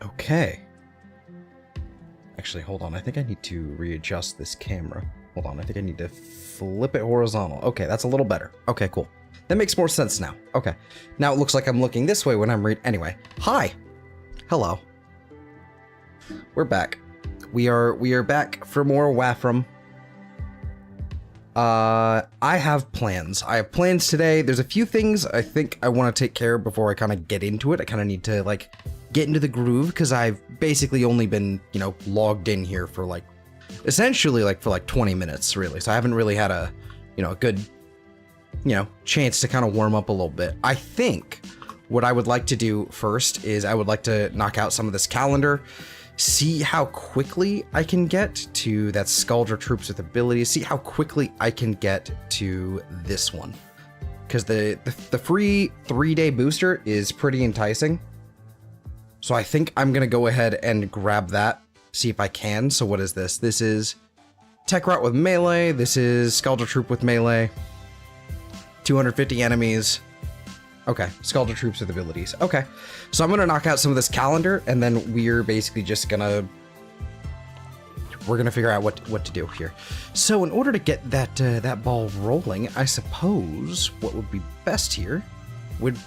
Okay. Actually, hold on. I think I need to readjust this camera. Hold on. I think I need to flip it horizontal. Okay, that's a little better. Okay, cool. That makes more sense now. Okay. Now it looks like I'm looking this way when I'm Anyway. Hi. Hello. We're back. We are back for more Warframe. I have plans. I have plans today. There's a few things I think I want to take care of before I kind of get into it. I kind of need to, like, get into the groove, because I've basically only been, you know, logged in here for, like, essentially, like, for, like, 20 minutes, really. So I haven't really had a, you know, a good, you know, chance to kind of warm up a little bit. I think what I would like to do first is I would like to knock out some of this calendar, see how quickly I can get to that Scaldra troops with abilities, see how quickly I can get to this one. Because the free 3-day booster is pretty enticing. So I think I'm going to go ahead and grab that, see if I can. So what is this? This is Tech Route with melee. This is Scaldra Troop with melee. 250 enemies. Okay, Scaldra Troops with abilities. Okay, so I'm going to knock out some of this calendar, and then we're basically just going to... We're going to figure out what to do here. So in order to get that ball rolling, I suppose what would be best here would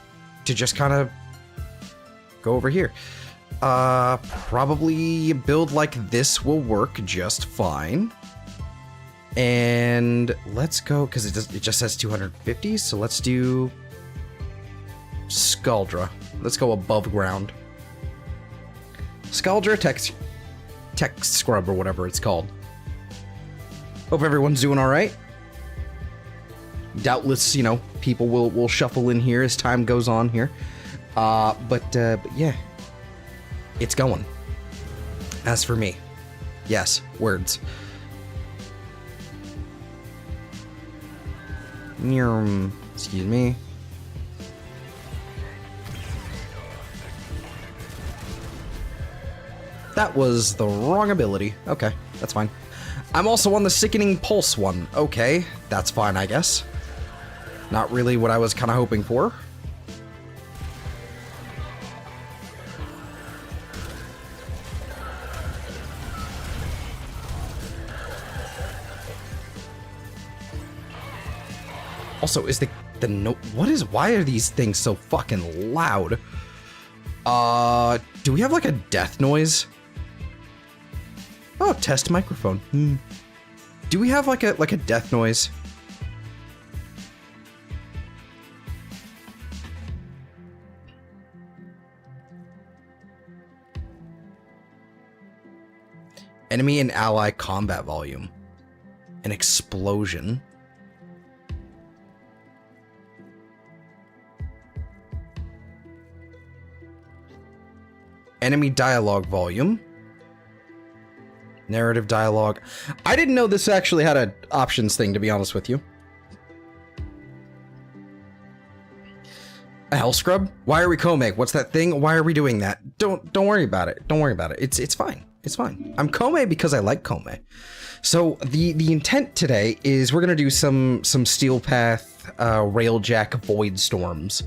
to just kind of go over here. Probably build like this will work just fine. And let's go, because it just says 250, so let's do Scaldra. Let's go above ground. Scaldra Tech Scrub, or whatever it's called. Hope everyone's doing all right. Doubtless, you know, people will shuffle in here as time goes on here. But yeah, it's going. As for me, yes, words. Excuse me. That was the wrong ability. Okay, that's fine. I'm also on the Sickening Pulse one. Okay, that's fine, I guess. Not really what I was kind of hoping for. Also, is the note... why are these things so fucking loud? Do we have like a death noise? Oh, test microphone. Do we have like a death noise? Enemy and ally combat volume. An explosion. Enemy dialogue volume. Narrative dialogue. I didn't know this actually had an options thing, to be honest with you. A hell scrub? Why are we Kome? What's that thing? Why are we doing that? Don't worry about it. Don't worry about it. It's fine. It's fine. I'm Kome because I like Kome. So the intent today is we're gonna do some Steel Path Railjack Void Storms,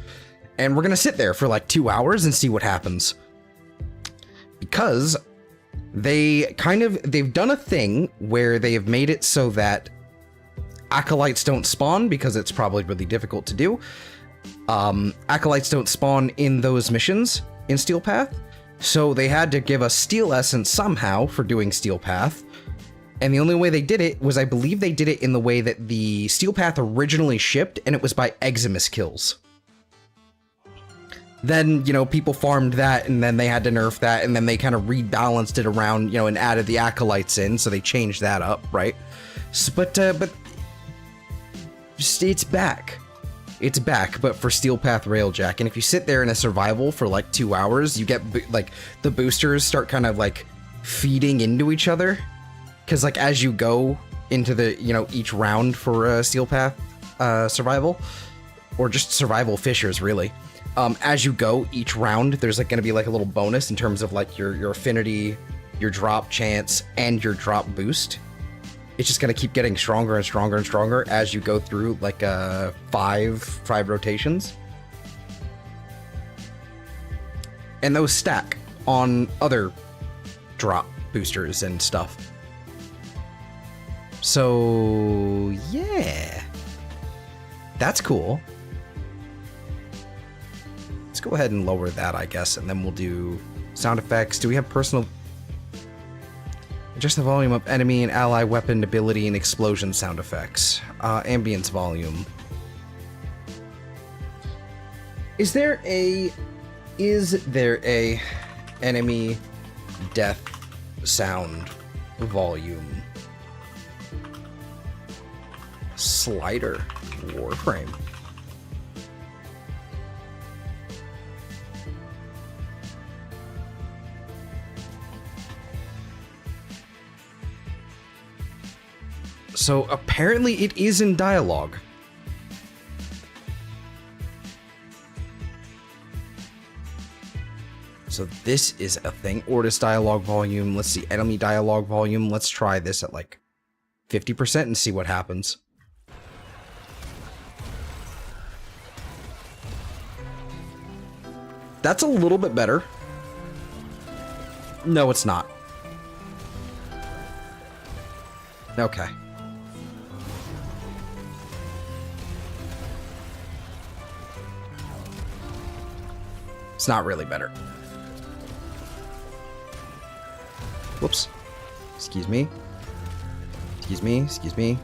and we're gonna sit there for like 2 hours and see what happens. Because they've done a thing where they have made it so that acolytes don't spawn, because it's probably really difficult to do. Acolytes don't spawn in those missions in Steel Path, so they had to give us Steel Essence somehow for doing Steel Path. And the only way they did it was, I believe they did it in the way that the Steel Path originally shipped, and it was by Eximus kills. Then, you know, people farmed that, and then they had to nerf that, and then they kind of rebalanced it around, you know, and added the acolytes in, so they changed that up, right? So, but it's back. It's back, but for Steel Path Railjack. And if you sit there in a survival for like 2 hours, you get, like, the boosters start kind of, like, feeding into each other. Because, like, as you go into the, you know, each round for Steel Path survival, or just survival fishers, really. As you go each round, there's like going to be like a little bonus in terms of like your affinity, your drop chance, and your drop boost. It's just going to keep getting stronger and stronger and stronger as you go through like five rotations. And those stack on other drop boosters and stuff. So, yeah. That's cool. Let's go ahead and lower that, I guess, and then we'll do sound effects. Do we have personal... Adjust the volume of enemy and ally weapon ability and explosion sound effects. Ambience volume. Is there a enemy death sound volume slider? Warframe. So apparently it is in dialogue. So this is a thing. Ortis dialogue volume. Let's see, enemy dialogue volume. Let's try this at like 50% and see what happens. That's a little bit better. No, it's not. Okay. It's not really better. Whoops. Excuse me. Excuse me. Excuse me.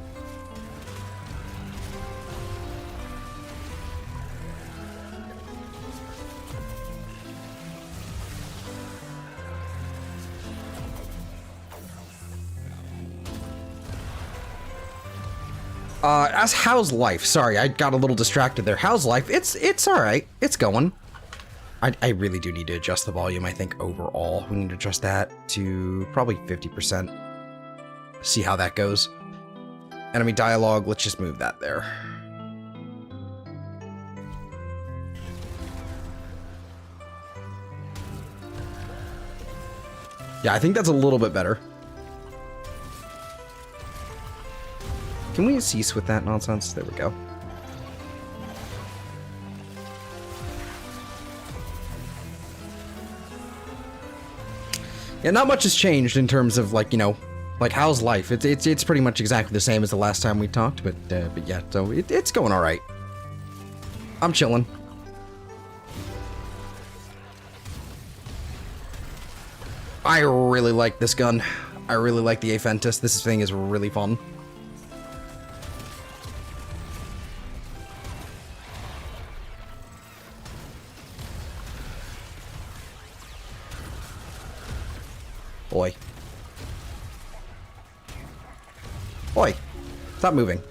As how's life? Sorry, I got a little distracted there. How's life? It's all right. It's going. I really do need to adjust the volume, I think, overall. We need to adjust that to probably 50%. See how that goes. Enemy dialogue, let's just move that there. Yeah, I think that's a little bit better. Can we cease with that nonsense? There we go. Yeah, not much has changed in terms of, like, you know, like, how's life? It's pretty much exactly the same as the last time we talked, but yeah, so it's going all right. I'm chilling. I really like this gun. I really like the Aphentus. This thing is really fun. Oi. Oi. Stop moving.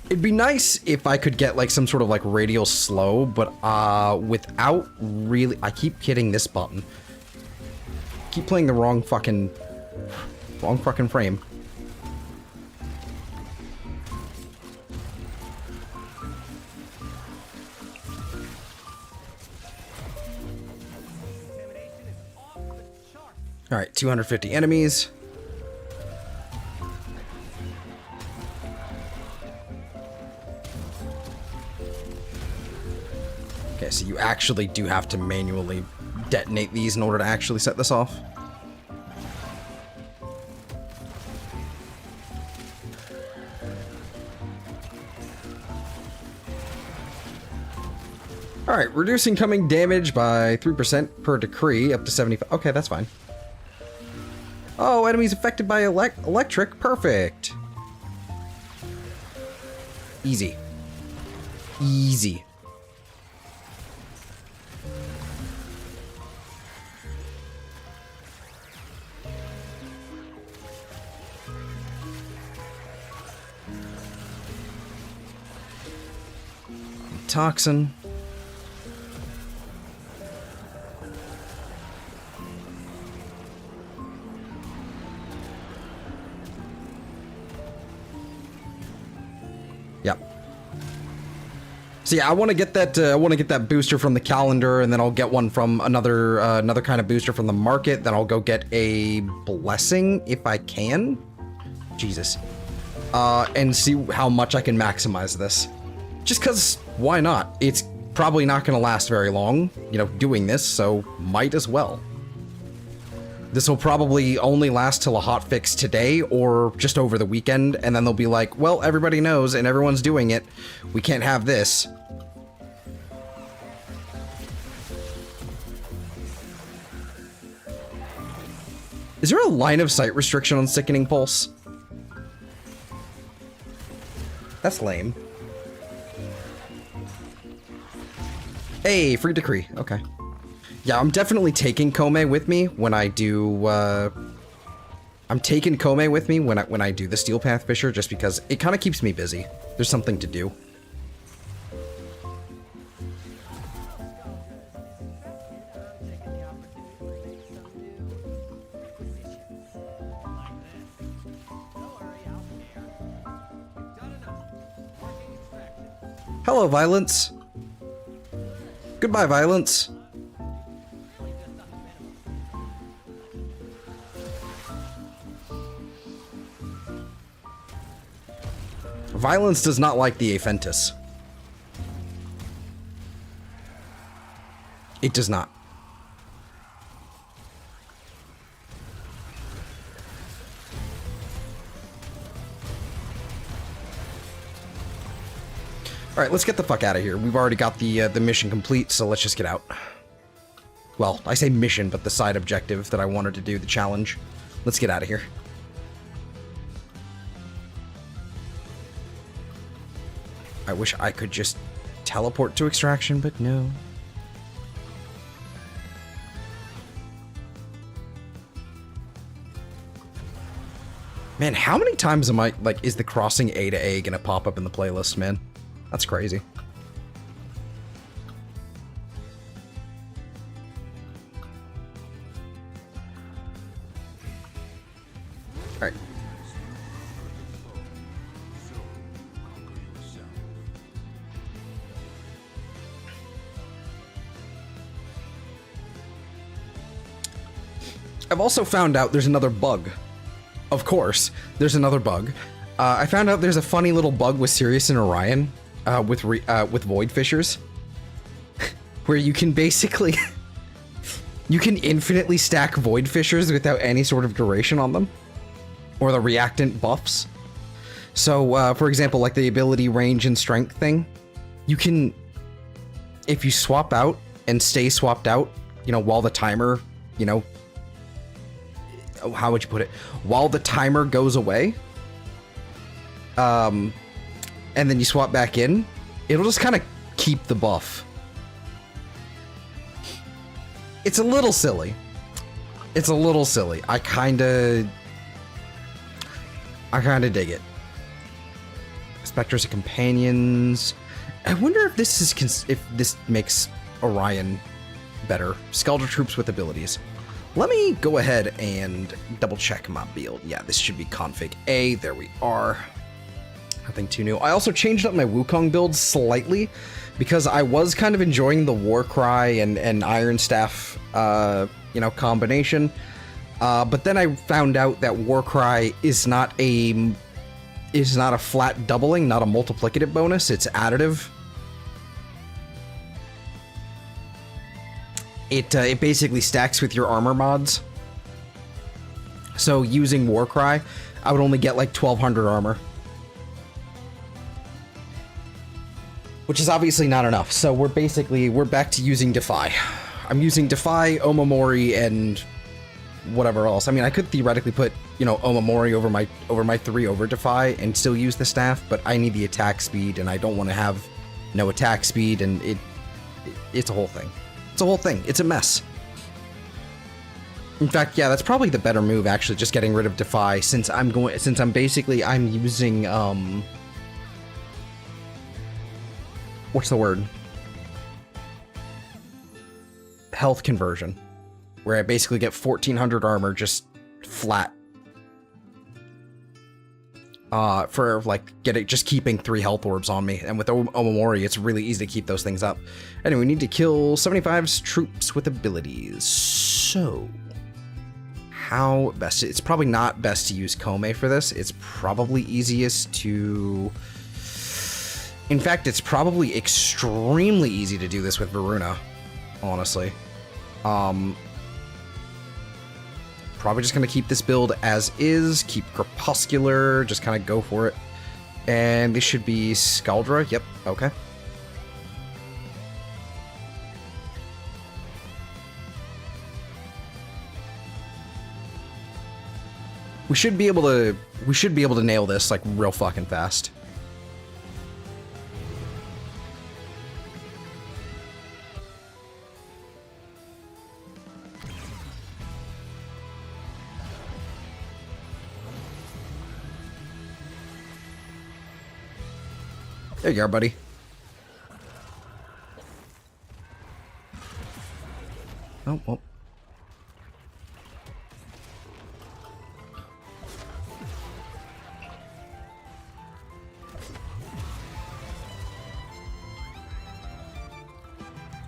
It'd be nice if I could get like some sort of like radial slow, but without really... I keep hitting this button. Keep playing the wrong fucking frame. All right, 250 enemies. Okay, so you actually do have to manually detonate these in order to actually set this off. Alright, reduce incoming damage by 3% per decree up to 75. Okay, that's fine. Oh, enemies affected by electric. Perfect. Easy. Easy. Toxin. Yep. So yeah, I want to get that. I want to get that booster from the calendar, and then I'll get one from another kind of booster from the market. Then I'll go get a blessing if I can. Jesus. And see how much I can maximize this. Just because, why not? It's probably not going to last very long, you know, doing this, so might as well. This will probably only last till a hotfix today or just over the weekend, and then they'll be like, well, everybody knows and everyone's doing it. We can't have this. Is there a line of sight restriction on Sickening Pulse? That's lame. Hey, free decree. Okay. Yeah, I'm definitely taking Kome with me when I do, I'm taking Kome with me when I do the Steel Path Fisher, just because it kind of keeps me busy. There's something to do. Hello, Violence. Goodbye, Violence. Violence does not like the Aphentus. It does not. All right, let's get the fuck out of here. We've already got the mission complete, so let's just get out. Well, I say mission, but the side objective that I wanted to do, the challenge. Let's get out of here. I wish I could just teleport to extraction, but no. Man, how many times am I, like, is the crossing A to A gonna pop up in the playlist, man? That's crazy. All right. I've also found out there's another bug. Of course, there's another bug. I found out there's a funny little bug with Sirius and Orion, with Void Fishers, where you can basically, you can infinitely stack Void Fishers without any sort of duration on them, or the reactant buffs. So, for example, like the ability range and strength thing, you can, if you swap out and stay swapped out, you know, while the timer, you know, how would you put it? While the timer goes away, and then you swap back in, it'll just kind of keep the buff. It's a little silly. It's a little silly. I kinda dig it. Spectres and Companions. I wonder if this is if this makes Orion better. Skeletal troops with abilities. Let me go ahead and double check my build. Yeah, this should be config A. There we are. Nothing too new. I also changed up my Wukong build slightly because I was kind of enjoying the Warcry and Iron Staff, you know, combination. But then I found out that Warcry is not a flat doubling, not a multiplicative bonus. It's additive. It basically stacks with your armor mods. So using Warcry, I would only get like 1200 armor. Which is obviously not enough. So we're back to using Defy. I'm using Defy, Omamori, and whatever else. I mean, I could theoretically put, you know, Omamori over my 3 over Defy and still use the staff, but I need the attack speed and I don't want to have no attack speed, and it's a whole thing. It's a whole thing. It's a mess. In fact, yeah, that's probably the better move, actually, just getting rid of Defy, since I'm using, what's the word? Health conversion, where I basically get 1400 armor just flat. for like just keeping 3 health orbs on me. And with Omamori, it's really easy to keep those things up. Anyway, we need to kill 75's troops with abilities. So, how best? It's probably not best to use Kome for this. It's probably easiest to... In fact, it's probably extremely easy to do this with Varuna, honestly. Probably just going to keep this build as is, keep Crepuscular, just kind of go for it. And this should be Scaldra, yep, okay. We should be able to nail this like real fucking fast. There you are, buddy. Oh, well.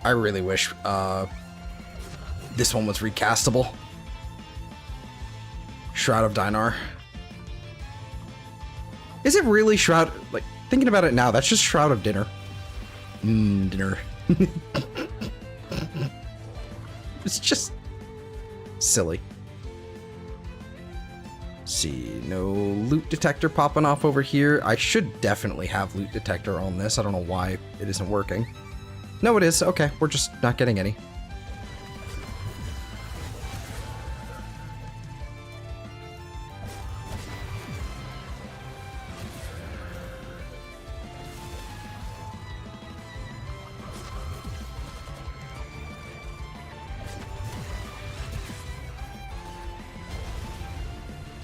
I really wish this one was recastable. Shroud of Dinar. Is it really Shroud? Like, thinking about it now, that's just Shroud of Dinner. Dinner. It's just silly. See, no loot detector popping off over here. I should definitely have loot detector on this. I don't know why it isn't working. No, it is. Okay, we're just not getting any.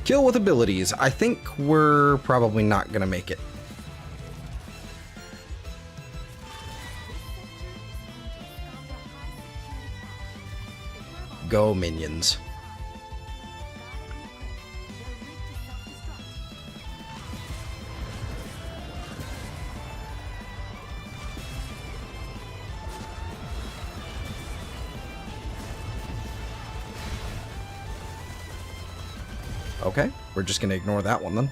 Kill with abilities. I think we're probably not gonna make it. Go, minions. Okay, we're just gonna ignore that one then.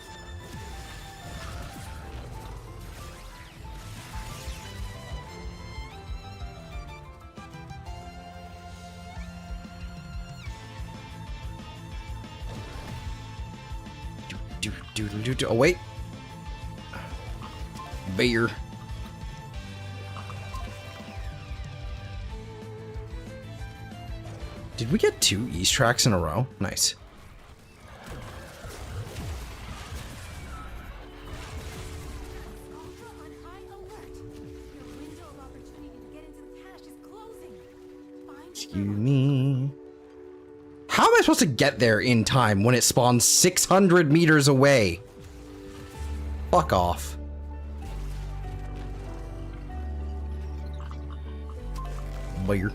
Oh, wait. Bear. Did we get 2 East tracks in a row? Nice. Excuse me. How am I supposed to get there in time when it spawns 600 meters away? Fuck off. Weird.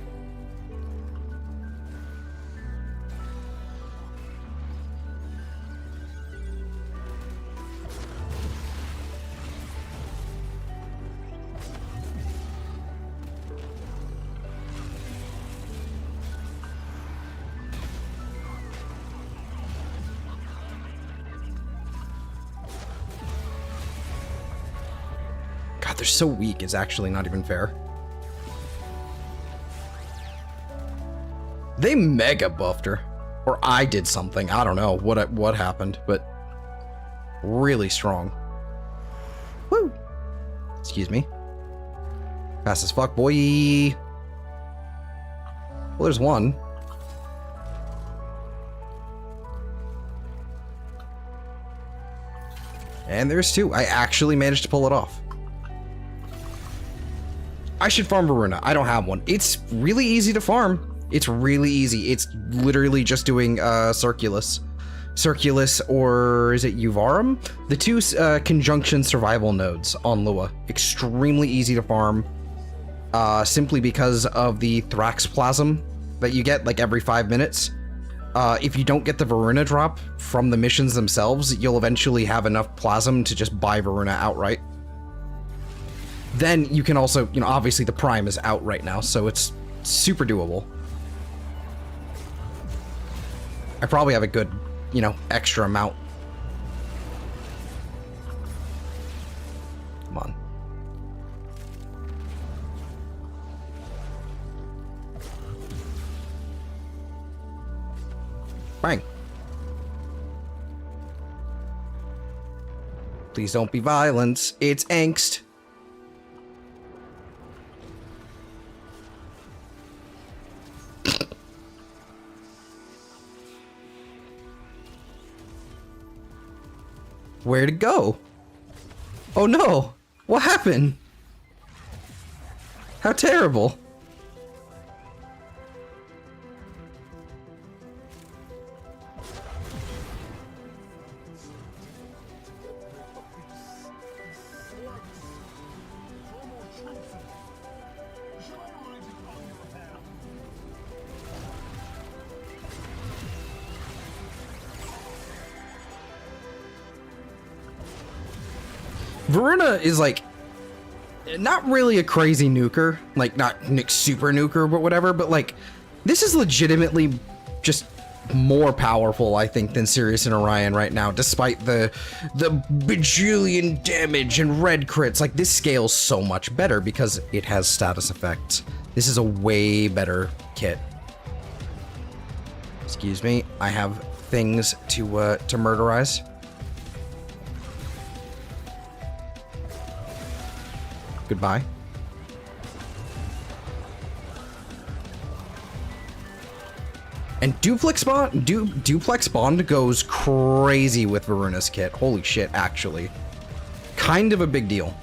They're so weak, it's actually not even fair. They mega buffed her. Or I did something. I don't know what happened, but really strong. Woo! Excuse me. Fast as fuck, boy. Well, there's one. And there's 2. I actually managed to pull it off. I should farm Varuna. I don't have one. It's really easy to farm. It's really easy. It's literally just doing Circulus. Circulus, or is it Uvarum? The 2 conjunction survival nodes on Lua. Extremely easy to farm. Simply because of the Thraxplasm that you get like every 5 minutes. if you don't get the Varuna drop from the missions themselves, you'll eventually have enough Plasm to just buy Varuna outright. Then you can also, you know, obviously the Prime is out right now, so it's super doable. I probably have a good, you know, extra amount. Come on. Bang. Please don't be violence. It's angst. Where'd it go? Oh no! What happened? How terrible. Varuna is like not really a crazy nuker, like not super nuker but whatever, but like this is legitimately just more powerful, I think, than Sirius and Orion right now, despite the bajillion damage and red crits. Like this scales so much better because it has status effects. This is a way better kit. Excuse me, I have things to murderize. Goodbye. And Duplex Bond goes crazy with Varuna's kit. Holy shit, actually. Kind of a big deal.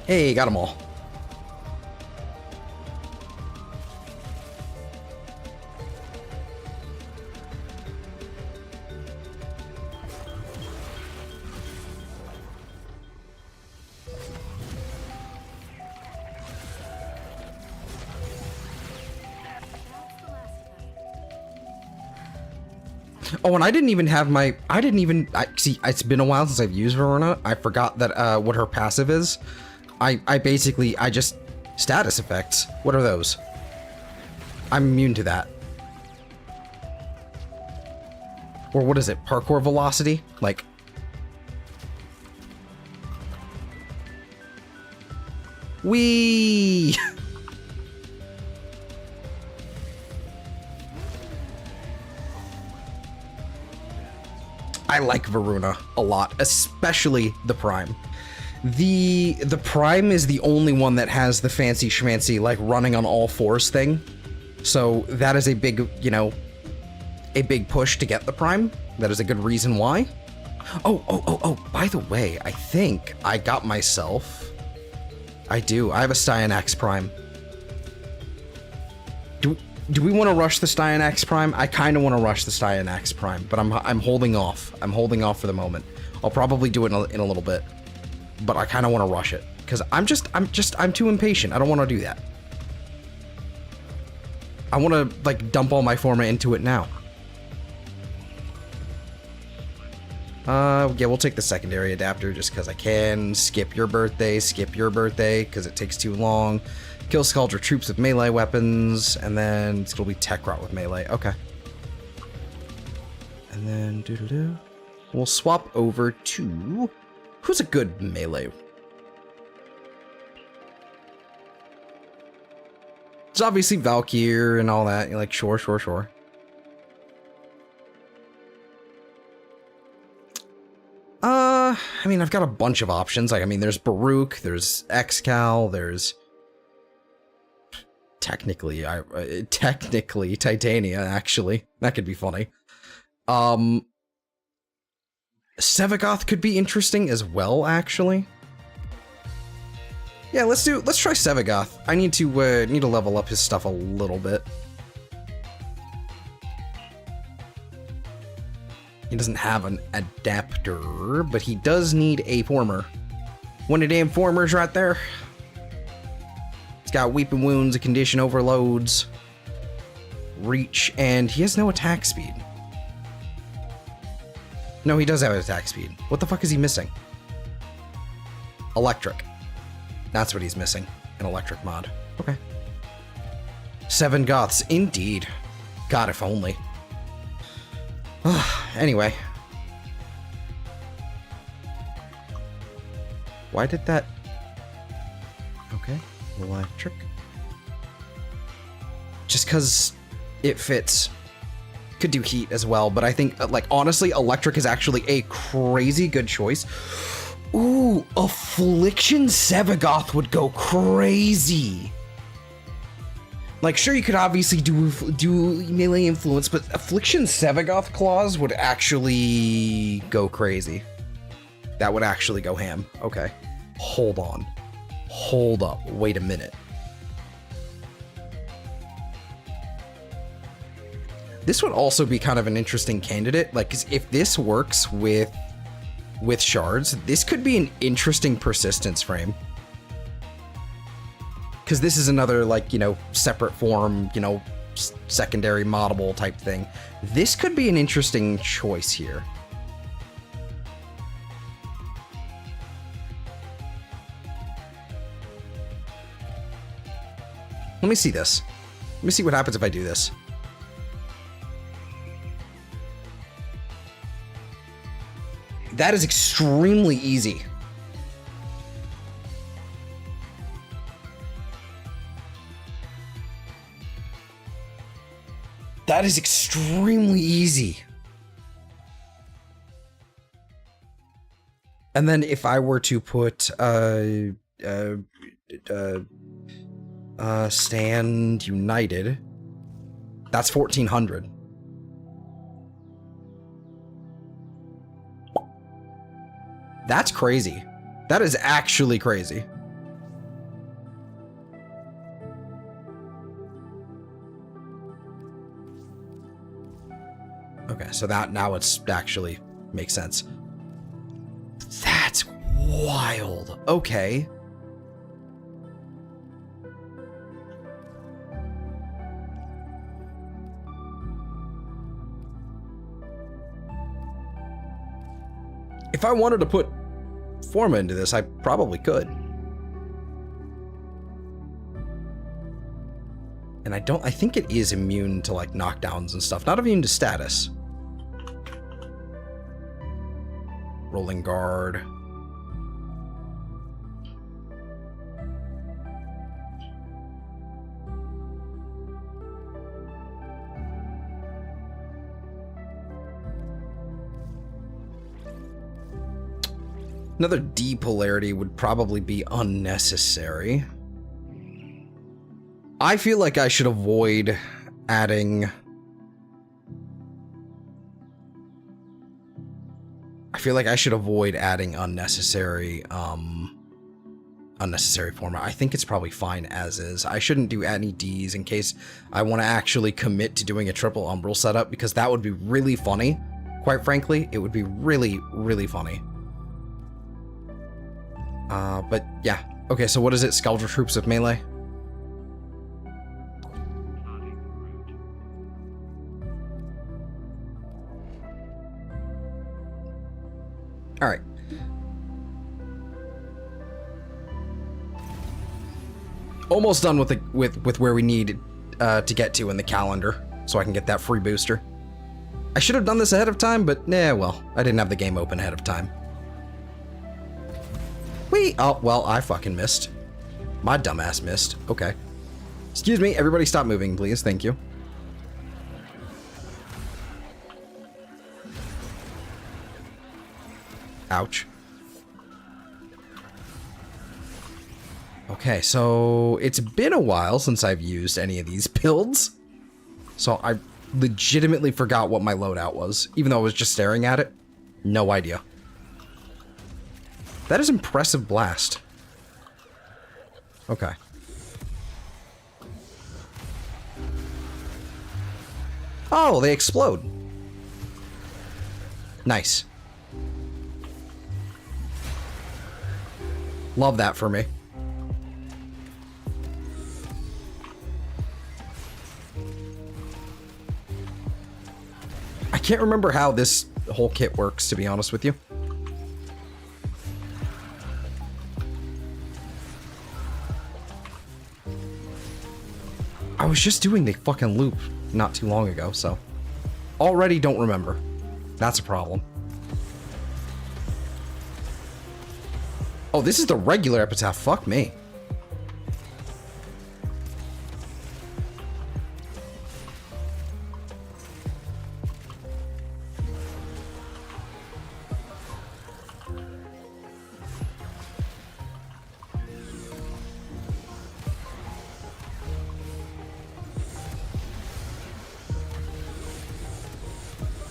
Hey, got them all. Oh, and I didn't even have my, see, it's been a while since I've used Varuna. I forgot that, what her passive is. I basically just status effects. What are those? I'm immune to that. Or what is it? Parkour velocity? Like... Whee! I like Varuna a lot, especially the Prime. The Prime is the only one that has the fancy schmancy, like, running on all fours thing. So that is a big, you know, a big push to get the Prime. That is a good reason why. Oh, by the way, I think I got myself... I do. I have a Styanax Prime. Do we want to rush the Styanax Prime? I kind of want to rush the Styanax Prime, but I'm holding off. I'm holding off for the moment. I'll probably do it in a little bit. But I kind of want to rush it because I'm too impatient. I don't want to do that. I want to like dump all my forma into it now. Yeah, we'll take the secondary adapter just because I can. Skip your birthday because it takes too long. Kill Scaldra troops with melee weapons, and then it'll be Tech Rot with melee. Okay. And then we'll swap over to... Who's a good melee? It's obviously Valkyr and all that. You're like, sure. I mean, I've got a bunch of options. Like, I mean, there's Baruch, there's Excal, there's... Technically Titania, actually. That could be funny. Sevagoth could be interesting as well, actually. Yeah, let's try Sevagoth. I need to level up his stuff a little bit. He doesn't have an adapter, but he does need a former. One of the damn formers right there. He's got weeping wounds, a condition overloads, reach, and he has no attack speed. No, he does have an attack speed. What the fuck is he missing? Electric. That's what he's missing. An electric mod. Okay. 7 Goths, indeed. God, if only. Anyway. Why did that... Okay, electric. Just because it fits. Could do heat as well, but I think, like, honestly, electric is actually a crazy good choice. Ooh, Affliction Sevagoth would go crazy. Like, sure, you could obviously do melee influence, but Affliction Sevagoth claws would actually go crazy. That would actually go ham. Okay. Hold on. Hold up. Wait a minute. This would also be kind of an interesting candidate. Like, 'cause if this works with shards, this could be an interesting persistence frame. Because this is another, like, you know, separate form, you know, secondary moddable type thing. This could be an interesting choice here. Let me see this. Let me see what happens if I do this. That is extremely easy. That is extremely easy. And then if I were to put Stand United, that's 1400. That's crazy. That is actually crazy. Okay, so that now it's actually makes sense. That's wild. Okay. If I wanted to put Forma into this, I probably could. And I think it is immune to, like, knockdowns and stuff. Not immune to status. Rolling guard. Another D polarity would probably be unnecessary. I feel like I should avoid adding... unnecessary, unnecessary format. I think it's probably fine as is. I shouldn't do any Ds in case I want to actually commit to doing a triple Umbral setup, because that would be really funny. Quite frankly, it would be really, really funny. But yeah. Okay, so what is it? Scoundrel troops with melee? Alright. Almost done with where we need to get to in the calendar, so I can get that free booster. I should have done this ahead of time, but nah, well, I didn't have the game open ahead of time. Oh, well, I fucking missed. My dumbass missed. Okay. Excuse me, everybody stop moving, please. Thank you. Ouch. Okay, so it's been a while since I've used any of these builds. So I legitimately forgot what my loadout was, even though I was just staring at it. No idea. That is impressive blast. Okay. Oh, they explode. Nice. Love that for me. I can't remember how this whole kit works, to be honest with you. I was just doing the fucking loop not too long ago, so... Already don't remember. That's a problem. Oh, this is the regular epitaph. Fuck me.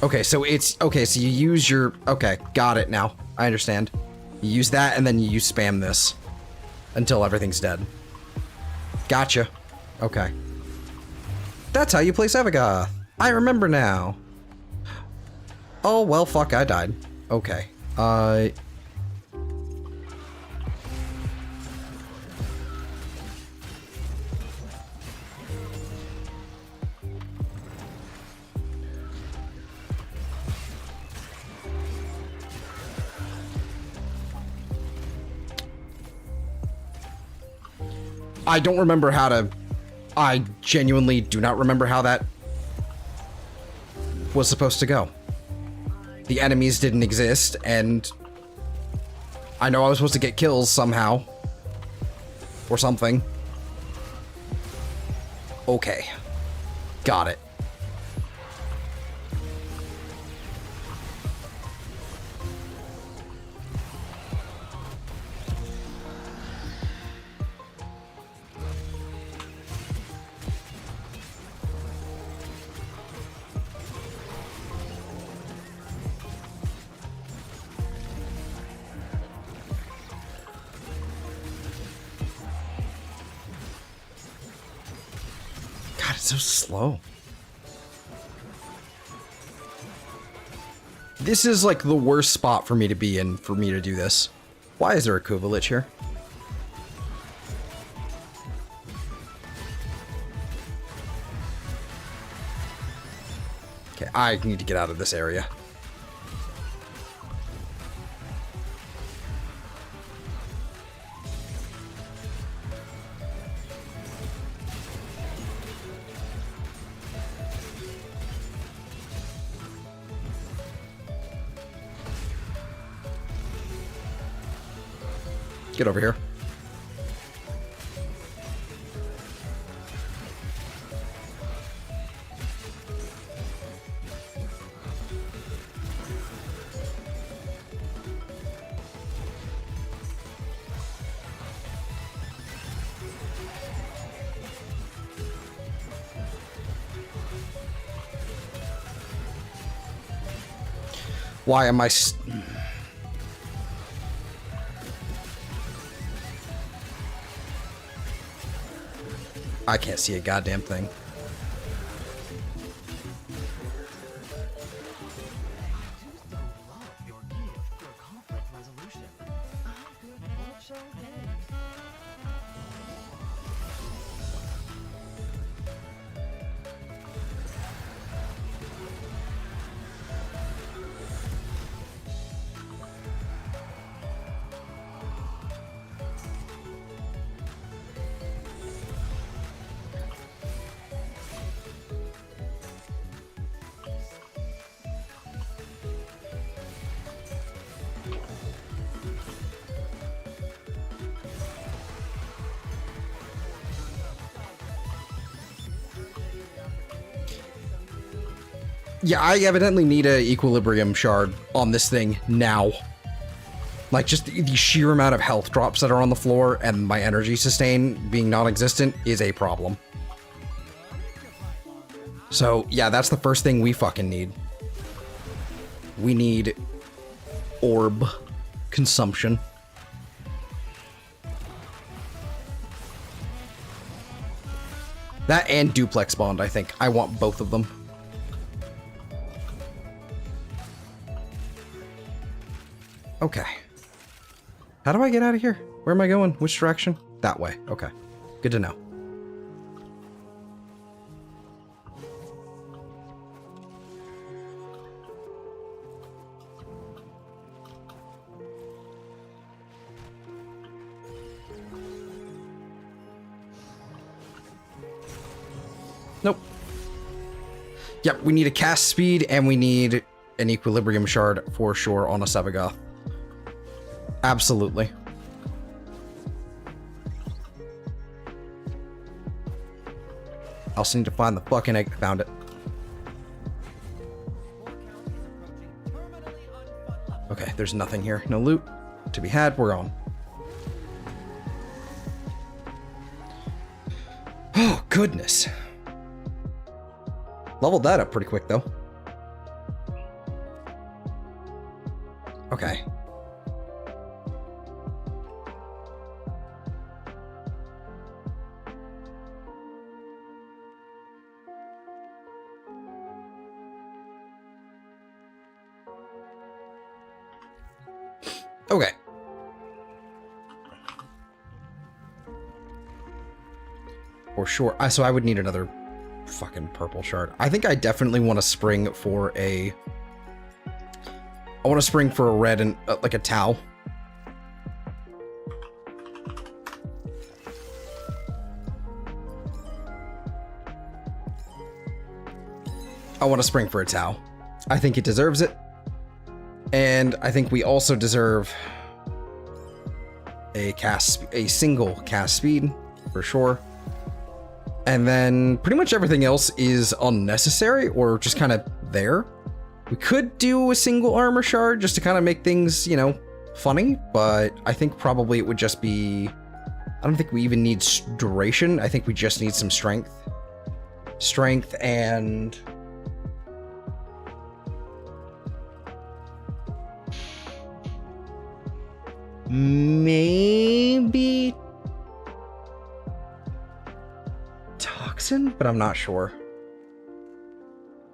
Okay, so it's... Okay, so you use your... Okay, got it now. I understand. You use that, and then you spam this. Until everything's dead. Gotcha. Okay. That's how you play Seviga. I remember now. Oh, well, fuck, I died. Okay. I don't remember how to... I genuinely do not remember how that was supposed to go. The enemies didn't exist, and I know I was supposed to get kills somehow. Or something. Okay. Got it. God, it's so slow. This is like the worst spot for me to be in for me to do this. Why is there a Kuvalich here? Okay, I need to get out of this area. Get over here. Why am I... I can't see a goddamn thing. Yeah, I evidently need a equilibrium shard on this thing now. Like, just the sheer amount of health drops that are on the floor and my energy sustain being non-existent is a problem. So, yeah, that's the first thing we fucking need. We need orb consumption. That and duplex bond, I think. I want both of them. Okay. How do I get out of here? Where am I going? Which direction? That way. Okay. Good to know. Nope. Yep, we need a cast speed and we need an equilibrium shard for sure on a Sevagoth. Absolutely. I also need to find the fucking egg. Found it. Okay, there's nothing here. No loot to be had. We're on. Oh, goodness. Leveled that up pretty quick, though. Okay. Okay. For sure. So I would need another fucking purple shard. I think I definitely want to spring for a... I want to spring for a red and like a Tau. I want to spring for a Tau. I think it deserves it. And I think we also deserve a single cast speed for sure. And then pretty much everything else is unnecessary or just kind of there. We could do a single armor shard just to kind of make things, you know, funny, but I think probably it would just be... I don't think we even need duration. I think we just need some strength. Strength and... maybe... toxin, but I'm not sure.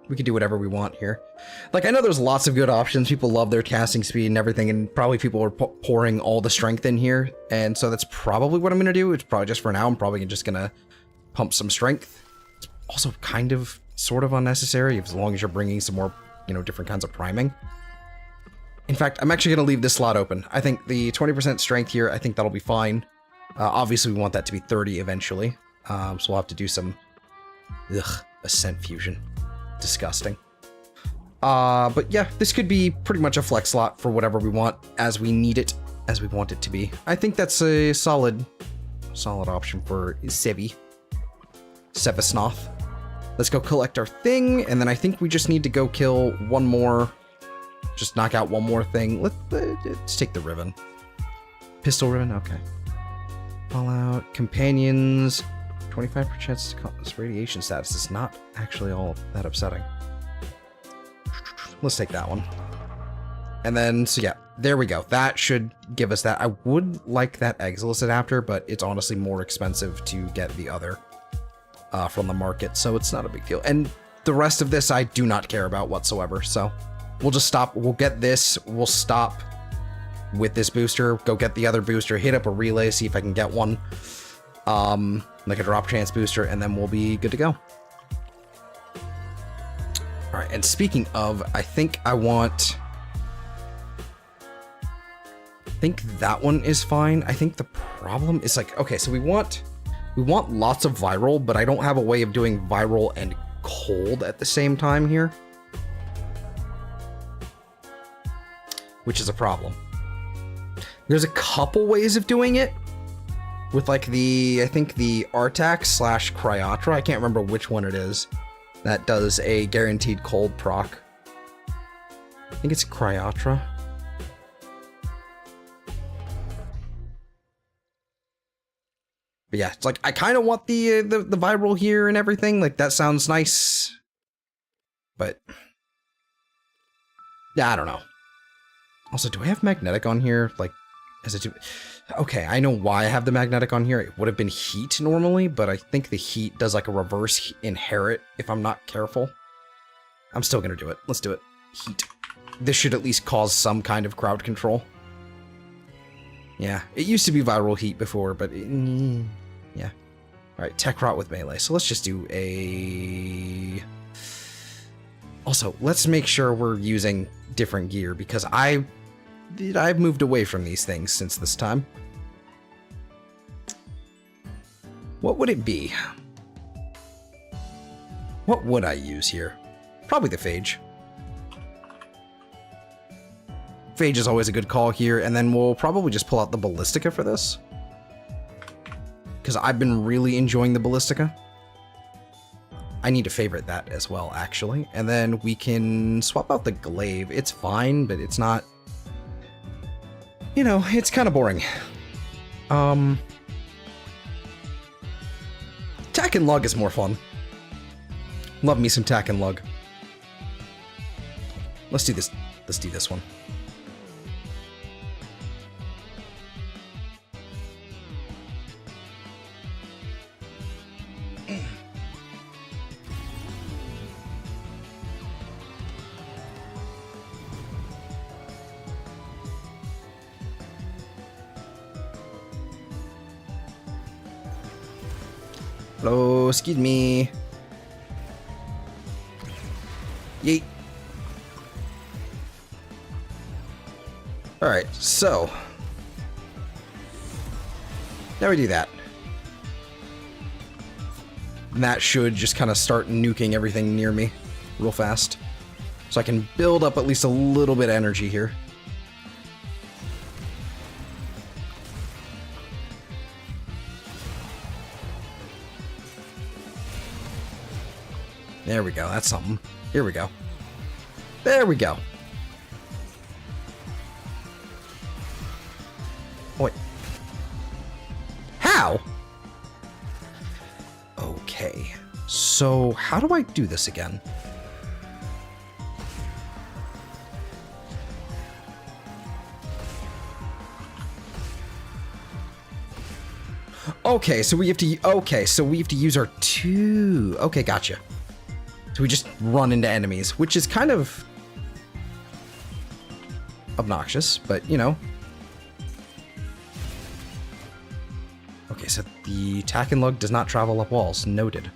We could do whatever we want here. Like, I know there's lots of good options. People love their casting speed and everything, and probably people are pouring all the strength in here, and so that's probably what I'm going to do. It's probably just for now. I'm probably just going to pump some strength. It's also kind of, sort of unnecessary, as long as you're bringing some more, you know, different kinds of priming. In fact, I'm actually going to leave this slot open. I think the 20% strength here, I think that'll be fine. Obviously, we want that to be 30 eventually. So we'll have to do some... Ascent fusion. Disgusting. But yeah, this could be pretty much a flex slot for whatever we want, as we need it, as we want it to be. I think that's a solid option for Sevi. Sevisnoth. Let's go collect our thing, and then I think we just need to go kill one more... just knock out one more thing. Let's take the ribbon. Pistol ribbon? Okay. Fallout. Companions. 25% chance to cause radiation status is not actually all that upsetting. Let's take that one. And then, so yeah, there we go. That should give us that. I would like that Exilis adapter, but it's honestly more expensive to get the other from the market, so it's not a big deal. And the rest of this I do not care about whatsoever, so we'll just stop. We'll get this. We'll stop with this booster. Go get the other booster. Hit up a relay, see if I can get one. Like a drop chance booster, and then we'll be good to go. All right, and speaking of, I think I want... I think that one is fine. I think the problem is like, okay, so we want lots of viral, but I don't have a way of doing viral and cold at the same time here. Which is a problem. There's a couple ways of doing it. With like the, I think the Artax / Cryatra, I can't remember which one it is, that does a guaranteed cold proc. I think it's Cryatra. But yeah, it's like, I kind of want the viral here and everything, like that sounds nice. But, yeah, I don't know. Also, do I have magnetic on here? Like, as it... Okay, I know why I have the magnetic on here. It would have been heat normally, but I think the heat does like a reverse inherit if I'm not careful. I'm still gonna do it. Let's do it. Heat. This should at least cause some kind of crowd control. Yeah, it used to be viral heat before, but yeah. Alright, tech rot with melee. So let's just do a... Also, let's make sure we're using different gear, because I've moved away from these things since this time. What would it be? What would I use here? Probably the Phage. Phage is always a good call here, and then we'll probably just pull out the Ballistica for this. Because I've been really enjoying the Ballistica. I need to favorite that as well, actually. And then we can swap out the Glaive. It's fine, but it's not... You know, it's kind of boring. Tack and Lug is more fun. Love me some Tack and Lug. Let's do this. Let's do this one. Hello, excuse me. Yeet. Alright, so. Now we do that. And that should just kind of start nuking everything near me real fast. So I can build up at least a little bit of energy here. There we go, that's something. Here we go. There we go. Wait. How? Okay. So, how do I do this again? Okay, so we have to... Okay, so we have to use our two... Okay, gotcha. So we just run into enemies, which is kind of obnoxious, but, you know. Okay, so the Tack and Lug does not travel up walls. Noted.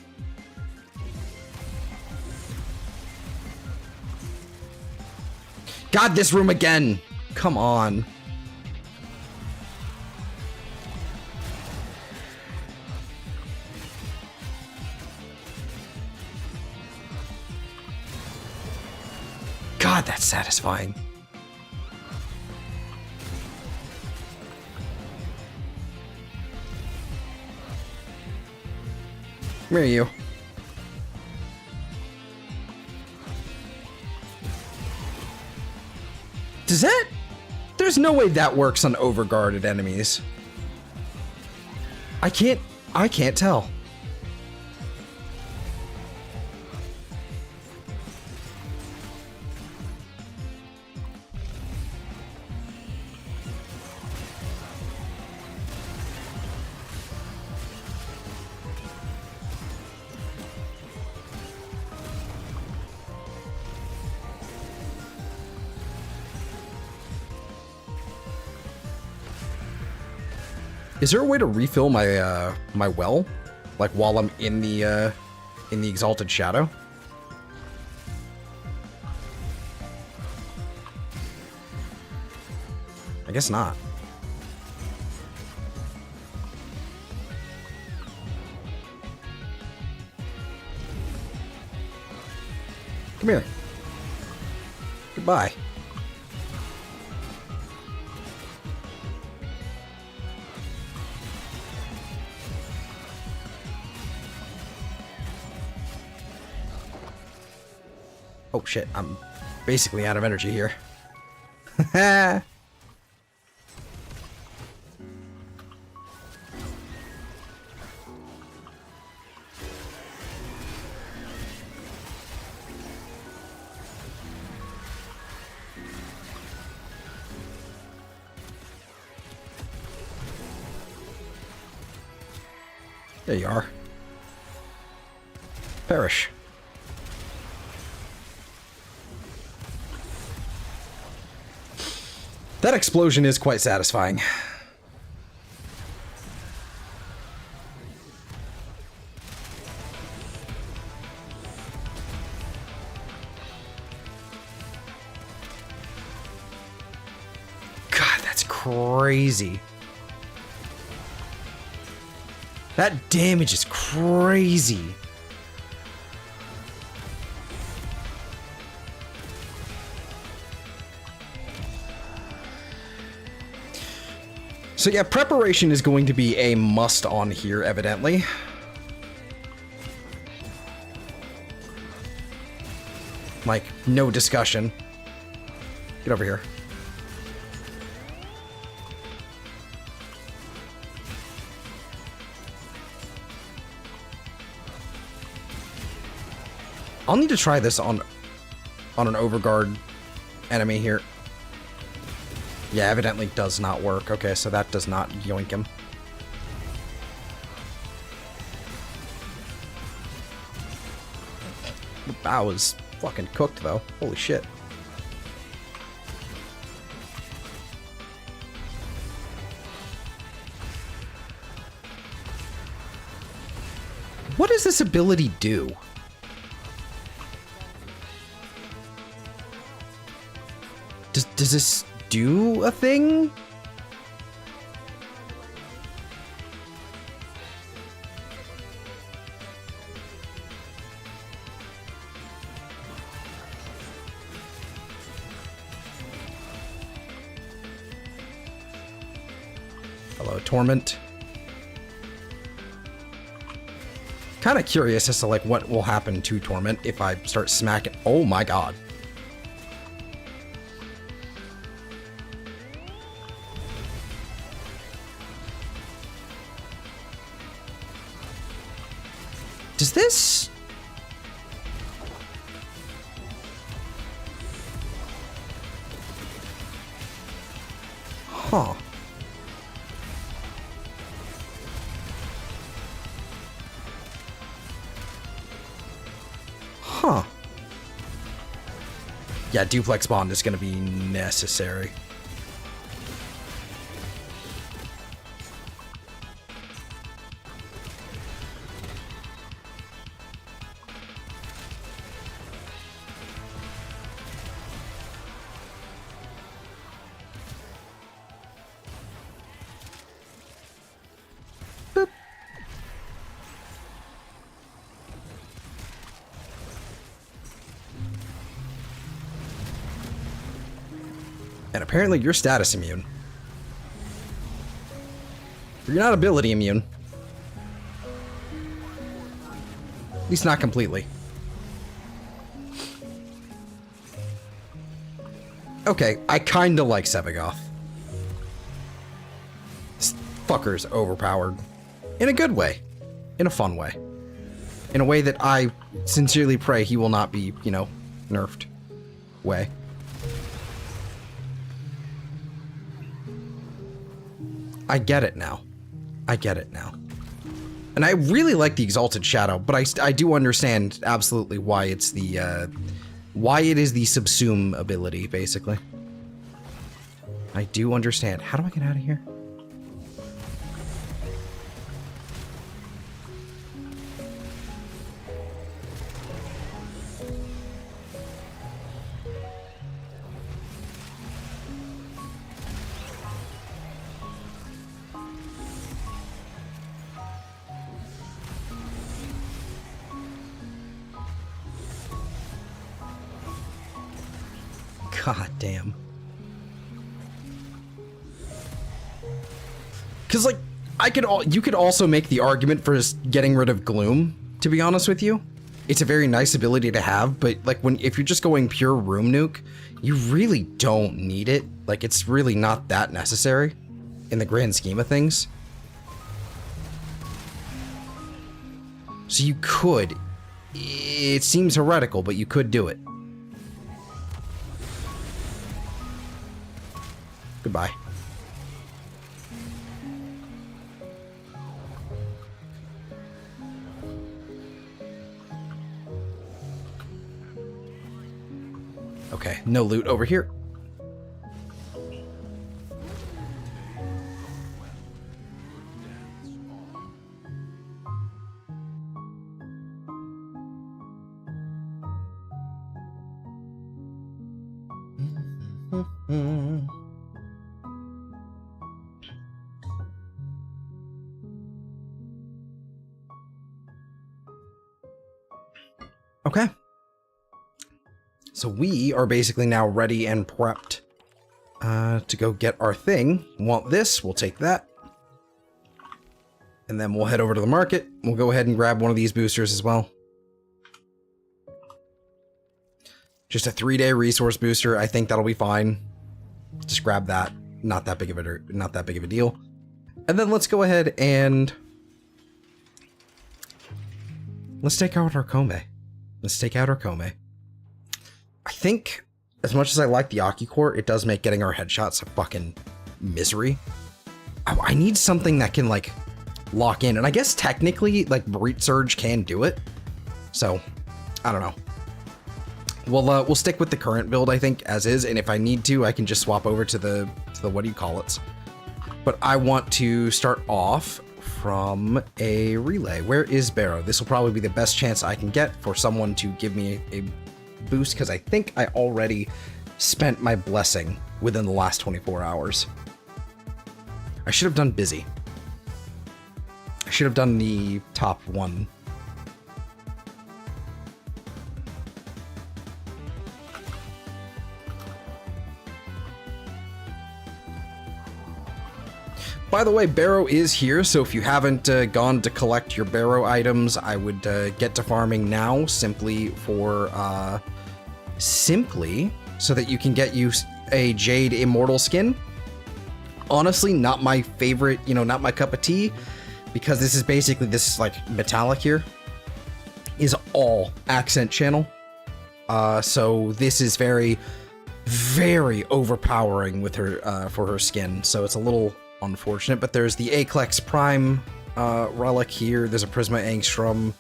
God, this room again! Come on. God, that's satisfying. Where are you? Does that... There's no way that works on overguarded enemies. I can't tell. Is there a way to refill my my well, like while I'm in the Exalted Shadow? I guess not. Come here. Goodbye. Oh shit, I'm basically out of energy here. There you are. Perish. That explosion is quite satisfying. crazy. That damage is crazy. So yeah, preparation is going to be a must on here, evidently. Like, no discussion. Get over here. I'll need to try this on an overguard enemy here. Yeah, evidently does not work. Okay, so that does not yoink him. The bow is fucking cooked, though. Holy shit. What does this ability do? Does this do a thing? Hello, Torment. Kind of curious as to like what will happen to Torment if I start smacking. Oh my god. Does this... Huh. Huh. Yeah, duplex bond is going to be necessary. And apparently you're status immune. You're not ability immune. At least not completely. Okay, I kinda like Sevagoth. This fucker's overpowered. In a good way. In a fun way. In a way that I sincerely pray he will not be, you know, nerfed way. I get it now. I get it now. And I really like the Exalted Shadow, but I do understand absolutely why it's the, why it is the Subsume ability, basically. I do understand. How do I get out of here? God damn. Because, like, you could also make the argument for just getting rid of Gloom, to be honest with you. It's a very nice ability to have, but, like, if you're just going pure room nuke, you really don't need it. Like, it's really not that necessary in the grand scheme of things. So you could. It seems heretical, but you could do it. Goodbye. Okay, no loot over here. So we are basically now ready and prepped to go get our thing. Want this, we'll take that. And then we'll head over to the market. We'll go ahead and grab one of these boosters as well. Just a 3-day resource booster. I think that'll be fine. Just grab that. Not that big of a deal. And then let's go ahead and let's take out our Kome. I think, as much as I like the Aki-Core, it does make getting our headshots a fucking misery. I need something that can, like, lock in. And I guess technically, like, Breach Surge can do it. So, I don't know. We'll stick with the current build, I think, as is. And if I need to, I can just swap over to the what do you call it? But I want to start off from a relay. Where is Barrow? This will probably be the best chance I can get for someone to give me a boost, because I think I already spent my blessing within the last 24 hours. I should have done busy. I should have done the top one. By the way, Barrow is here, so if you haven't gone to collect your Barrow items, I would get to farming now, simply so that you can get you a Jade Immortal skin. Honestly, not my favorite, not my cup of tea, because this is basically, this like metallic here is all accent channel. So this is very, very overpowering with her for her skin. So it's a little unfortunate, but there's the Aclex Prime relic here. There's a Prisma Angstrom.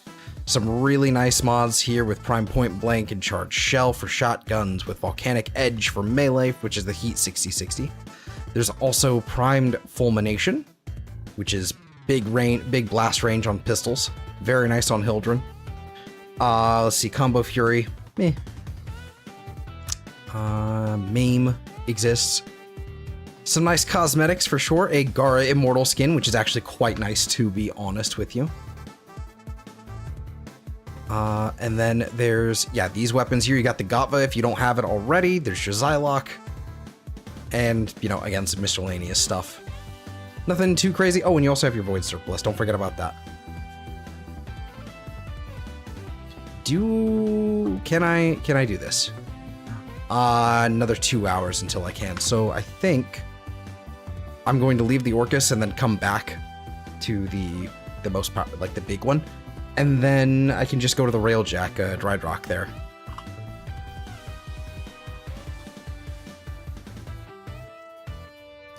Some really nice mods here with Prime Point Blank and Charged Shell for shotguns, with Volcanic Edge for melee, which is the Heat 6060. There's also Primed Fulmination, which is big blast range on pistols. Very nice on Hildren. Let's see, Combo Fury. Meh. Meme exists. Some nice cosmetics for sure. A Gara Immortal skin, which is actually quite nice, to be honest with you. And then there's, these weapons here. You got the Gatva if you don't have it already. There's your Zylok. And, again, some miscellaneous stuff. Nothing too crazy. Oh, and you also have your Void Surplus. Don't forget about that. Can I do this? Another 2 hours until I can. So I think I'm going to leave the Orcus and then come back to the most like the big one, and then I can just go to the Railjack Dry Dock there.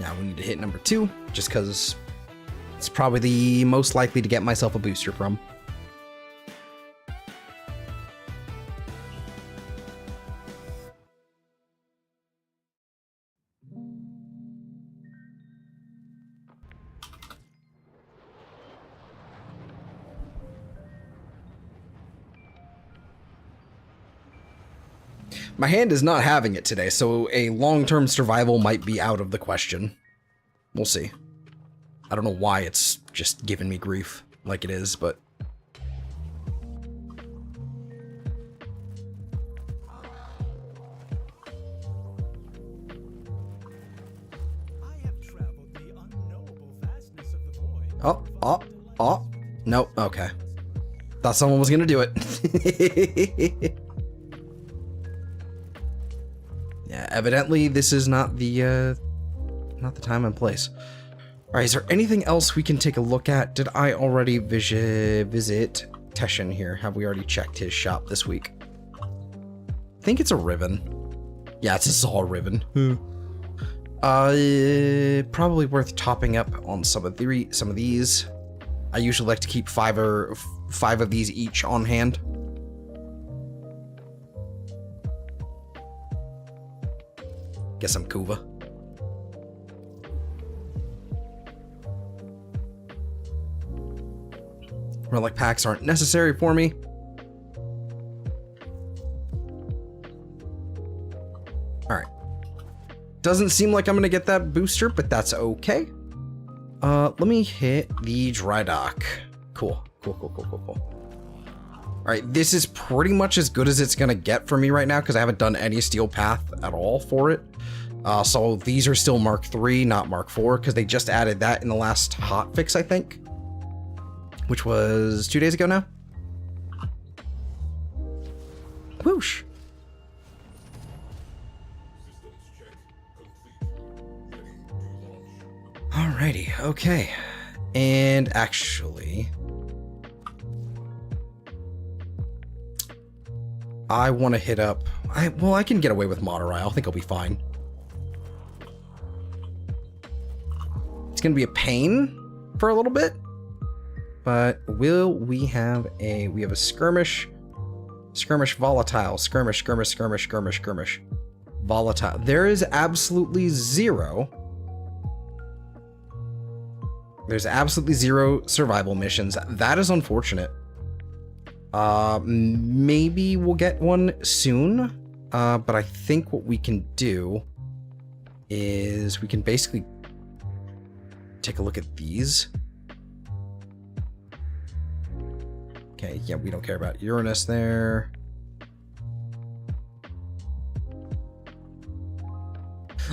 Now we need to hit number 2, just because it's probably the most likely to get myself a booster from. My hand is not having it today, so a long-term survival might be out of the question. We'll see. I don't know why it's just giving me grief like it is, but... Oh. Nope, okay. Thought someone was gonna do it. Yeah, evidently this is not the time and place. Alright, is there anything else we can take a look at? Did I already visit Teshin here? Have we already checked his shop this week? I think it's a Riven. Yeah, it's a Zal Riven. Probably worth topping up on some of these. I usually like to keep 5 of these each on hand. Get some Kuva. Relic packs aren't necessary for me. Alright. Doesn't seem like I'm gonna get that booster, but that's okay. Let me hit the Dry Dock. Cool. Alright, Alright, this is pretty much as good as it's gonna get for me right now because I haven't done any steel path at all for it. So these are still Mark 3, not Mark 4, because they just added that in the last hotfix, I think. Which was 2 days ago now. Whoosh. Alrighty, okay. And actually, I want to hit up... well, I can get away with Madurai. I think I'll be fine. It's going to be a pain for a little bit. But will we have a... we have a skirmish. Skirmish volatile. Skirmish. Volatile. There is absolutely zero... there's absolutely zero survival missions. That is unfortunate. Maybe we'll get one soon. But I think what we can do is we can basically take a look at these. Okay, yeah, we don't care about Uranus there.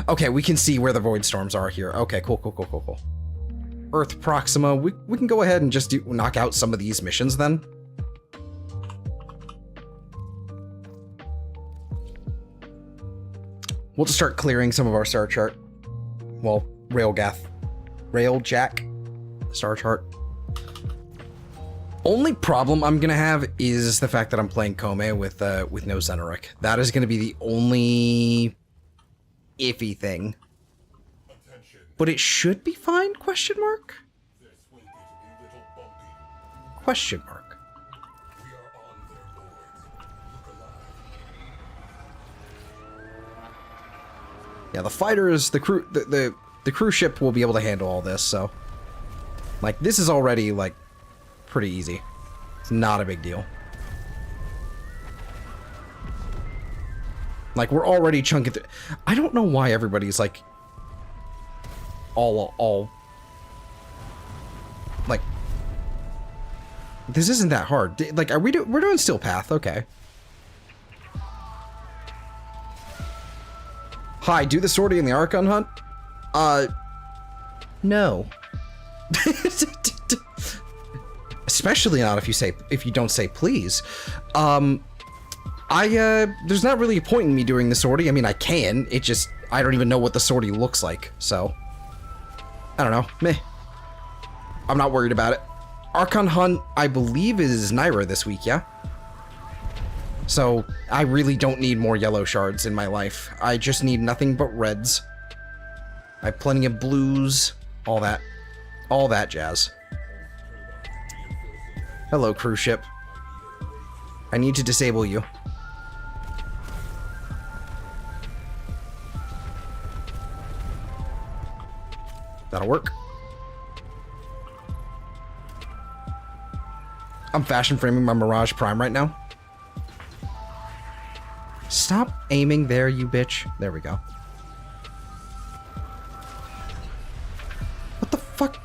Okay, we can see where the void storms are here. Okay, cool. Earth Proxima. We can go ahead and just knock out some of these missions then. We'll just start clearing some of our star chart. Well, Railjack star chart. Only problem I'm gonna have is the fact that I'm playing Kome with no Zenoric. That is gonna be the only iffy thing. But it should be fine? Question mark? Question mark. Yeah, the fighters, the crew, the cruise ship will be able to handle all this. So, like, this is already like pretty easy. It's not a big deal. Like, we're already chunking through. I don't know why everybody's like all like, this isn't that hard. Like, we're doing steel path, okay. Hi, do the sortie in the Archon hunt? No. Especially not if you don't say please. There's not really a point in me doing the sortie. I mean, I can. It just, I don't even know what the sortie looks like, so I don't know. Meh. I'm not worried about it. Archon hunt, I believe, is Naira this week, yeah? So I really don't need more yellow shards in my life. I just need nothing but reds. I have plenty of blues, all that jazz. Hello, cruise ship. I need to disable you. That'll work. I'm fashion framing my Mirage Prime right now. Stop aiming there, you bitch. There we go. What the fuck?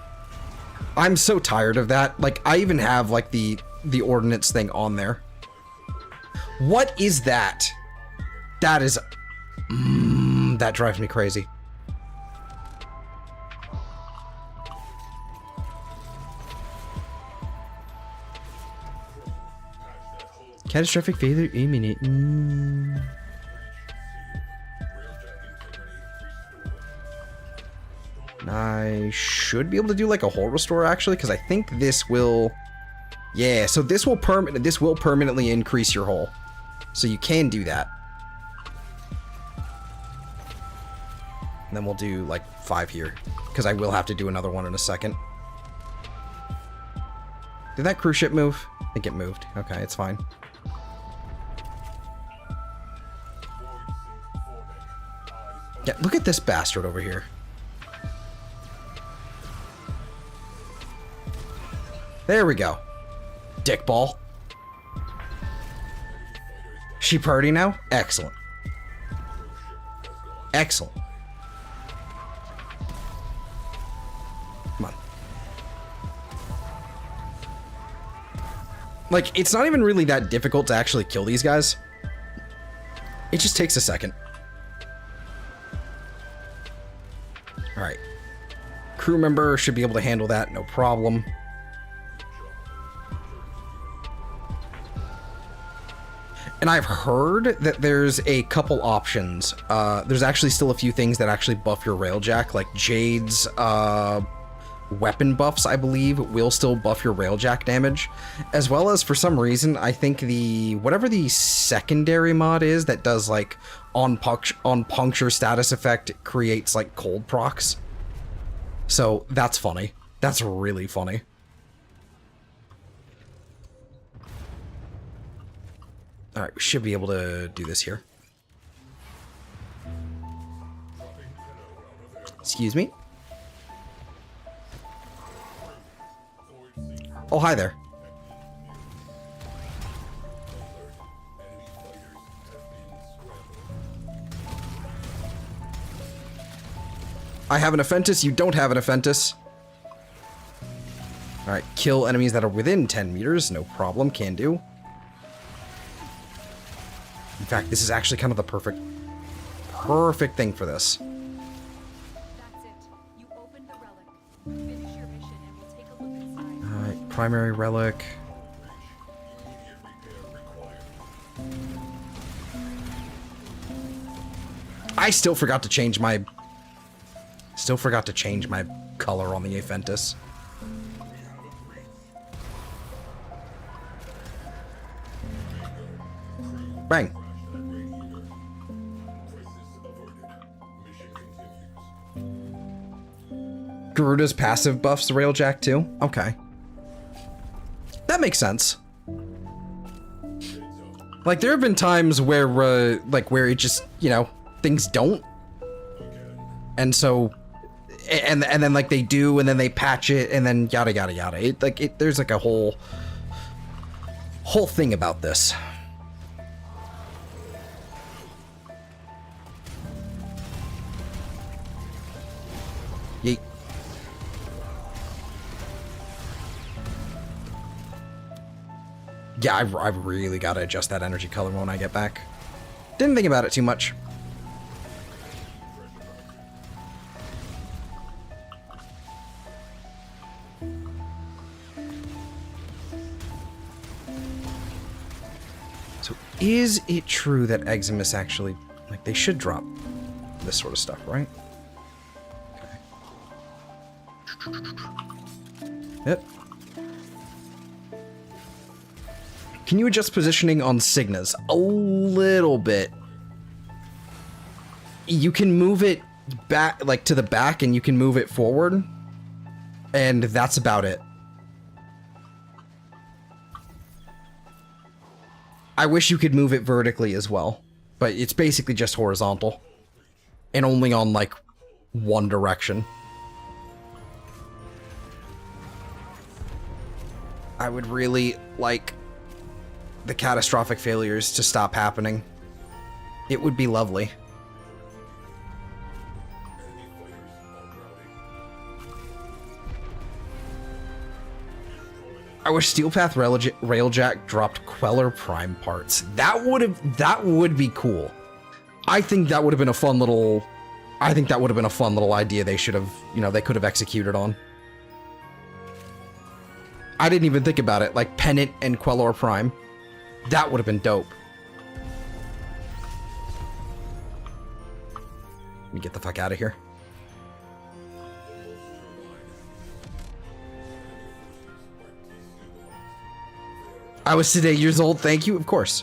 I'm so tired of that. Like, I even have, like, the ordnance thing on there. What is that? That is... that drives me crazy. Catastrophic failure imminent. I should be able to do like a hull restore actually, because I think this will... yeah, so this will permanently increase your hull. So you can do that. And then we'll do like 5 here, because I will have to do another one in a second. Did that cruise ship move? I think it moved. Okay, it's fine. Yeah, look at this bastard over here. There we go. Dickball. She party now? Excellent. Excellent. Come on. Like, it's not even really that difficult to actually kill these guys. It just takes a second. Alright. Crew member should be able to handle that, no problem. And I've heard that there's a couple options. There's actually still a few things that actually buff your railjack, like Jade's weapon buffs, I believe, will still buff your railjack damage, as well as, for some reason, I think whatever the secondary mod is that does like on puncture status effect creates like cold procs. So that's funny. That's really funny. All right, we should be able to do this here. Excuse me. Oh, hi there. I have an Aphentus, you don't have an Aphentus. Alright, kill enemies that are within 10 meters, no problem, can do. In fact, this is actually kind of the perfect thing for this. That's it. You opened the relic. Finish your mission and we'll take a look inside. Alright, primary relic. I still forgot to change my color on the Aphentus. Bang. Garuda's passive buffs the railjack too? Okay. That makes sense. Like, there have been times where, where it just, you know, things don't. And so, and then, like, they do, and then they patch it, and then yada, yada, yada. There's, like, a whole thing about this. Yeet. Yeah, I've really got to adjust that energy color when I get back. Didn't think about it too much. So, is it true that Eximus actually, like, they should drop this sort of stuff, right? Okay. Yep. Can you adjust positioning on Cygnas? A little bit. You can move it back, like, to the back, and you can move it forward. And that's about it. I wish you could move it vertically as well. But it's basically just horizontal. And only on, like, one direction. I would really like the catastrophic failures to stop happening. It would be lovely. I wish Steel Path Railjack dropped Queller Prime parts. That would be cool. I think that would have been a fun little idea they should have, you know, they could have executed on. I didn't even think about it, like Pennant and Queller Prime. That would have been dope. Let me get the fuck out of here. I was today years old, thank you, of course.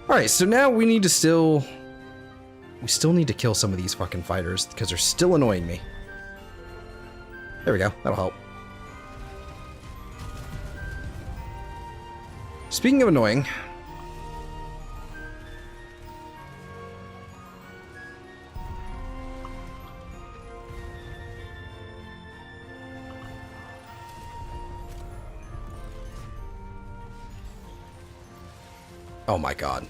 Alright, so now we need to we still need to kill some of these fucking fighters, because they're still annoying me. There we go, that'll help. Speaking of annoying... Oh my god.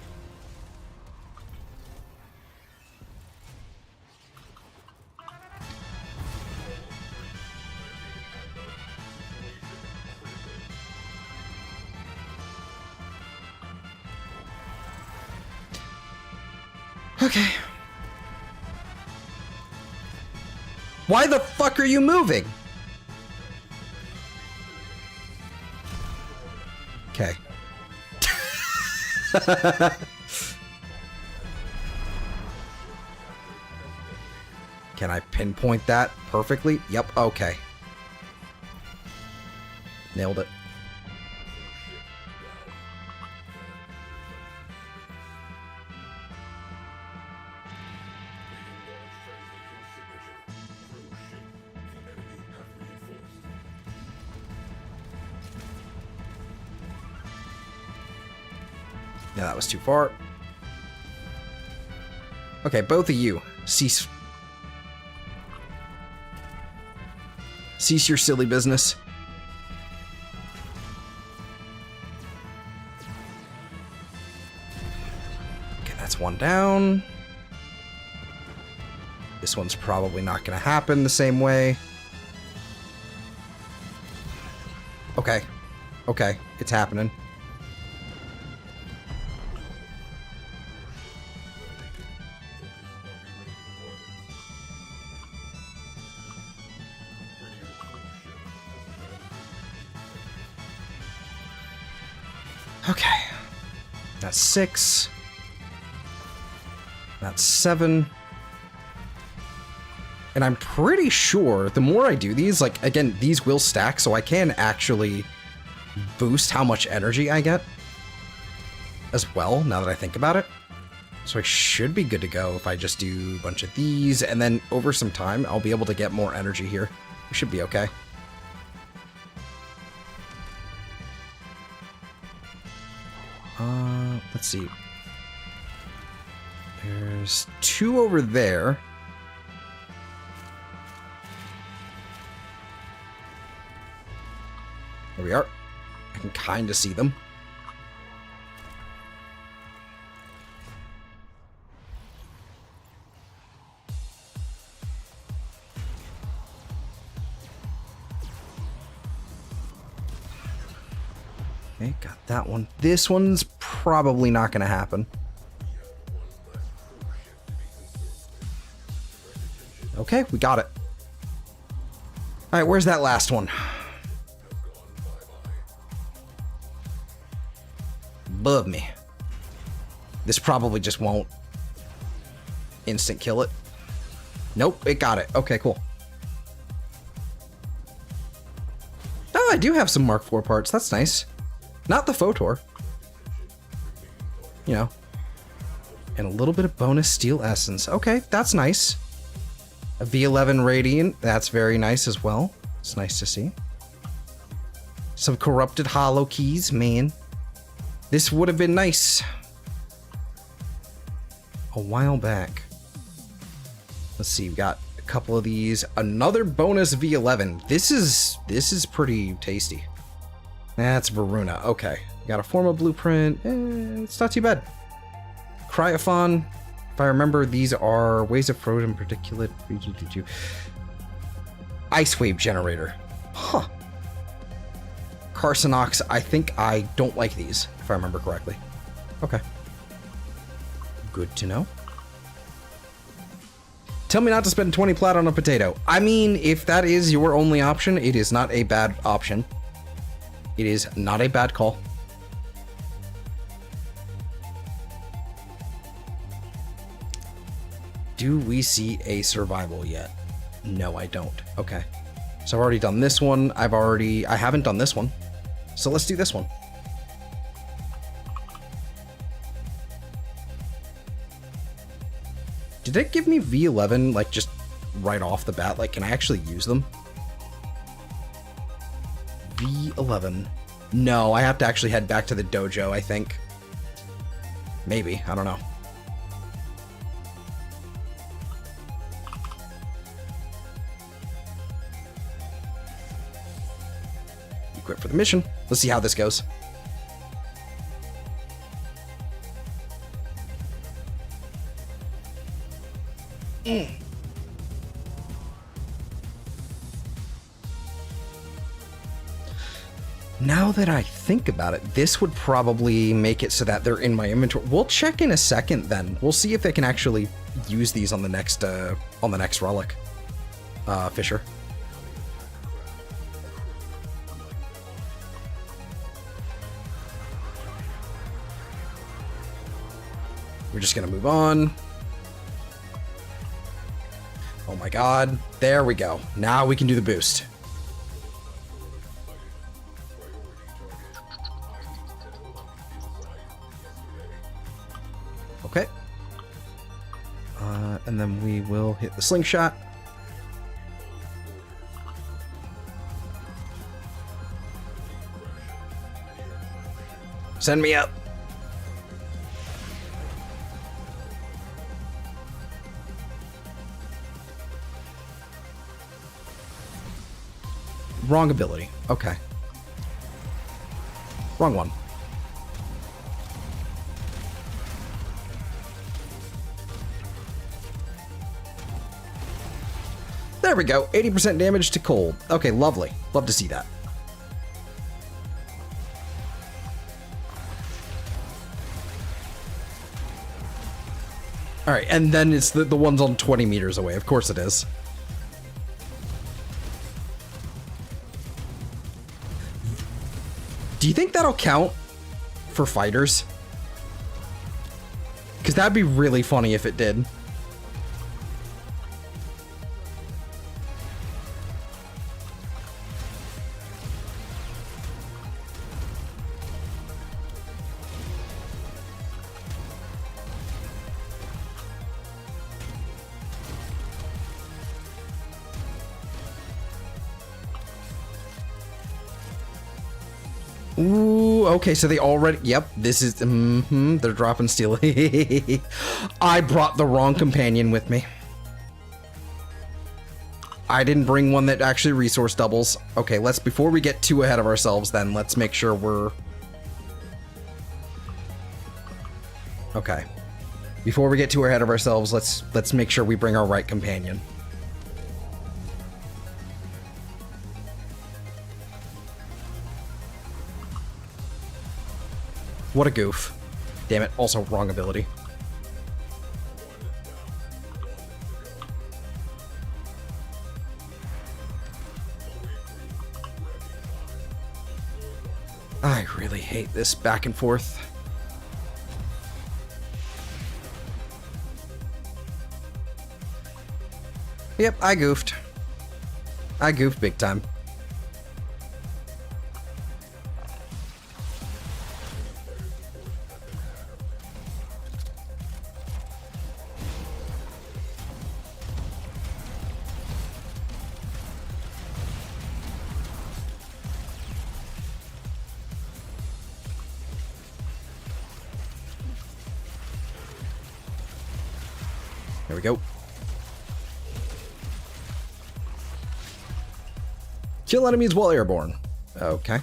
Okay. Why the fuck are you moving? Okay. Can I pinpoint that perfectly? Yep, okay. Nailed it. Yeah, that was too far. Okay, both of you, cease your silly business. Okay, that's one down. This one's probably not going to happen the same way. Okay. Okay, it's happening. Okay. That's 6. That's 7. And I'm pretty sure the more I do these, like, again, these will stack, so I can actually boost how much energy I get as well, now that I think about it. So I should be good to go if I just do a bunch of these, and then over some time, I'll be able to get more energy here. We should be okay. Let's see. There's 2 over there. There we are. I can kind of see them. Okay, got that one. This one's probably not going to happen. Okay, we got it. All right, where's that last one? Above me. This probably just won't instant kill it. Nope, it got it. Okay, cool. Oh, I do have some Mark IV parts. That's nice. Not the Photor. You know. And a little bit of bonus steel essence. Okay, that's nice. A V11 Radiant. That's very nice as well. It's nice to see. Some corrupted hollow keys. Man. This would have been nice a while back. Let's see. We've got a couple of these. Another bonus V11. This is pretty tasty. That's Varuna. Okay. Got a formal blueprint. It's not too bad. Cryophon. If I remember, these are ways of frozen particulate. Ice wave generator. Huh. Carcinox. I think I don't like these, if I remember correctly. Okay. Good to know. Tell me not to spend 20 plat on a potato. I mean, if that is your only option, it is not a bad option. It is not a bad call. Do we see a survival yet? No, I don't. Okay. So I've already done this one. I haven't done this one. So let's do this one. Did it give me V11, like, just right off the bat? Like, can I actually use them? V11. No, I have to actually head back to the dojo, I think. Maybe. I don't know. Equip for the mission. Let's see how this goes. Now that I think about it, this would probably make it so that they're in my inventory. We'll check in a second then. We'll see if they can actually use these on the next relic. Fisher. We're just gonna move on. Oh my god. There we go. Now we can do the boost. Okay. And then we will hit the slingshot. Send me up. Wrong ability. Okay. Wrong one. There we go. 80% damage to cold. Okay, lovely. Love to see that. All right, and then it's the ones on 20 meters away. Of course it is. Do you think that'll count for fighters? Because that'd be really funny if it did. Ooh, okay, so they already... Yep, this is... they're dropping steel. I brought the wrong companion with me. I didn't bring one that actually resource doubles. Okay, let's... Before we get too ahead of ourselves, then, let's make sure we're... Okay. Before we get too ahead of ourselves, let's make sure we bring our right companion. What a goof. Damn it, also wrong ability. I really hate this back and forth. Yep, I goofed. I goofed big time. There we go. Kill enemies while airborne. Okay.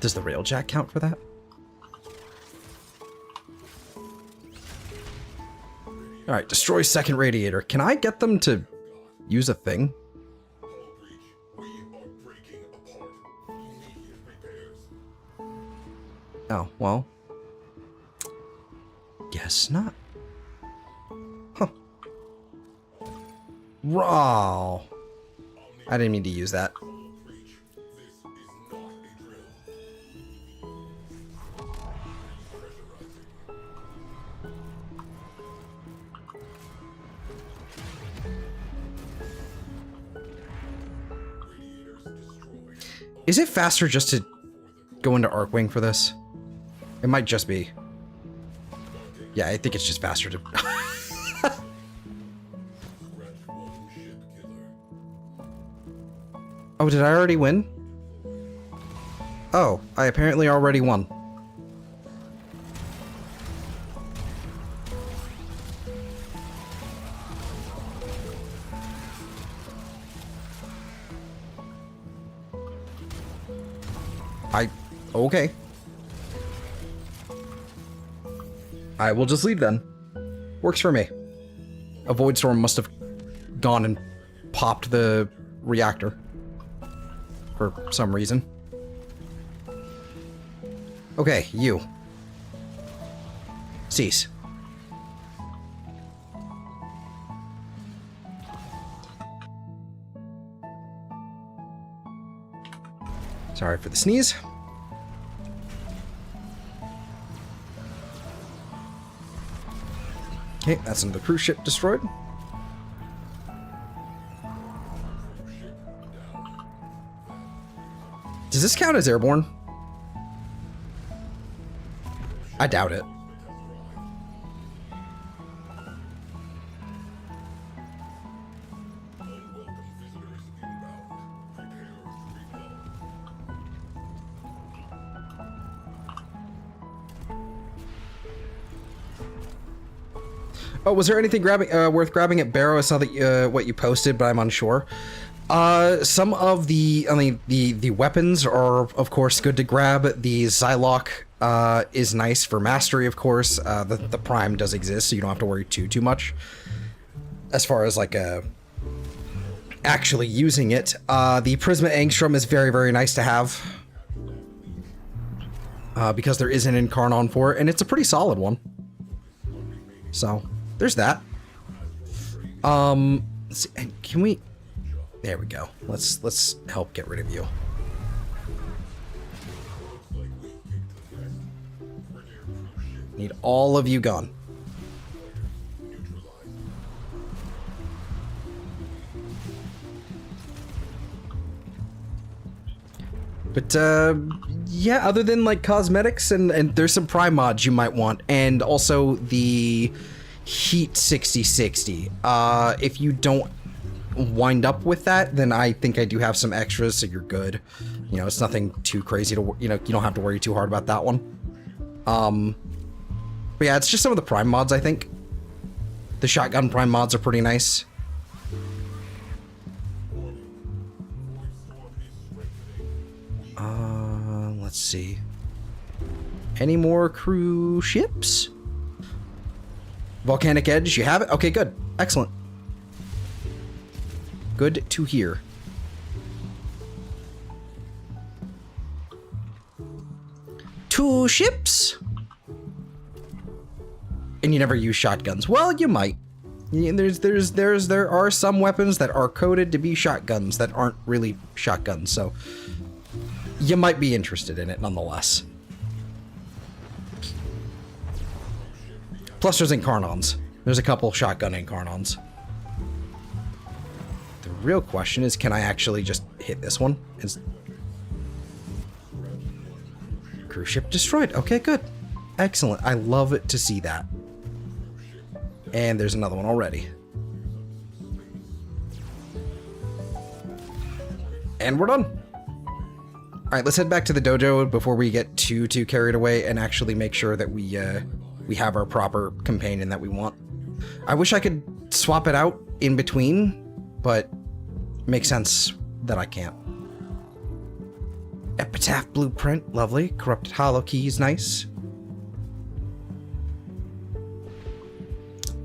Does the railjack count for that? Alright, destroy second radiator. Can I get them to use a thing? Oh, well. Guess not. Huh. Raw. I didn't mean to use that. Is it faster just to go into Arcwing for this? It might just be. Yeah, I think it's just faster to... Oh, did I already win? Oh, I apparently already won. Okay. I will just leave then. Works for me. A void storm must have gone and popped the reactor. For some reason. Okay, you. Cease. Sorry for the sneeze. Okay, that's another cruise ship destroyed. Does this count as airborne? I doubt it. Oh, was there anything worth grabbing at Barrow? I saw that what you posted, but I'm unsure. Some of the weapons are, of course, good to grab. The Zylock is nice for mastery, of course. The Prime does exist, so you don't have to worry too much. As far as, like, actually using it. The Prisma Angstrom is very, very nice to have. Because there is an Incarnon for it, and it's a pretty solid one. So, there's that. Let's see, can we... There we go. Let's help get rid of you. Need all of you gone. But yeah, other than like cosmetics and there's some prime mods you might want, and also the Heat 6060. If you don't wind up with that, then I think I do have some extras, so you're good. You know, it's nothing too crazy to, you know, you don't have to worry too hard about that one. But yeah, it's just some of the prime mods, I think. The shotgun prime mods are pretty nice. Let's see. Any more cruise ships? Volcanic Edge, you have it? Okay, good. Excellent. Good to hear. Two ships? And you never use shotguns. Well, you might. There are some weapons that are coded to be shotguns that aren't really shotguns, so you might be interested in it nonetheless. Plus there's Incarnons. There's a couple shotgun Incarnons. The real question is, can I actually just hit this one? Cruise ship destroyed. Okay, good. Excellent. I love it to see that. And there's another one already. And we're done. Alright, let's head back to the dojo before we get too carried away and actually make sure that we have our proper companion that we want. I wish I could swap it out in between, but makes sense that I can't. Epitaph Blueprint, lovely. Corrupted Hollow Keys, nice.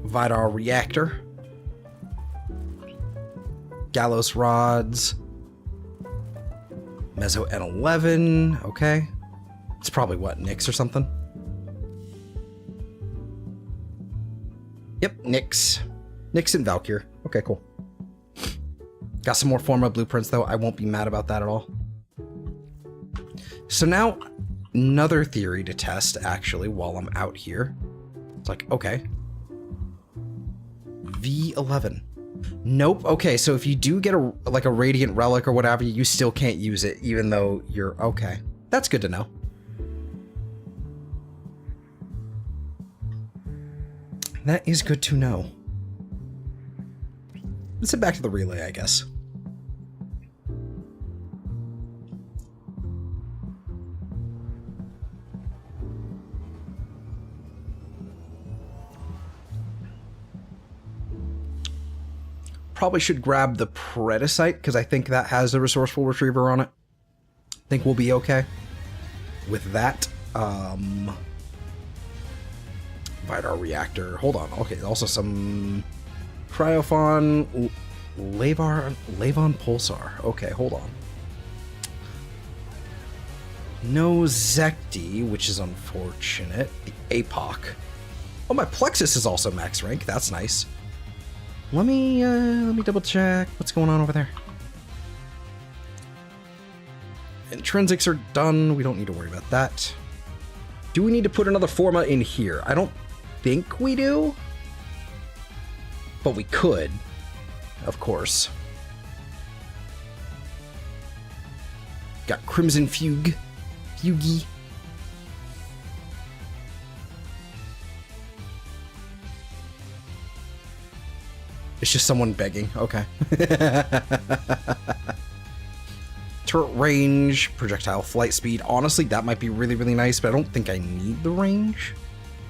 Vidar Reactor. Gallows Rods. Mezzo N11, okay. It's probably what, Nyx or something? Yep, Nyx. Nyx and Valkyr. Okay, cool. Got some more Forma blueprints though. I won't be mad about that at all. So now, another theory to test actually while I'm out here. It's like, okay. V11. Nope. Okay, so if you do get a Radiant Relic or whatever, you still can't use it, even though you're... Okay. That's good to know. That is good to know. Let's head back to the relay, I guess. Probably should grab the Predacite, because I think that has the Resourceful Retriever on it. I think we'll be okay with that. Vidar reactor. Hold on. Okay, also some Cryophon, Lavon Pulsar. Okay, hold on. No Zekti, which is unfortunate. The APOC. Oh, my Plexus is also max rank. That's nice. Let me double check what's going on over there. Intrinsics are done. We don't need to worry about that. Do we need to put another Forma in here? I don't think we do. But we could, of course. Got Crimson Fugue. Fugie. It's just someone begging. Okay. Turret range, projectile flight speed. Honestly, that might be really, really nice, but I don't think I need the range.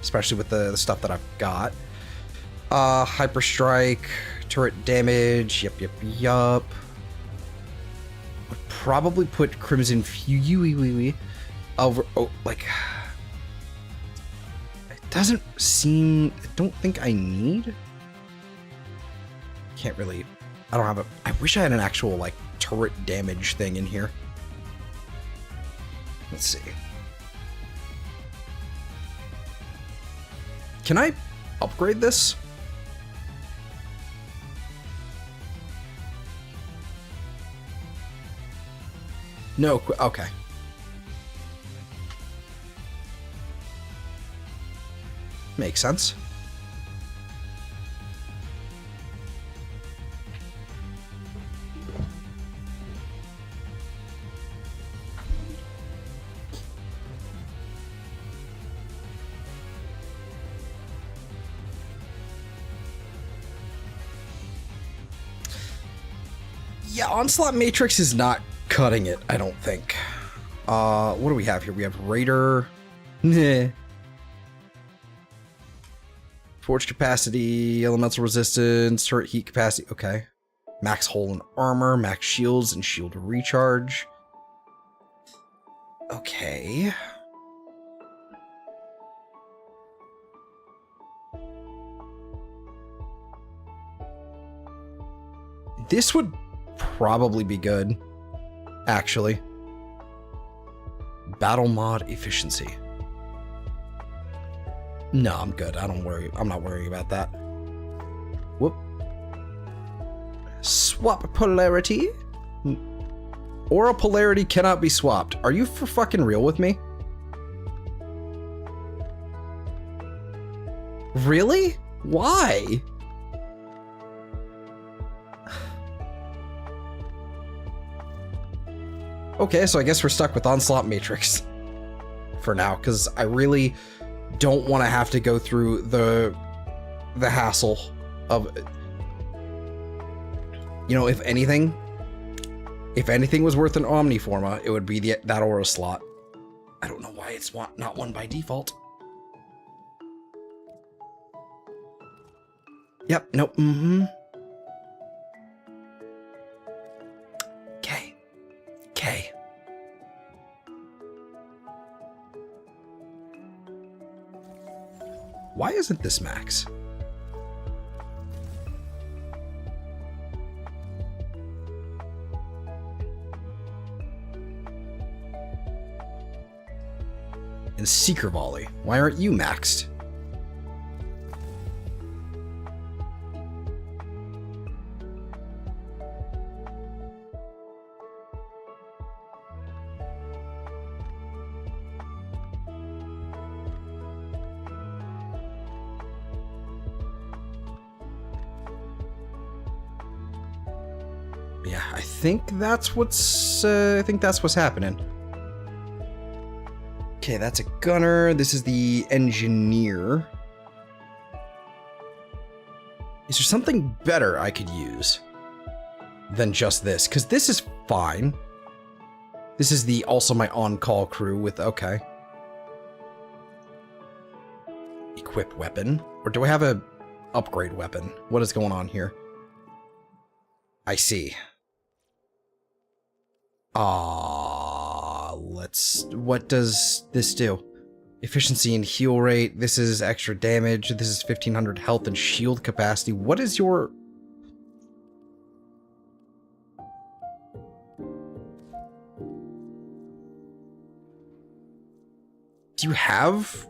Especially with the stuff that I've got. Hyper Strike, turret damage. Yup. Would probably put Crimson Fugue over. Oh, like. It doesn't seem. I don't think I need. Can't really. I don't have a. I wish I had an actual, like, turret damage thing in here. Let's see. Can I upgrade this? No. Okay. Makes sense. Yeah, Onslaught Matrix is not cutting it, I don't think. What do we have here? We have Raider. Forge capacity, elemental resistance, turret heat capacity. Okay. Max hull and armor, max shields and shield recharge. Okay. This would probably be good, actually. Battle mod efficiency. No, I'm good. I don't worry. I'm not worrying about that. Whoop. Swap polarity. Aura polarity cannot be swapped. Are you for fucking real with me? Really? Why? Okay, so I guess we're stuck with Onslaught Matrix for now, because I really don't want to have to go through the hassle of, you know, if anything was worth an Omniforma, it would be that Aura slot. I don't know why it's not one by default. Yep, nope, Okay. Why isn't this max? And Seeker Volley, why aren't you maxed? Yeah, I think that's what's happening. Okay, that's a gunner. This is the engineer. Is there something better I could use than just this? Because this is fine. This is the also my on-call crew with, okay. Equip weapon. Or do I have a upgrade weapon? What is going on here? I see. What does this do? Efficiency and heal rate. This is extra damage. This is 1500 health and shield capacity. What is your... Do you have...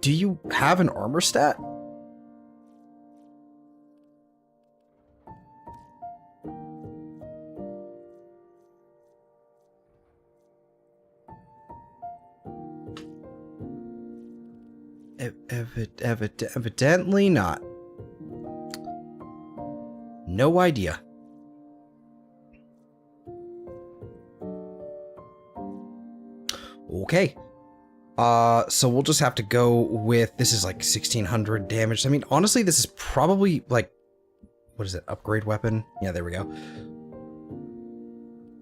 Do you have an armor stat? Evidently not. No idea. Okay. So we'll just have to go with, this is like 1600 damage. I mean, honestly, this is probably like, what is it? Upgrade weapon? Yeah, there we go.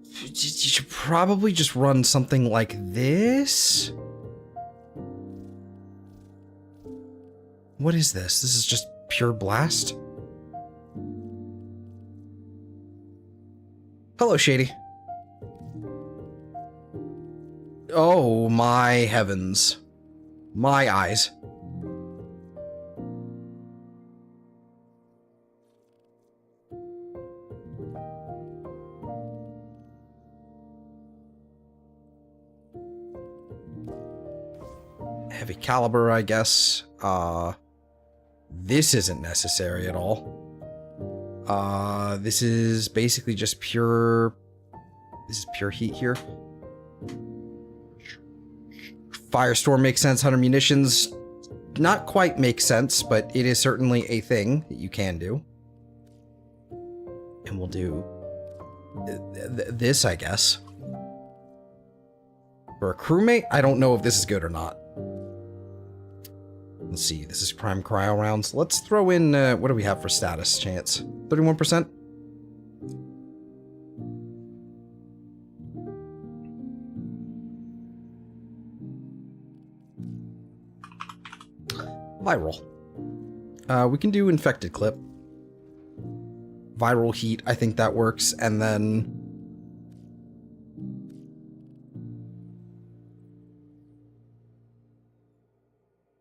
You should probably just run something like this. What is this? This is just pure blast? Hello, Shady. Oh my heavens. My eyes. Heavy caliber, I guess. This isn't necessary at all. This is basically just pure... This is pure heat here. Firestorm makes sense. 100 munitions, not quite makes sense, but it is certainly a thing that you can do. And we'll do this, I guess. For a crewmate, I don't know if this is good or not. Let's see, this is prime cryo rounds. Let's throw in, what do we have for status chance? 31%? Viral. We can do infected clip. Viral heat, I think that works, and then...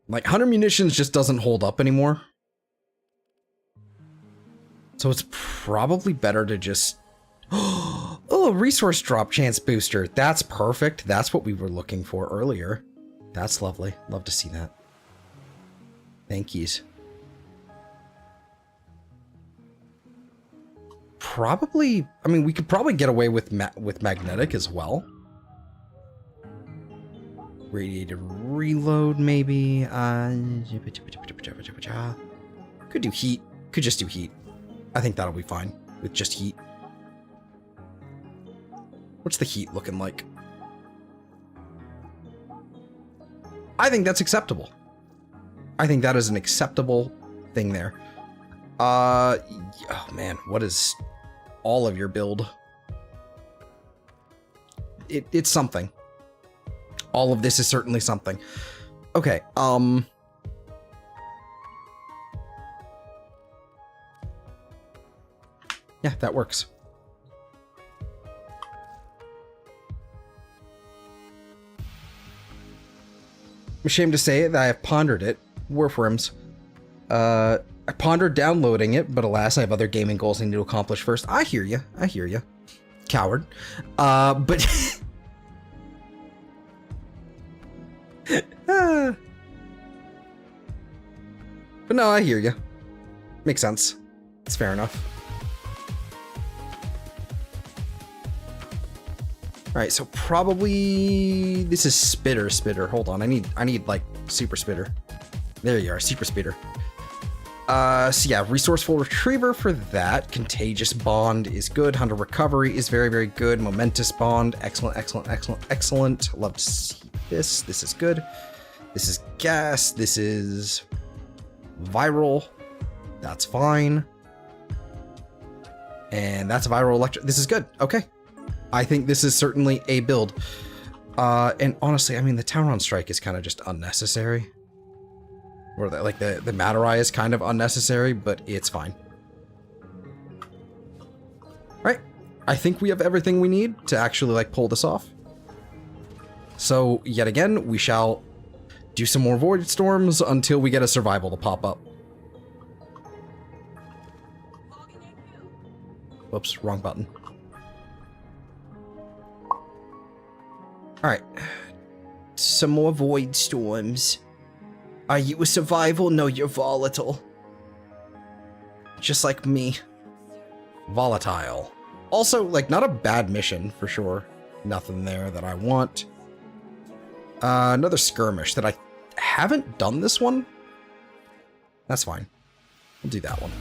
Like, 100 munitions just doesn't hold up anymore. So it's probably better to just... Oh, resource drop chance booster. That's perfect. That's what we were looking for earlier. That's lovely. Love to see that. Thank yous. Probably... I mean, we could probably get away with magnetic as well. Radiated reload, maybe. Could do heat. Could just do heat. I think that'll be fine with just heat. What's the heat looking like? I think that's acceptable. I think that is an acceptable thing there. Oh man, what is all of your build? It's something. All of this is certainly something. Okay, yeah, that works. I'm ashamed to say it that I have pondered it. Warframes. I pondered downloading it, but alas, I have other gaming goals I need to accomplish first. I hear you. I hear you. Coward. But... But no, I hear you. Makes sense. It's fair enough. Alright, so probably... This is Spitter. Hold on, I need like Super Spitter. There you are, Super Spitter. So yeah, Resourceful Retriever for that. Contagious Bond is good. Hunter Recovery is very, very good. Momentous Bond, excellent. Love to see this. This is good. This is Gas. This is Viral. That's fine. And that's Viral Electric. This is good. Okay. I think this is certainly a build. And honestly, I mean, the Tauron Strike is kind of just unnecessary. Or the matter eye is kind of unnecessary, but it's fine. Right. I think we have everything we need to actually like pull this off. So yet again, we shall do some more void storms until we get a survival to pop up. Whoops, wrong button. Alright. Some more void storms. Are you a survival? No, you're volatile. Just like me. Volatile. Also, like, not a bad mission, for sure. Nothing there that I want. Another skirmish that I haven't done this one. That's fine. We'll do that one.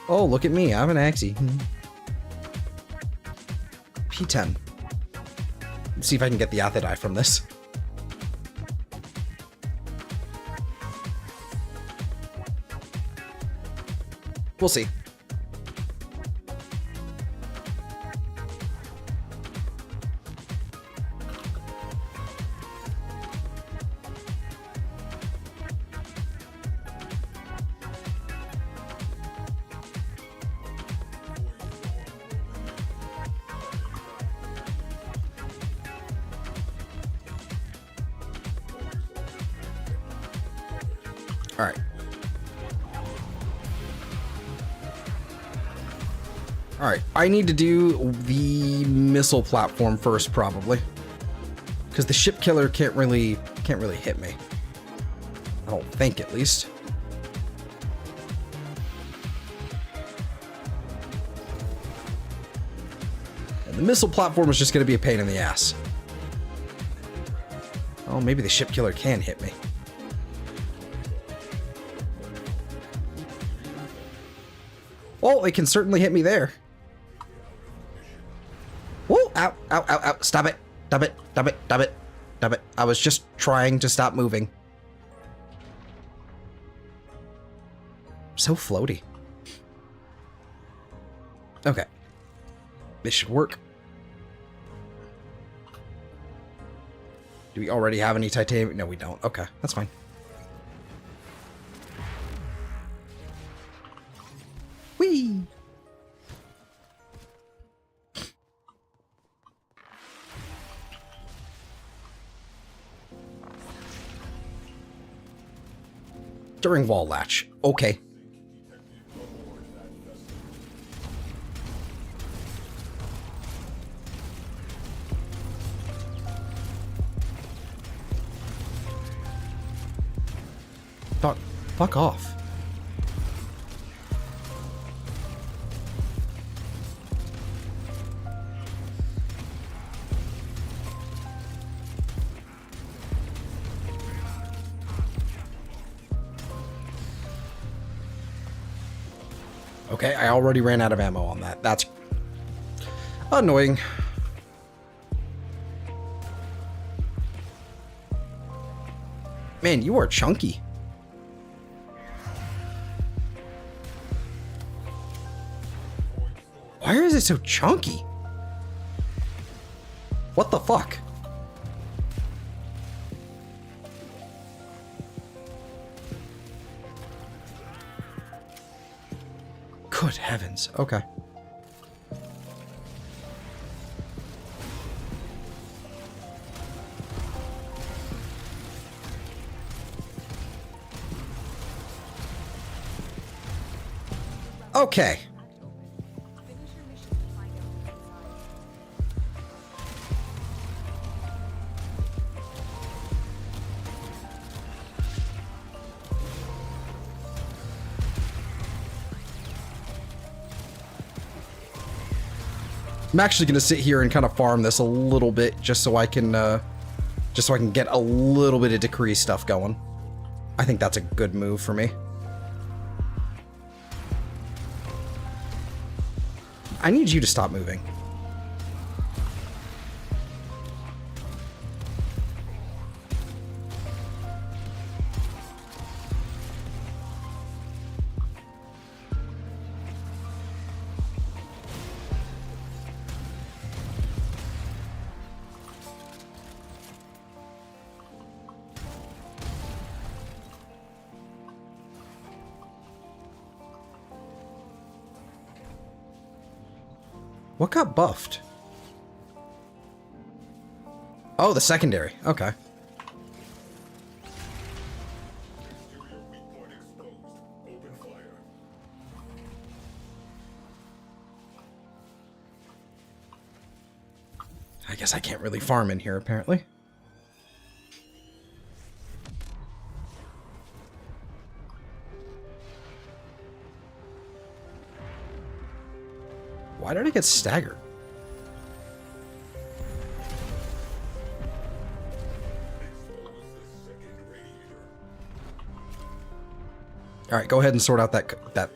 Oh, look at me. I have an Axie. P10. Let's see if I can get the Athidai from this. We'll see. All right. All right, I need to do the missile platform first, probably, because the ship killer can't really hit me. I don't think, at least. And the missile platform is just going to be a pain in the ass. Oh, maybe the ship killer can hit me. Oh, it can certainly hit me there. Whoa! Ow! Ow! Ow! Ow! Stop it! Stop it! Stop it! Stop it! Stop it! I was just trying to stop moving. So floaty. Okay. This should work. Do we already have any titanium? No, we don't. Okay, that's fine. Whee! During wall latch. Okay. Fuck off. Okay, I already ran out of ammo on that. That's annoying. Man, you are chunky. Why is it so chunky? What the fuck? Good heavens. Okay. Okay. I'm actually gonna sit here and kind of farm this a little bit just so I can get a little bit of decree stuff going. I think that's a good move for me. I need you to stop moving. What got buffed? Oh, the secondary. Okay. I guess I can't really farm in here, apparently. Why did I get staggered? All right, go ahead and sort out that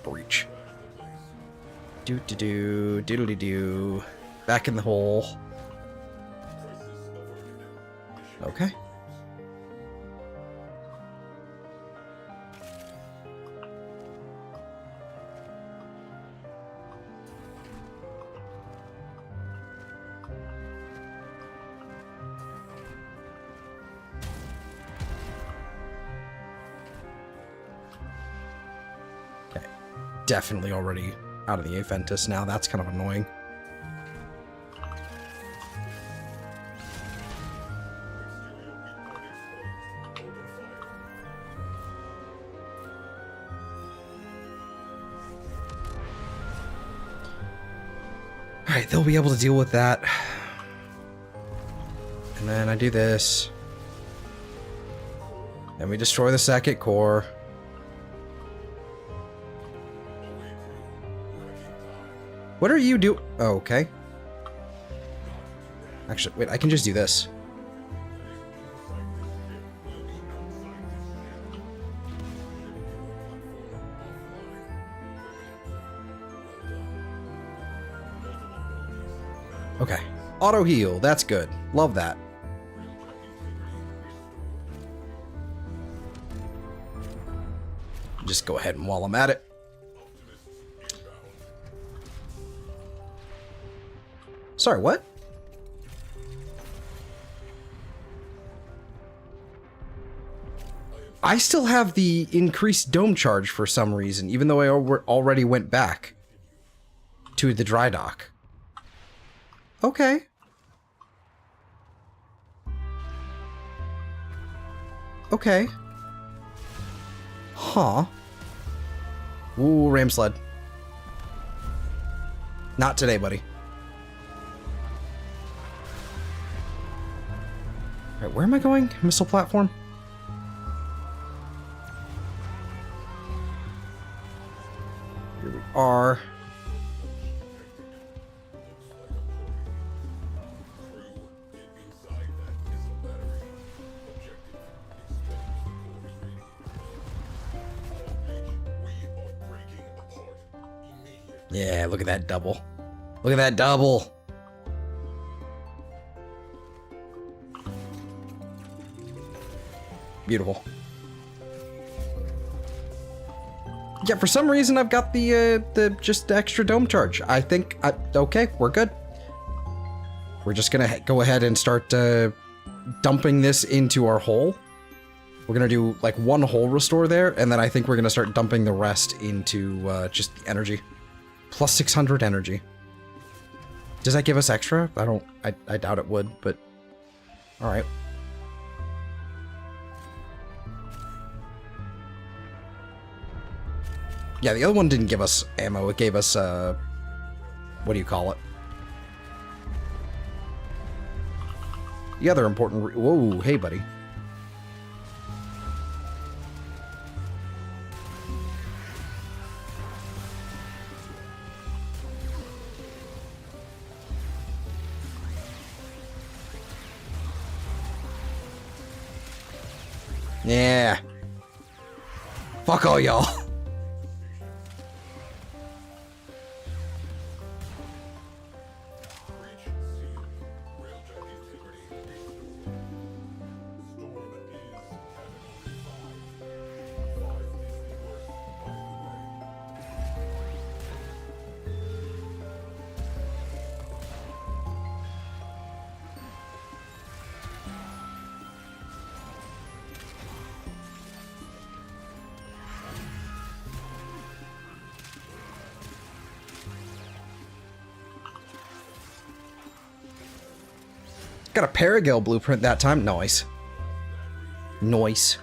breach. Doodly-doo. Back in the hole. Okay. Okay. Definitely already out of the Aventus now. That's kind of annoying. Alright, they'll be able to deal with that. And then I do this. Then we destroy the second core. What are you doing? Oh, okay. Actually, wait, I can just do this. Okay. Auto heal. That's good. Love that. Just go ahead and while I'm at it. Sorry, what? I still have the increased dome charge for some reason, even though I already went back to the dry dock. Okay. Okay. Huh. Ooh, ram sled. Not today, buddy. Alright, where am I going? Missile platform? Here we are. Yeah, look at that double. Look at that double. Beautiful. Yeah, for some reason I've got the just extra dome charge. I think okay, we're good. We're just gonna go ahead and start dumping this into our hole. We're gonna do like one hole restore there, and then I think we're gonna start dumping the rest into just the energy. Plus 600 energy. Does that give us extra? I doubt it would, but alright. Yeah, the other one didn't give us ammo. It gave us, what do you call it? The other important whoa, hey, buddy. Yeah. Fuck all y'all. Got a Paragale blueprint that time. Nice. Nice.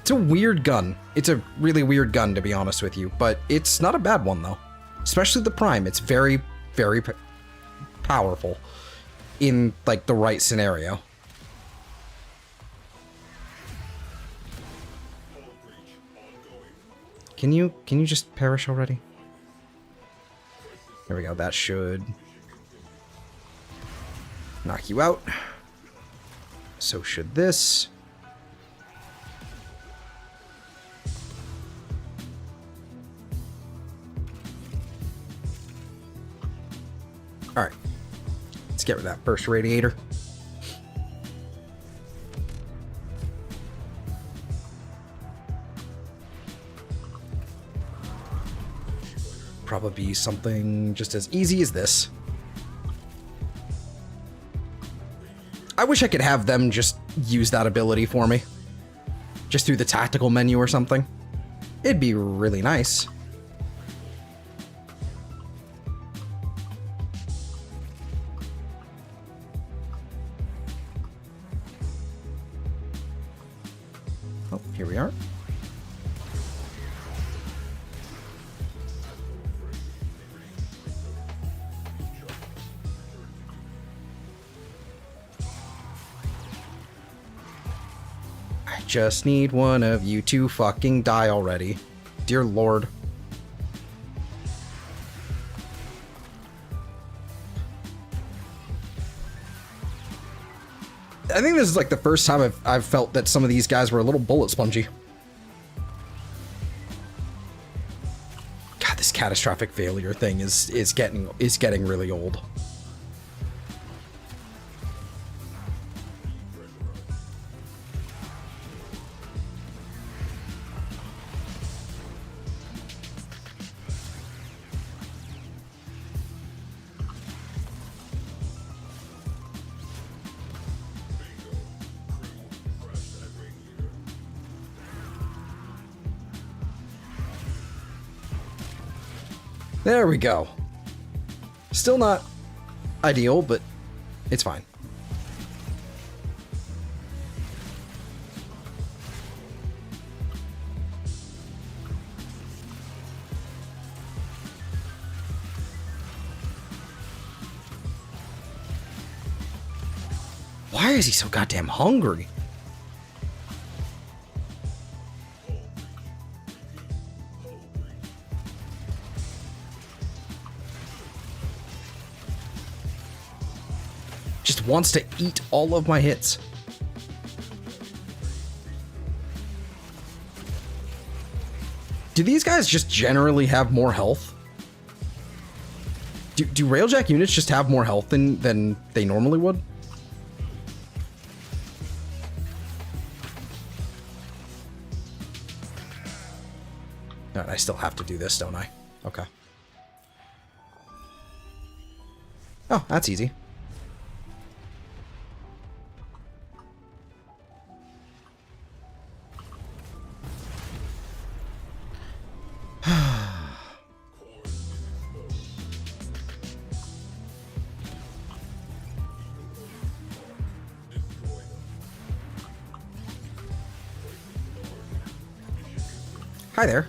It's a weird gun. It's a really weird gun, to be honest with you, but it's not a bad one, though. Especially the Prime. It's very, very powerful in, like, the right scenario. Can you just perish already? There we go. That should knock you out. So should this. All right. Let's get rid of that first radiator. Probably something just as easy as this. I wish I could have them just use that ability for me. Just through the tactical menu or something. It'd be really nice. Oh, here we are. Just need one of you to fucking die already. Dear Lord. I think this is like the first time I've felt that some of these guys were a little bullet spongy. God, this catastrophic failure thing is getting really old. There we go. Still not ideal, but it's fine. Why is he so goddamn hungry? Just wants to eat all of my hits. Do these guys just generally have more health? Do Railjack units just have more health than they normally would? Alright, I still have to do this, don't I? Okay. Oh, that's easy. Hi there.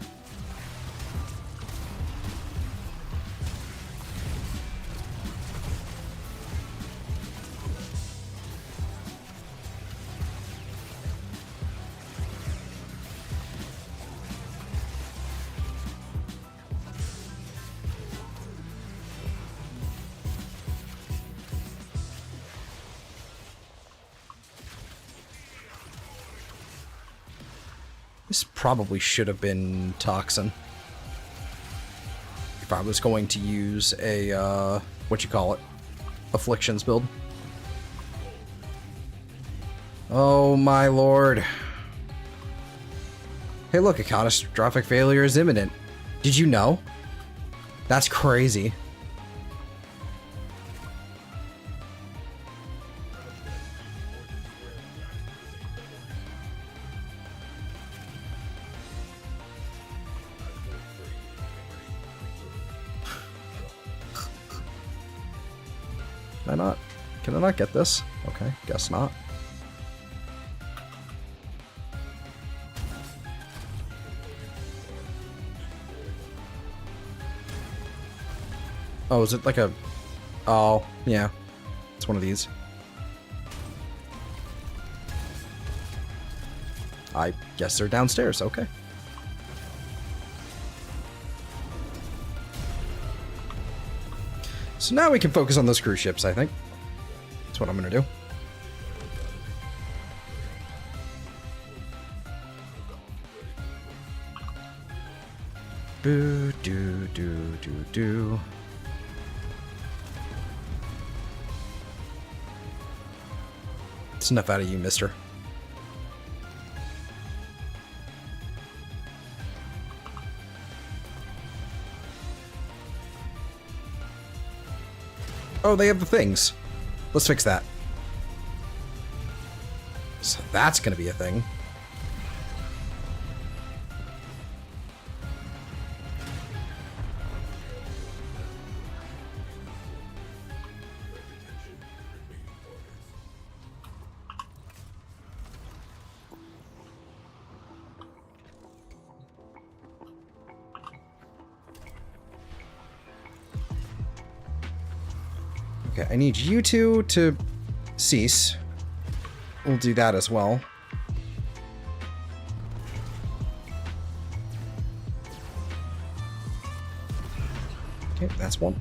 This probably should have been Toxin. If I was going to use a, Afflictions build. Oh my lord. Hey look, a catastrophic failure is imminent. Did you know? That's crazy. Why not? Can I not get this? Okay, guess not. Oh, is it like a... Oh, yeah. It's one of these. I guess they're downstairs, okay. So now we can focus on those cruise ships, I think. That's what I'm gonna do. Boo, doo, doo, doo, doo. It's enough out of you, mister. Oh, they have the things. Let's fix that. So that's gonna be a thing. Okay, I need you two to cease. We'll do that as well. Okay, that's one.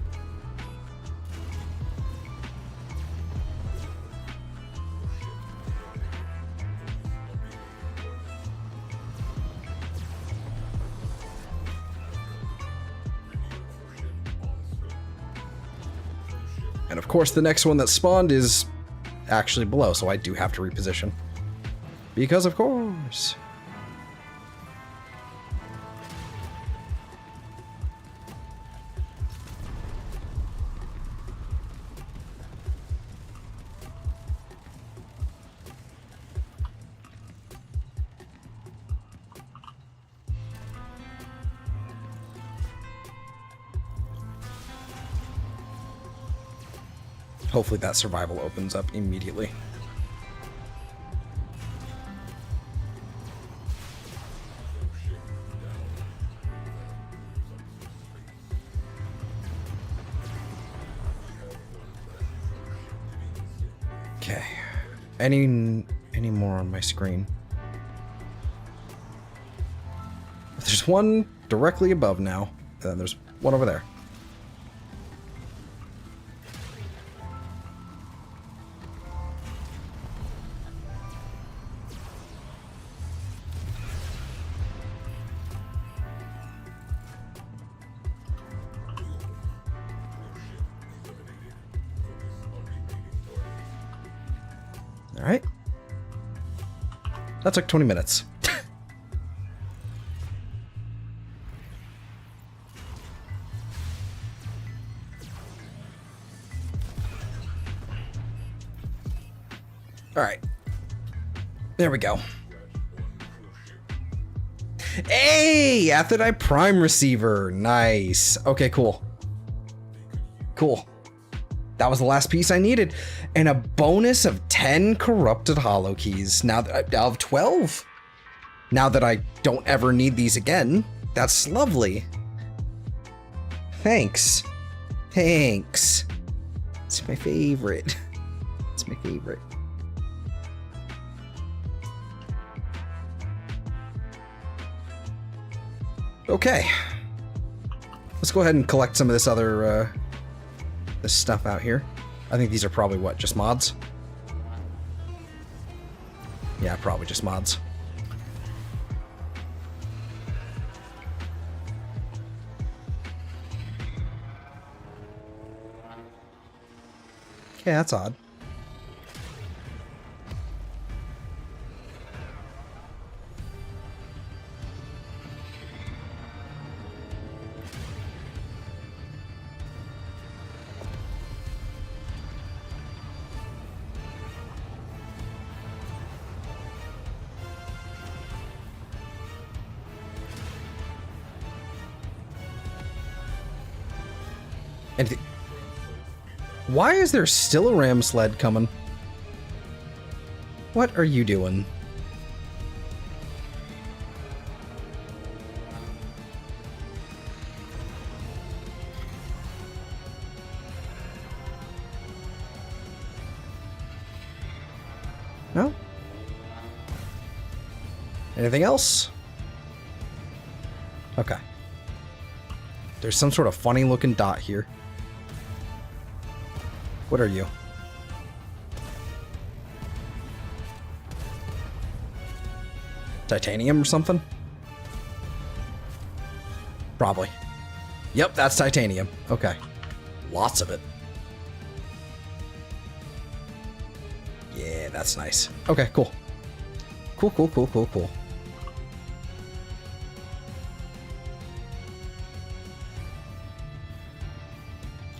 And of course, the next one that spawned is actually below, so I do have to reposition. Because of course. Hopefully that survival opens up immediately. Okay. Any more on my screen? There's one directly above now, and then there's one over there. All right. That took 20 minutes. All right. There we go. Hey, Athonite Prime Receiver. Nice. Okay, cool. Cool. That was the last piece I needed. And a bonus of 10 corrupted holo keys. Now that I have 12. Now that I don't ever need these again. That's lovely. Thanks. Thanks. It's my favorite. It's my favorite. Okay. Let's go ahead and collect some of this other, this stuff out here. I think these are probably what, just mods? Yeah, probably just mods. Okay, that's odd. Anything? Why is there still a ram sled coming? What are you doing? No? Anything else? Okay. There's some sort of funny looking dot here. What are you? Titanium or something? Probably. Yep, that's titanium. Okay. Lots of it. Yeah, that's nice. Okay, cool. Cool, cool, cool, cool, cool.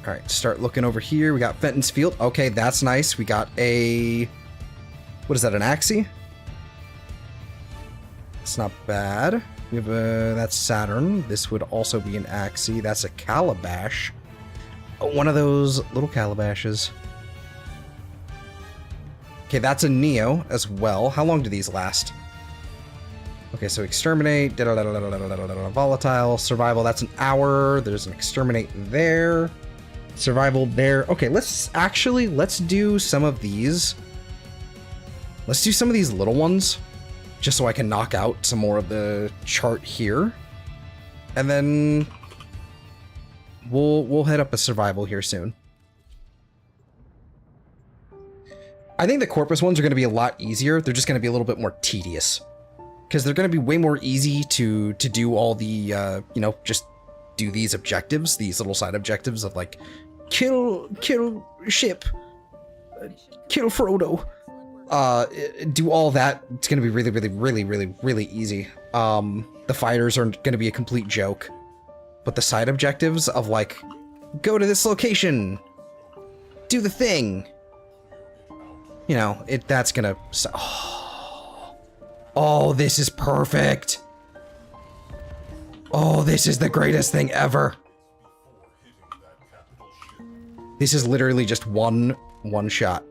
Alright, start looking over here. We got Fenton's Field. Okay, that's nice. We got a... What is that, an Axie? It's not bad. We have a... That's Saturn. This would also be an Axie. That's a Calabash. Oh, one of those little Calabashes. Okay, that's a Neo as well. How long do these last? Okay, so Exterminate, Volatile, Survival, that's an hour. There's an Exterminate there. Survival there. Okay, let's do some of these. Let's do some of these little ones, just so I can knock out some more of the chart here. And then we'll head up a survival here soon. I think the Corpus ones are going to be a lot easier. They're just going to be a little bit more tedious. Because they're going to be way more easy to do all the, you know, just do these objectives, these little side objectives of like, kill ship, kill Frodo, do all that. It's going to be really easy. The fighters are going to be a complete joke. But the side objectives of like, go to this location, do the thing. You know, that's gonna... Oh, this is perfect. Oh, this is the greatest thing ever. This is literally just one shot.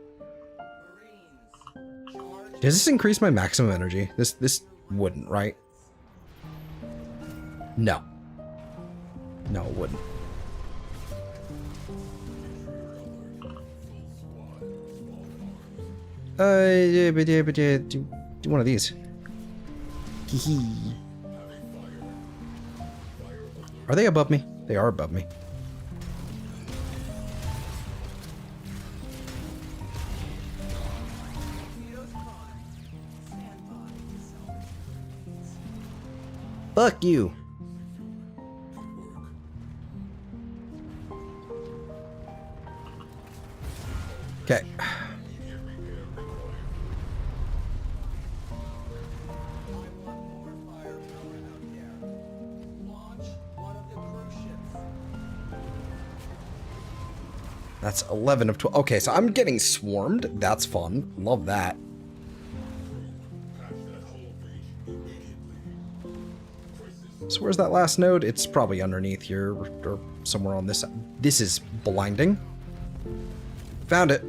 Does this increase my maximum energy? This wouldn't, right? No. No, it wouldn't. Do one of these. Are they above me? They are above me. Fuck you. Okay. That's 11 of 12. Okay, so I'm getting swarmed. That's fun. Love that. So where's that last node? It's probably underneath here or somewhere on this side. This is blinding. Found it.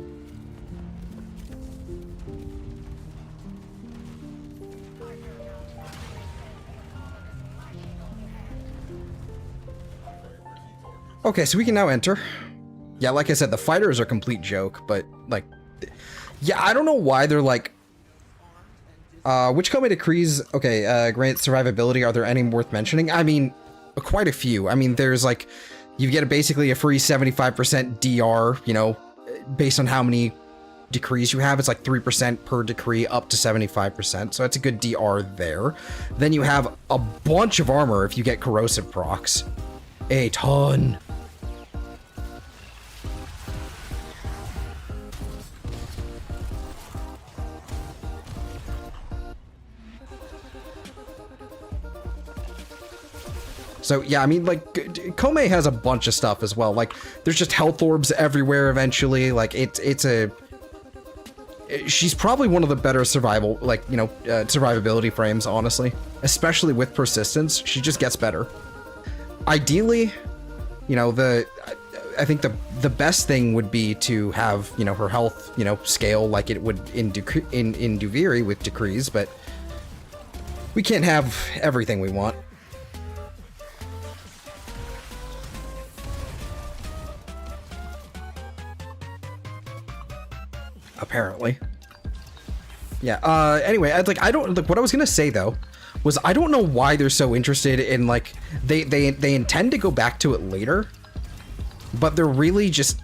Okay, so we can now enter. Yeah, like I said, the fighters are a complete joke, but, like, yeah, I don't know why they're, like, which Kome decrees, okay, grant survivability, are there any worth mentioning? I mean, quite a few. I mean, there's, like, you get basically a free 75% DR, you know, based on how many decrees you have. It's like 3% per decree up to 75%, so that's a good DR there. Then you have a bunch of armor if you get corrosive procs. A ton. So yeah, I mean, like, Kome has a bunch of stuff as well. Like, there's just health orbs everywhere eventually. Like, she's probably one of the better survival, like, you know, survivability frames, honestly. Especially with persistence, she just gets better. Ideally, you know, I think the best thing would be to have, you know, her health, you know, scale like it would in Duviri with decrees, but we can't have everything we want. Apparently. Yeah, anyway, what I was gonna say, though, was I don't know why they're so interested in, like, they intend to go back to it later, but they're really just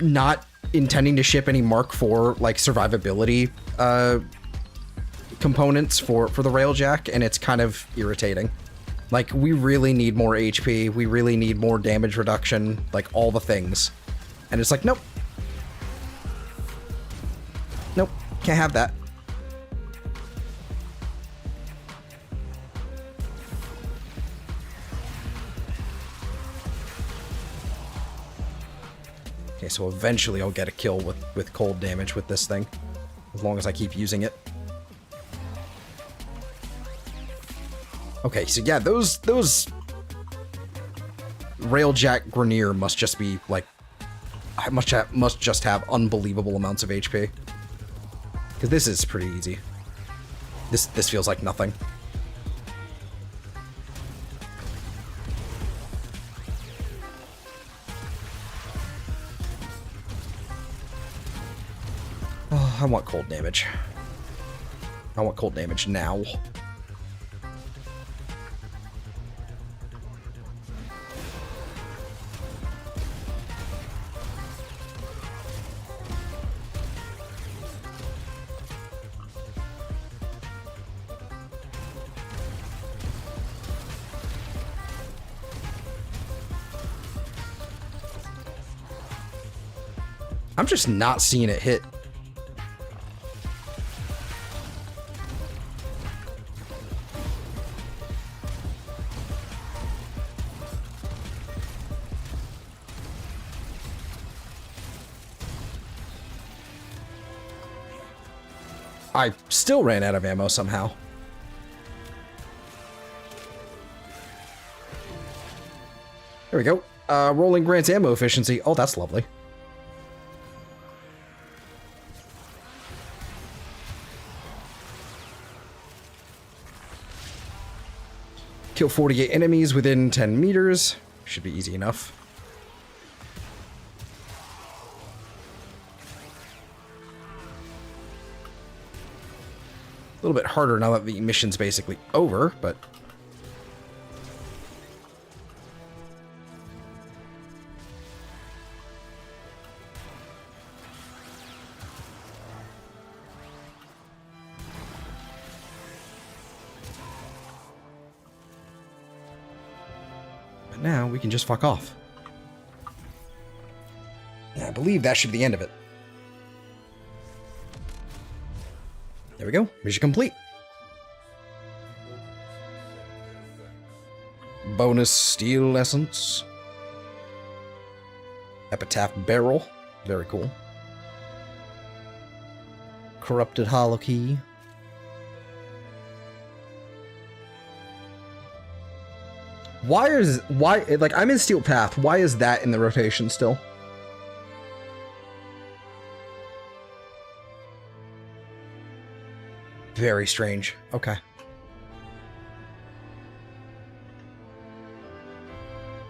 not intending to ship any Mark IV, like, survivability, components for the Railjack, and it's kind of irritating. Like, we really need more HP, we really need more damage reduction, like, all the things. And it's like, nope. Nope, can't have that. Okay, so eventually I'll get a kill with cold damage with this thing, as long as I keep using it. Okay, so yeah, those Railjack Grenier must just be, like, must just have unbelievable amounts of HP. Because this is pretty easy. This feels like nothing. Oh, I want cold damage. I want cold damage now. I'm just not seeing it hit. I still ran out of ammo somehow. There we go. Rolling grants ammo efficiency. Oh, that's lovely. Kill 48 enemies within 10 meters. Should be easy enough. A little bit harder now that the mission's basically over, but... now we can just fuck off. I believe that should be the end of it. There we go. Mission complete. Bonus steel essence. Epitaph barrel. Very cool. Corrupted hollow key. Why, like, I'm in Steel Path. Why is that in the rotation still? Very strange. Okay.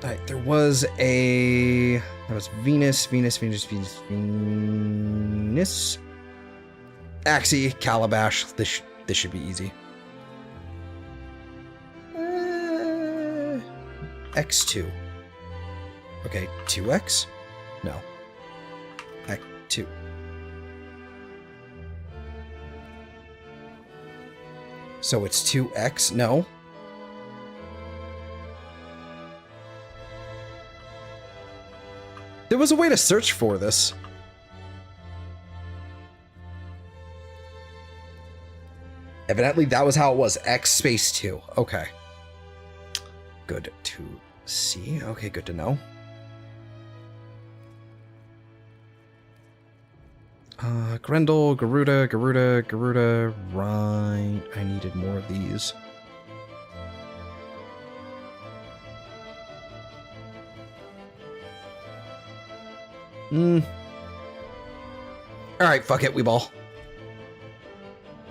Alright, there was that was Venus. Axie, Calabash. This should be easy. X2. Okay, 2X? No. X2. So it's 2X? No. There was a way to search for this. Evidently, that was how it was. X space 2. Okay. Good to see. Okay, good to know. Grendel, Garuda. Right. I needed more of these. Alright, fuck it, we ball.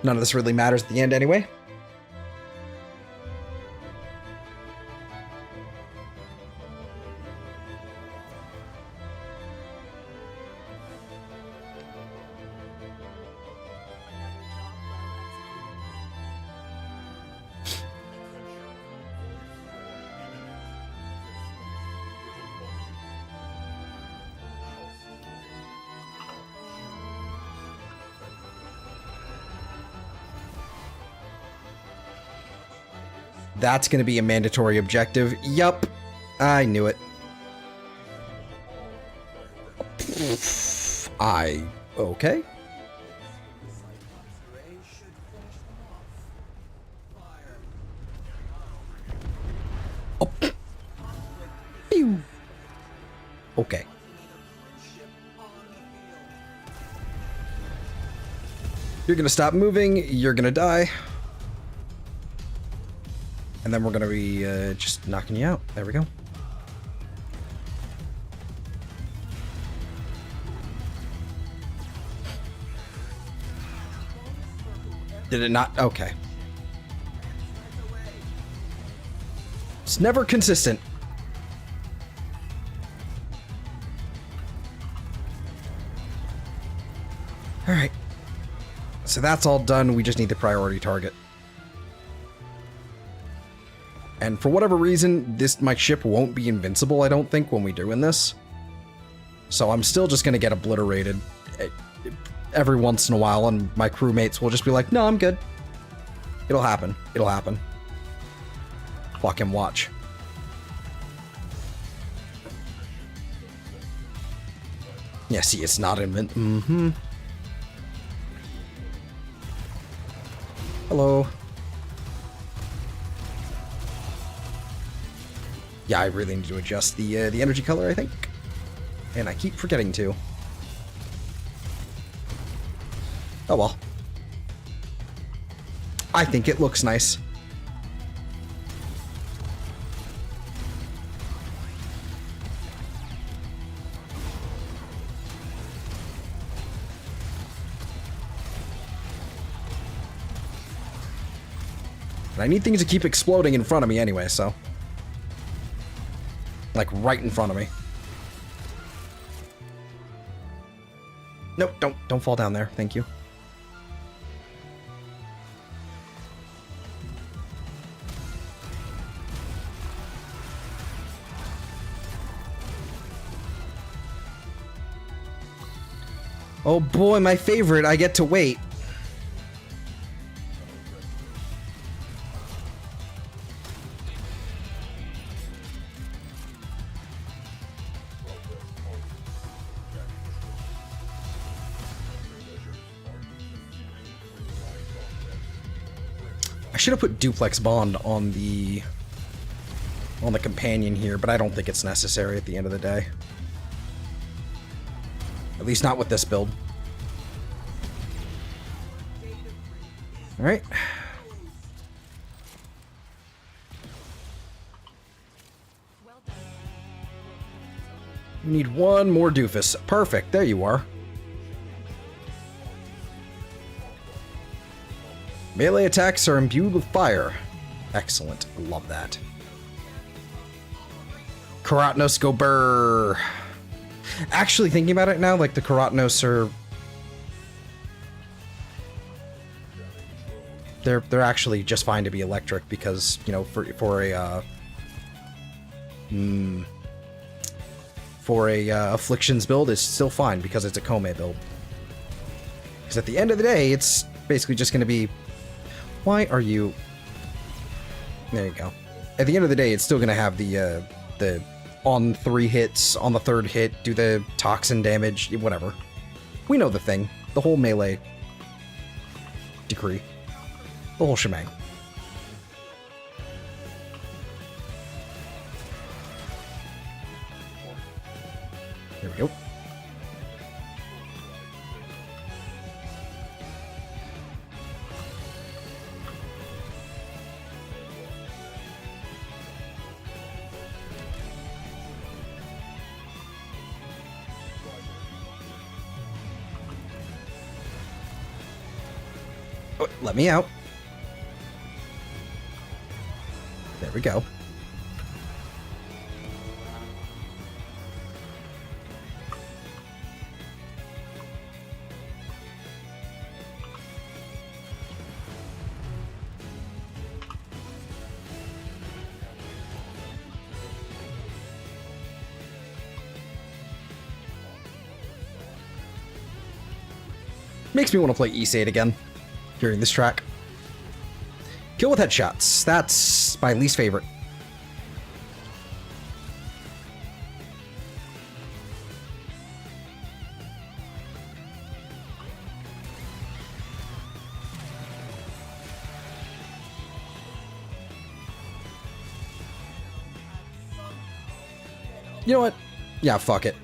None of this really matters at the end anyway. That's going to be a mandatory objective. Yup. I knew it. Okay. Oh. Pew. Okay. You're going to stop moving. You're going to die. And then we're going to be just knocking you out. There we go. Did it not? Okay. It's never consistent. All right. So that's all done. We just need the priority target. And for whatever reason, my ship won't be invincible, I don't think, when we do in this. So I'm still just going to get obliterated every once in a while, and my crewmates will just be like, no, I'm good. It'll happen. It'll happen. Fucking watch. Yeah, see, it's not Mm-hmm. Hello. Yeah, I really need to adjust the energy color, I think. And I keep forgetting to. Oh well. I think it looks nice. And I need things to keep exploding in front of me anyway, so. Like, right in front of me. Nope, don't fall down there. Thank you. Oh boy, my favorite. I get to wait. I should have put duplex bond on the companion here, but I don't think it's necessary at the end of the day. At least not with this build. All right. We need one more doofus. Perfect. There you are. Melee attacks are imbued with fire. Excellent. Love that. Karatnos go burr. Actually, thinking about it now, like the Karatnos are... They're actually just fine to be electric because, you know, for a Afflictions build, it's still fine because it's a Kome build. Because at the end of the day, it's basically just going to be... Why are you... There you go. At the end of the day, it's still going to have the on 3 hits, on the 3rd hit, do the toxin damage, whatever. We know the thing. The whole melee decree. The whole shebang. There we go. Oh, let me out. There we go. Makes me want to play East 8 again, hearing this track. Kill with headshots. That's my least favorite. You know what? Yeah, fuck it.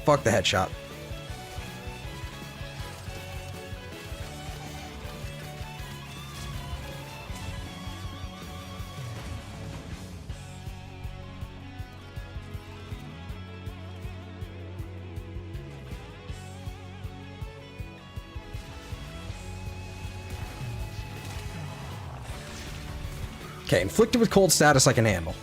Fuck the headshot. Okay, inflicted with cold status I can handle.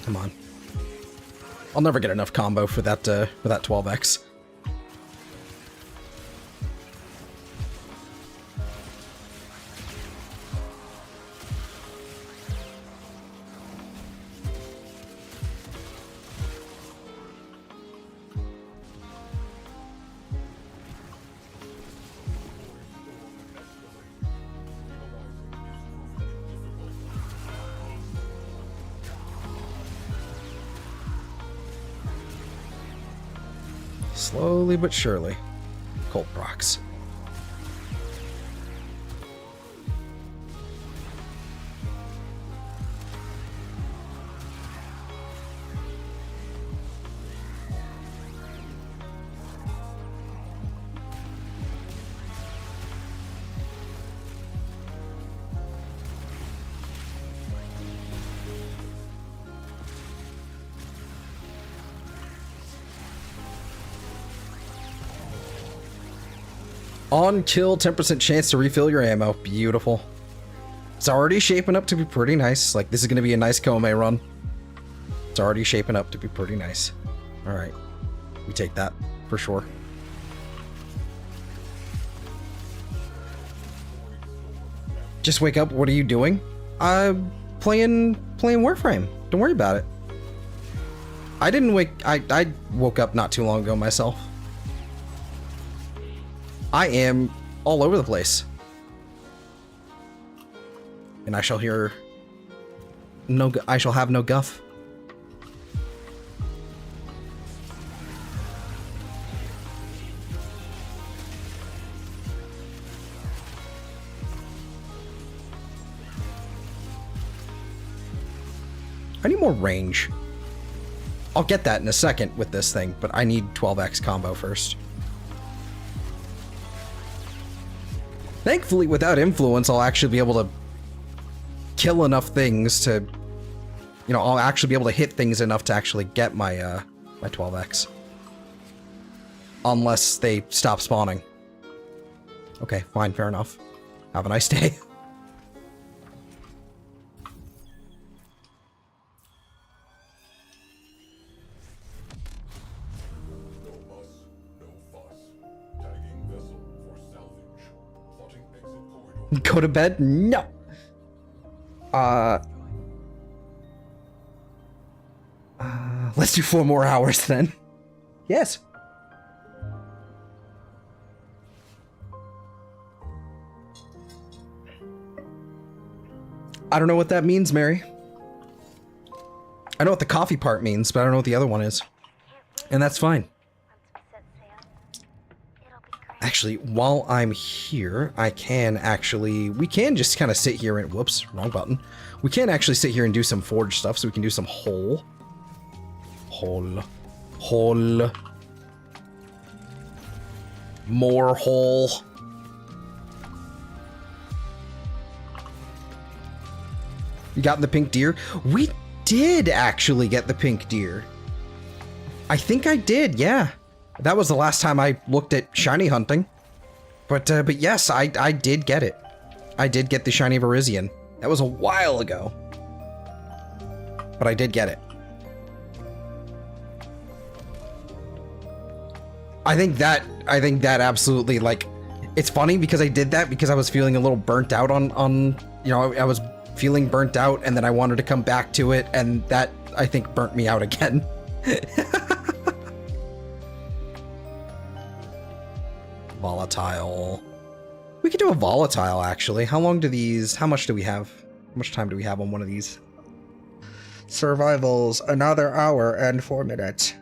Come on. I'll never get enough combo for that 12x. Slowly but surely. Cold procs. On kill, 10% chance to refill your ammo. Beautiful. It's already shaping up to be pretty nice. Like, this is going to be a nice Kome run. It's already shaping up to be pretty nice. Alright. We take that, for sure. Just wake up. What are you doing? Playing Warframe. Don't worry about it. I didn't wake... I woke up not too long ago myself. I am all over the place. And I shall hear no... I shall have no guff. I need more range. I'll get that in a second with this thing, but I need 12x combo first. Thankfully, without influence, I'll actually be able to kill enough things to, you know, I'll actually be able to hit things enough to actually get my, my 12x. Unless they stop spawning. Okay, fine, fair enough. Have a nice day. Go to bed? No. let's do 4 more hours then. Yes. I don't know what that means, Mary. I know what the coffee part means, but I don't know what the other one is. And that's fine. Actually, while I'm here, we can just kind of sit here and, whoops, wrong button. We can actually sit here and do some forge stuff, so we can do some hole. More hole. You got the pink deer? We did actually get the pink deer. I think I did, yeah. That was the last time I looked at shiny hunting. But yes, I did get it. I did get the shiny Virizion. That was a while ago. But I did get it. I think that absolutely, like, it's funny because I did that because I was feeling a little burnt out on you know, I was feeling burnt out and then I wanted to come back to it, and that, I think, burnt me out again. Volatile. We could do a volatile, actually. How much do we have? How much time do we have on one of these? Survivals, another hour and 4 minutes.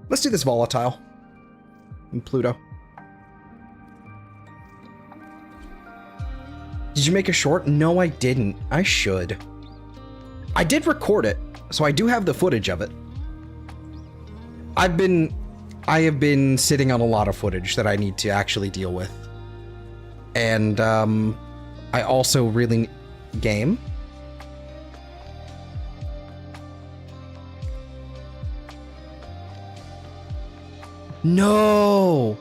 Let's do this volatile. And Pluto. Did you make a short? No, I didn't. I should. I did record it, so I do have the footage of it. I have been sitting on a lot of footage that I need to actually deal with. And, I also really... Game? No!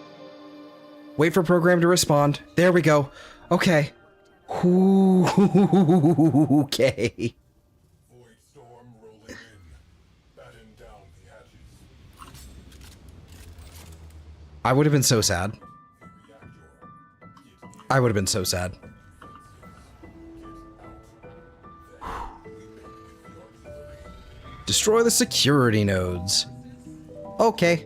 Wait for program to respond. There we go. Okay. Okay. Void storm rolling in. Batten down the hatches. I would have been so sad. I would have been so sad. Destroy the security nodes. Okay.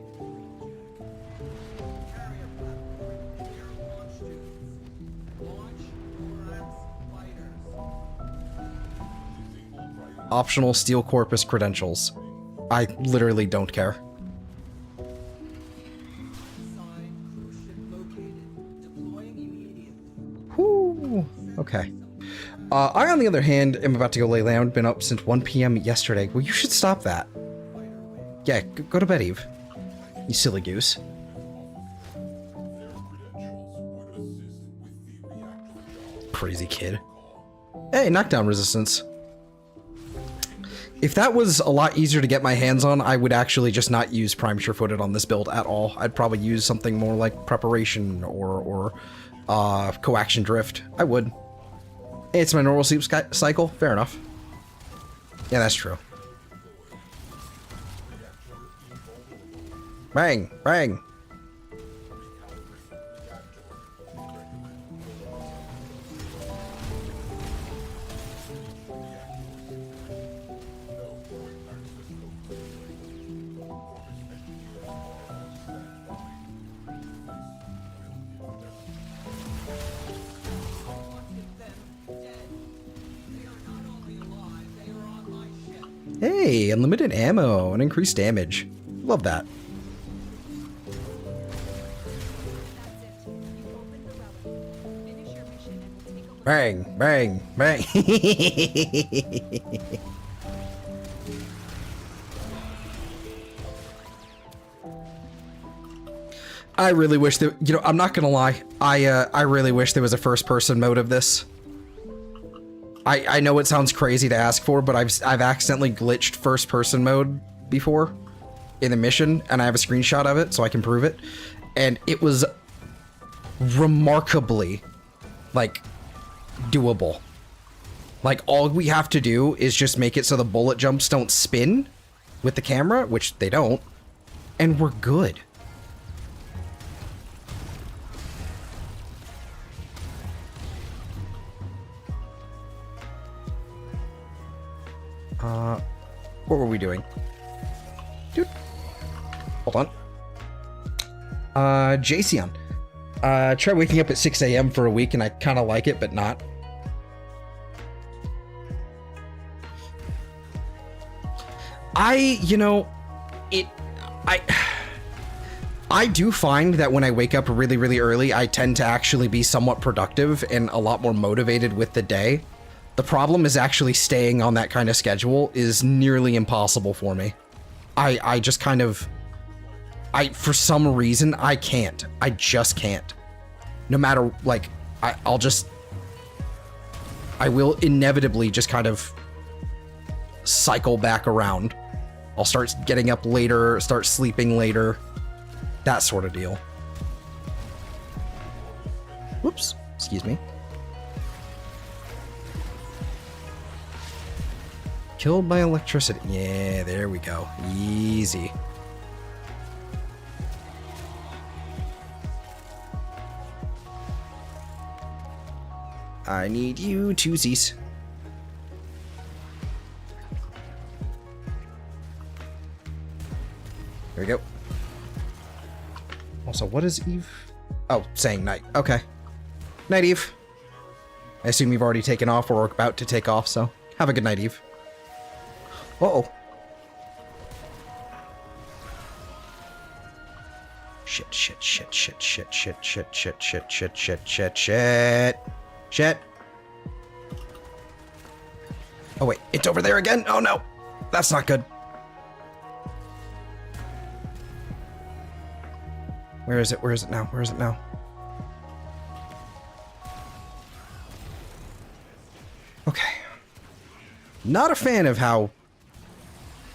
Optional Steel Corpus credentials. I literally don't care. Whoo. Okay. I, on the other hand, am about to go lay down. Been up since 1 p.m. yesterday. Well, you should stop that. Yeah, go to bed, Eve. You silly goose. Crazy kid. Hey, knockdown resistance. If that was a lot easier to get my hands on, I would actually just not use Prime Sure-Footed on this build at all. I'd probably use something more like Preparation or Coaction Drift. I would. It's my normal sleep cycle. Fair enough. Yeah, that's true. Bang! Bang! Hey, unlimited ammo and increased damage. Love that. Bang, bang, bang. I really wish that, you know, I'm not gonna lie. I really wish there was a first-person mode of this. I know it sounds crazy to ask for, but I've accidentally glitched first-person mode before in the mission, and I have a screenshot of it so I can prove it. And it was remarkably, like, doable. Like, all we have to do is just make it so the bullet jumps don't spin with the camera, which they don't, and we're good. What were we doing? Dude. Hold on. Jason. Try waking up at 6 a.m. for a week, and I kind of like it, but not. I do find that when I wake up really, really early, I tend to actually be somewhat productive and a lot more motivated with the day. The problem is actually staying on that kind of schedule is nearly impossible for me. I just kind of... for some reason, I can't. I just can't. No matter, like, I will inevitably just kind of cycle back around. I'll start getting up later, start sleeping later, that sort of deal. Whoops, excuse me. Killed by electricity. Yeah, there we go. Easy. I need you to cease. There we go. Also, what is Eve? Oh, saying night. Okay. Night, Eve. I assume you've already taken off or are about to take off, so have a good night, Eve. Uh-oh. Shit. Oh, wait. It's over there again? Oh, no. That's not good. Where is it? Where is it now? Where is it now? Okay. Not a fan of how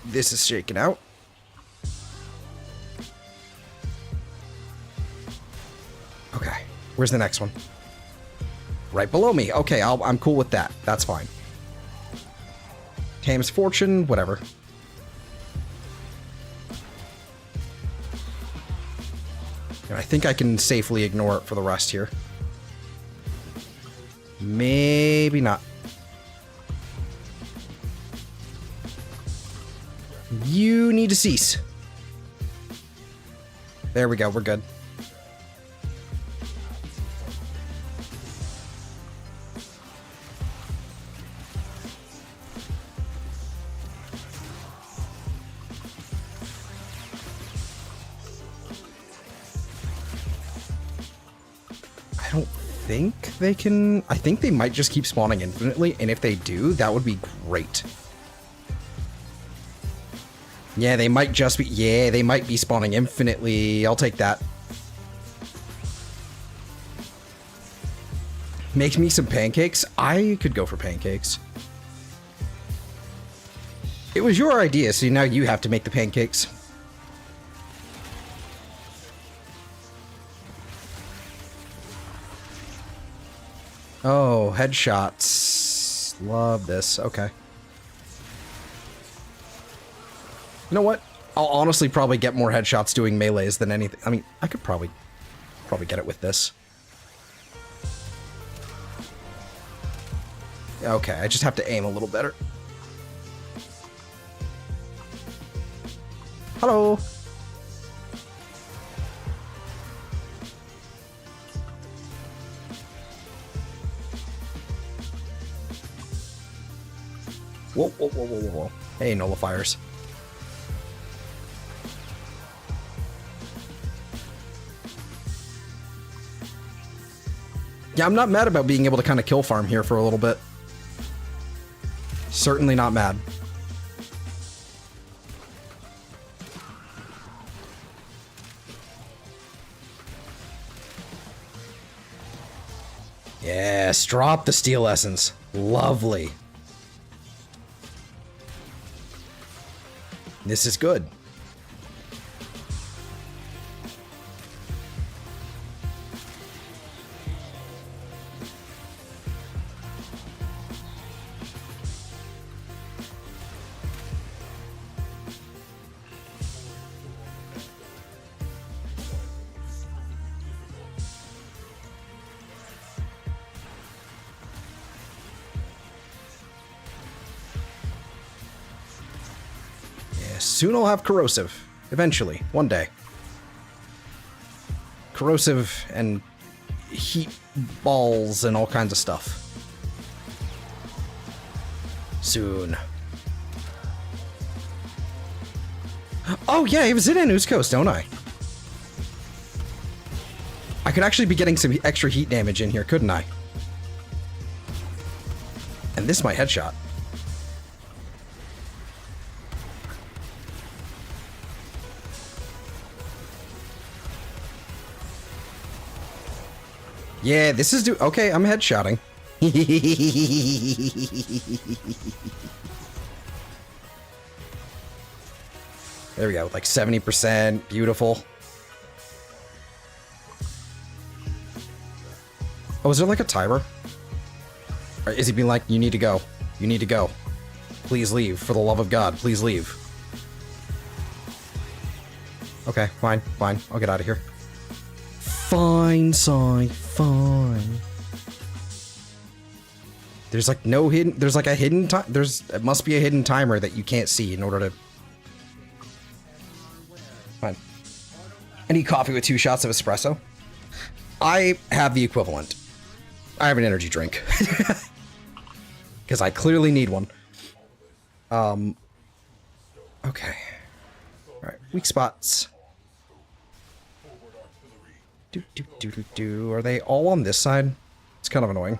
this is shaken out. Okay. Where's the next one? Right below me. Okay, I'm cool with that. That's fine. Tam's fortune, whatever. And I think I can safely ignore it for the rest here. Maybe not. You need to cease. There we go, we're good. I don't think they can... I think they might just keep spawning infinitely, and if they do, that would be great. Yeah, they might just be... Yeah, they might be spawning infinitely. I'll take that. Make me some pancakes? I could go for pancakes. It was your idea, so now you have to make the pancakes. Oh, headshots. Love this. Okay. You know what? I'll honestly probably get more headshots doing melees than anything. I mean, I could probably get it with this. Okay, I just have to aim a little better. Hello. Whoa. Hey, nullifiers. Yeah, I'm not mad about being able to kind of kill farm here for a little bit. Certainly not mad. Yes, drop the steel essence. Lovely. This is good. Soon I'll have corrosive. Eventually. One day. Corrosive and heat balls and all kinds of stuff. Soon. Oh yeah, I have Zid and Coast, don't I? I could actually be getting some extra heat damage in here, couldn't I? And this might headshot. Yeah, this is okay, I'm headshotting. There we go, like 70%. Beautiful. Oh, is there like a timer? Or is he being like, you need to go. You need to go. Please leave. For the love of God, please leave. Okay, fine, fine. I'll get out of here. Fine, Sai, fine. There's like no hidden, there's like a hidden time, it must be a hidden timer that you can't see in order to... Fine. I need coffee with 2 shots of espresso. I have the equivalent. I have an energy drink. Because I clearly need one. Okay. Alright, weak spots. Are they all on this side? It's kind of annoying.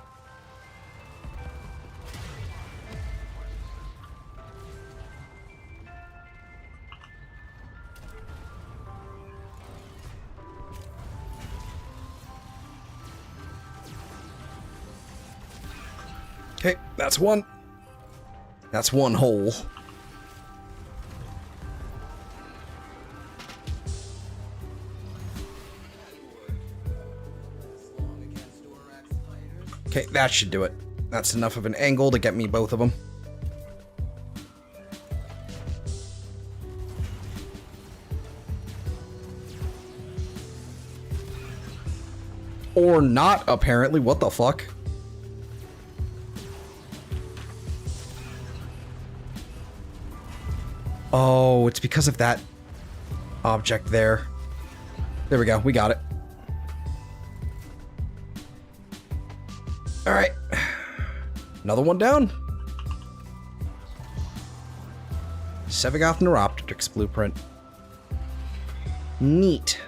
Okay, that's one. That's one hole. Okay, that should do it. That's enough of an angle to get me both of them. Or not, apparently. What the fuck? Oh, it's because of that object there. There we go. We got it. All right. Another one down. Sevagoth Neuropteryx blueprint. Neat.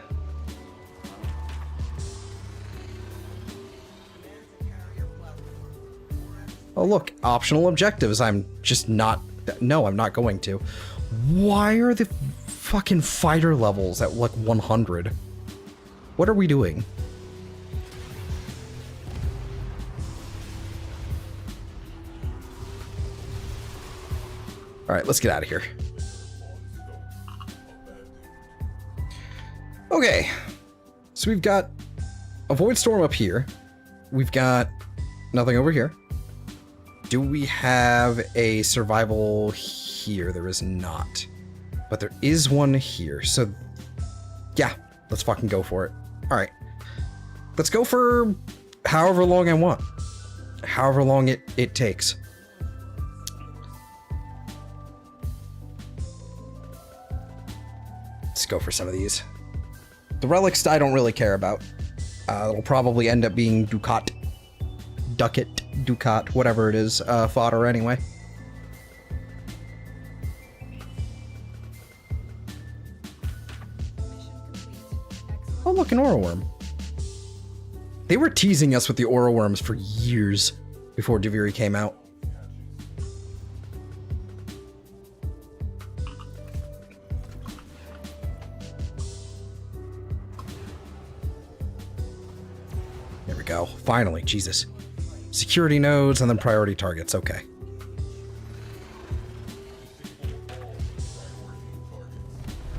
Oh, look. Optional objectives. I'm just not... No, I'm not going to. Why are the fucking fighter levels at like 100? What are we doing? Alright, let's get out of here. Okay. So we've got a Void Storm up here. We've got nothing over here. Do we have a survival here? There is not. But there is one here. So, yeah. Let's fucking go for it. Alright. Let's go for however long I want. However long it takes. Let's go for some of these. The relics I don't really care about. It'll probably end up being Ducat, whatever it is, fodder anyway. Oh, look, an aura worm. They were teasing us with the aura worms for years before Deviri came out. There we go. Finally, Jesus. Security nodes and then priority targets. Okay.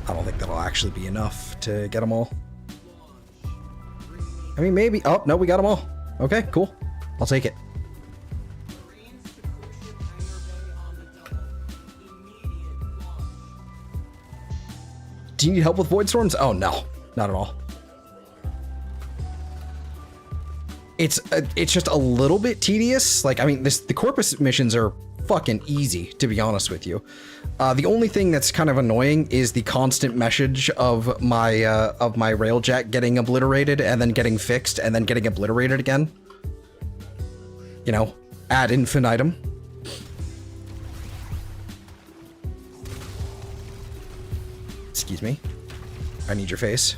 I don't think that'll actually be enough to get them all. I mean, maybe. Oh, no, we got them all. Okay, cool. I'll take it. Do you need help with Void Storms? Oh, no. Not at all. It's just a little bit tedious. Like, I mean, the Corpus missions are fucking easy, to be honest with you. The only thing that's kind of annoying is the constant message of my railjack getting obliterated and then getting fixed and then getting obliterated again. You know, ad infinitum. Excuse me. I need your face.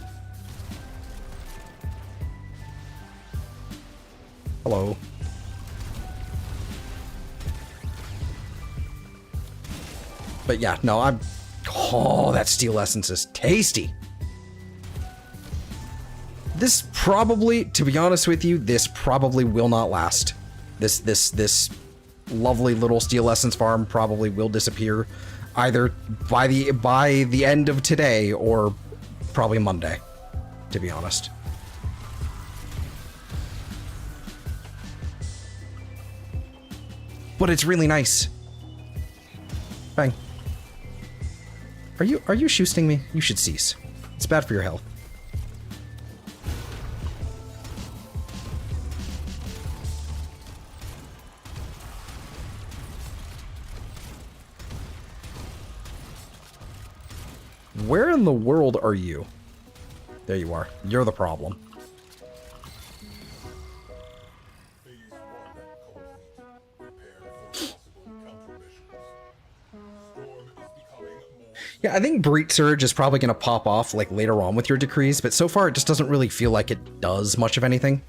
Hello. But yeah, no, I'm... Oh, that steel essence is tasty. This probably, to be honest with you, this probably will not last. This lovely little steel essence farm probably will disappear either by the end of today or probably Monday, to be honest. But it's really nice. Bang. Are you shoosting me? You should cease. It's bad for your health. Where in the world are you? There you are. You're the problem. Phase 1 complete. Prepare for possible countermeasures. Storm is becoming more... Yeah, I think Breach Surge is probably going to pop off like later on with your decrees, but so far it just doesn't really feel like it does much of anything.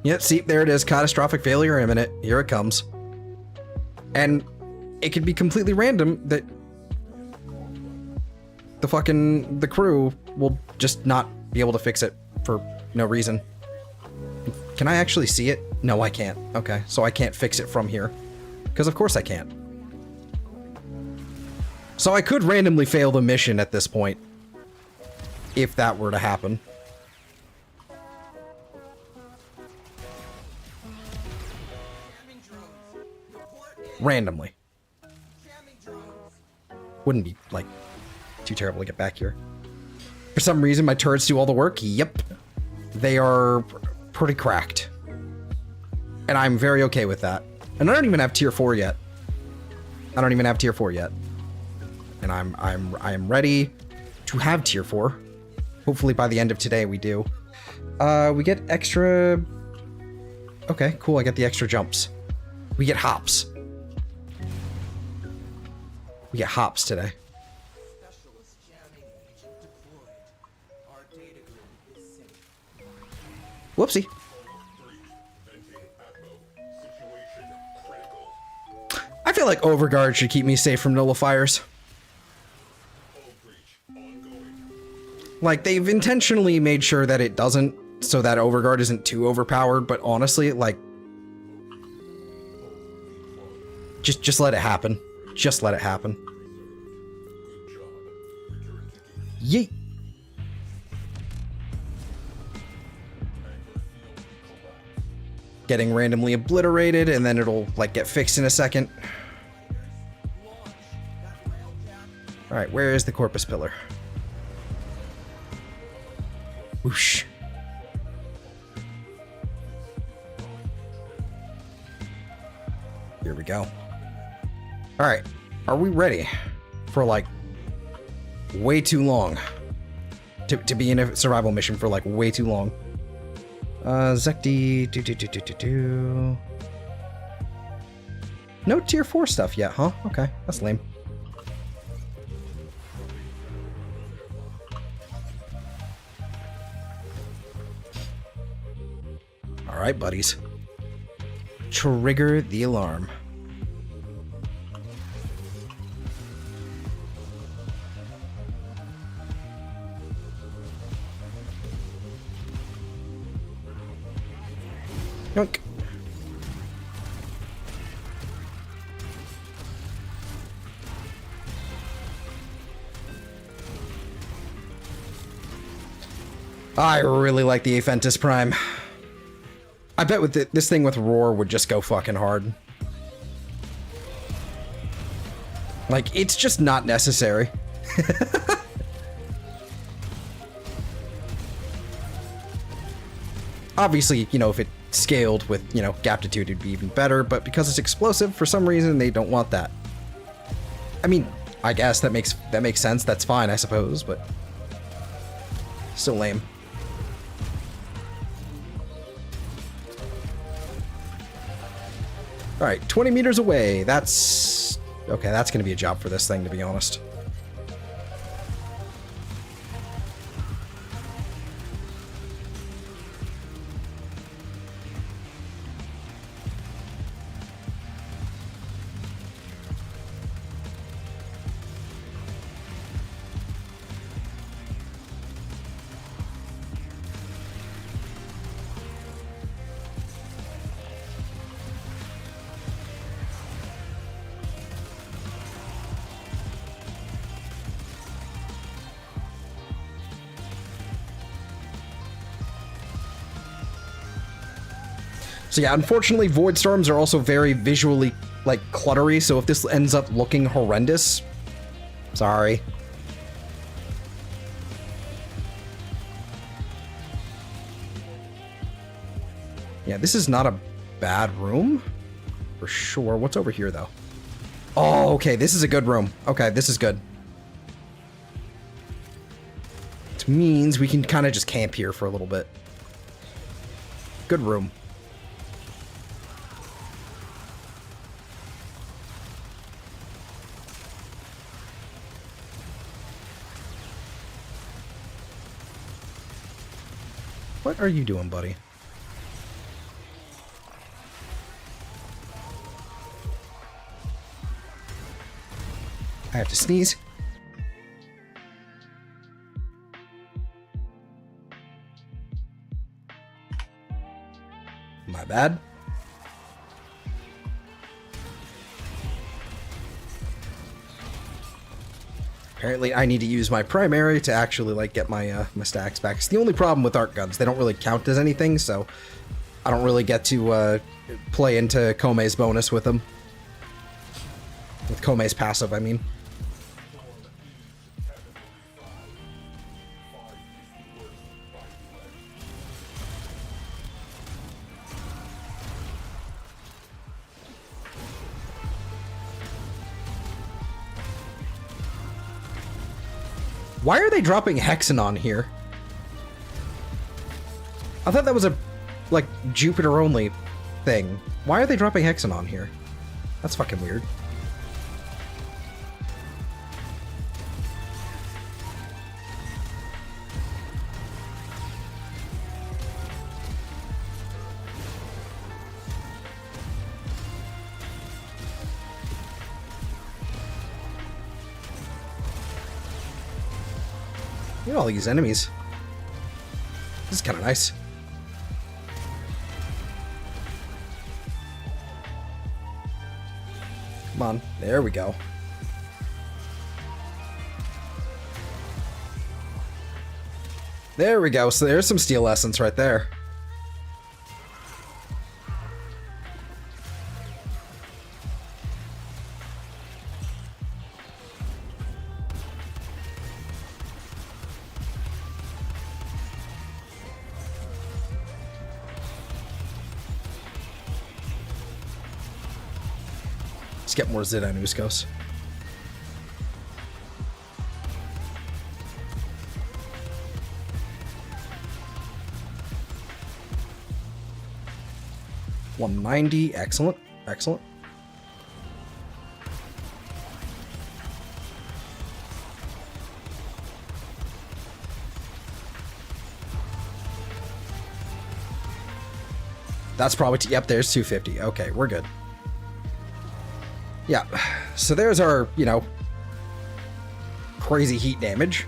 Yep, see, there it is. Catastrophic failure imminent. Here it comes. And it could be completely random that the crew will just not be able to fix it for no reason. Can I actually see it? No, I can't. Okay, so I can't fix it from here. Because of course I can't. So I could randomly fail the mission at this point. If that were to happen. Randomly. Wouldn't be, like, too terrible to get back here. For some reason, my turrets do all the work. Yep. They are pretty cracked. And I'm very okay with that. And I don't even have tier 4 yet. I don't even have tier 4 yet. And I am ready to have tier 4. Hopefully by the end of today we do. We get extra... Okay, cool, I get the extra jumps. We get hops. We get hops today. Specialist jamming agent deployed. Our data grid is safe. Whoopsie. I feel like Overguard should keep me safe from nullifiers. Like, they've intentionally made sure that it doesn't, so that Overguard isn't too overpowered, but honestly, like... Just let it happen. Just let it happen. Yeet! Getting randomly obliterated, and then it'll, like, get fixed in a second. Alright, where is the Corpus Pillar? Whoosh. Here we go. Alright, are we ready for, like, way too long? To be in a survival mission for, like, way too long. Zekti... No tier 4 stuff yet, huh? Okay, that's lame. Alright, buddies. Trigger the alarm. Yoink. I really like the Aphentus Prime. I bet with this thing with Roar would just go fucking hard. Like, it's just not necessary. Obviously, you know, if it scaled with, you know, Gaptitude, it'd be even better, but because it's explosive, for some reason, they don't want that. I mean, I guess that makes sense. That's fine, I suppose, but still lame. All right, 20 meters away. That's okay. That's going to be a job for this thing, to be honest. So yeah, unfortunately, Void Storms are also very visually, like, cluttery, so if this ends up looking horrendous, sorry. Yeah, this is not a bad room, for sure. What's over here, though? Oh, okay, this is a good room. Okay, this is good. Which means we can kind of just camp here for a little bit. Good room. What are you doing, buddy? I have to sneeze. My bad. Apparently, I need to use my primary to actually, like, get my my stacks back. It's the only problem with arc guns. They don't really count as anything, so I don't really get to play into Komei's bonus with them. With Komei's passive, I mean. Why are they dropping Hexanon here? I thought that was a, like, Jupiter-only thing. Why are they dropping Hexanon here? That's fucking weird. Look at all these enemies. This is kind of nice. Come on, there we go. There we go, so there's some steel essence right there. Let's get more Zidanuskos. $190, excellent, excellent. That's probably, yep, there's 250. Okay, we're good. Yeah, so there's our, you know, crazy heat damage.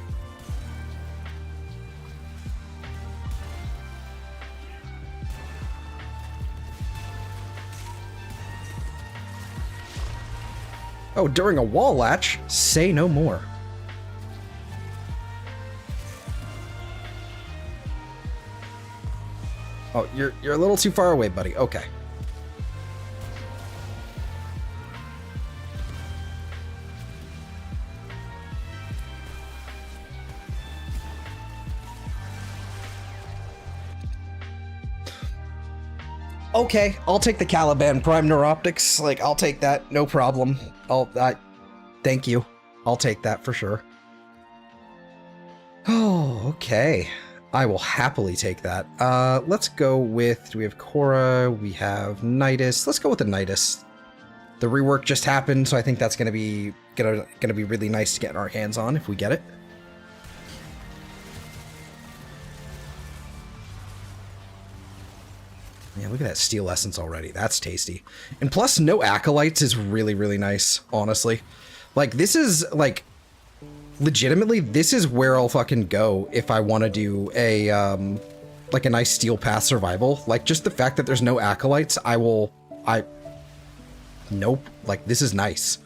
Oh, during a wall latch? Say no more. Oh, you're a little too far away, buddy. Okay. Okay, I'll take the Caliban Prime Neuroptics. Like, I'll take that, no problem. Thank you. I'll take that for sure. Oh, okay. I will happily take that. Let's go with, do we have Korra? We have Nidus. Let's go with the Nidus. The rework just happened, so I think that's gonna be really nice to get our hands on if we get it. Yeah, look at that steel essence already. That's tasty. And plus, no acolytes is really, really nice, honestly. Like, this is, like, legitimately, this is where I'll fucking go if I want to do a, like, a nice steel path survival. Like, just the fact that there's no acolytes, nope. Like, this is nice.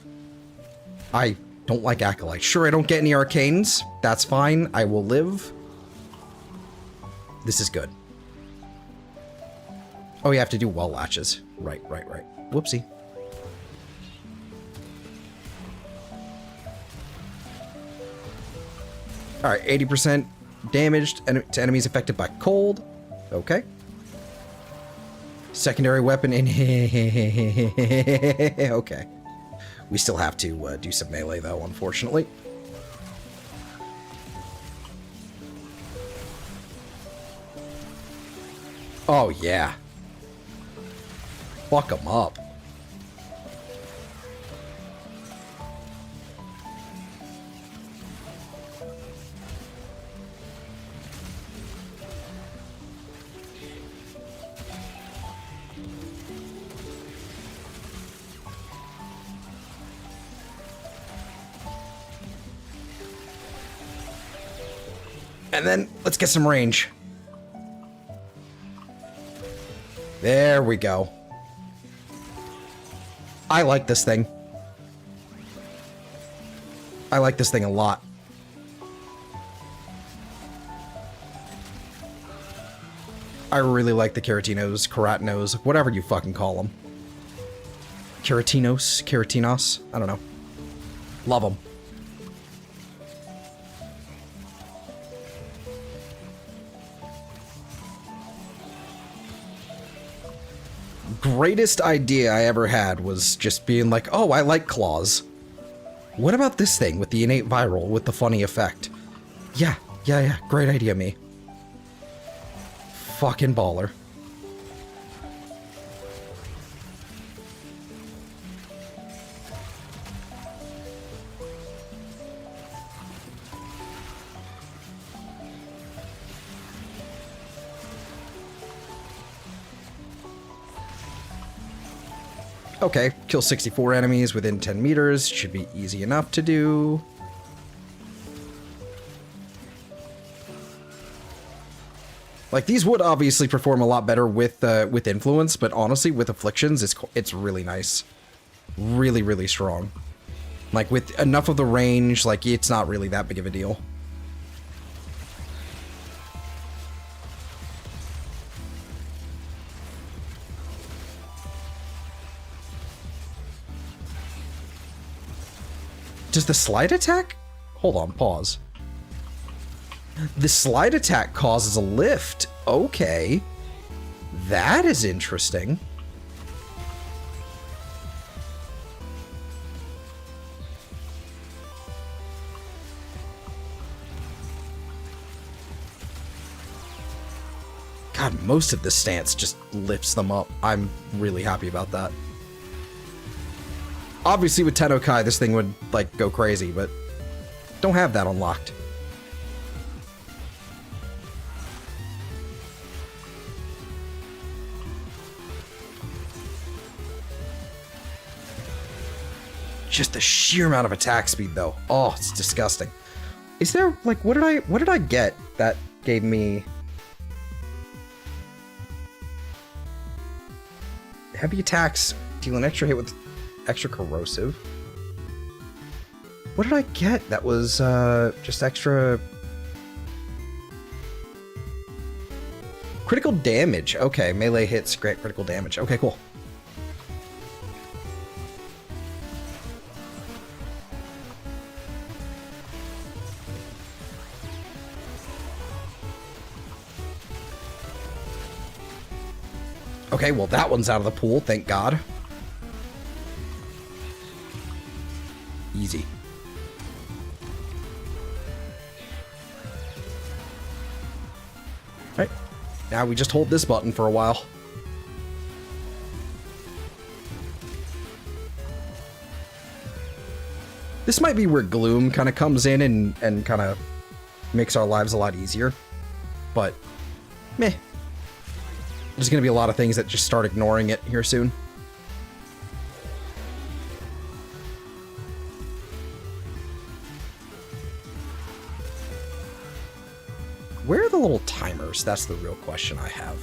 I don't like acolytes. Sure, I don't get any arcanes. That's fine. I will live. This is good. Oh, you have to do wall latches. Right. Whoopsie. Alright, 80% damage to enemies affected by cold. Okay. Secondary weapon in. Okay. We still have to do some melee, though, unfortunately. Oh, yeah. Fuck them up. And then let's get some range. There we go. I like this thing. I like this thing a lot. I really like the Keratinos, Keratinos, whatever you fucking call them. Keratinos, I don't know. Love them. Greatest idea I ever had was just being like, oh, I like claws. What about this thing with the innate viral with the funny effect? Yeah, great idea, me. Fucking baller. Okay, kill 64 enemies within 10 meters. Should be easy enough to do. Like, these would obviously perform a lot better with influence, but honestly, with afflictions, it's really nice. Really, really strong. Like, with enough of the range, like, it's not really that big of a deal. Does the slide attack? Hold on, pause. The slide attack causes a lift. Okay. That is interesting. God, most of the stance just lifts them up. I'm really happy about that. Obviously, with Tennokai, this thing would, like, go crazy, but don't have that unlocked. Just the sheer amount of attack speed, though. Oh, it's disgusting. Is there, like, what did I get that gave me heavy attacks deal an extra hit with extra corrosive? What did I get that was just extra? Critical damage. Okay, melee hits grant critical damage. Okay, cool. Okay, well that one's out of the pool, thank God. Easy. Alright, now we just hold this button for a while. This might be where Gloom kind of comes in and kind of makes our lives a lot easier. But, meh. There's going to be a lot of things that just start ignoring it here soon. Where are the little timers? That's the real question I have.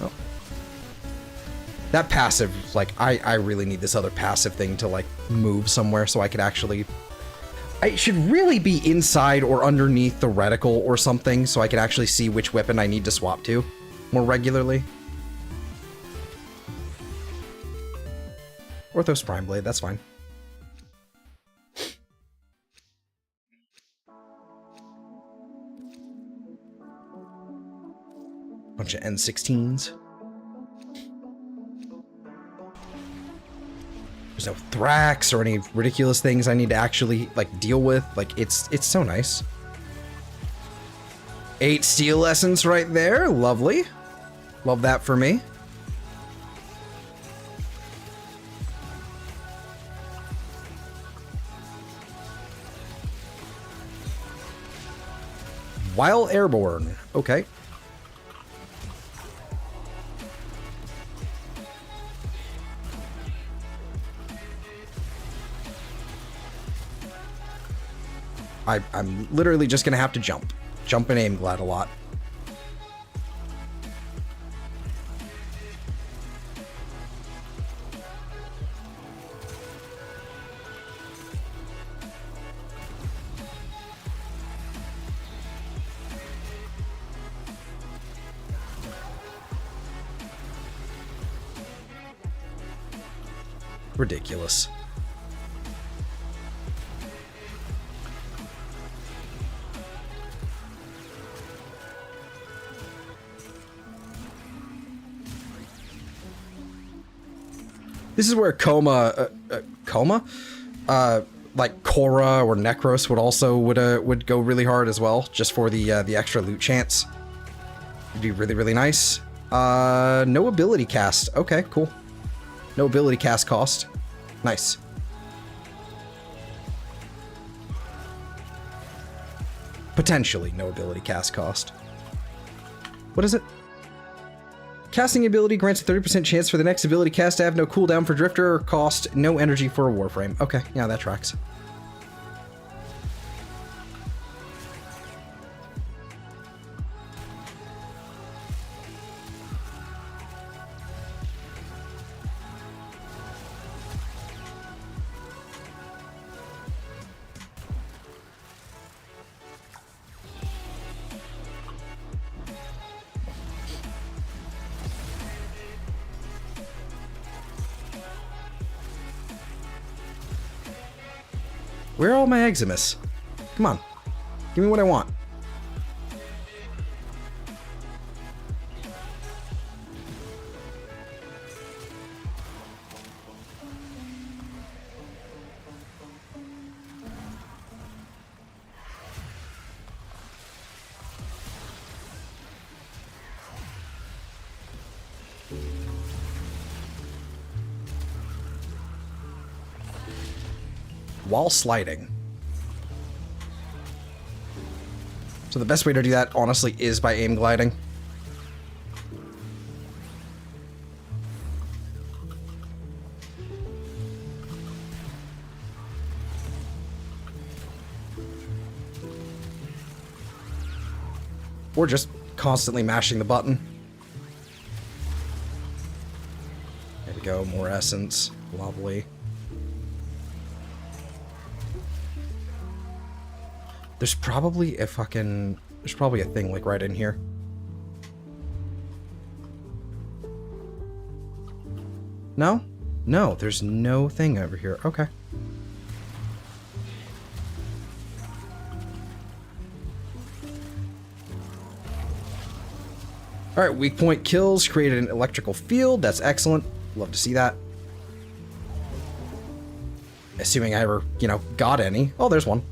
Oh. That passive, like, I really need this other passive thing to, like, move somewhere so I could actually... I should really be inside or underneath the reticle or something so I can actually see which weapon I need to swap to more regularly. Orthos Prime Blade, that's fine. Bunch of N16s. There's no Thrax or any ridiculous things I need to actually, like, deal with. Like, it's so nice. 8 steel essence right there. Lovely. Love that for me. While airborne. Okay. I'm literally just gonna have to jump. Jump and aim glide a lot. Ridiculous. This is where like Korra or Necros would go really hard as well, just for the extra loot chance. It'd be really, really nice. No ability cast. Okay, cool. No ability cast cost. Nice. Potentially no ability cast cost. What is it? Casting ability grants a 30% chance for the next ability cast to have no cooldown for Drifter or cost no energy for a Warframe. Okay, yeah, that tracks. Where are all my Eximus? Come on. Give me what I want. While sliding. So the best way to do that, honestly, is by aim gliding. Or just constantly mashing the button. There we go, more essence. Lovely. There's probably a fucking... There's probably a thing, like, right in here. No? No, there's no thing over here. Okay. Alright, weak point kills, created an electrical field. That's excellent. Love to see that. Assuming I ever, you know, got any. Oh, there's one.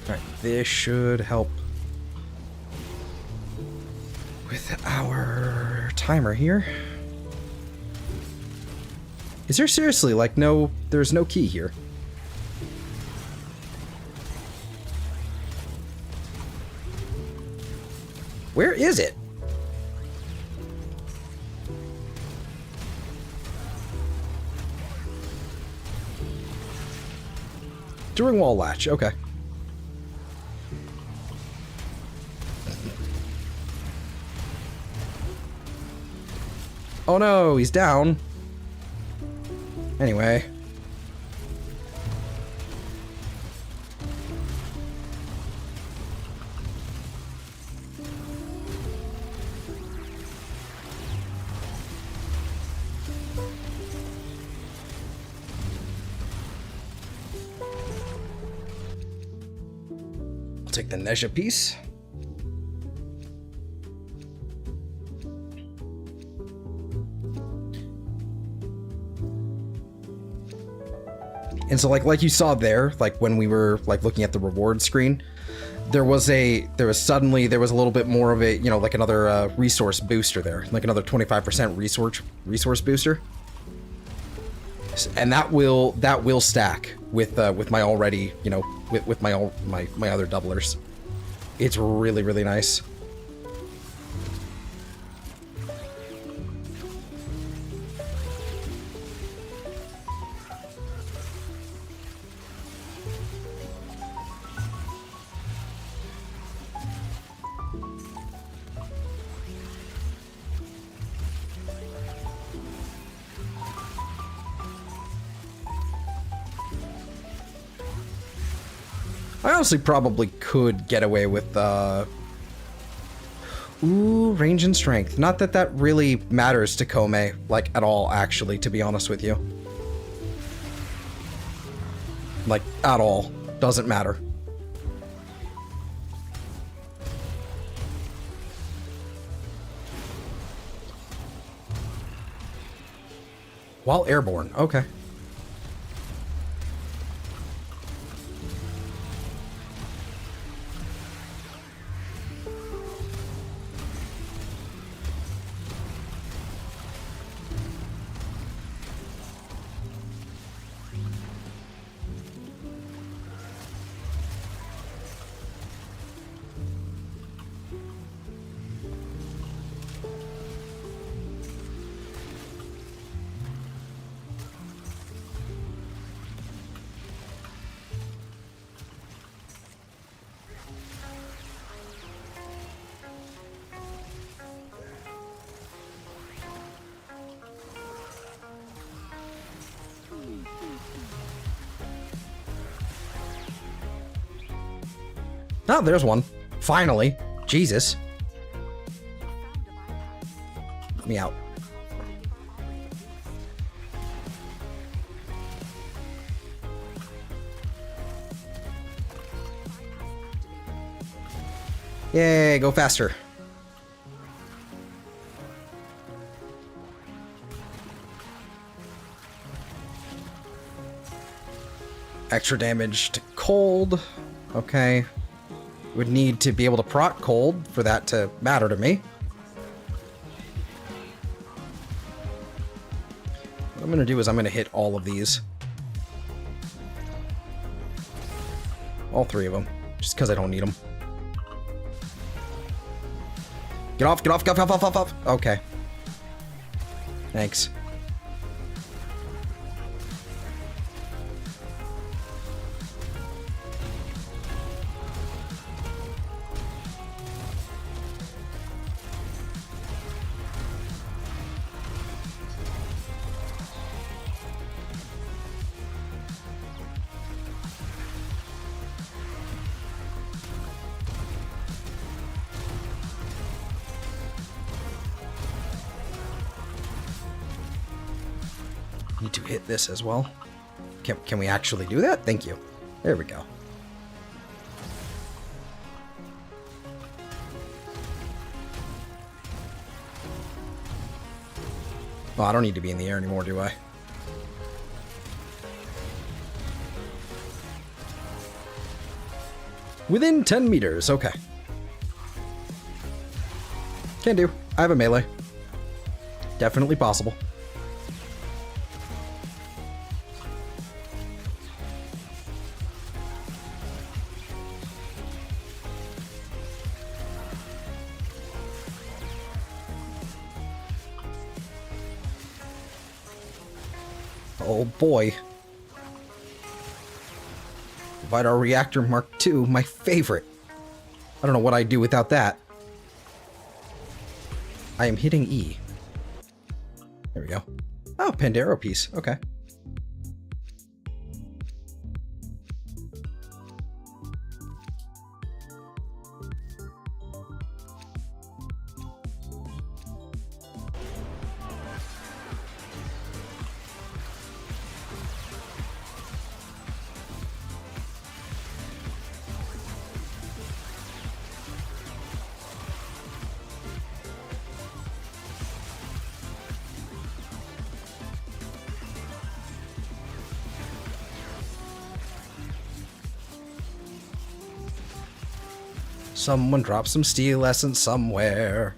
Alright, this should help with our timer here. Is there seriously, like, no... There's no key here? Where is it? During wall latch, okay. Oh no, he's down. Anyway. I'll take the Nezha piece. And so like you saw there, like when we were like looking at the reward screen, there was a little bit more of a, you know, like another resource booster there, like another 25% resource booster. And that will stack with my already, you know, with my other doublers. It's really, really nice. I honestly probably could get away with, ooh, range and strength. Not that that really matters to Kome, like, at all, actually, to be honest with you. Like, at all. Doesn't matter. While airborne, okay. Oh, there's one. Finally. Jesus. Let me out. Yay, go faster. Extra damage to cold. Okay. would need to be able to proc cold for that to matter to me. What I'm going to do is I'm going to hit all of these. All 3 of them. Just because I don't need them. Get off, get off, get off, off, off, off. Okay. Thanks. Need to hit this as well. Can we actually do that? Thank you. There we go. Oh, I don't need to be in the air anymore, do I? Within 10 meters, okay. Can do. I have a melee. Definitely possible. Oh boy. Vidar Reactor Mark II, my favorite. I don't know what I'd do without that. I am hitting E. There we go. Oh, Pandero piece. Okay. Someone drop some steel essence somewhere.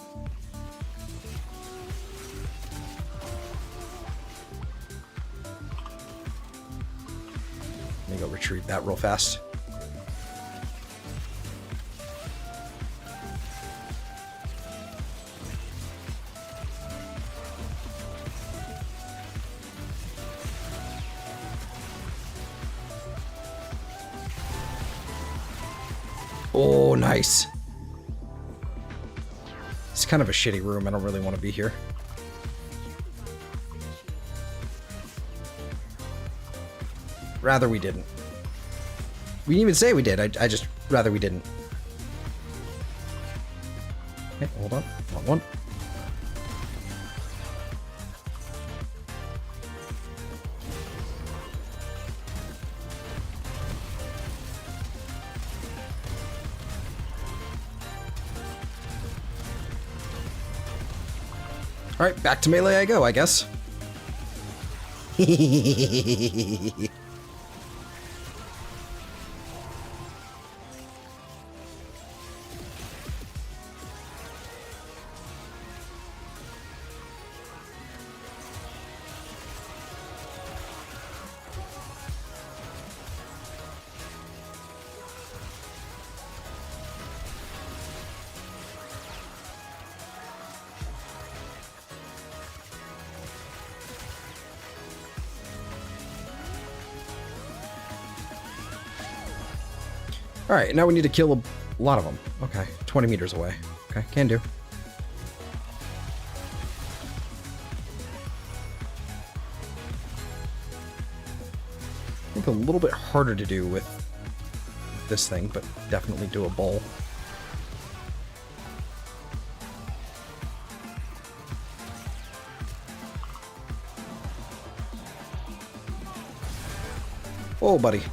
Let me go retrieve that real fast. Oh, nice. It's kind of a shitty room. I don't really want to be here. Rather we didn't. We didn't even say we did. I just rather we didn't. Okay, hold on. Wrong one. Alright, back to melee I go, I guess. Alright, now we need to kill a lot of them. Okay, 20 meters away. Okay, can do. I think a little bit harder to do with this thing, but definitely doable. Oh, buddy.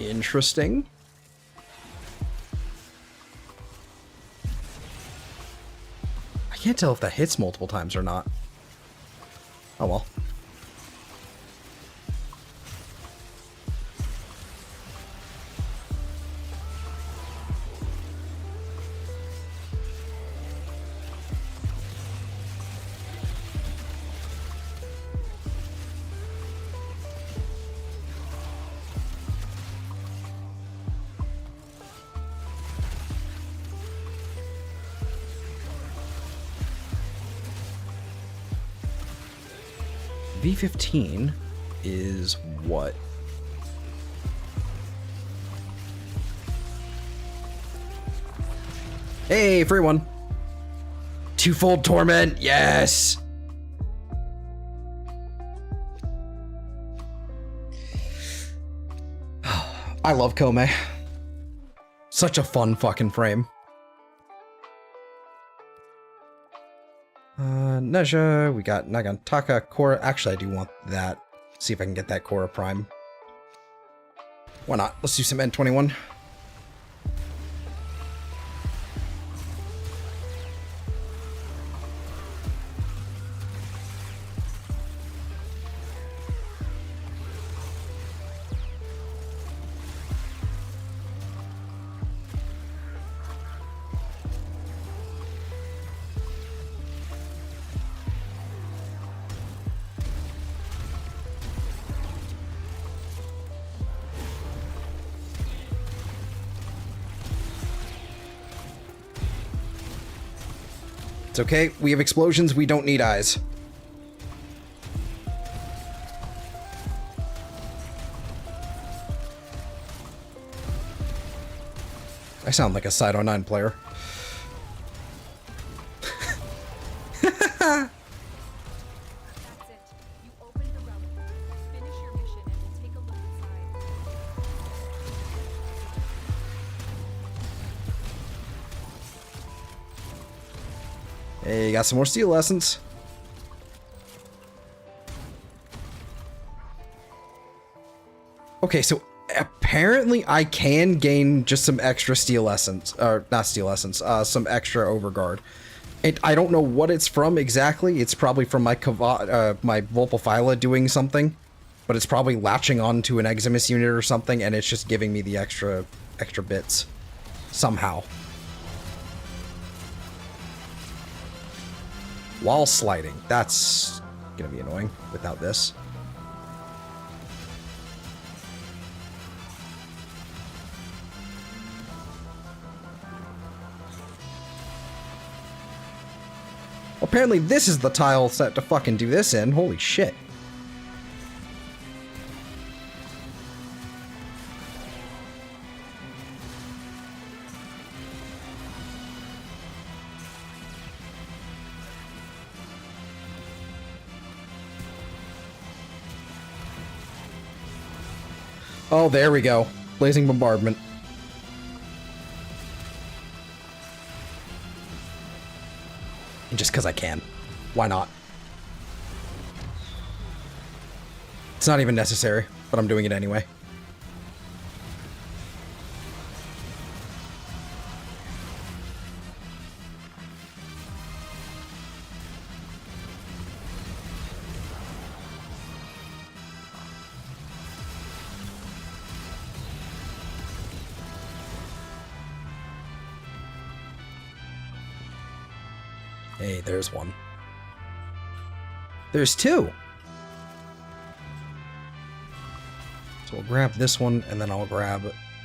Interesting. I can't tell if that hits multiple times or not. Oh well. V15 is what? Hey, free one. Twofold torment, yes. I love Kome. Such a fun fucking frame. Neja, we got Nagantaka, Korra. Actually, I do want that. See if I can get that Korra Prime. Why not? Let's do some N21. It's okay, we have explosions, we don't need eyes. I sound like a Side 09 player. That's it. You opened the relic. Finish your mission and we'll take a look inside. Hey, got some more steel lessons. Okay, so apparently I can gain just some extra steel essence, or not steel essence, some extra overguard. I don't know what it's from exactly. It's probably from my my Volpophyla doing something, but it's probably latching onto an Eximus unit or something, and it's just giving me the extra bits somehow. While sliding, that's gonna be annoying without this. Apparently this is the tile set to fucking do this in. Holy shit. Oh, there we go. Blazing Bombardment. Just because I can. Why not? It's not even necessary, but I'm doing it anyway. Hey, there's one. There's two! So we'll grab this one, and then I'll grab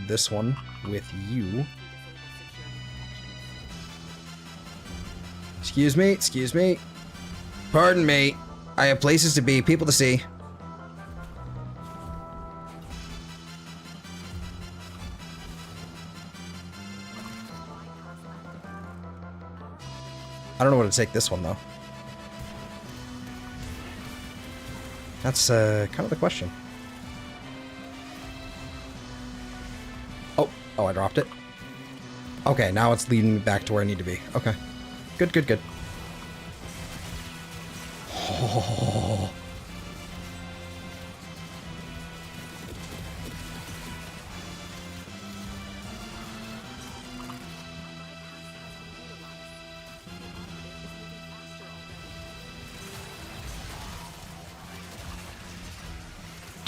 this one with you. Excuse me, excuse me. Pardon me. I have places to be, people to see. I don't know what to take this one, though. That's kind of the question. Oh, I dropped it. Okay, now it's leading me back to where I need to be. Okay. Good, good, good. Oh.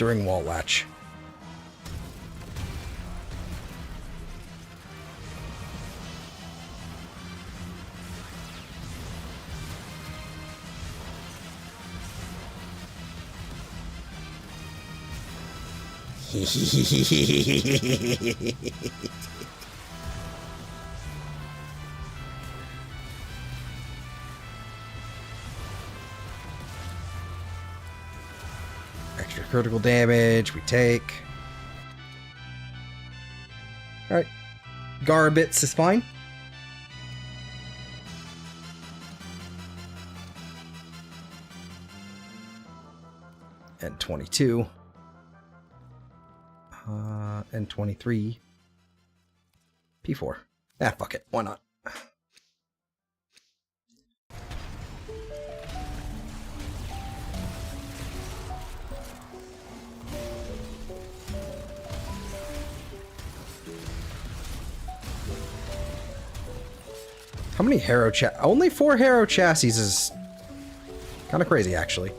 during wall latch. Extra critical damage we take. Alright. Garbits is fine. And 22. And 23. P4. Ah, fuck it. Why not? How many Harrow only 4 Harrow chassis is kind of crazy, actually.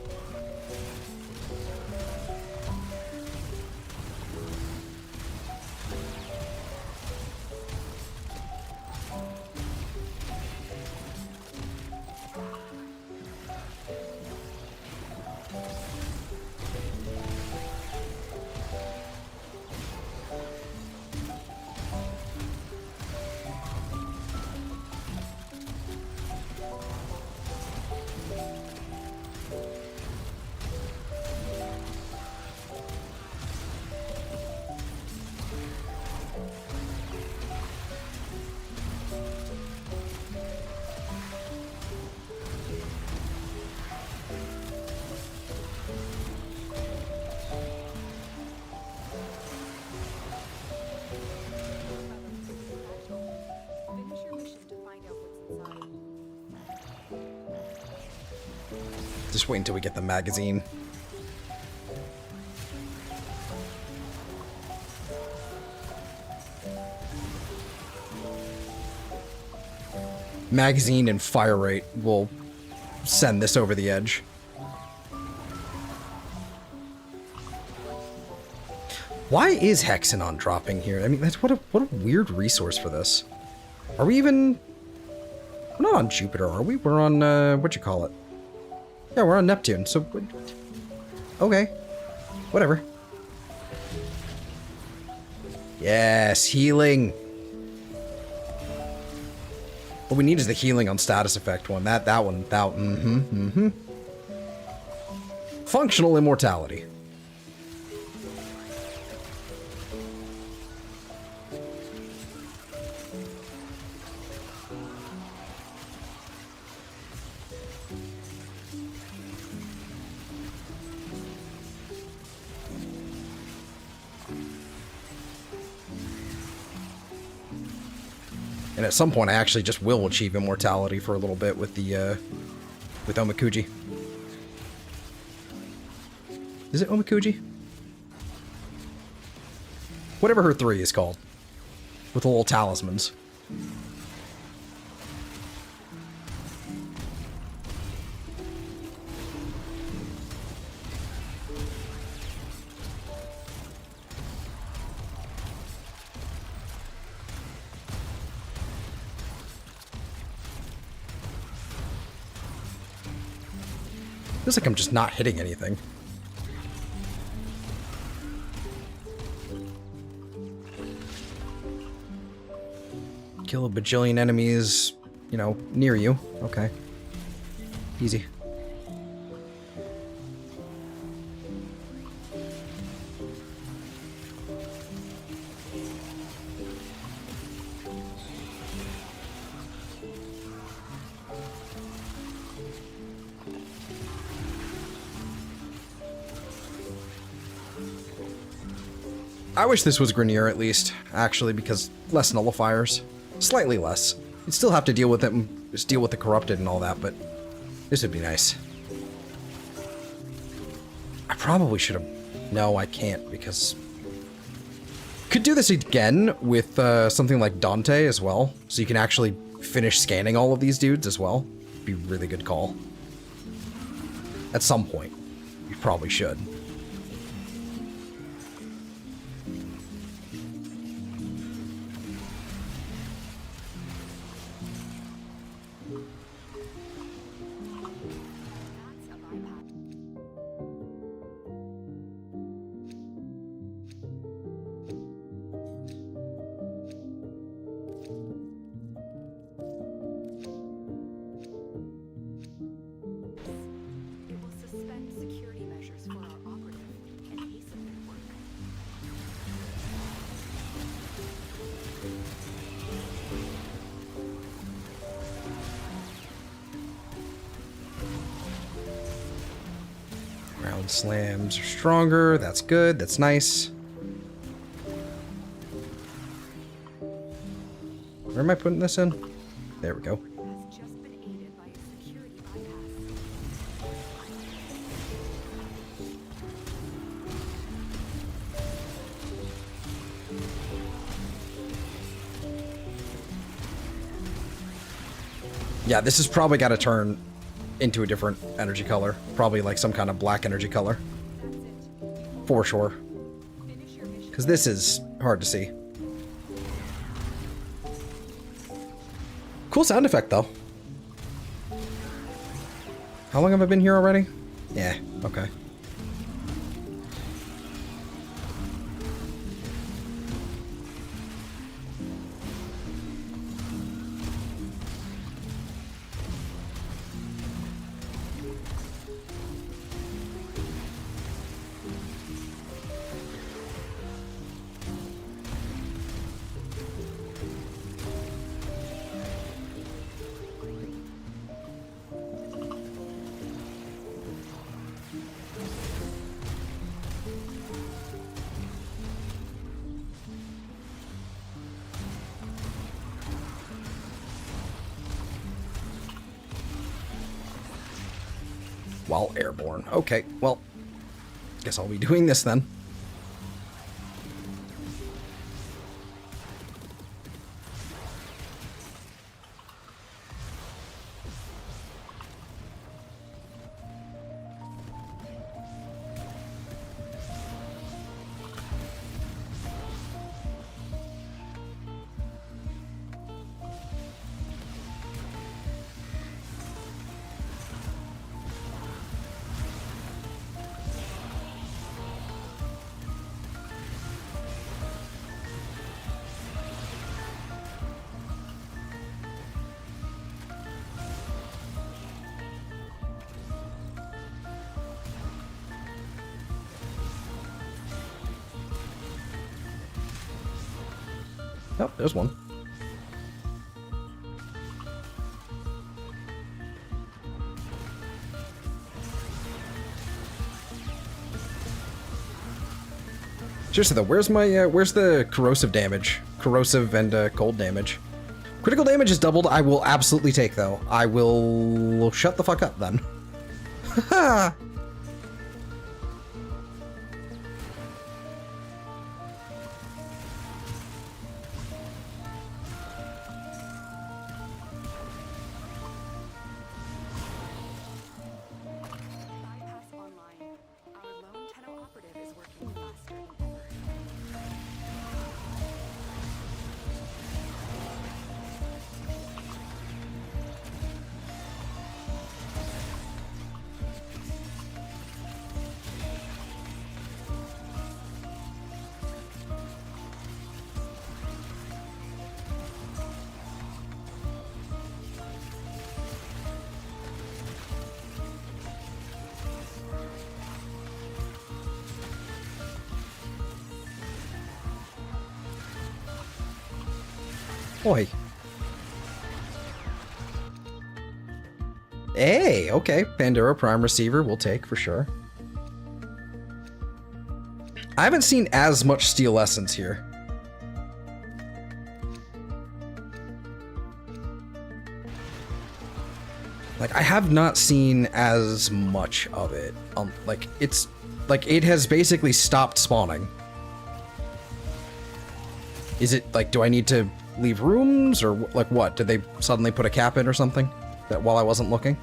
Finish your mission to find out what's inside. Just wait until we get the magazine. Magazine and fire rate will send this over the edge. Why is Hexanon dropping here? I mean, that's what a weird resource for this. Are we even... We're not on Jupiter, are we? We're on, what you call it? Yeah, we're on Neptune, so... Okay. Whatever. Yes, healing! What we need is the healing on status effect one. That one. Functional immortality. And at some point, I actually just will achieve immortality for a little bit with the, with Omikuji. Is it Omikuji? Whatever her 3 is called. With the little talismans. Feels like I'm just not hitting anything. Kill a bajillion enemies, you know, near you. Okay. Easy. I wish this was Grenier at least, actually, because less nullifiers. Slightly less. You'd still have to deal with them, just deal with the corrupted and all that, but this would be nice. I probably should have... No, I can't, because... Could do this again with something like Dante as well, so you can actually finish scanning all of these dudes as well. Be a really good call. At some point. You probably should. Ground slams are stronger. That's good. That's nice. Where am I putting this in? There we go. Has just been aided by a security bypass. Yeah, this has probably got to turn into a different energy color. Probably like some kind of black energy color. That's it. For sure. Finish your mission. Because this is hard to see. Cool sound effect, though. How long have I been here already? Yeah, okay. While airborne. Okay, well, guess I'll be doing this then. Oh, there's one. Seriously though, where's my, where's the corrosive damage? Corrosive and, cold damage. Critical damage is doubled, I will absolutely take though. I will shut the fuck up then. Haha! Bypass online. Our lone Tenno operative is working faster than ever. Oi. Hey, okay. Pandora Prime Receiver we'll take for sure. I haven't seen as much Steel Essence here. Like, I have not seen as much of it. Like, it's... Like, it has basically stopped spawning. Is it, like, do I need to leave rooms, or, like, what? Did they suddenly put a cap in or something? That while I wasn't looking?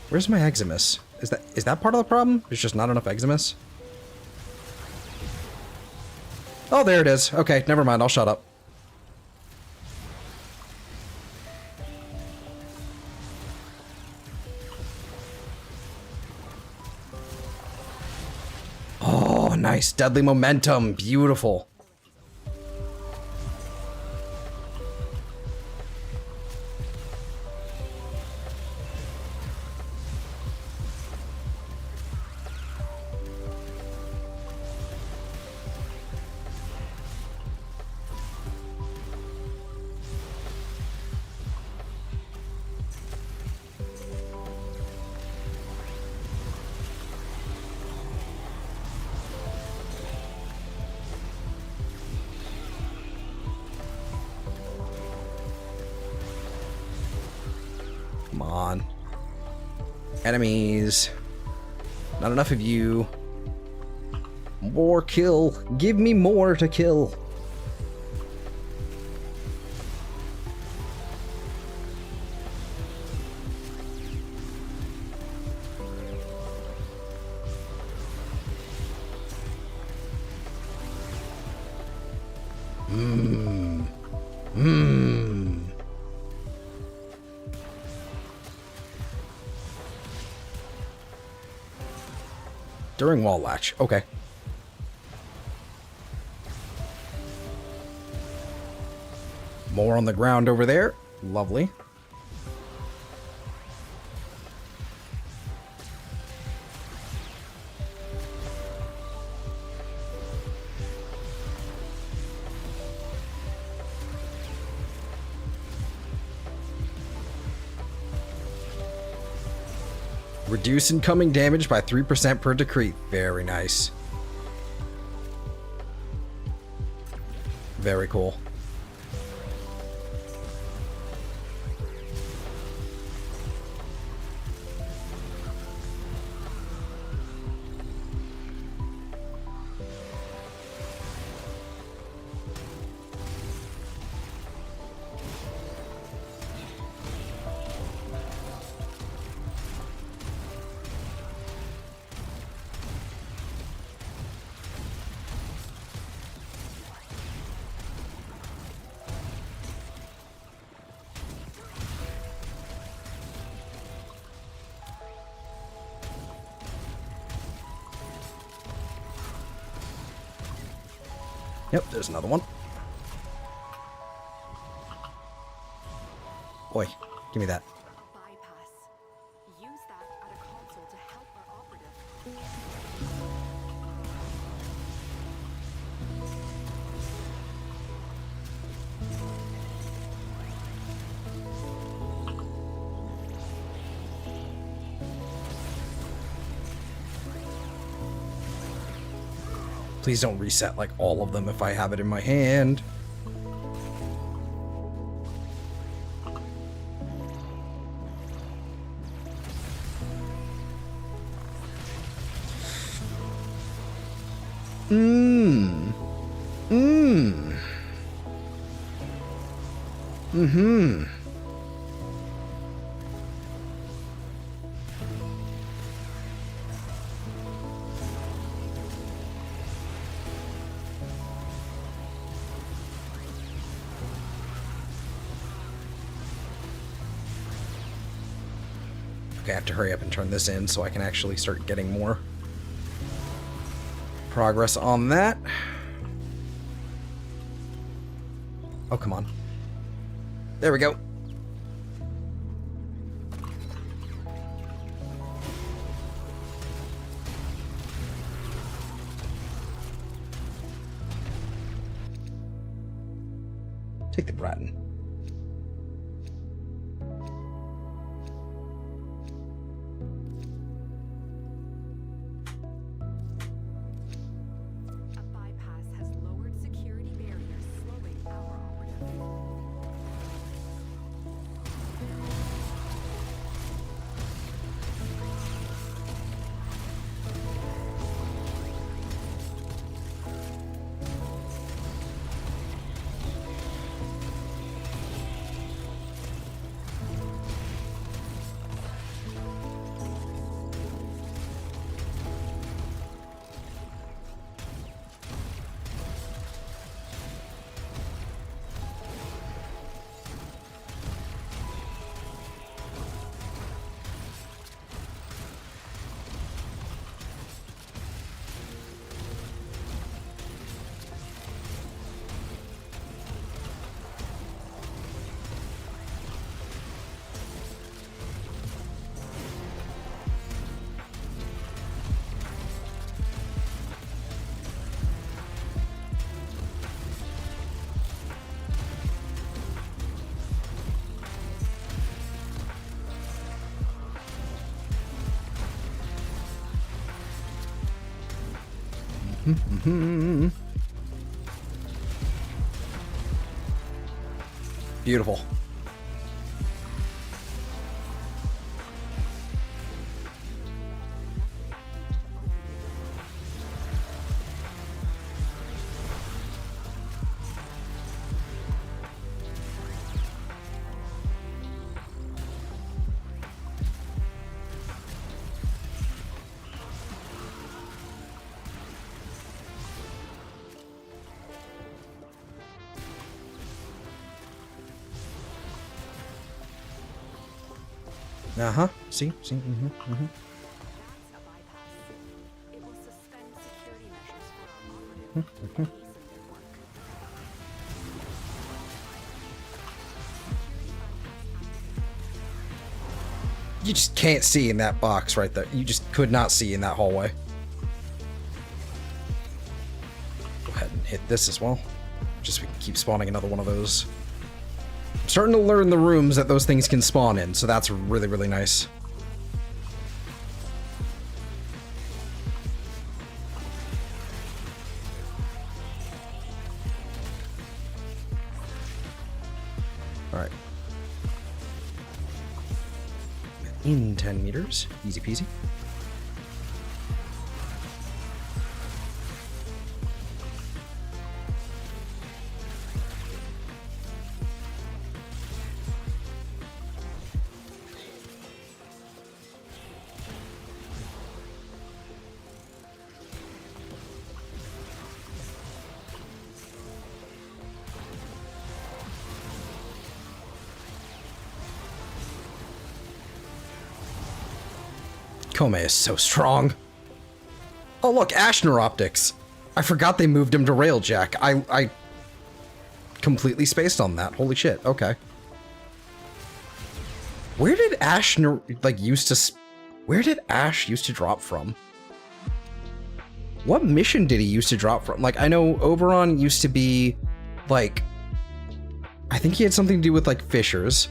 Where's my Eximus? Is that part of the problem? There's just not enough Eximus? Oh, there it is. Okay, never mind. I'll shut up. Oh, nice. Deadly momentum. Beautiful. Come on. Enemies. Not enough of you. More kill. Give me more to kill. During wall latch. Okay. More on the ground over there. Lovely. Reduce incoming damage by 3% per decree. Very nice. Very cool. Yep, there's another one. Boy, give me that. Bypass. Use that at a console to help our operative. Please don't reset like all of them if I have it in my hand. Okay, I have to hurry up and turn this in so I can actually start getting more progress on that. Oh, come on. There we go. Take the Bratten. A bypass has lowered security barriers, slowing our operative. Uh-huh. See? Mm-hmm. That's a bypass. It will suspend security measures for our operative in case of their work. You just can't see in that box right there. You just could not see in that hallway. Go ahead and hit this as well. Just so we can keep spawning another one of those. I'm starting to learn the rooms that those things can spawn in, so that's really, really nice. Alright. In 10 meters. Easy peasy. Kome is so strong. Oh look, Ashner Optics. I forgot they moved him to Railjack. I completely spaced on that. Holy shit. Okay. Where did Ashner where did Ash used to drop from? What mission did he used to drop from? Like, I know Oberon used to be like, I think he had something to do with like fishers.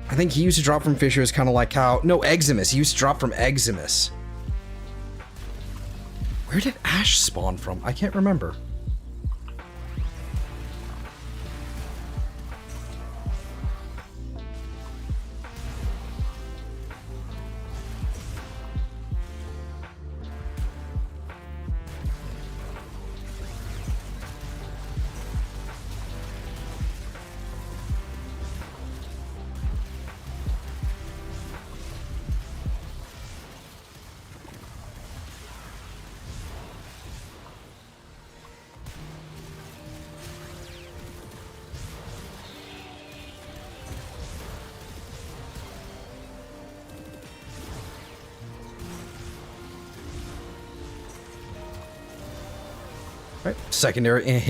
I think he used to drop from Fishers, kind of like how... No, Eximus. He used to drop from Eximus. Where did Ash spawn from? I can't remember. Right, secondary. There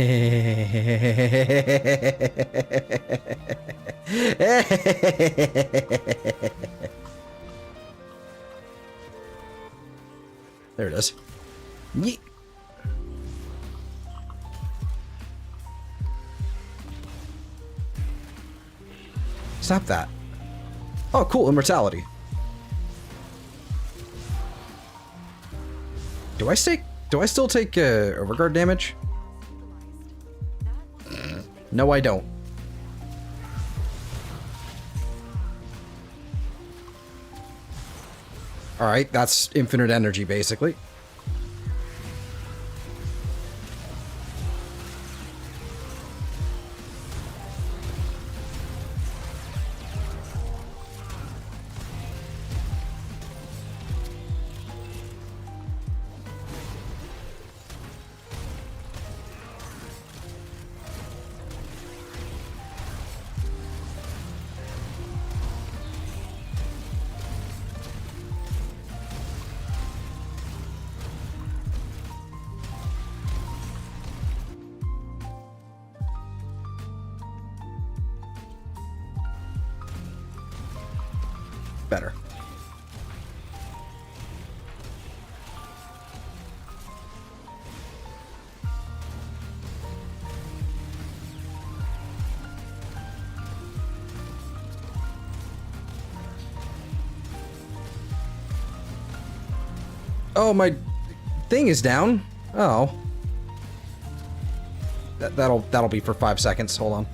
it is. Yeet. Stop that. Oh, cool, immortality. Do I still take overguard damage? No, I don't. Alright, that's infinite energy, basically. Better. Oh, my thing is down. Oh. That'll be for 5 seconds. Hold on.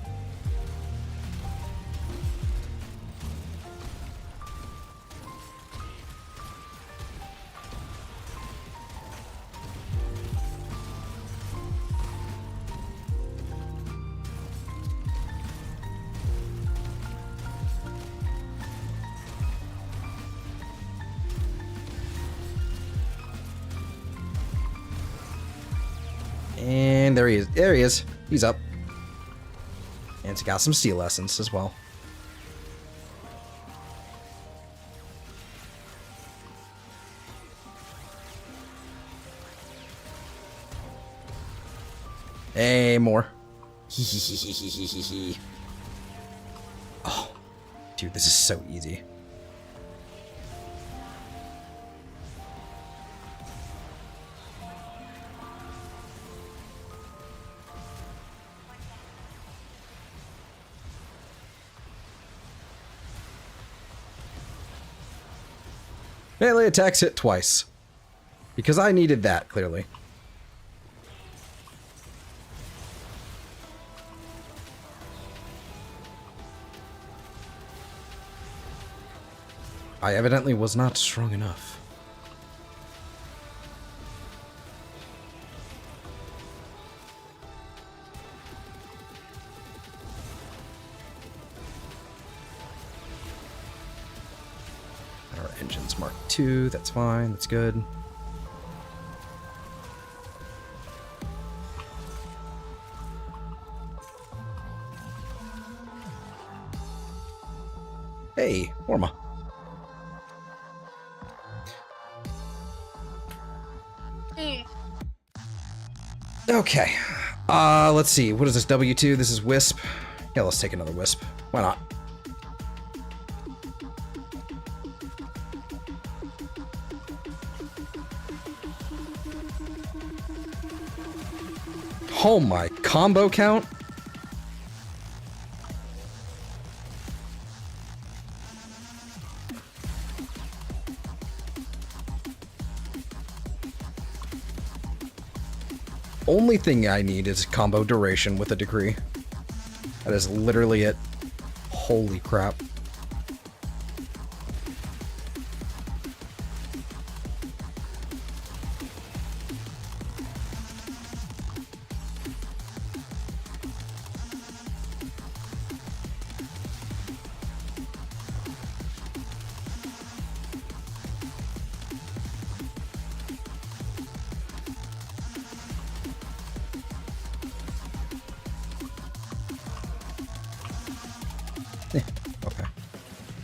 And there he is. There he is. He's up. And It's got some Steel Essence as well. Hey, more. Oh, dude, this is so easy. Melee attacks hit twice. Because I needed that, clearly. I evidently was not strong enough. Our engine's Mark II, that's fine, that's good. Hey, Orma. Okay. Let's see. What is this? W2? This is Wisp. Yeah, let's take another Wisp. Why not? Oh my combo count? Only thing I need is combo duration with a decree. That is literally it. Holy crap. Okay.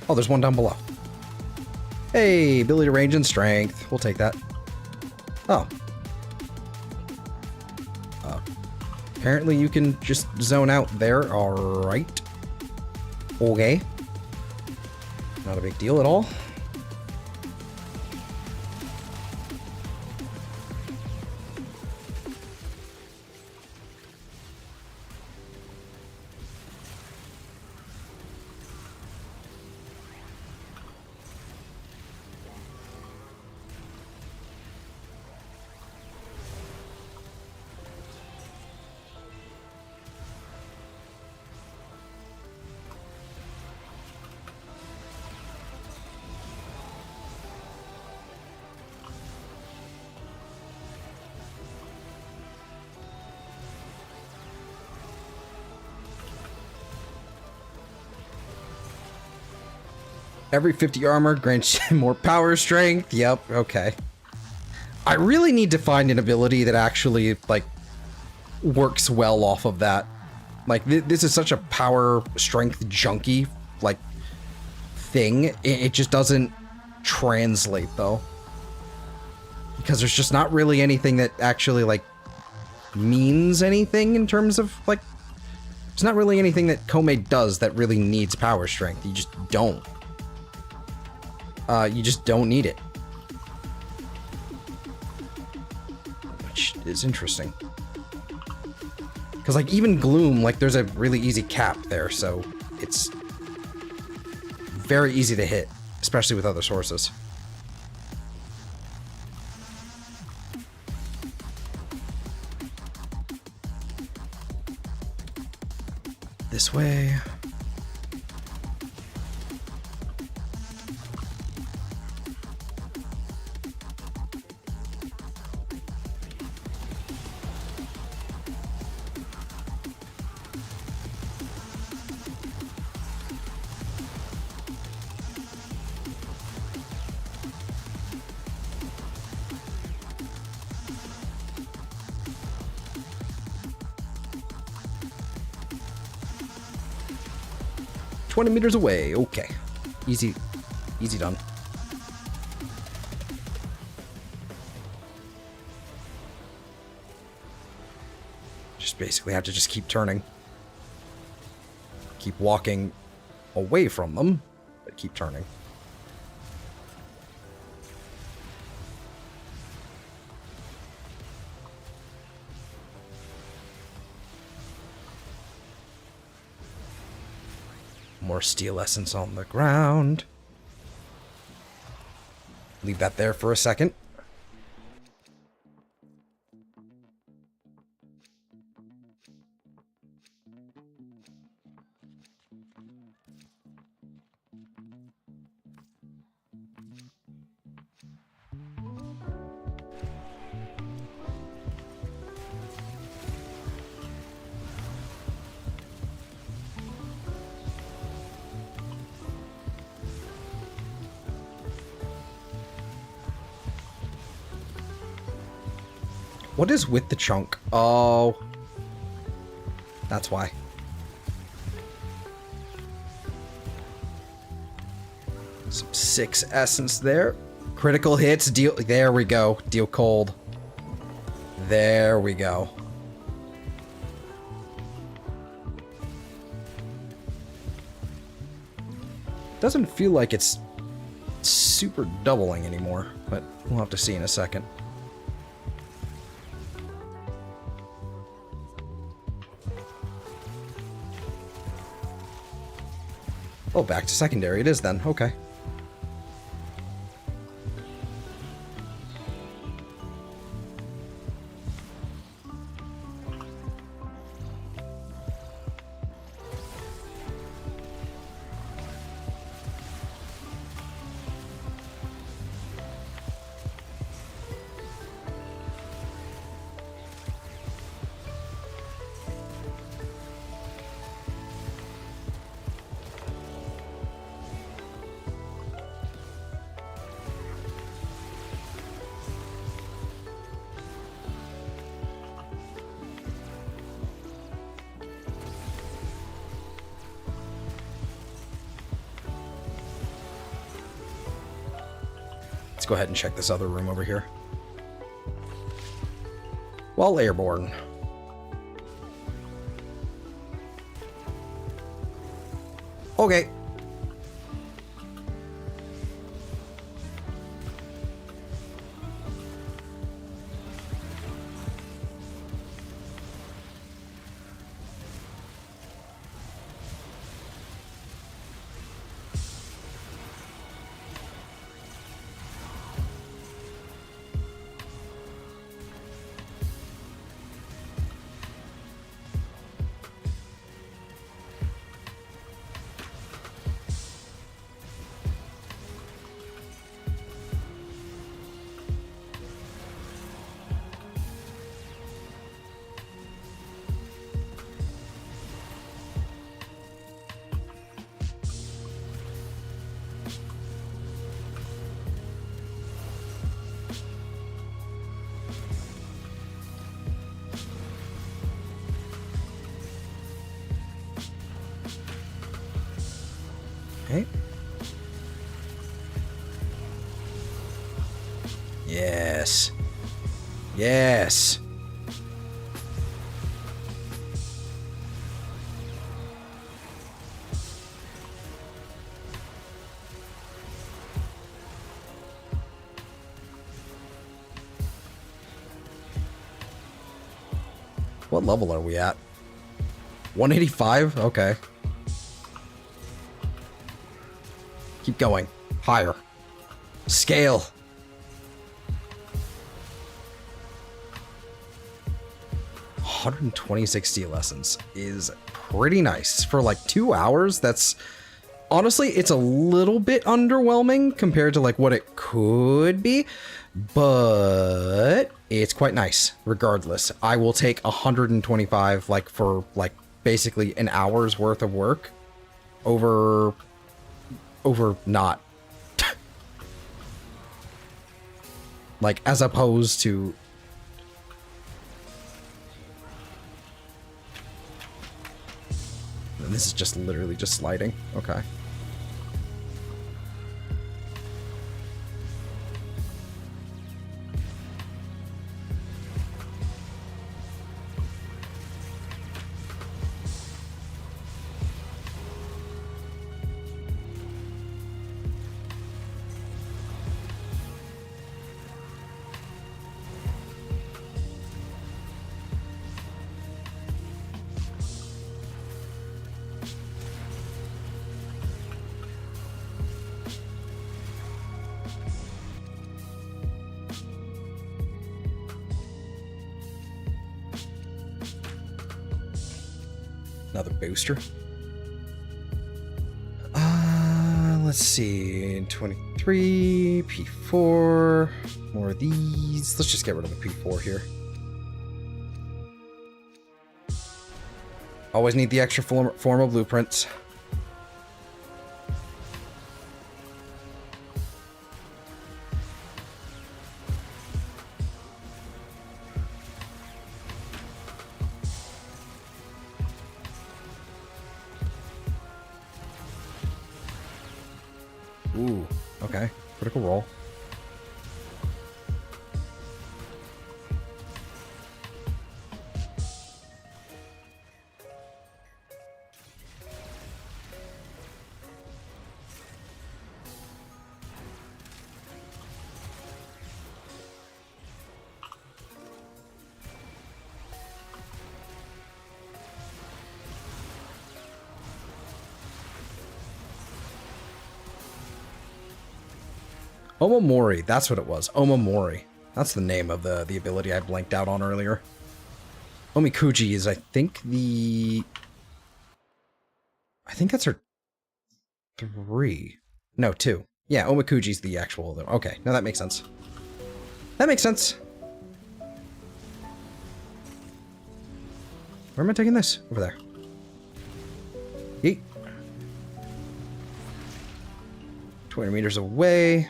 Oh, there's one down below. Hey, ability to range and strength. We'll take that. Oh. Apparently you can just zone out there. Alright. Okay. Not a big deal at all. Every 50 armor grants you more power strength. Yep, okay. I really need to find an ability that actually, like, works well off of that. Like, this is such a power strength junkie, like, thing. It just doesn't translate, though. Because there's just not really anything that actually, like, means anything in terms of, like... There's not really anything that Kome does that really needs power strength. You just don't. You just don't need it. Which is interesting. Because, like, even Gloom, like, there's a really easy cap there, so it's very easy to hit, especially with other sources. This way. 20 meters away. Okay. Easy. Easy done. Just basically have to just keep turning. Keep walking away from them, but keep turning. More steel essence on the ground. Leave that there for a second. What is with the chunk? Oh. That's why. Some 6 essence there. Critical hits, deal... There we go. Deal cold. There we go. Doesn't feel like it's super doubling anymore, but we'll have to see in a second. Oh, back to secondary it is then. Okay. Let's go ahead and check this other room over here. While airborne. Okay. Okay. Yes. Yes. What level are we at? 185? Okay. Keep going. Higher. Scale. $126 steel essence is pretty nice. For like 2 hours, that's... Honestly, it's a little bit underwhelming compared to like what it could be, but it's quite nice regardless. I will take 125 like for like basically an hour's worth of work over not. Like as opposed to this is just literally just sliding. Okay. Another booster. Let's see. 23, P4. More of these. Let's just get rid of the P4 here. Always need the extra formal blueprints. Ooh, okay. Critical roll. Omamori, that's what it was. Omamori. That's the name of the ability I blanked out on earlier. Omikuji is, I think that's her 3. No, 2. Yeah, Omikuji's the actual... Okay, now that makes sense. That makes sense. Where am I taking this? Over there. Yeet. 20 meters away.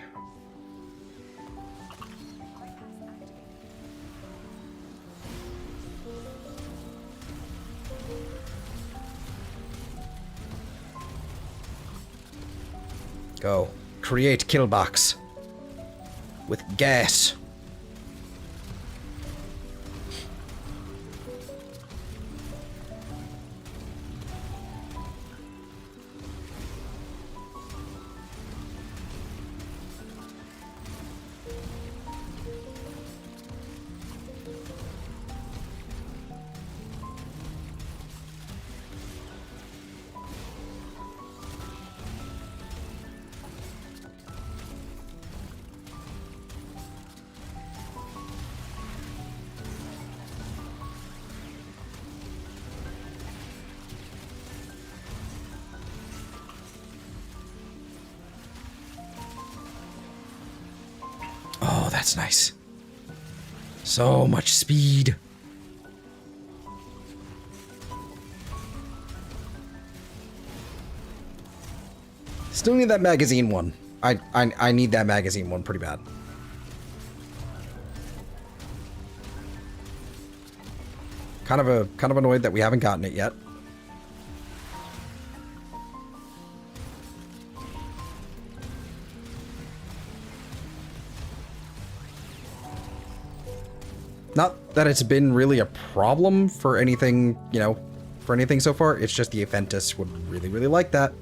Go. Create kill box. With gas. Oh, that's nice. So much speed. Still need that magazine one. I need that magazine one pretty bad. Kind of annoyed that we haven't gotten it yet. Not that it's been really a problem for anything, you know, for anything so far. It's just the Aventus would really, really like that.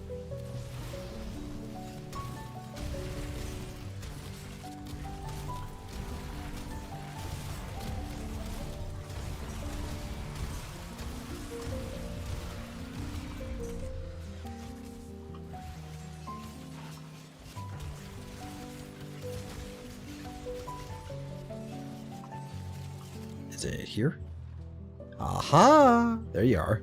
Is it here? Aha! There you are.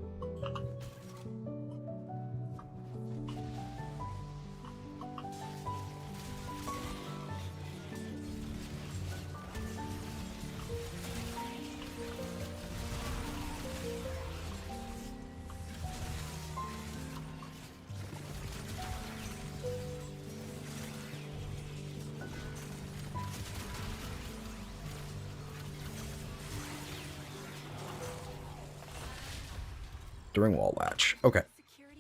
During wall latch. Okay. Security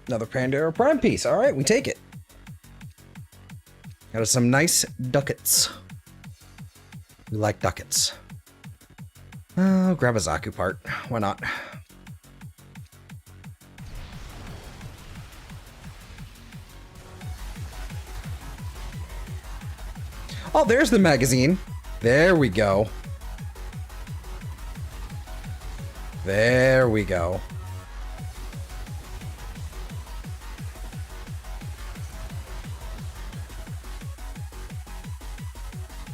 Another Pandora Prime piece. All right, we take it. Got us some nice ducats. We like ducats. Oh, grab a Zaku part. Why not? Oh, there's the magazine. There we go. There we go.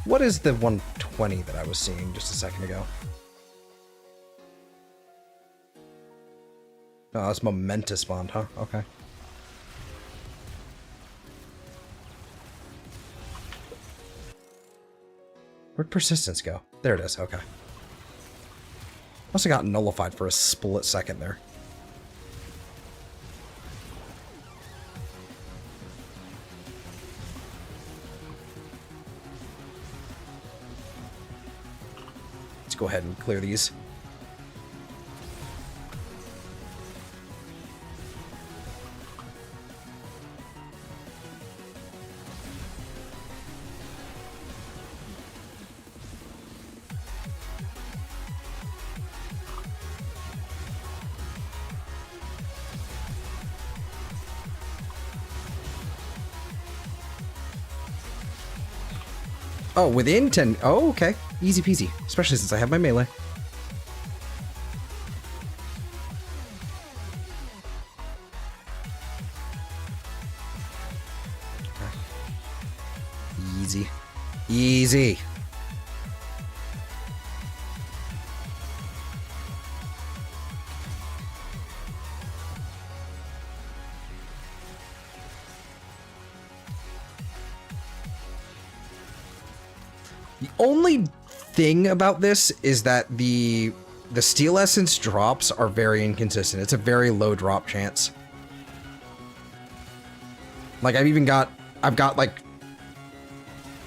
What is the 120 that I was seeing just a second ago? Oh, that's momentous bond, huh? Okay. Where'd persistence go? There it is, okay. Must have gotten nullified for a split second there. Let's go ahead and clear these. Oh, within 10. Oh, okay. Easy peasy. Especially since I have my melee. Okay. Easy. Easy. The only thing about this is that the steel essence drops are very inconsistent. It's a very low drop chance. Like I've got like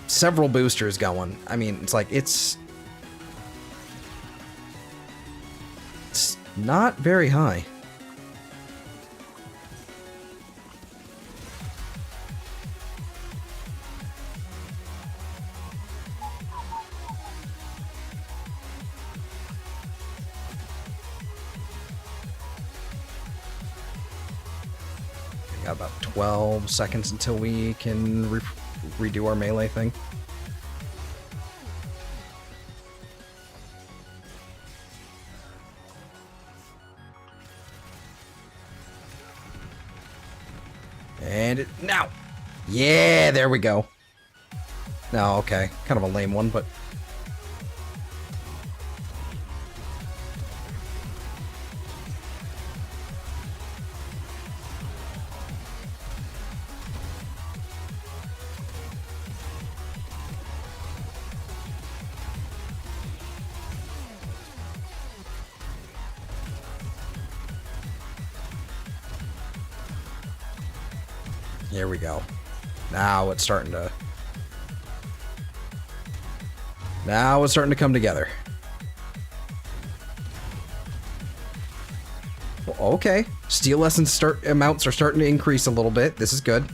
several boosters going. I mean, it's like it's not very high. Got about 12 seconds until we can redo our melee thing. And now! Yeah, there we go. No, okay. Kind of a lame one, but... Here we go. Now it's starting to... Now it's starting to come together. Well, okay. Steel essence amounts are starting to increase a little bit. This is good.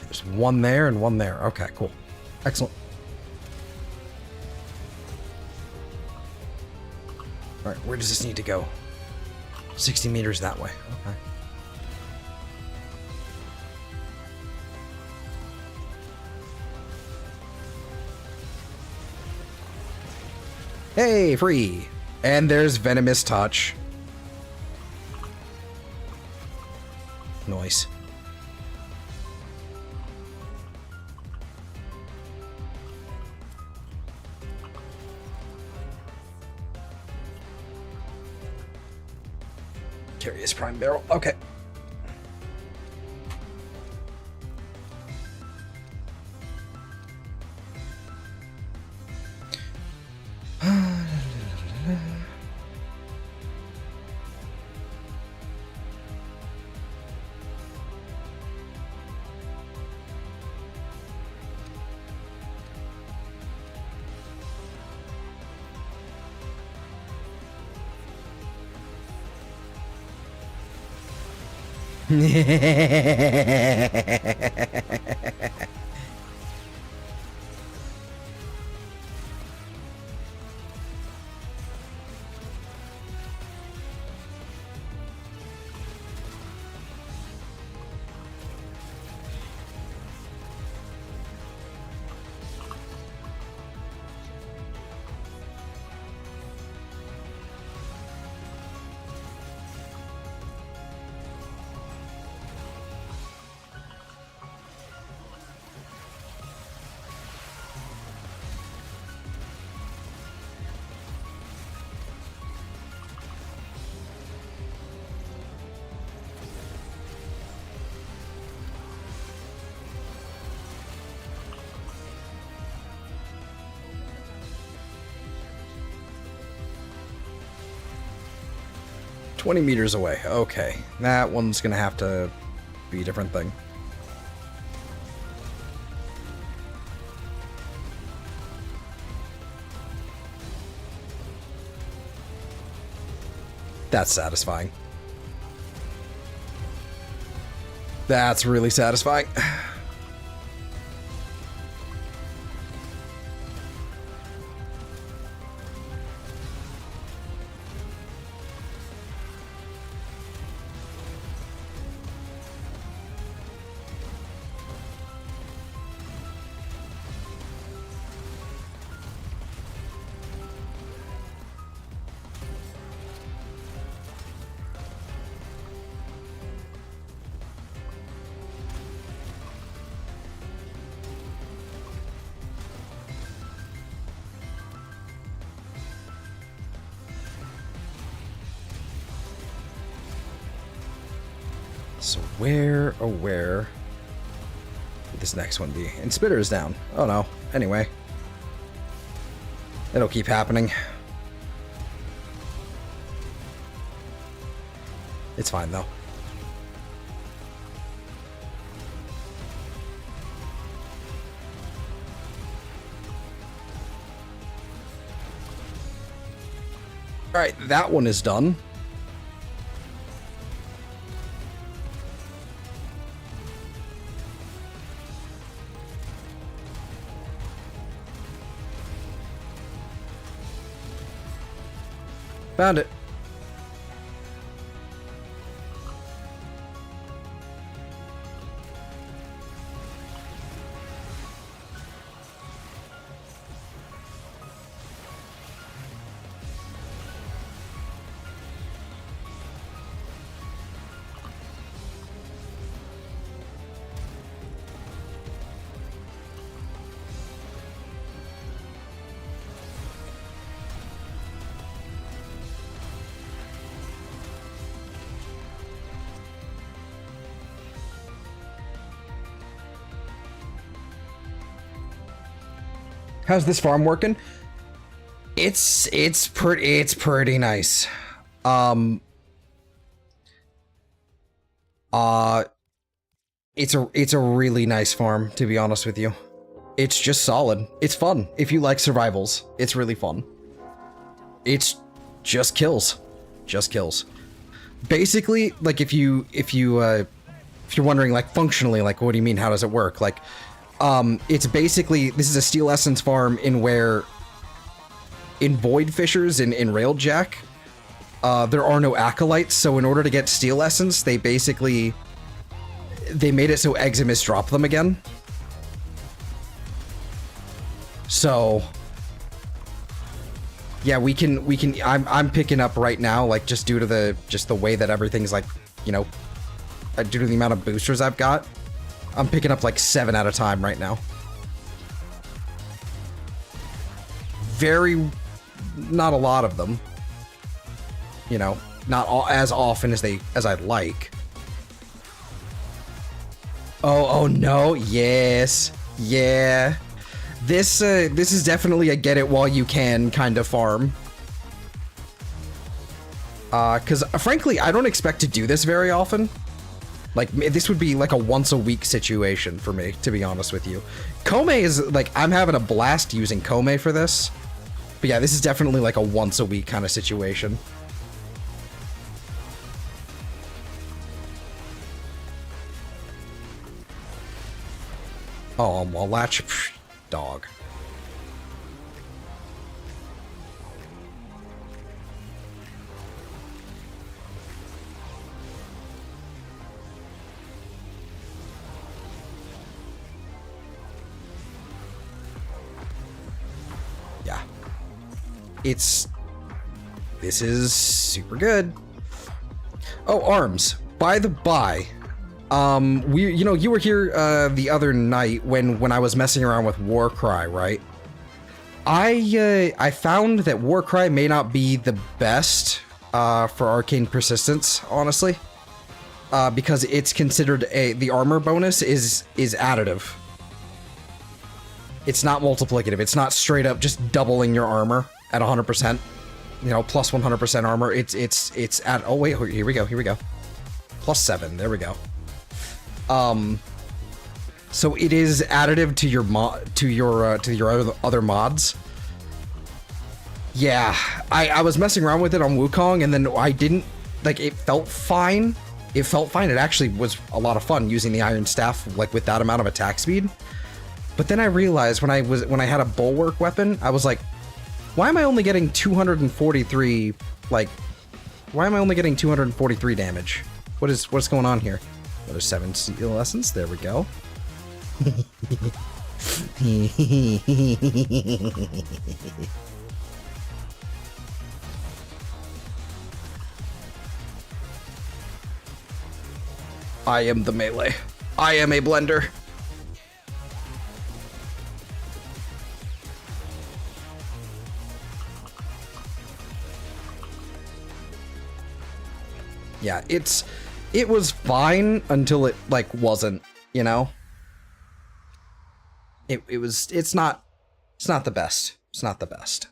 There's one there and one there. Okay, cool. Excellent. All right, where does this need to go? 60 meters that way. Okay. Hey, free! And there's Venomous Touch. Nice. Curious prime barrel. Okay. $20 meters away. Okay, that one's gonna have to be a different thing. That's satisfying. That's really satisfying. So where would this next one be? And Spitter's down. Oh no. Anyway. It'll keep happening. It's fine though. Alright, that one is done. Found it. How's this farm working? It's pretty nice. It's a really nice farm, to be honest with you. It's just solid. It's fun. If you like survivals, it's really fun. It's just kills. Just kills. Basically, like if you're wondering like functionally, like what do you mean, how does it work? Like it's basically, this is a Steel Essence farm in Void Fissures in Railjack, there are no acolytes, so in order to get Steel Essence, they made it so Eximus drop them again. So yeah, I'm picking up right now, like just due to the way that everything's like, you know, due to the amount of boosters I've got. I'm picking up like 7 at a time right now. Not a lot of them. You know, as often as I'd like. Oh no, yes, yeah. This is definitely a get it while you can kind of farm. Cause frankly, I don't expect to do this very often. Like, this would be like a once a week situation for me, to be honest with you. Kome is like, I'm having a blast using Kome for this. But yeah, this is definitely like a once a week kind of situation. Oh, well, latch, dog. Yeah. This is super good. Oh, arms. By the by, you were here the other night when I was messing around with Warcry, right? I found that Warcry may not be the best for arcane persistence, honestly, because it's considered the armor bonus is additive. It's not multiplicative. It's not straight up just doubling your armor at 100%. You know, plus 100% armor. It's at, oh wait, here we go. Plus 7. There we go. So it is additive to your other mods. Yeah, I was messing around with it on Wukong, and then I didn't, like, it felt fine. It felt fine. It actually was a lot of fun using the Iron Staff, like, with that amount of attack speed. But then I realized when I had a bulwark weapon, I was like, why am I only getting 243, like, why am I only getting 243 damage? What's going on here? Another 7 seal lessons. There we go. I am the melee. I am a blender. Yeah, it was fine until it, like, wasn't, you know? It's not the best. It's not the best.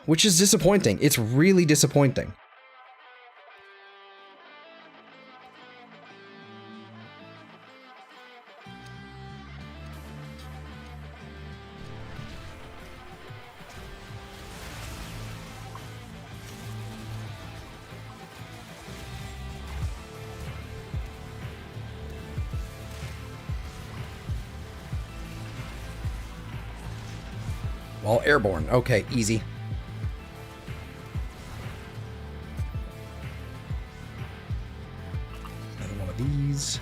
Which is disappointing. It's really disappointing. Well, airborne. Okay, easy. Another one of these.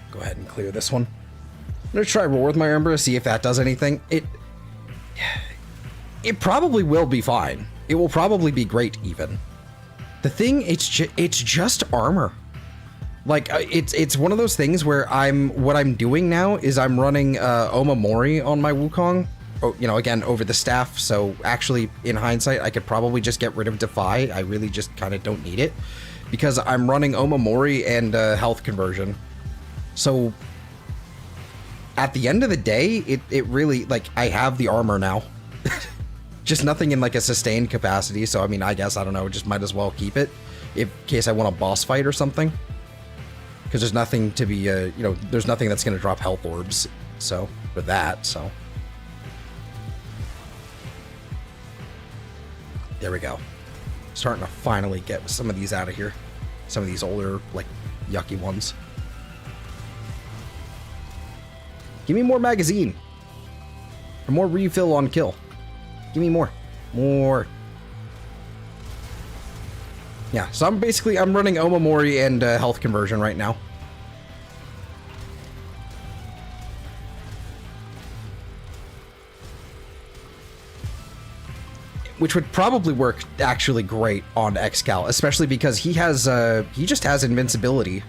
Go ahead and clear this one. I'm gonna try roar with my Umbra, see if that does anything. It probably will be fine. It will probably be great, even. The thing, it's just armor. Like, it's one of those things where what I'm doing now is I'm running Omamori on my Wukong, you know, again, over the staff, so actually, in hindsight, I could probably just get rid of Defy. I really just kind of don't need it, because I'm running Omamori and health conversion. So, at the end of the day, it really, like, I have the armor now. Just nothing in, like, a sustained capacity, so, I mean, I guess, I don't know, just might as well keep it, in case I want a boss fight or something. Because there's nothing to be, you know, there's nothing that's going to drop health orbs, so, for that, so. There we go. Starting to finally get some of these out of here. Some of these older, like, yucky ones. Give me more magazine. Or more refill on kill. Give me more. More. Yeah, so I'm running Omamori and health conversion right now. Which would probably work actually great on Excal, especially because he just has invincibility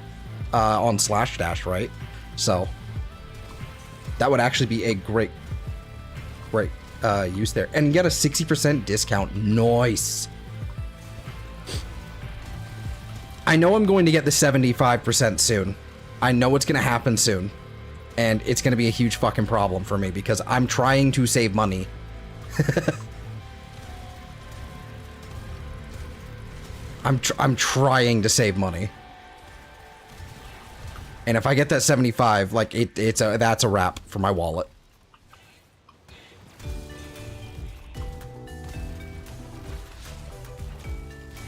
on slash dash, right? So That would actually be a great use there. And get a 60% discount. Nice. I know I'm going to get the 75% soon. I know it's going to happen soon. And it's going to be a huge fucking problem for me because I'm trying to save money. I'm trying to save money. And if I get that 75, like that's a wrap for my wallet.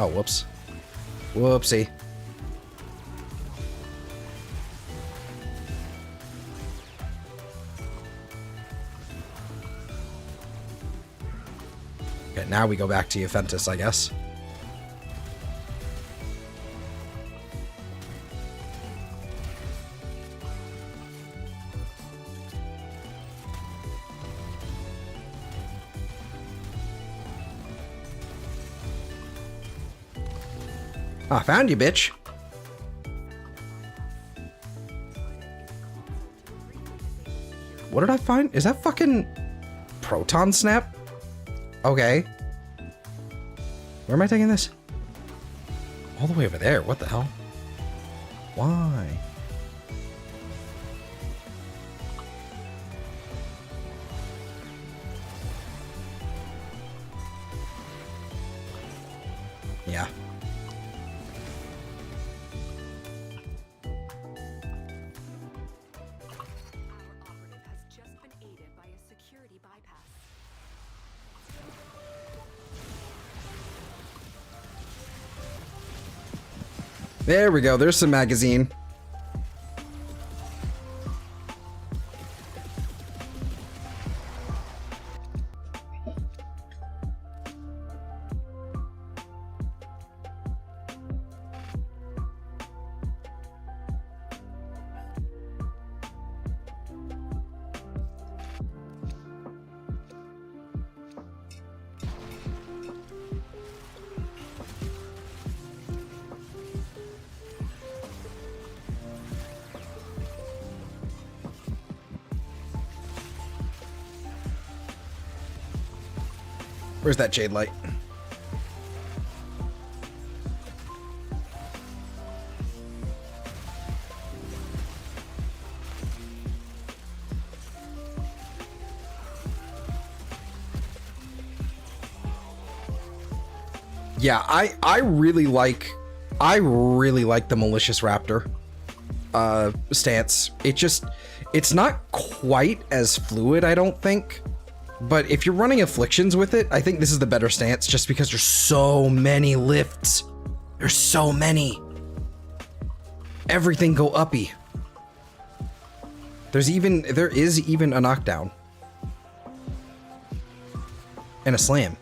Oh, whoops. Whoopsie. Okay, now we go back to Juventus, I guess. Ah, found you, bitch. What did I find? Is that fucking proton snap? Okay. Where am I taking this? All the way over there. What the hell? Why? Yeah. There we go, there's some magazine. Where's that Jade light? Yeah, I really like the Malicious Raptor stance. It's not quite as fluid, I don't think. But if you're running afflictions with it, I think this is the better stance just because there's so many lifts. There's so many. Everything go uppy. There is even a knockdown. And a slam.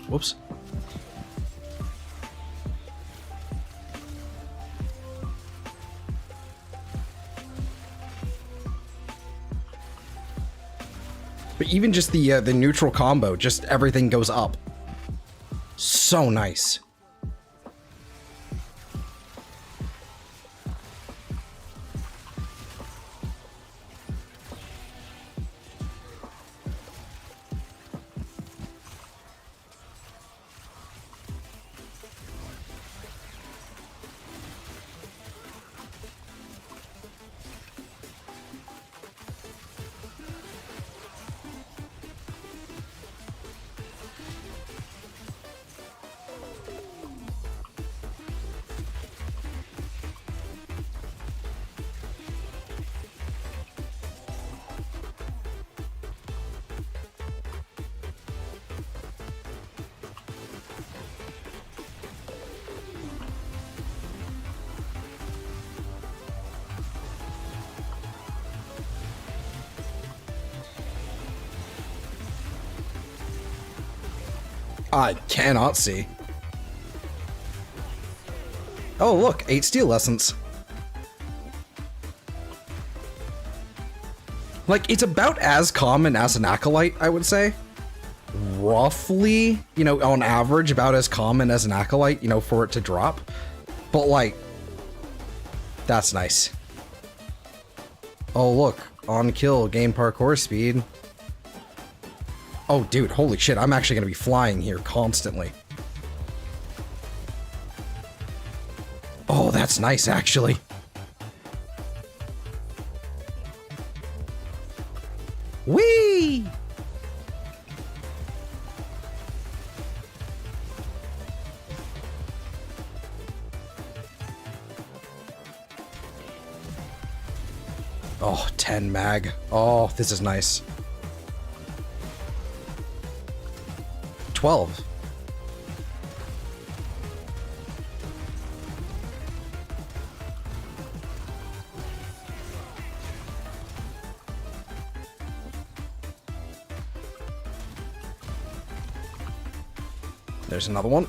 Whoops. But even just the neutral combo, just everything goes up. So nice. I cannot see. Oh, look, 8 steel essence. Like, it's about as common as an acolyte, I would say. Roughly, you know, on average, about as common as an acolyte, you know, for it to drop. But, like, that's nice. Oh, look. On kill, gain parkour speed. Oh, dude, holy shit. I'm actually going to be flying here constantly. Oh, that's nice, actually. Whee! Oh, 10 mag. Oh, this is nice. 12. There's another one.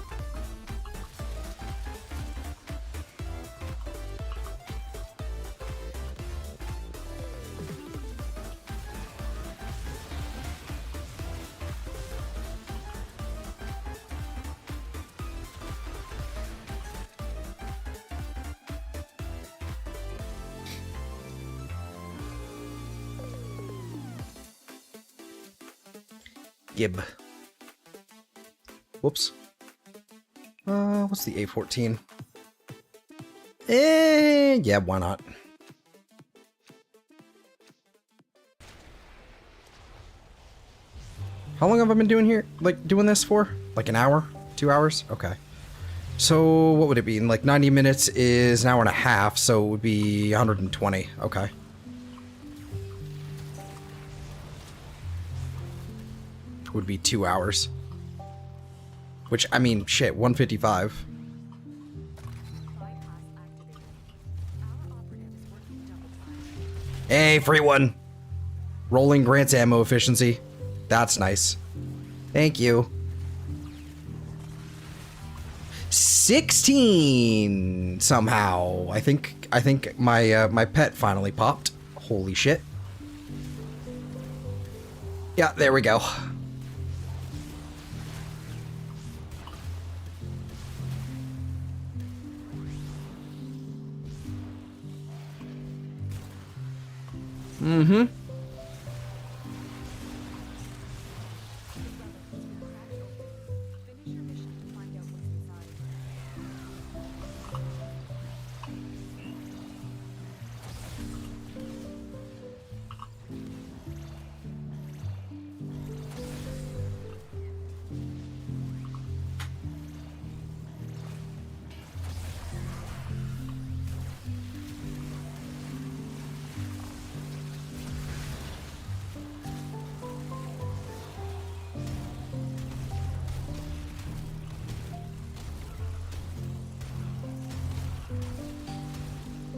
Gib. Whoops. What's the A14? Yeah, why not? How long have I been doing here? Like, doing this for? Like an hour? 2 hours? Okay. So, what would it be? Like, 90 minutes is an hour and a half, so it would be 120. Okay. Would be 2 hours. Which, I mean, shit, 155. Hey, free one! Rolling grants ammo efficiency. That's nice. Thank you. 16 somehow. I think my my pet finally popped. Holy shit. Yeah, there we go. Mm-hmm. Finish your mission to find out what's inside.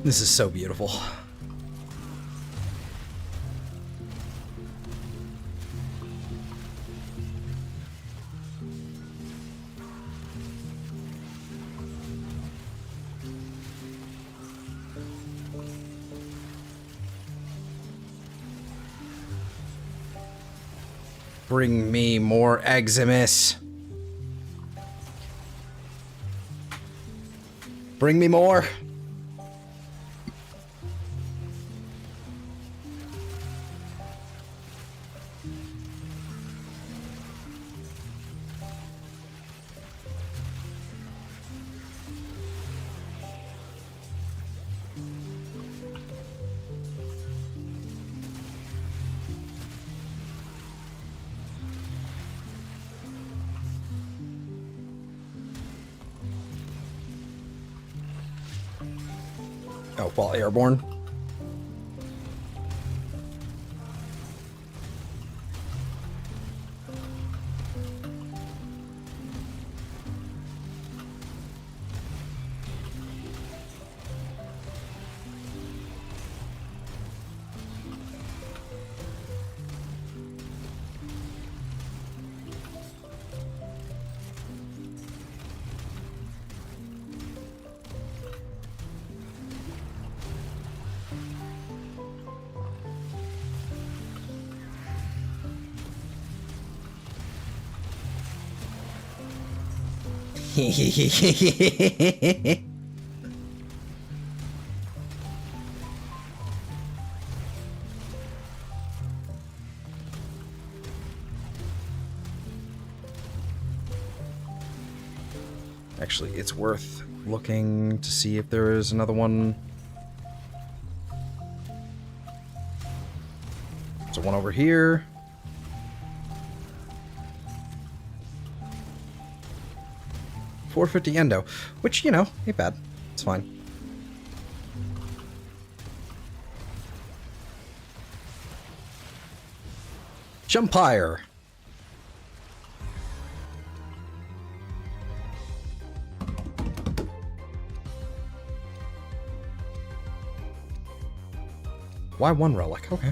This is so beautiful. Bring me more Eximus. Bring me more. Oh, while airborne. actually, it's worth looking to see if there is another one. There's one over here. $450 endo, which, you know, ain't bad. It's fine. Jumpire. Why one relic? Okay.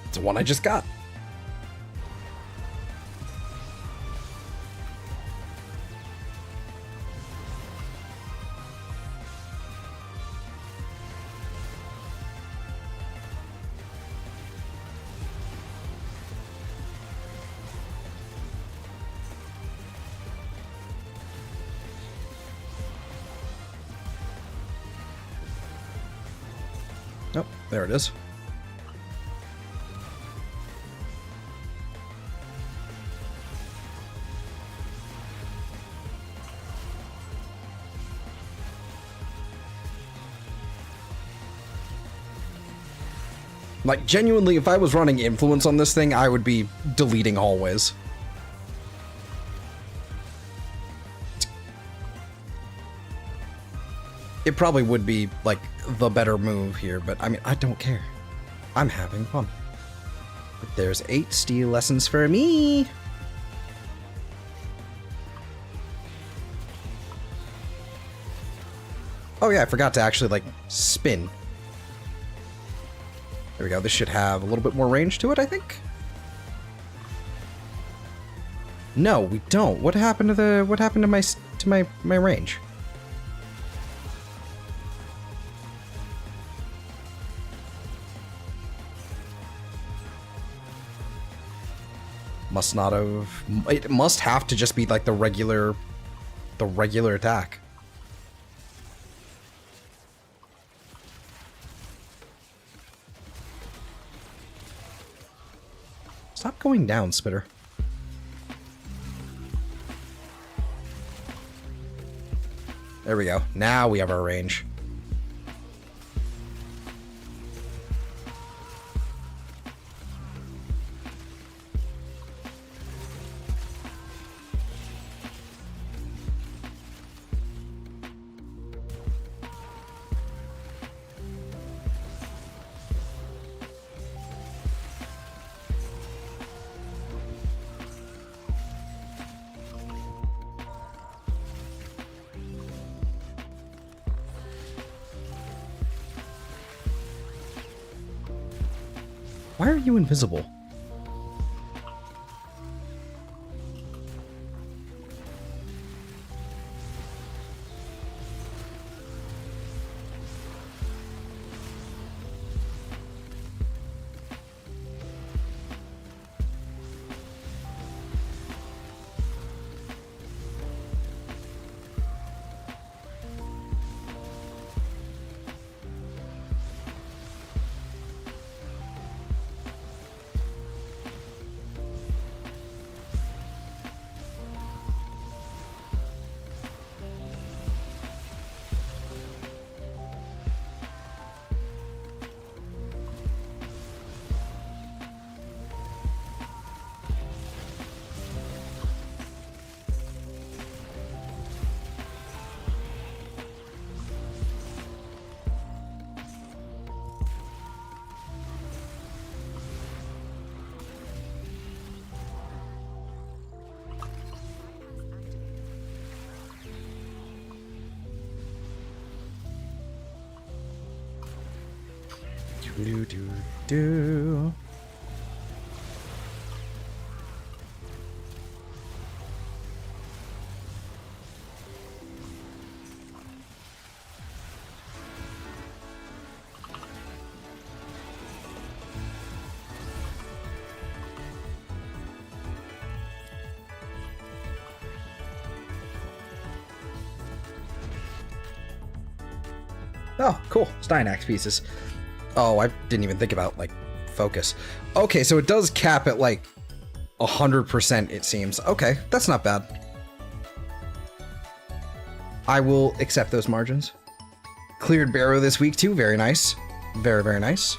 It's the one I just got. Nope, there it is. Like, genuinely, if I was running influence on this thing, I would be deleting hallways. It probably would be, like, the better move here, but I mean, I don't care. I'm having fun. But there's 8 steel lessons for me! Oh yeah, I forgot to actually, like, spin. There we go, this should have a little bit more range to it, I think? No, we don't. What happened to the, what happened to my range? Must not have... It must have to just be like the regular attack. Stop going down, Spitter. There we go. Now we have our range. Why are you invisible? Do. Oh, cool. Stein axe pieces. Oh, I didn't even think about, like, focus. Okay, so it does cap at like 100%, it seems. Okay, that's not bad. I will accept those margins. Cleared Barrow this week too, very nice. Very, very nice.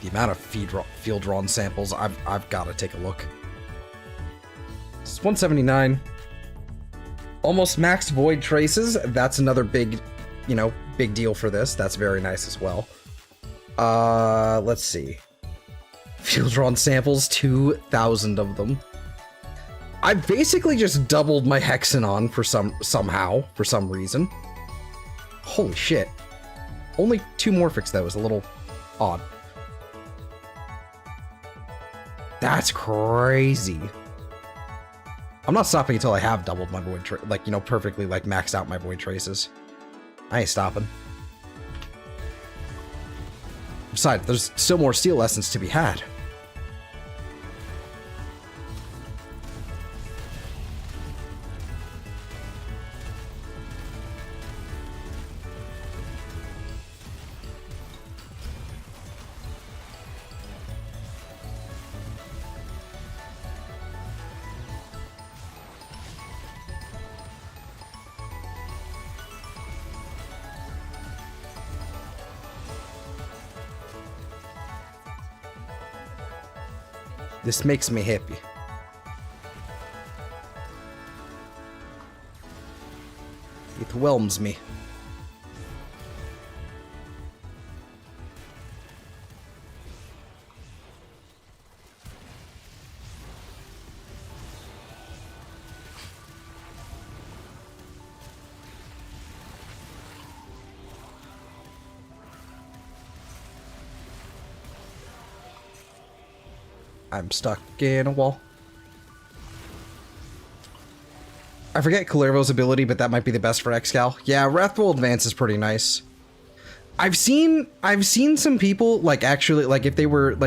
The amount of field drawn samples, I've got to take a look. It's 179. Almost maxed void traces. That's another big, big deal for this. That's very nice as well. Let's see. Field drawn samples, 2,000 of them. I basically just doubled my Hexanon for some reason. Holy shit. Only 2 Morphics though is a little odd. That's crazy. I'm not stopping until I have doubled my void perfectly maxed out my void traces. I ain't stopping. Besides, there's still more steel essence to be had. This makes me happy. It whelms me. I'm stuck in a wall. I forget Kalervo's ability, but that might be the best for Excal. Yeah, Wrathful Advance is pretty nice. I've seen some people actually if they were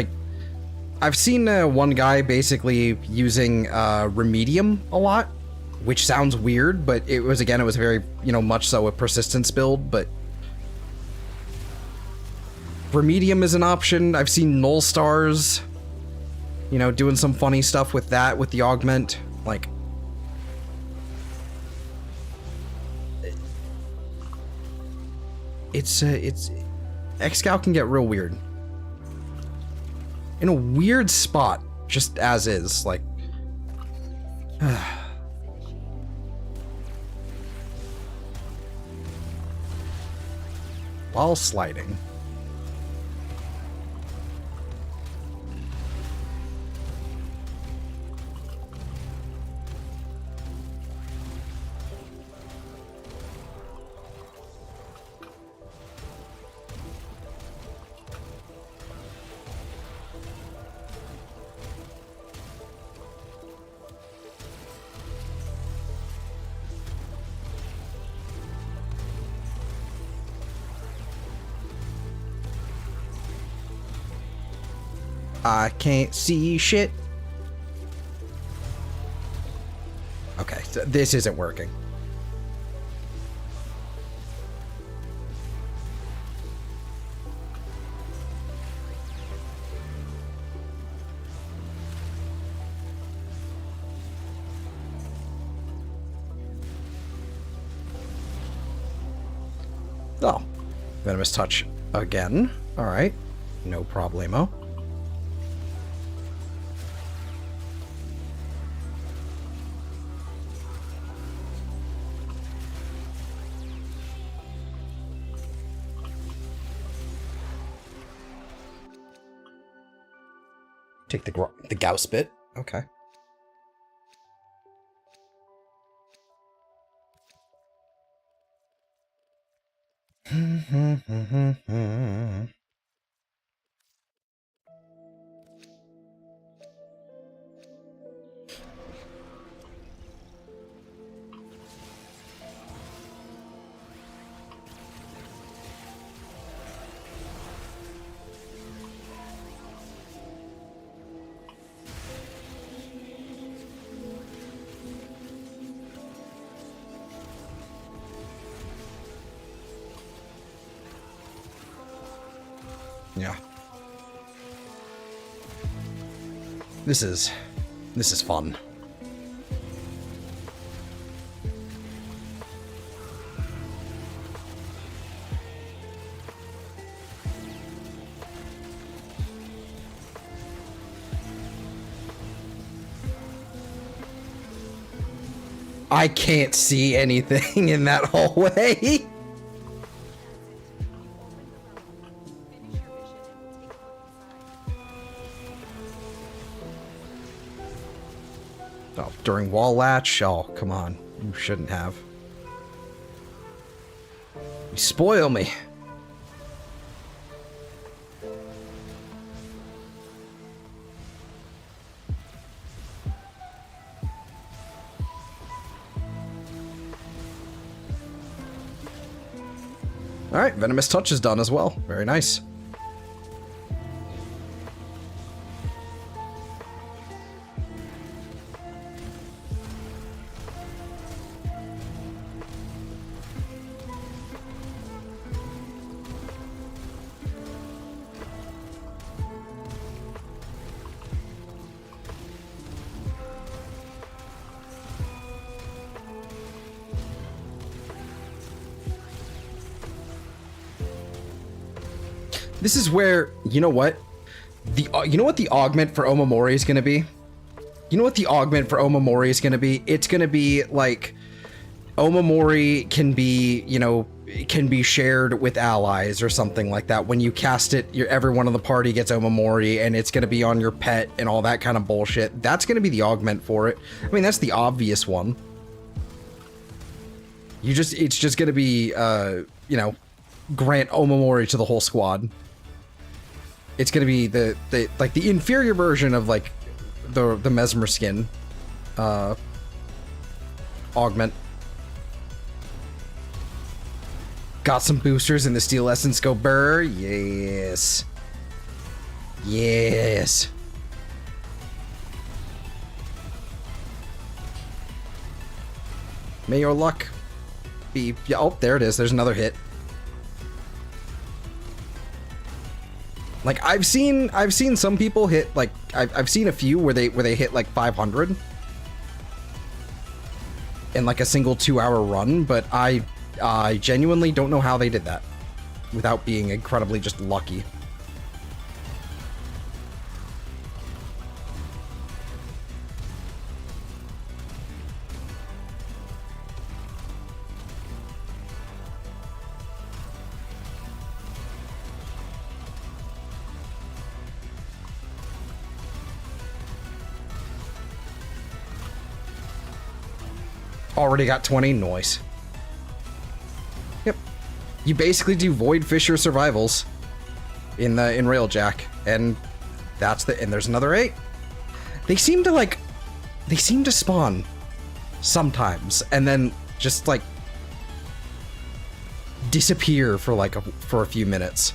I've seen one guy basically using Remedium a lot, which sounds weird, but it was very much so a persistence build, but Remedium is an option. I've seen Null Stars doing some funny stuff with that, with the augment. It's Excal can get real weird. In a weird spot, just as is, while sliding. I can't see shit. Okay, so this isn't working. Oh, Venomous Touch again. All right, no problemo. Take the Gauss bit. Okay. Yeah. This is fun. I can't see anything in that hallway. Oh, during wall latch? Oh, come on. You shouldn't have. You spoil me. Alright, Venomous Touch is done as well. Very nice. This is where, you know what? You know what the augment for Omamori is going to be? You know what the augment for Omamori is going to be? It's going to be like Omamori can be, you know, can be shared with allies or something like that. When you cast it, everyone in the party gets Omamori, and it's going to be on your pet and all that kind of bullshit. That's going to be the augment for it. I mean, that's the obvious one. It's just going to be, you know, grant Omamori to the whole squad. It's gonna be the inferior version of like the Mesmer skin augment. Got some boosters in the Steel Essence go burr. Yes. Yes. May your luck be. Yeah, oh, there it is. There's another hit. Like I've seen some people hit like I've seen a few where they hit like 500 in like a single 2-hour run, but I genuinely don't know how they did that without being incredibly just lucky. Already got 20 noise. Yep. You basically do Void Fissure survivals in Railjack, and and there's another 8. They seem to spawn sometimes and then just like disappear for a few minutes.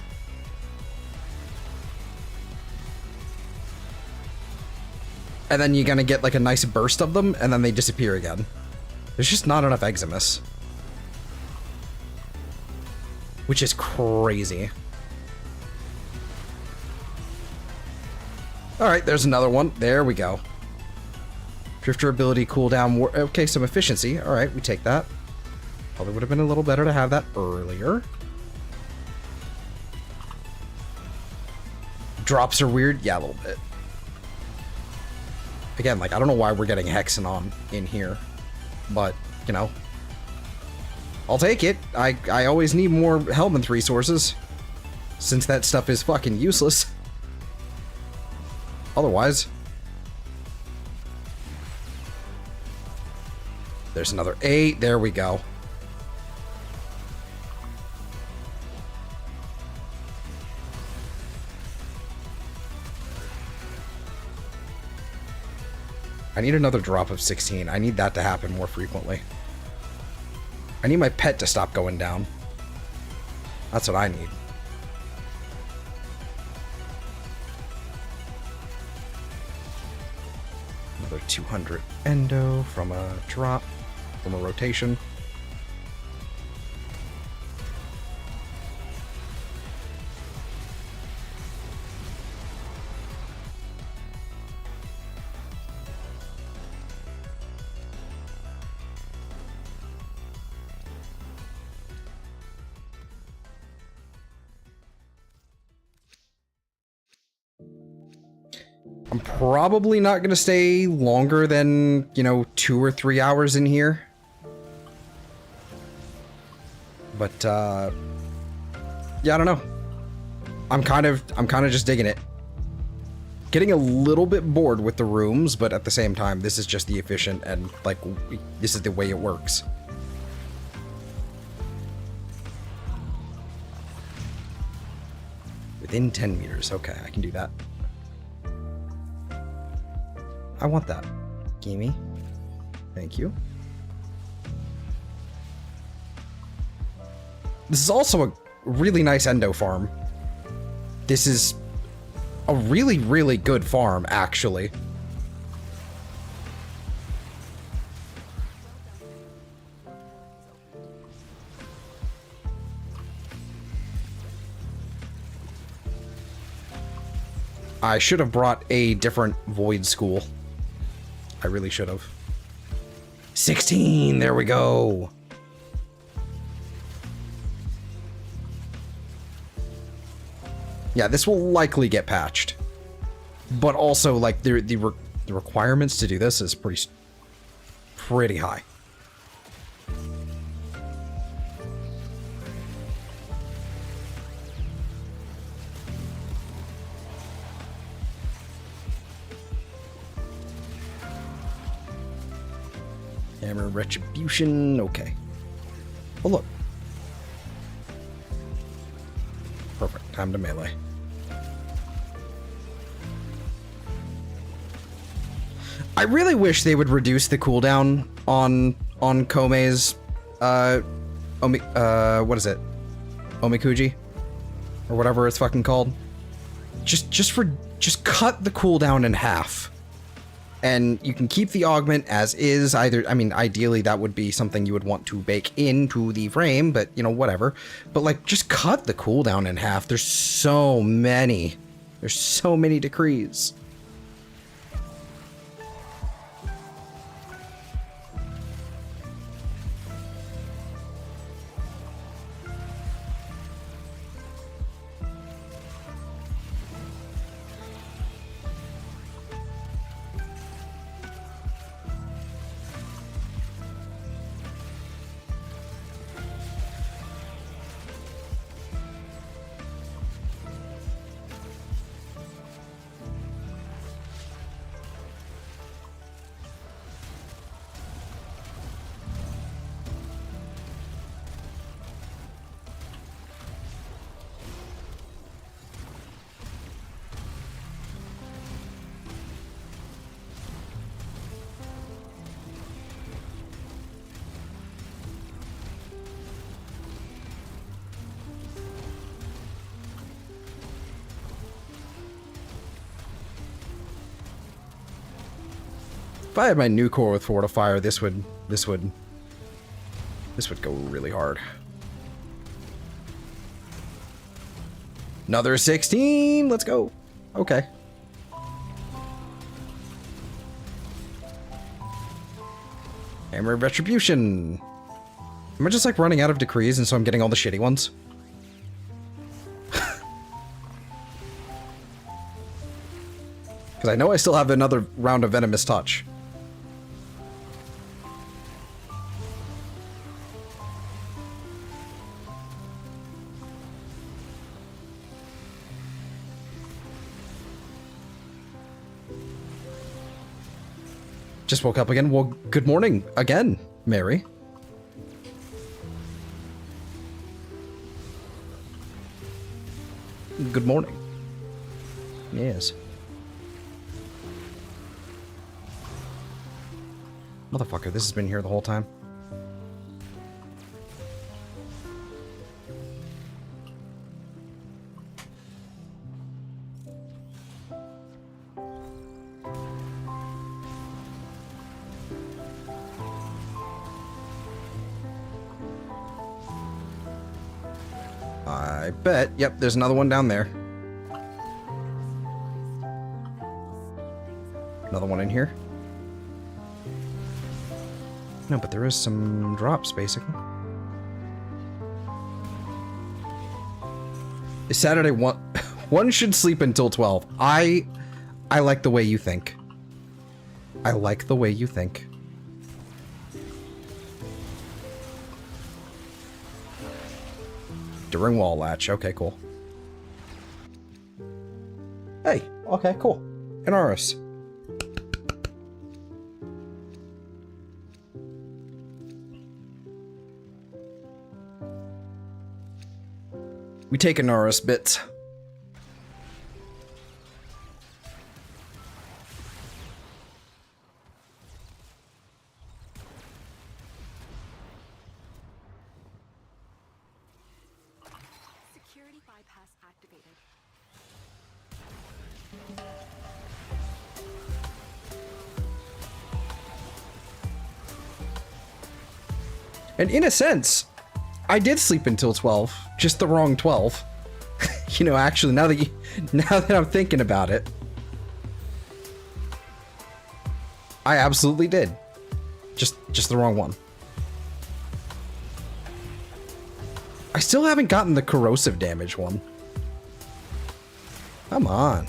And then you're gonna get like a nice burst of them, and then they disappear again. There's just not enough Eximus. Which is crazy. Alright, there's another one. There we go. Drifter ability cooldown. Okay, some efficiency. Alright, we take that. Probably would have been a little better to have that earlier. Drops are weird. Yeah, a little bit. Again, like, I don't know why we're getting Hexanon in here. But, you know, I'll take it. I always need more Helminth resources, since that stuff is fucking useless. Otherwise. There's another 8. There we go. I need another drop of 16. I need that to happen more frequently. I need my pet to stop going down. That's what I need. Another 200 endo from a drop, from a rotation. I'm probably not going to stay longer than, you know, 2 or 3 hours in here. But, yeah, I don't know. I'm kind of just digging it. Getting a little bit bored with the rooms, but at the same time, this is just the efficient and, like, this is the way it works. Within 10 meters. Okay, I can do that. I want that. Gimme. Thank you. This is also a really nice endo farm. This is a really, really good farm, actually. I should have brought a different void school. I really should have. 16, there we go. Yeah, this will likely get patched. But also, like, the requirements to do this is pretty high. Hammer Retribution, okay. Oh, look. Perfect, time to melee. I really wish they would reduce the cooldown on Kome's, what is it? Omikuji? Or whatever it's fucking called. Just cut the cooldown in half. And you can keep the augment as is. Either, I mean, ideally that would be something you would want to bake into the frame, but, you know, whatever. But, like, just cut the cooldown in half. There's so many. There's so many decrees. If I had my new core with Fortifier, this would go really hard. Another 16, let's go. Okay. Hammer of Retribution. Am I just like running out of decrees and so I'm getting all the shitty ones? Because I know I still have another round of Venomous Touch. Just woke up again. Well, good morning again, Mary. Good morning. Yes. Motherfucker, this has been here the whole time. I bet. Yep, there's another one down there. Another one in here. No, but there is some drops, basically. It's Saturday, one should sleep until 12. I I like the way you think. I like the way you think. During wall latch. Okay, cool. Hey, okay, cool. An Aris. We take an Aris bits. Security bypass activated. And in a sense, I did sleep until 12, just the wrong 12. You know, actually, now that I'm thinking about it, I absolutely did. Just the wrong one. I still haven't gotten the corrosive damage one. Come on.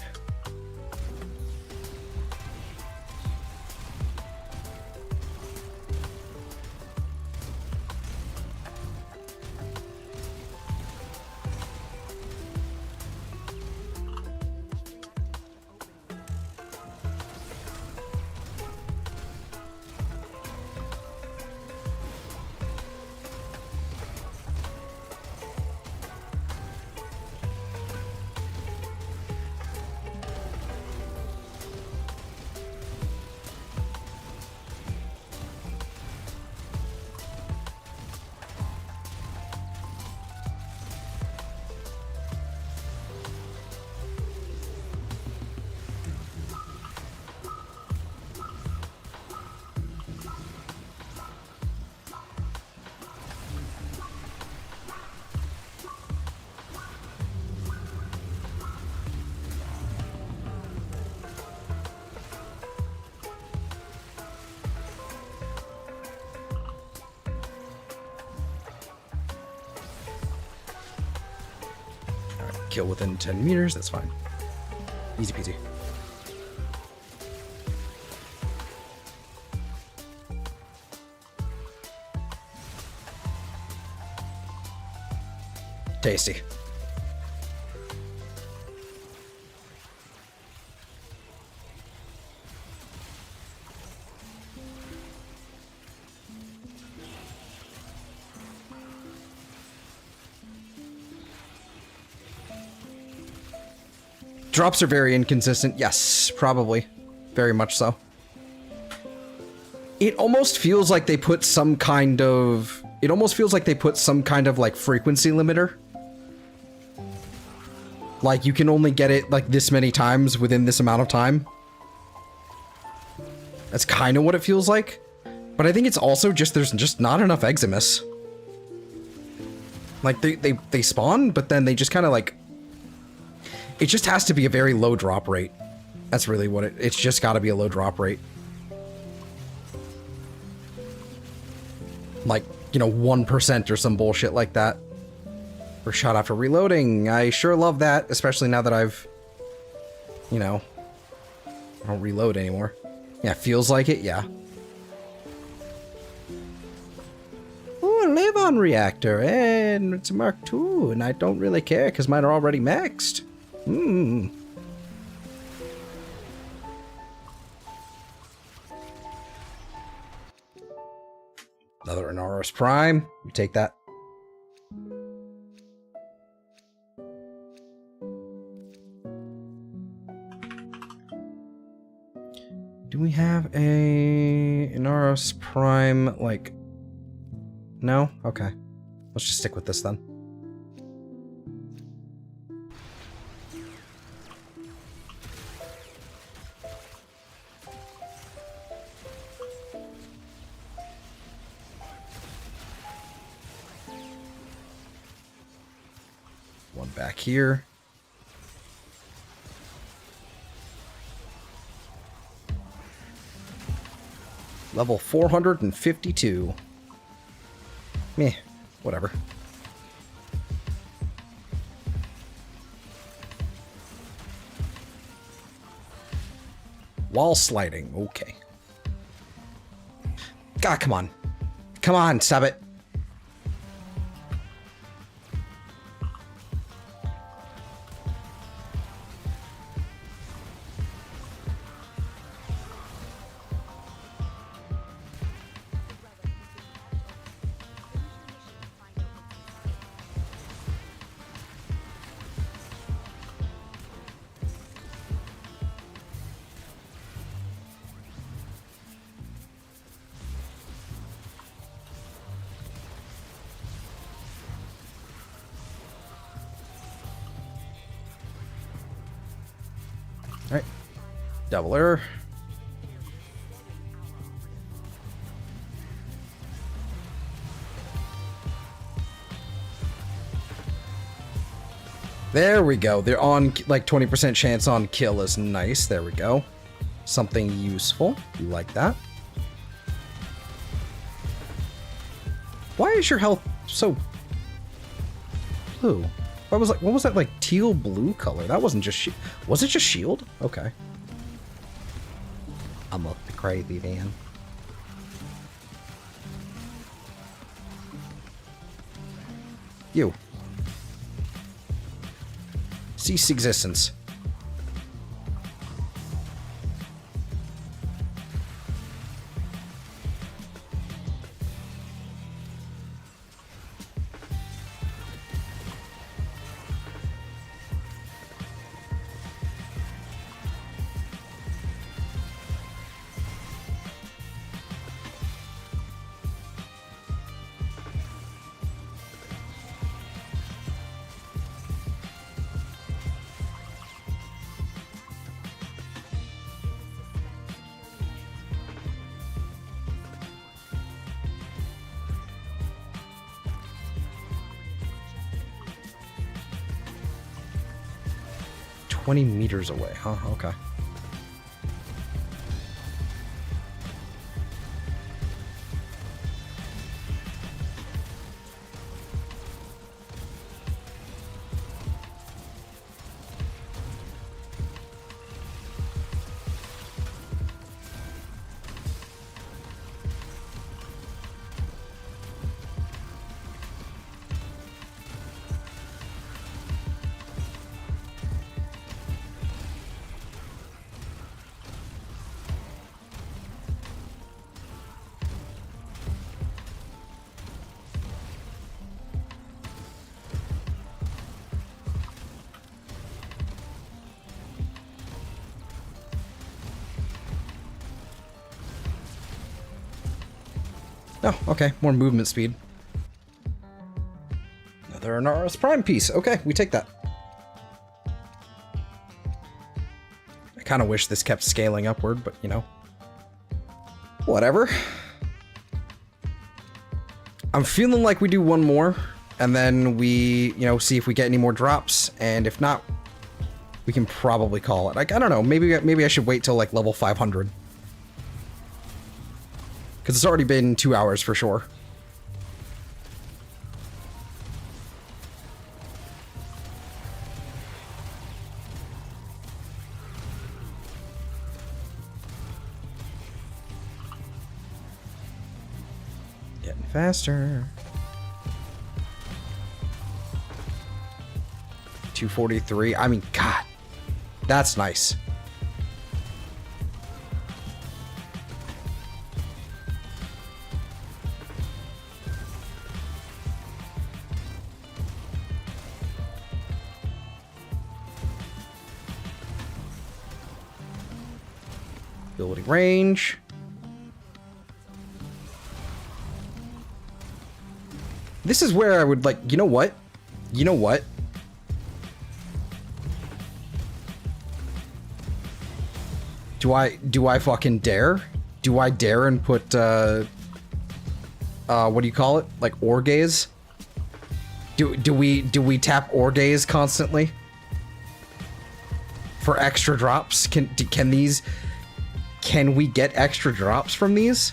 Kill within 10 meters, that's fine. Easy peasy. Tasty. Drops are very inconsistent. Yes, probably. Very much so. It almost feels like they put some kind of... It almost feels like they put some kind of, like, frequency limiter. Like, you can only get it, like, this many times within this amount of time. That's kind of what it feels like. But I think it's also just, there's just not enough Eximus. Like, they spawn, but then they just kind of, like... It just has to be a very low drop rate. That's really what it's just got to be a low drop rate. Like, you know, 1% or some bullshit like that. For shot after reloading. I sure love that, especially now that I've, you know, I don't reload anymore. Yeah, feels like it, yeah. Ooh, a live-on reactor, and it's a Mark II, and I don't really care because mine are already maxed. Hmm. Another Inaros Prime. You take that. Do we have a Inaros Prime, like... No? Okay. Let's just stick with this then. One back here. Level 452. Meh, whatever. While sliding. Okay. God, come on. Come on, stop it. Alright. Double error. There we go. They're on like 20% chance on kill is nice. There we go. Something useful. You like that. Why is your health so blue? What was that like teal blue color? That wasn't just was it just shield? Okay. I'm up to crazy man. You. Cease existence. "20 meters away, huh? Okay. Oh, okay. More movement speed. Another Anaris Prime piece. Okay, we take that. I kind of wish this kept scaling upward, but, you know. Whatever. I'm feeling like we do one more, and then we, you know, see if we get any more drops, and if not, we can probably call it. Like, I don't know. Maybe I should wait till, like, level 500. Because it's already been 2 hours for sure. Getting faster. 243. I mean, God. That's nice. Ability range. This is where I would like, you know what? You know what? Do I fucking dare? Do I dare and put what do you call it? Like ore gaze? Do we tap ore gaze constantly? For extra drops? Can we get extra drops from these?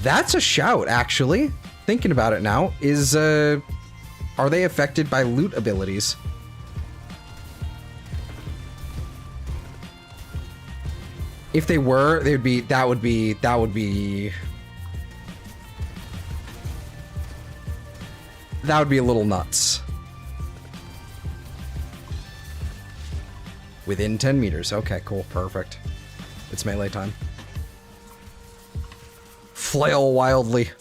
That's a shout, actually. Thinking about it now, are they affected by loot abilities? If they were, they would be. That would be. That would be. That would be a little nuts. Within 10 meters. Okay, cool. Perfect. It's melee time. Flail wildly.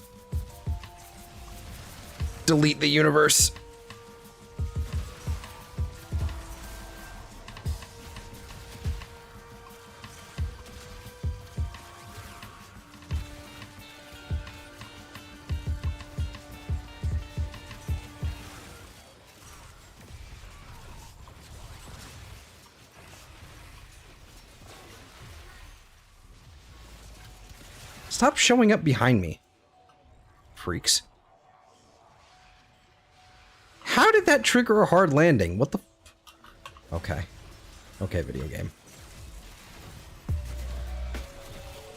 Delete the universe. Stop showing up behind me, freaks. How did that trigger a hard landing? What the f— Okay. Okay, video game.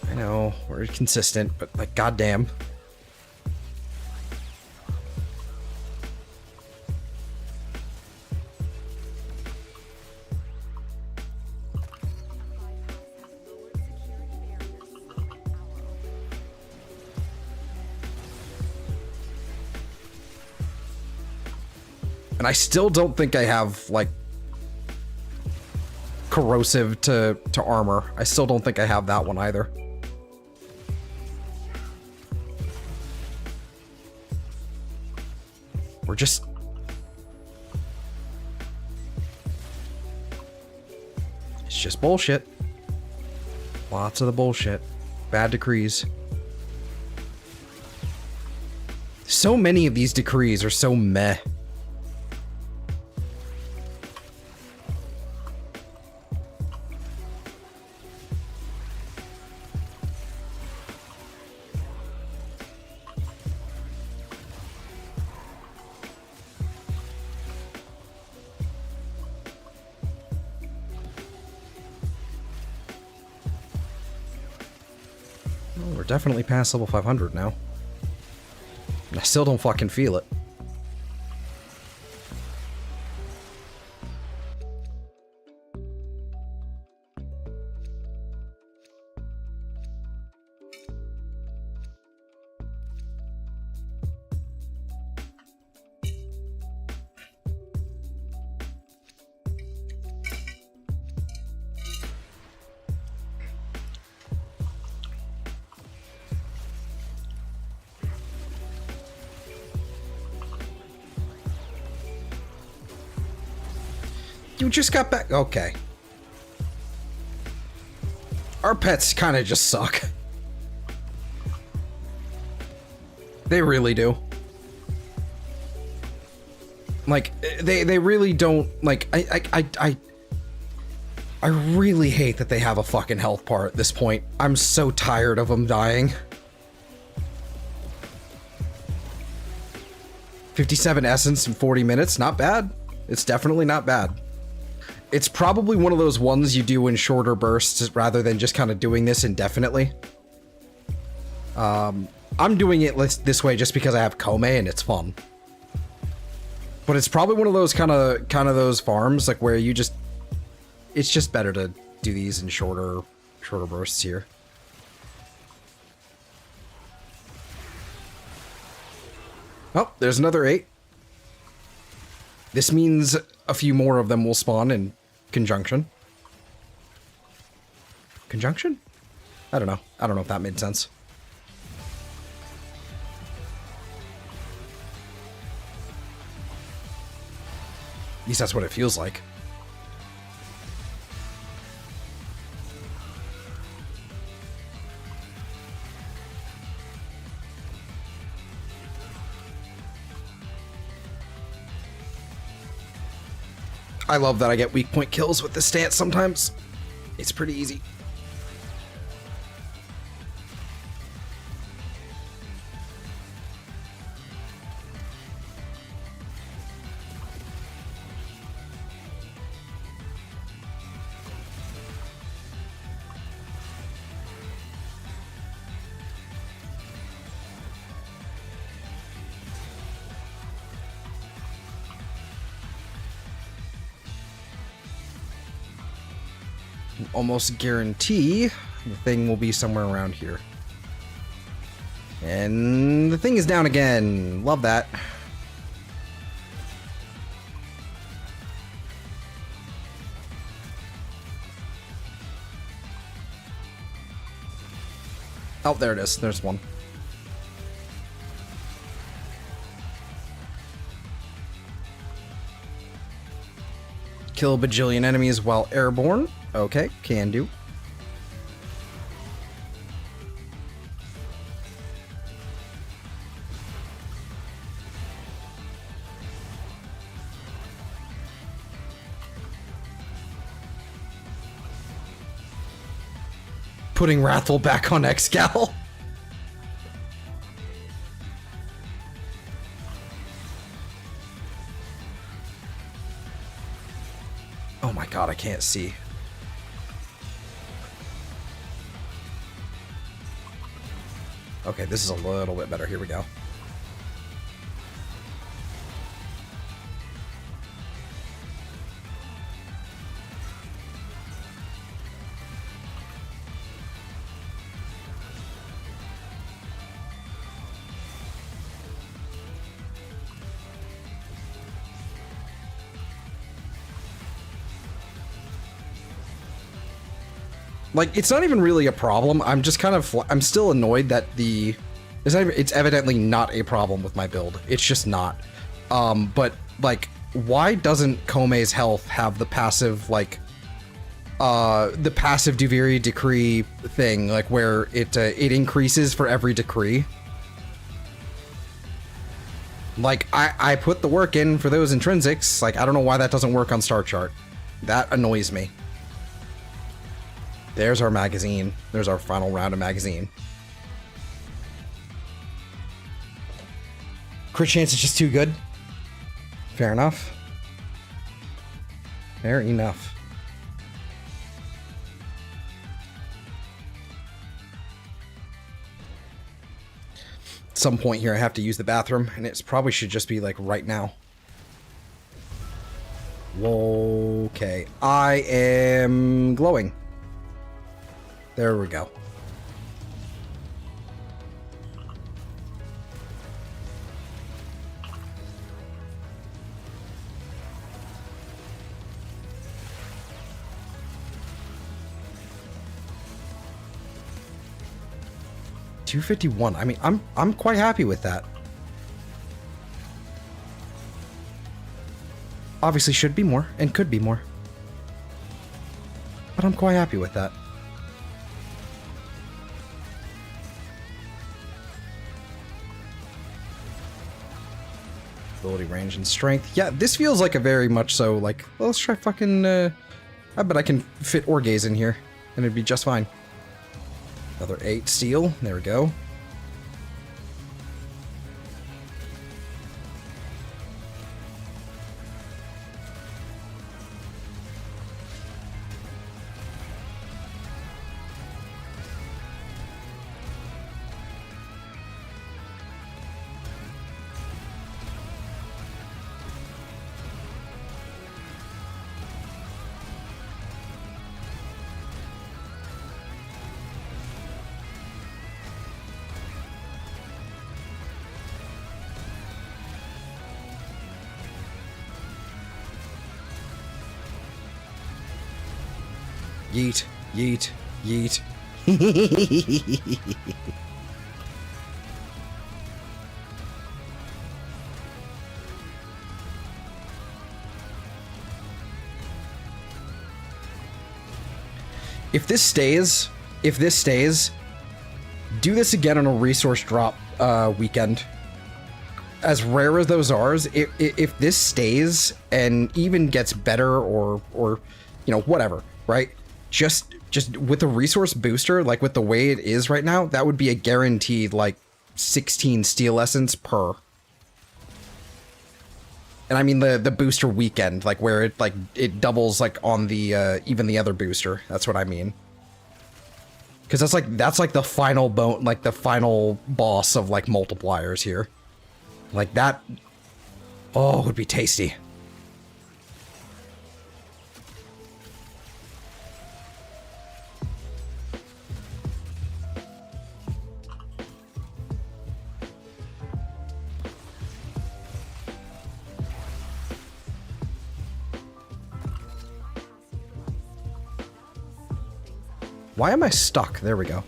I know, we're consistent, but like, goddamn. And I still don't think I have, like, corrosive to armor. I still don't think I have that one either. We're just... It's just bullshit. Lots of the bullshit. Bad decrees. So many of these decrees are so meh. We're definitely past level 500 now. I still don't fucking feel it. You just got back. Okay. Our pets kind of just suck. They really do. Like, they really don't, like, I really hate that they have a fucking health bar at this point. I'm so tired of them dying. 57 essence in 40 minutes, not bad. It's definitely not bad. It's probably one of those ones you do in shorter bursts rather than just kind of doing this indefinitely. I'm doing it this way just because I have Kome and it's fun. But it's probably one of those kind of those farms like where you just, it's just better to do these in shorter bursts here. Oh, there's another 8. This means a few more of them will spawn in conjunction. Conjunction? I don't know. I don't know if that made sense. At least that's what it feels like. I love that I get weak point kills with this stance sometimes. It's pretty easy. almost guarantee the thing will be somewhere around here. And the thing is down again. Love that. Oh, there it is. There's one. Kill a bajillion enemies while airborne. Okay, can do. Putting Wrathful back on Excal. Oh my god, I can't see. Okay, this is a little bit better. Here we go. Like, it's not even really a problem. I'm just kind of... I'm still annoyed that the... It's evidently not a problem with my build. It's just not. But, like, why doesn't Kome's health have the passive, like... the passive Duviri decree thing, like, where it increases for every decree? Like, I put the work in for those intrinsics. Like, I don't know why that doesn't work on Star Chart. That annoys me. There's our magazine. There's our final round of magazine. Crit chance is just too good. Fair enough. Fair enough. At some point here I have to use the bathroom, and it probably should just be like right now. Okay. I am glowing. There we go. $251. I mean, I'm quite happy with that. Obviously should be more and could be more. But I'm quite happy with that. Ability, range, and strength. Yeah, this feels like a very much so, like, well, let's try fucking, I bet I can fit Orgaze in here, and it'd be just fine. Another 8 steel. There we go. Yeet, yeet, yeet. If this stays, do this again on a resource drop weekend. As rare as those are, if this stays and even gets better or you know, whatever, right? Just with a resource booster, like with the way it is right now, that would be a guaranteed like 16 steel essence per. And I mean the booster weekend, like where it doubles like on the even the other booster. That's what I mean. Because that's like the final like the final boss of like multipliers here. Like that. Oh, it would be tasty. Why am I stuck? There we go.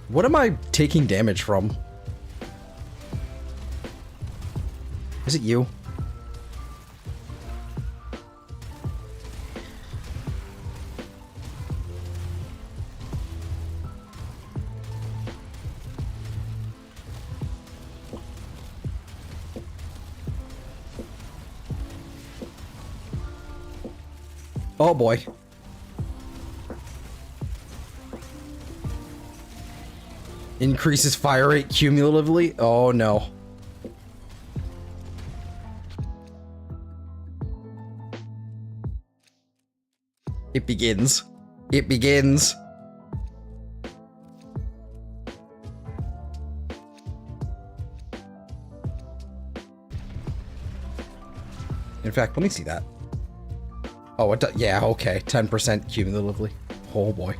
What am I taking damage from? Is it you? Oh boy. Increases fire rate cumulatively? Oh no. It begins. It begins. In fact, let me see that. Oh, it does. Yeah, okay. 10% cumulatively. Oh boy.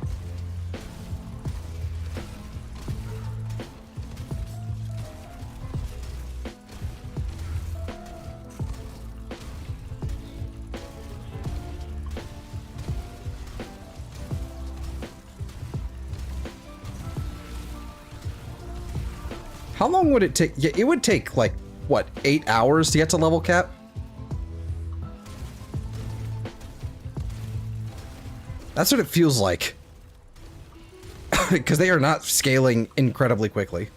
How long would it take? Yeah, it would take like, what, 8 hours to get to level cap? That's what it feels like. Because they are not scaling incredibly quickly.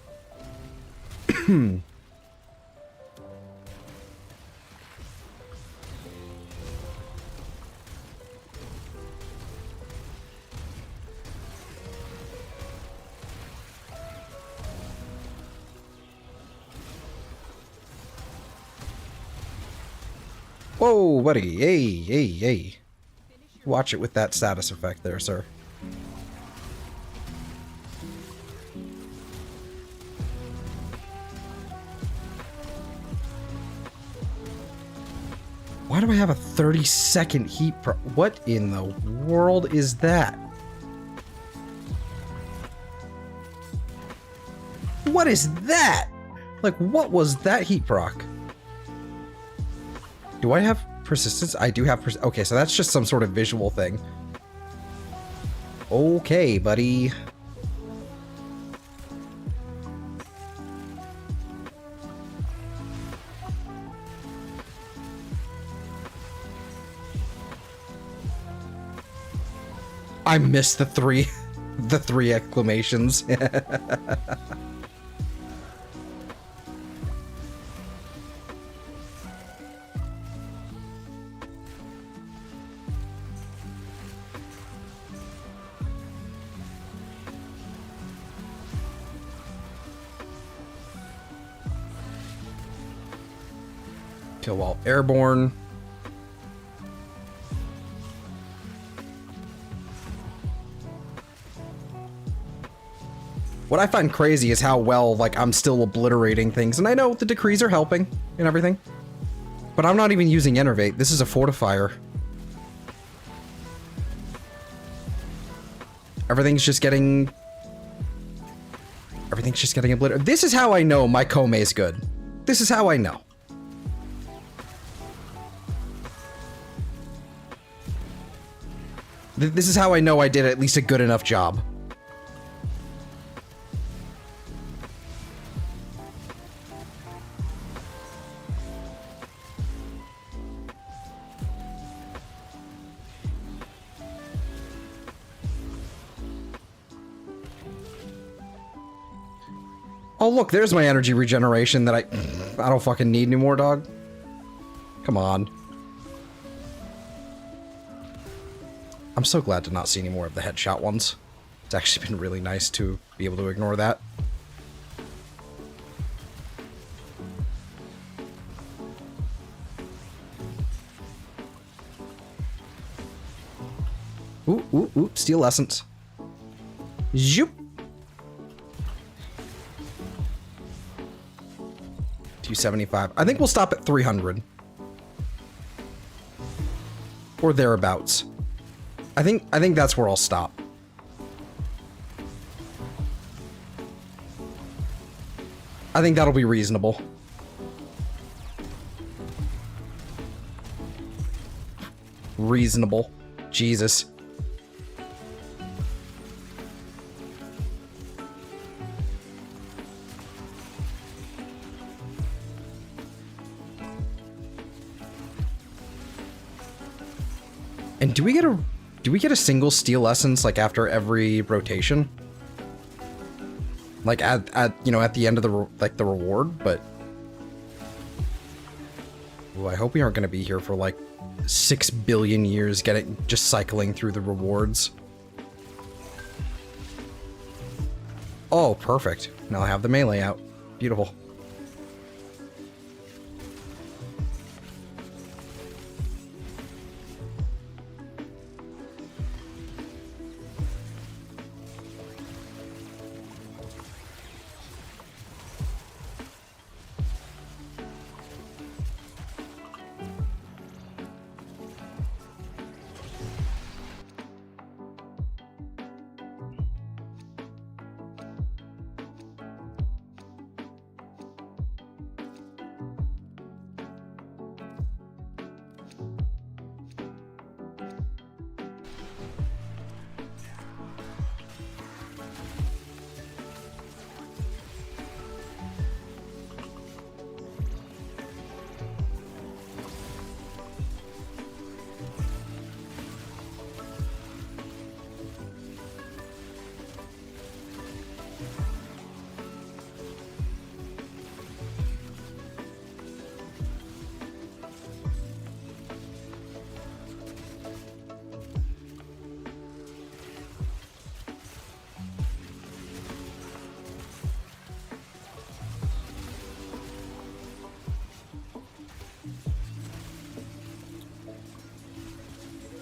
Whoa, buddy. Hey, hey, hey. Watch it with that status effect there, sir. Why do I have a 30-second heat pro- What in the world is that? What is that? Like, what was that heat proc? Do I have persistence? I do have okay, so that's just some sort of visual thing. Okay, buddy. I missed the three exclamations. Kill while airborne. What I find crazy is how well, like, I'm still obliterating things. And I know the decrees are helping and everything. But I'm not even using Enervate. This is a fortifier. Everything's just getting obliterated. This is how I know my Kome is good. This is how I know. This is how I know I did at least a good enough job. Oh look, there's my energy regeneration that I don't fucking need anymore, dog. Come on. I'm so glad to not see any more of the headshot ones. It's actually been really nice to be able to ignore that. Ooh, ooh, ooh, Steel Essence. Zoop. 275. I think we'll stop at 300. Or thereabouts. I think that's where I'll stop. I think that'll be reasonable. Reasonable. Jesus. And do we get a single steel essence like after every rotation? Like at you know, at the end of the reward, but ooh, I hope we aren't going to be here for like 6 billion years just cycling through the rewards. Oh, perfect. Now I have the melee out. Beautiful.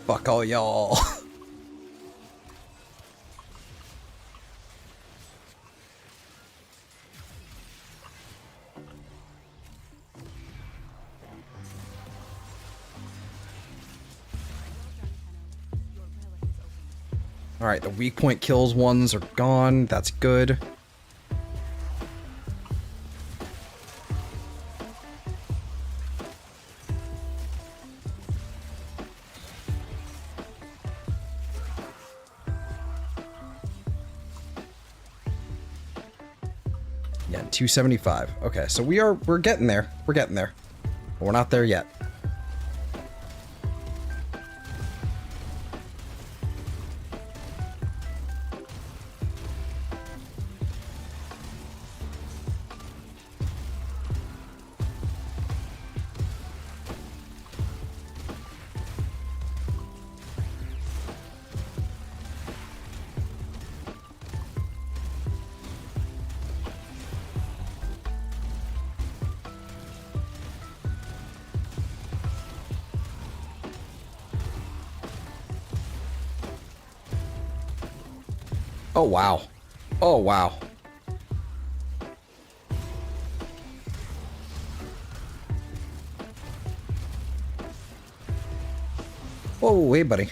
Fuck all y'all. Alright, the weak point kills ones are gone. That's good. Yeah, 275. Okay, so we're getting there. We're getting there. But we're not there yet. Oh, wow. Oh, wow. Whoa, hey, buddy.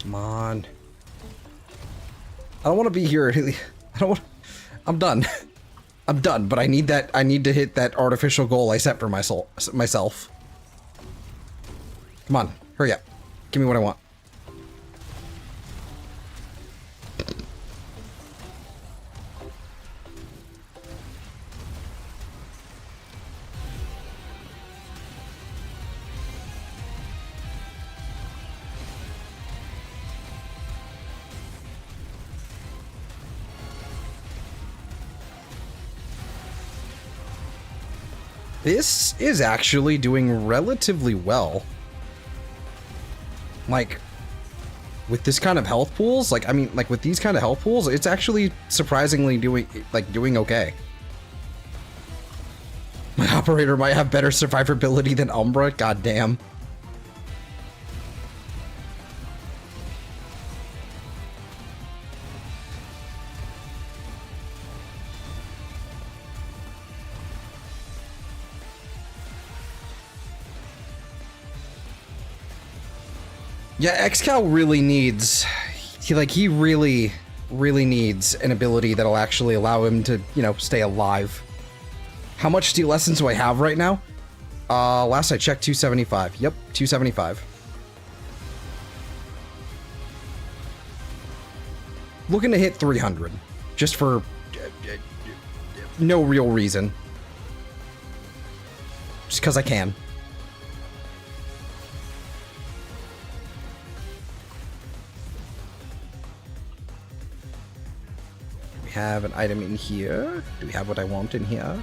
Come on. I don't want to be here. I don't want. I'm done. I'm done. But I need that. I need to hit that artificial goal I set for myself. Come on, hurry up. Give me what I want. This is actually doing relatively well. Like, with this kind of health pools, like, I mean, like, with these kind of health pools, it's actually surprisingly doing okay. My operator might have better survivability than Umbra, goddamn. Yeah, XCal really needs, he really needs an ability that'll actually allow him to, you know, stay alive. How much Steel Essence do I have right now? Last I checked, 275. Yep, 275. Looking to hit 300, just for no real reason. Just because I can. We have an item in here. Do we have what I want in here?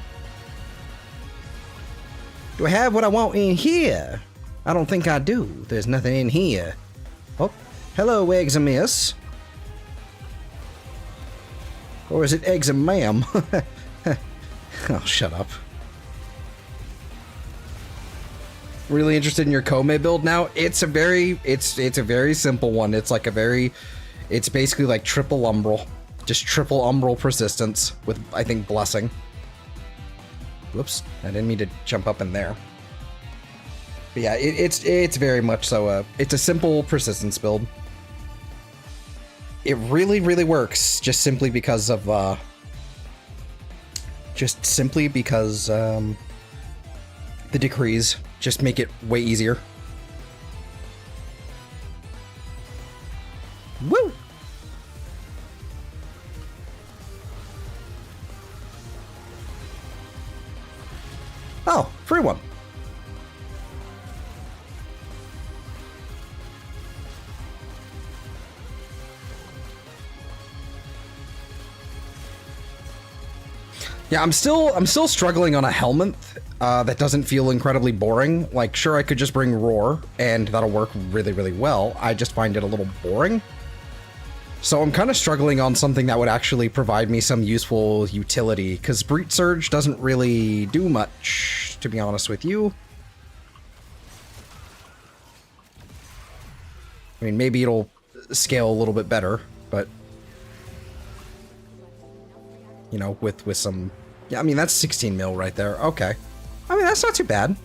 Do I have what I want in here? I don't think I do. There's nothing in here. Oh, hello, eggs and miss. Or is it eggs and ma'am? Oh, shut up. Really interested in your Kome build now? It's a very simple one. It's like it's basically like triple umbral. Just triple umbral persistence with, I think, blessing. Whoops, I didn't mean to jump up in there. But yeah, it's very much so it's a simple persistence build. It really works just simply because of the decrees just make it way easier. Woo! Oh, free one. Yeah, I'm still struggling on a helmet that doesn't feel incredibly boring. Like, sure, I could just bring Roar, and that'll work really well. I just find it a little boring. So I'm kind of struggling on something that would actually provide me some useful utility, because Breach Surge doesn't really do much, to be honest with you. I mean, maybe it'll scale a little bit better, but... You know, with some... Yeah, I mean, that's 16 mil right there. Okay. I mean, that's not too bad.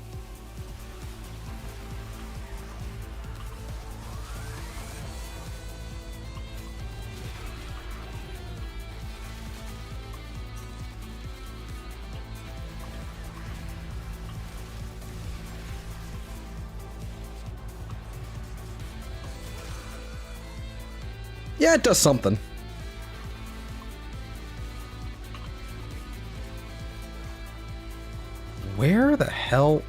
Yeah, it does something. Where the hell?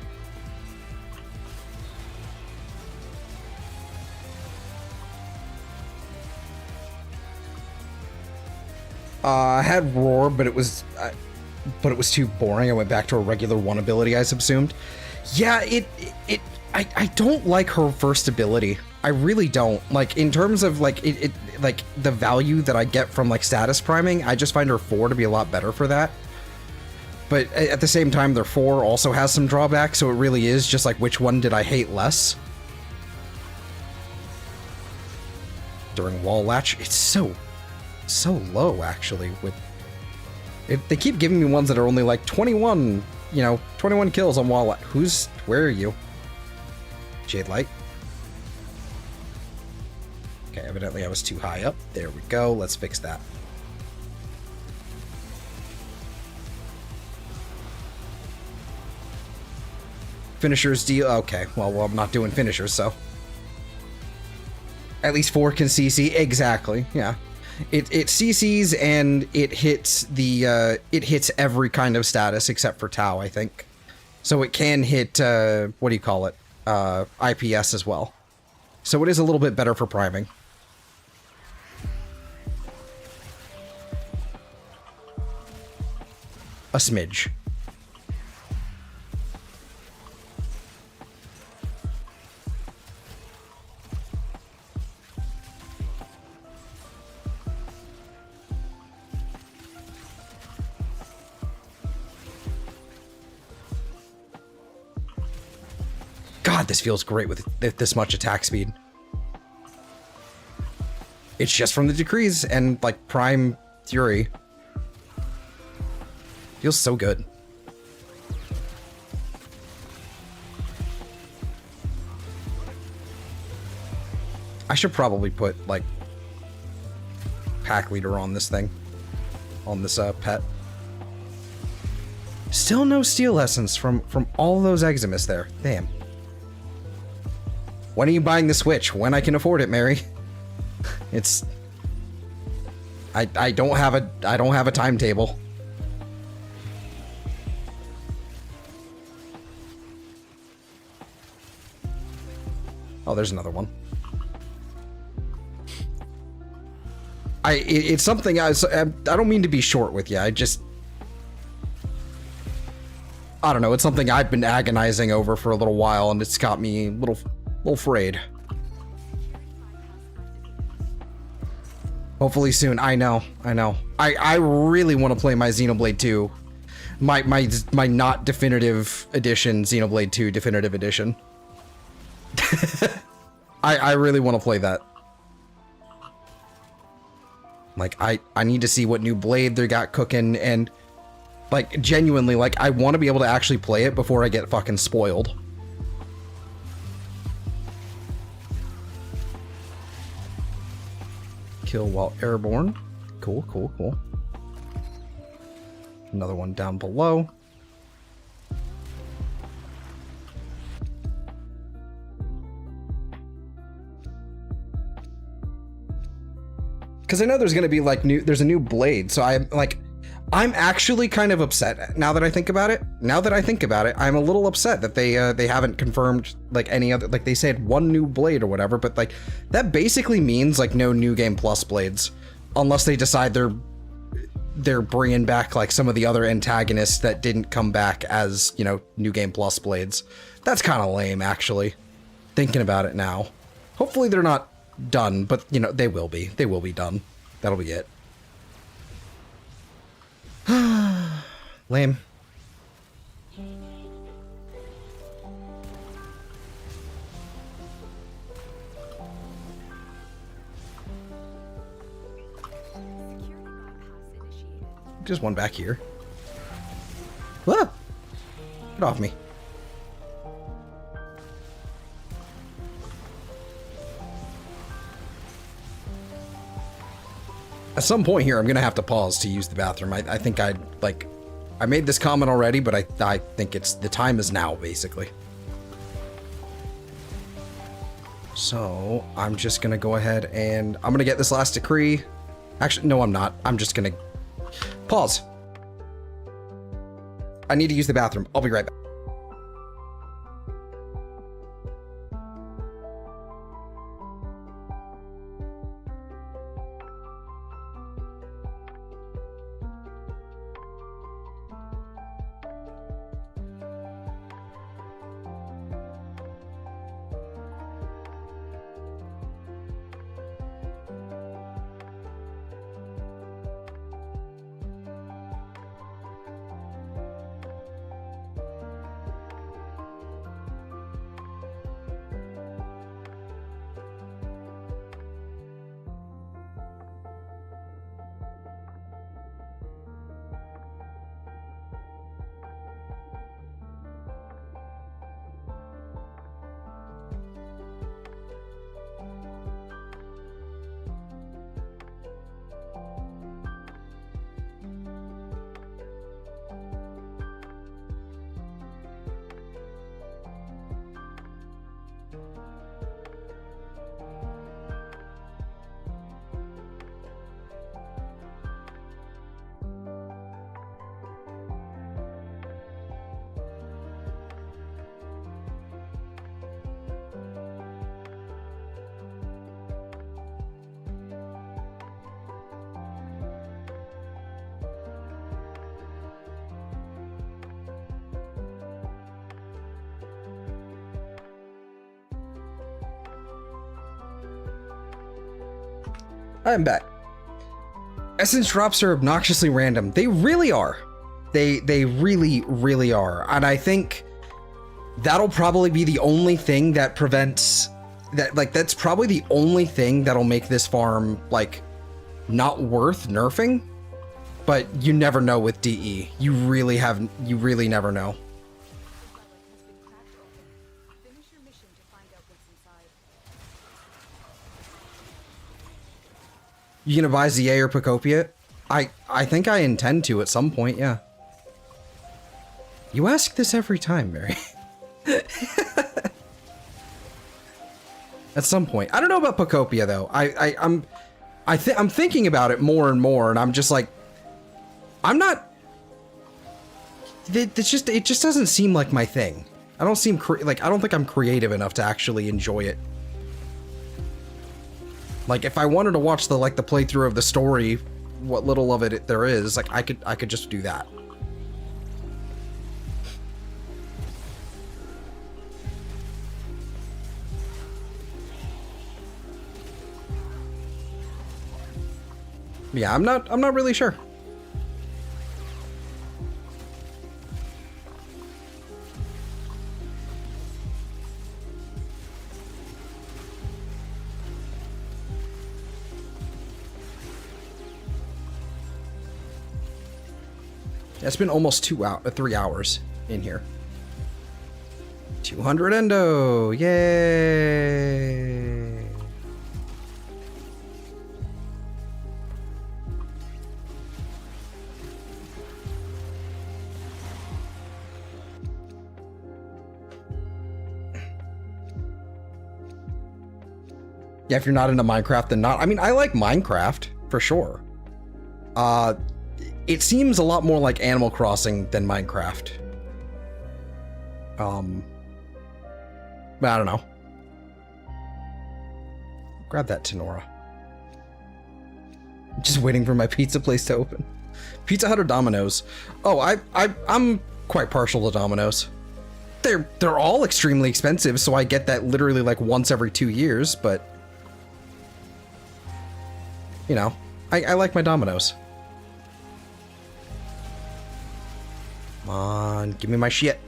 I had Roar, but it was too boring. I went back to a regular one ability I subsumed. Yeah, I don't like her first ability. I really don't. Like, in terms of like like the value that I get from like status priming, I just find her 4 to be a lot better for that. But at the same time, their 4 also has some drawbacks, so it really is just like, which one did I hate less? During Wall Latch, it's so low, actually. They keep giving me ones that are only like 21, you know, 21 kills on Wall Latch. Where are you? Jade Light? Okay, evidently I was too high up. There we go, let's fix that. Finishers deal. Okay, well, I'm not doing finishers, so. At least 4 can CC. Exactly, yeah. It CCs and it hits it hits every kind of status except for Tau, I think. So it can hit, what do you call it? IPS as well. So it is a little bit better for priming. A smidge. God, this feels great with this much attack speed. It's just from the decrees and like Prime Fury. Feels so good. I should probably put like pack leader on this thing, on this pet. Still no steel essence from all those Eximus there. Damn. When are you buying the Switch? When I can afford it, Mary. It's I don't have a timetable. Oh, there's another one. It's something I don't mean to be short with you. I don't know. It's something I've been agonizing over for a little while, and it's got me a little afraid. Hopefully soon. I know. I really want to play my Xenoblade 2. My not definitive edition, Xenoblade 2 definitive edition. I really want to play that. Like, I need to see what new blade they got cooking, and like, genuinely, like, I want to be able to actually play it before I get fucking spoiled. Kill while airborne. Cool. Another one down below. Because I know there's going to be like there's a new blade, so I'm actually kind of upset now that I think about it. I'm a little upset that they haven't confirmed like any other, like they said one new blade or whatever, but like that basically means like no New Game Plus blades, unless they decide they're bringing back like some of the other antagonists that didn't come back as, you know, New Game Plus blades. That's kind of lame, actually, thinking about it now. Hopefully they're not done, but you know, they will be done. That'll be it. Lame. Just one back here. Ah! Get off me. At some point here, I'm gonna have to pause to use the bathroom. I think I made this comment already, but I think the time is now, basically. So I'm just gonna go ahead and I'm gonna get this last decree. Actually, no, I'm not. I'm just gonna pause. I need to use the bathroom. I'll be right back. I'm back. Essence drops are obnoxiously random. They really are. They really, really are. And I think That'll probably be the only thing that prevents that, like, that's probably the only thing that'll make this farm, like, not worth nerfing. But you never know with DE. You really never know. Finish your mission to find out what's inside. You gonna buy ZA or Pacopia? I think I intend to at some point, yeah. You ask this every time, Mary. At some point. I don't know about Pacopia though. I'm thinking about it more and more, and I'm just like, I'm not. It just doesn't seem like my thing. I don't seem like, I don't think I'm creative enough to actually enjoy it. Like, if I wanted to watch the playthrough of the story, what little of it there is, like, I could just do that. Yeah, I'm not really sure. It's been almost 3 hours in here. 200 endo, yay! Yeah, if you're not into Minecraft, then not. I mean, I like Minecraft for sure. It seems a lot more like Animal Crossing than Minecraft. But I don't know. Grab that, Tenora. I'm just waiting for my pizza place to open. Pizza Hut or Domino's? Oh, I'm quite partial to Domino's. They're all extremely expensive, so I get that literally like once every 2 years, but you know, I like my Domino's. Come on, give me my shit.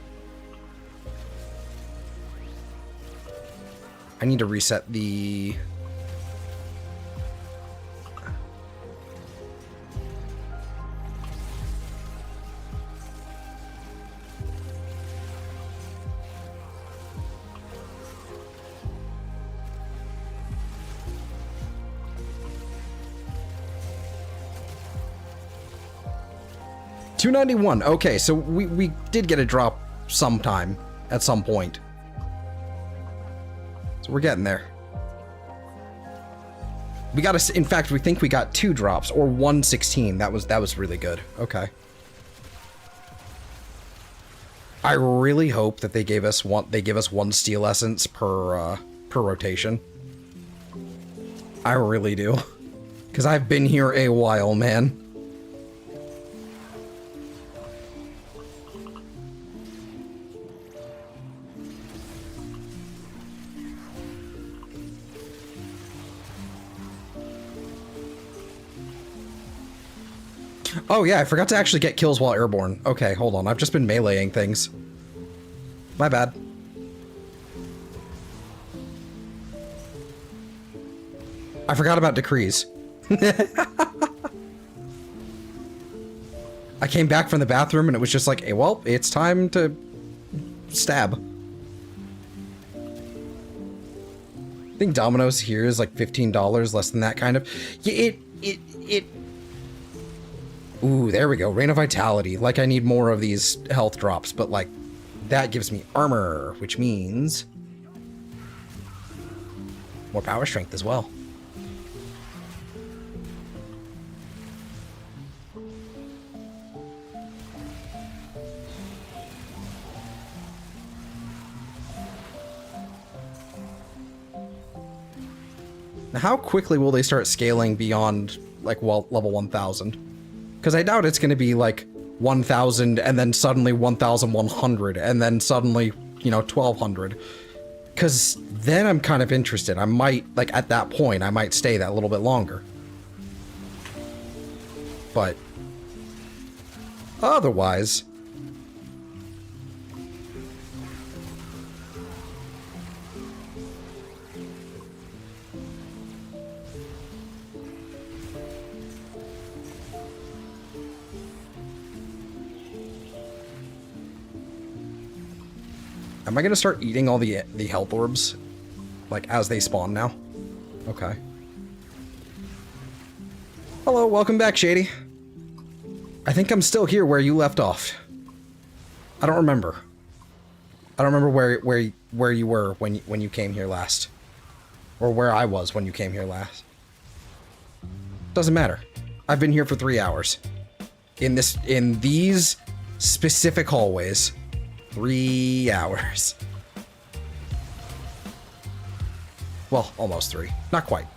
I need to reset the... $291. Okay, so we did get a drop sometime at some point. So we're getting there. We got a, in fact, we think we got 2 drops or 116. That was really good. Okay. I really hope that they give us one steel essence per rotation. I really do. Cuz I've been here a while, man. Oh yeah, I forgot to actually get kills while airborne. Okay, hold on. I've just been meleeing things. My bad. I forgot about decrees. I came back from the bathroom and it was just like, hey, well, it's time to stab. I think Domino's here is like $15, less than that kind of. Yeah, it Ooh, there we go. Rain of Vitality. Like, I need more of these health drops, but, like, that gives me armor, which means more power strength as well. Now, how quickly will they start scaling beyond, like, well, level 1000? Because I doubt it's going to be like 1,000 and then suddenly 1,100 and then suddenly, you know, 1,200. Because then I'm kind of interested. I might, like, at that point, I might stay that little bit longer. But otherwise... Am I gonna start eating all the health orbs? Like, as they spawn now? Okay. Hello, welcome back, Shady. I think I'm still here where you left off. I don't remember. I don't remember where you were when you came here last. Or where I was when you came here last. Doesn't matter. I've been here for 3 hours. In these specific hallways. 3 hours. Well, almost 3. Not quite.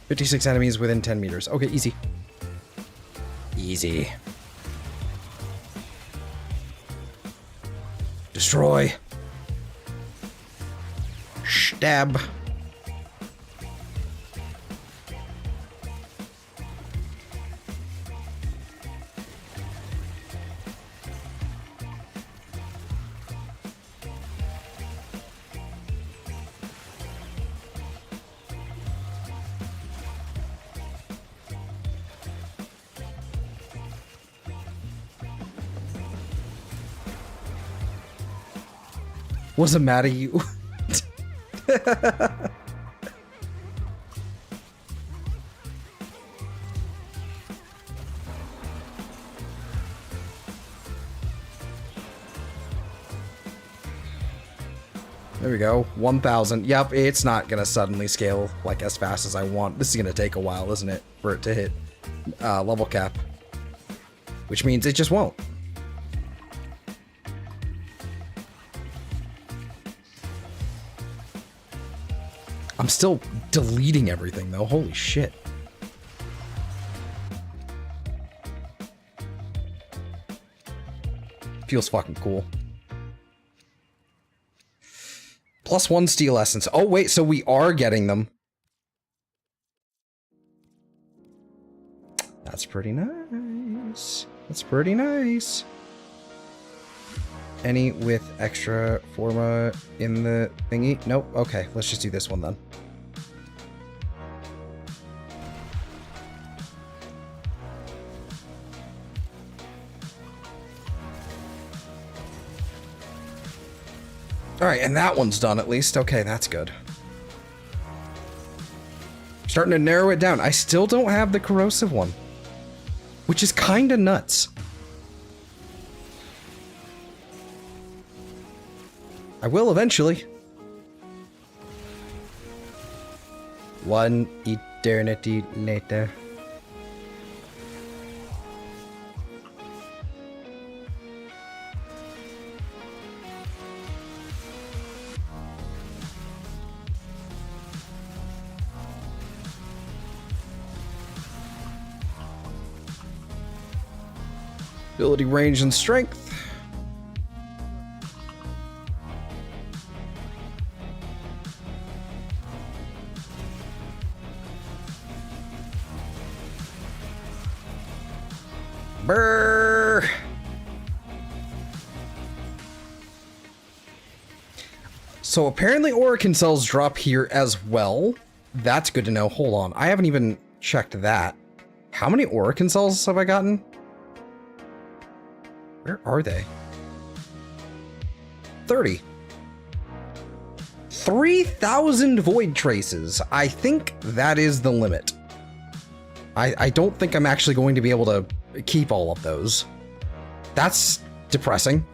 "56 enemies within 10 meters. Okay, easy. Easy. Destroy. Stab. Wasn't mad at you. There we go. 1,000. Yep, it's not gonna suddenly scale like as fast as I want. This is gonna take a while, isn't it, for it to hit level cap? Which means it just won't. I'm still deleting everything though. Holy shit. Feels fucking cool. +1 steel essence. Oh wait, so we are getting them. That's pretty nice. That's pretty nice. Any with extra forma in the thingy? Nope. Okay, let's just do this one then. Alright, and that one's done at least. Okay, that's good. Starting to narrow it down. I still don't have the corrosive one, which is kinda nuts. I will eventually. One eternity later. Ability, range, and strength. Brrr. So apparently Orokin cells drop here as well. That's good to know. Hold on. I haven't even checked that. How many Orokin cells have I gotten? Where are they? 30. 3,000 void traces. I think that is the limit. I don't think I'm actually going to be able to keep all of those. That's depressing.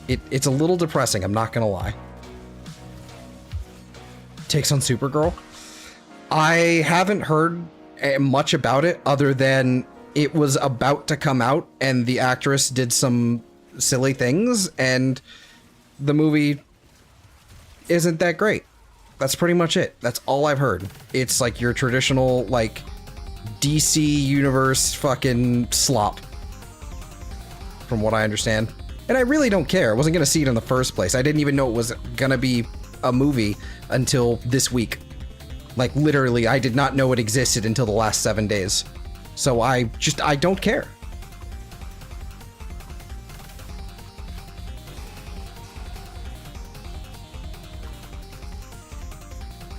It's a little depressing, I'm not gonna lie. Takes on Supergirl. I haven't heard much about it other than it was about to come out and the actress did some silly things and the movie isn't that great. That's pretty much it. That's all I've heard. It's like your traditional, like, DC universe fucking slop. From what I understand. And I really don't care. I wasn't gonna see it in the first place. I didn't even know it was gonna be a movie until this week. Like, literally, I did not know it existed until the last 7 days. So I don't care.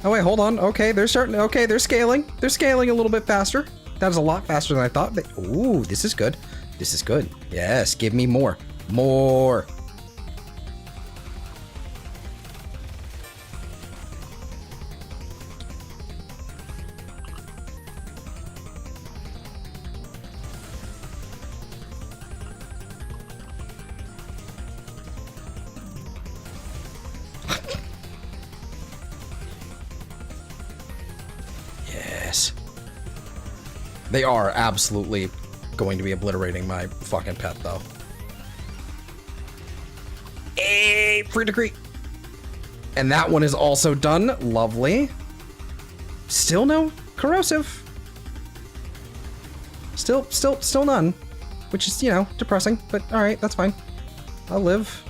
Oh wait, hold on. Okay, they're starting. Okay, they're scaling. They're scaling a little bit faster. That is a lot faster than I thought. Ooh, this is good. This is good. Yes, give me more. More. Yes. They are absolutely going to be obliterating my fucking pet, though. Hey, free decree. And that one is also done. Lovely. Still no corrosive. Still none. Which is, you know, depressing, but alright, that's fine. I'll live.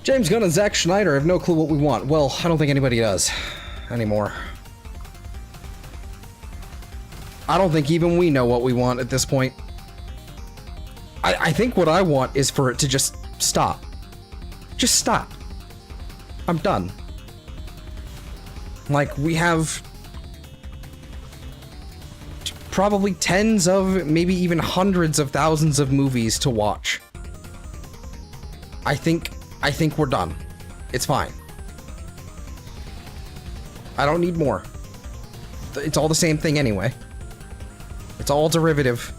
James Gunn and Zack Schneider have no clue what we want. Well, I don't think anybody does anymore. I don't think even we know what we want at this point. I think what I want is for it to just stop. Just stop. I'm done. Like, we have probably tens of, maybe even hundreds of thousands of movies to watch. I think we're done. It's fine. I don't need more. It's all the same thing anyway. It's all derivative.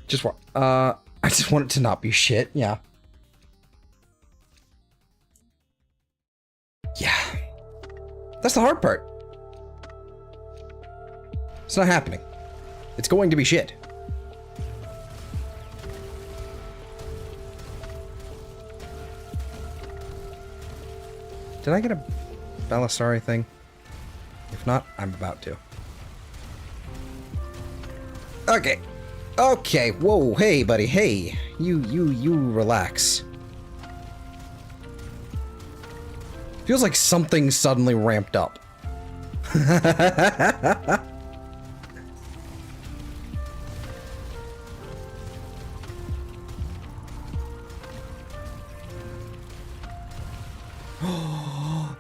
Just what? I just want it to not be shit. Yeah. Yeah. That's the hard part. It's not happening. It's going to be shit. Did I get a Belisari thing? If not, I'm about to. Okay. Okay, whoa, hey, buddy, hey. You relax. Feels like something suddenly ramped up.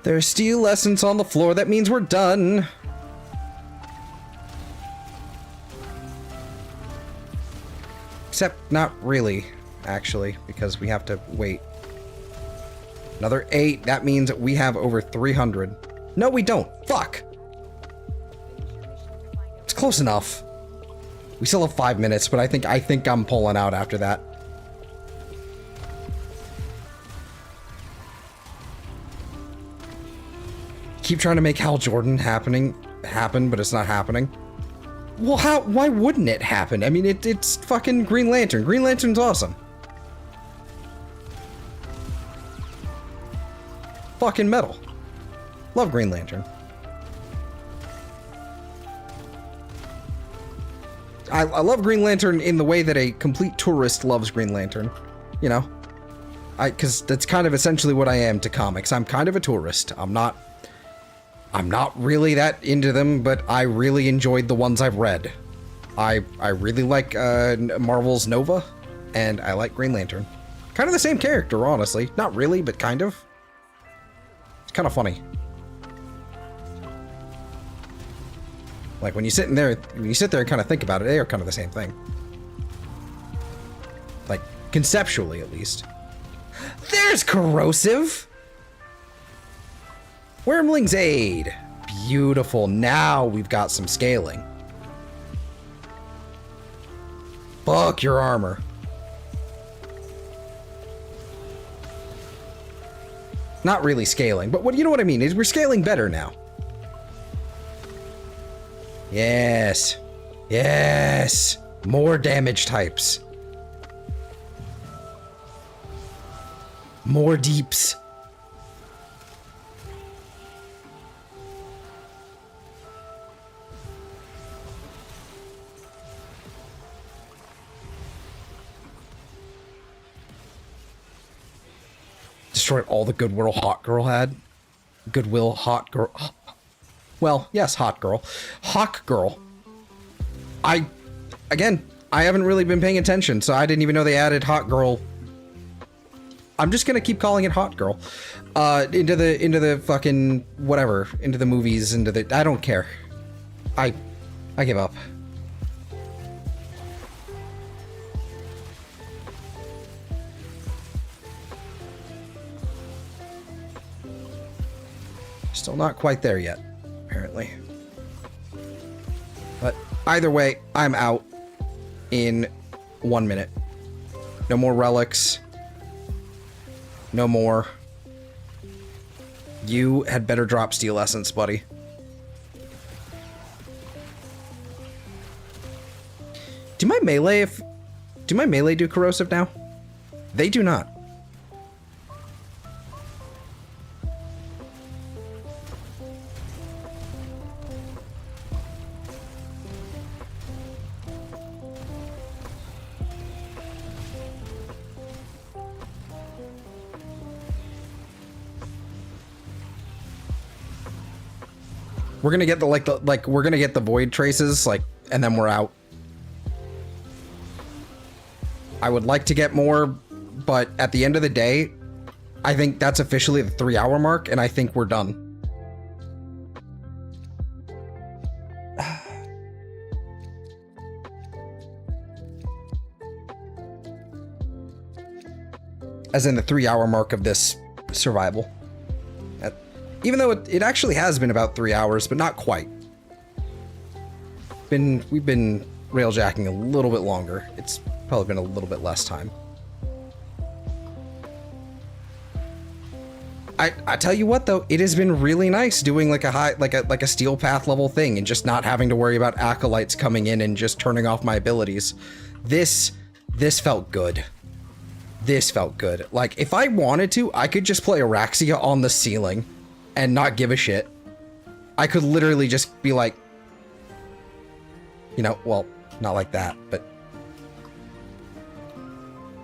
There's steel essence on the floor. That means we're done. Except not really, actually, because we have to wait. Another 8. That means we have over 300. No, we don't. Fuck. It's close enough. We still have 5 minutes, but I think I'm pulling out after that. Keep trying to make Hal Jordan happen, but it's not happening. Well, why wouldn't it happen? I mean, it's fucking Green Lantern. Green Lantern's awesome. Fucking metal. Love Green Lantern. I love Green Lantern in the way that a complete tourist loves Green Lantern. You know? Because that's kind of essentially what I am to comics. I'm kind of a tourist. I'm not really that into them, but I really enjoyed the ones I've read. I really like Marvel's Nova, and I like Green Lantern. Kind of the same character, honestly. Not really, but kind of. It's kind of funny. Like when you sit there and kind of think about it, they are kind of the same thing. Like conceptually, at least. There's corrosive. Wormling's Aid. Beautiful. Now we've got some scaling. Fuck your armor. Not really scaling, but you know what I mean? Is we're scaling better now. Yes. Yes. More damage types. More deeps. Destroyed all the Goodwill Hot Girl had. Goodwill Hot Girl. Well, yes, Hot Girl. Hawk Girl. I haven't really been paying attention, so I didn't even know they added Hot Girl. I'm just gonna keep calling it Hot Girl. Into the fucking whatever. Into the movies, I don't care. I give up. Still not quite there yet, apparently. But either way, I'm out in 1 minute. No more relics. No more. You had better drop Steel Essence, buddy. Do my melee do corrosive now? They do not. We're gonna get we're gonna get the void traces, and then we're out. I would like to get more, but at the end of the day, I think that's officially the 3-hour mark, and I think we're done. As in the 3-hour mark of this survival. Even though it actually has been about 3 hours, but not quite. We've been railjacking a little bit longer. It's probably been a little bit less time. I tell you what though, it has been really nice doing like a steel path level thing and just not having to worry about acolytes coming in and just turning off my abilities. This felt good. This felt good. Like if I wanted to, I could just play Araxia on the ceiling and not give a shit. I could literally just be like, you know, well, not like that, but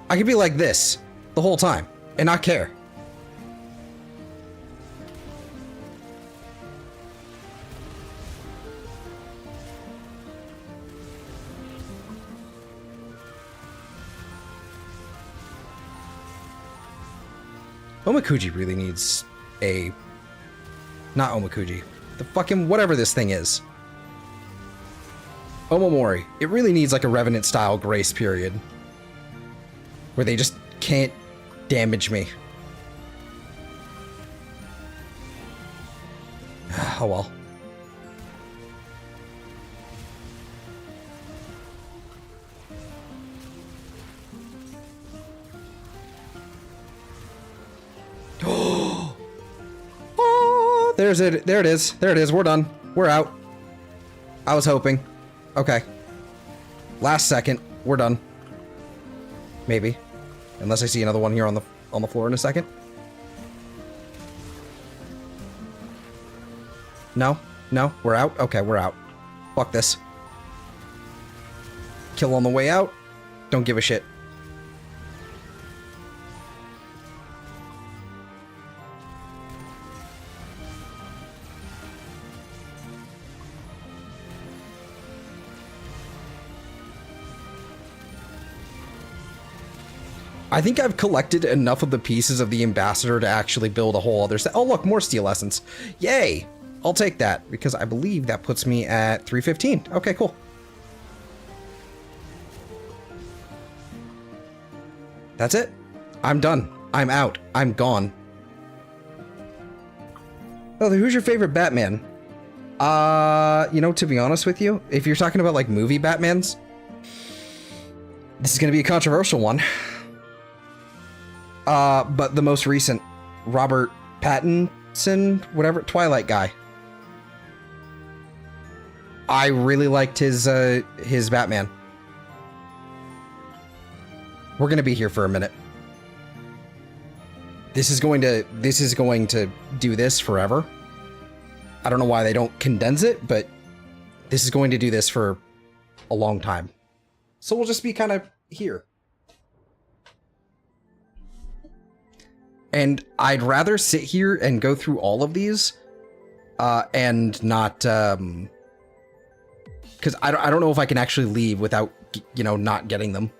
I could be like this the whole time and not care. Omakuji really needs a... Not Omakuji. The fucking whatever this thing is. Omamori. It really needs like a Revenant style grace period. Where they just can't damage me. Oh well. Oh, there it is. There it is. We're done. We're out. I was hoping. Okay. Last second. We're done. Maybe. Unless I see another one here on the floor in a second. No? No? We're out? Okay, we're out. Fuck this. Kill on the way out. Don't give a shit. I think I've collected enough of the pieces of the ambassador to actually build a whole other set. Oh look, more steel essence. Yay! I'll take that, because I believe that puts me at 315. Okay, cool. That's it. I'm done. I'm out. I'm gone. Oh, who's your favorite Batman? You know, to be honest with you, if you're talking about like movie Batmans, this is gonna be a controversial one. But the most recent, Robert Pattinson, whatever, Twilight guy. I really liked his Batman. We're gonna be here for a minute. This is going to do this forever. I don't know why they don't condense it, but this is going to do this for a long time. So we'll just be kind of here. And I'd rather sit here and go through all of these, and not, because I don't know if I can actually leave without, you know, not getting them.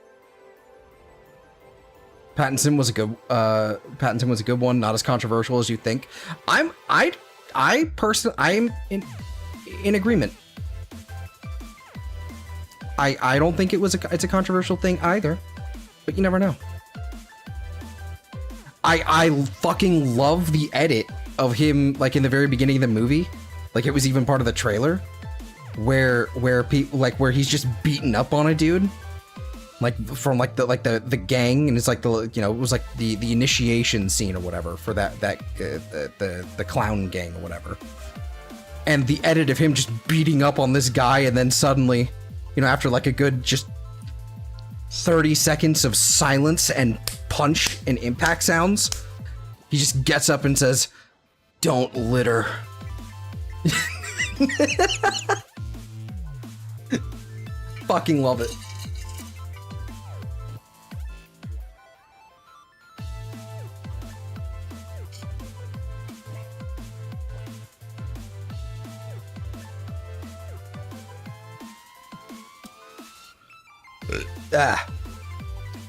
Pattinson was a good one, not as controversial as you think. I'm in agreement. I don't think it's a controversial thing either, but you never know. I fucking love the edit of him, like in the very beginning of the movie, like it was even part of the trailer, where people like where he's just beating up on a dude, like from the gang, and it's like the, you know, it was like the initiation scene or whatever for the clown gang or whatever, and the edit of him just beating up on this guy, and then suddenly, you know, after like a good just 30 seconds of silence and punch and impact sounds, he just gets up and says, "Don't litter." Fucking love it.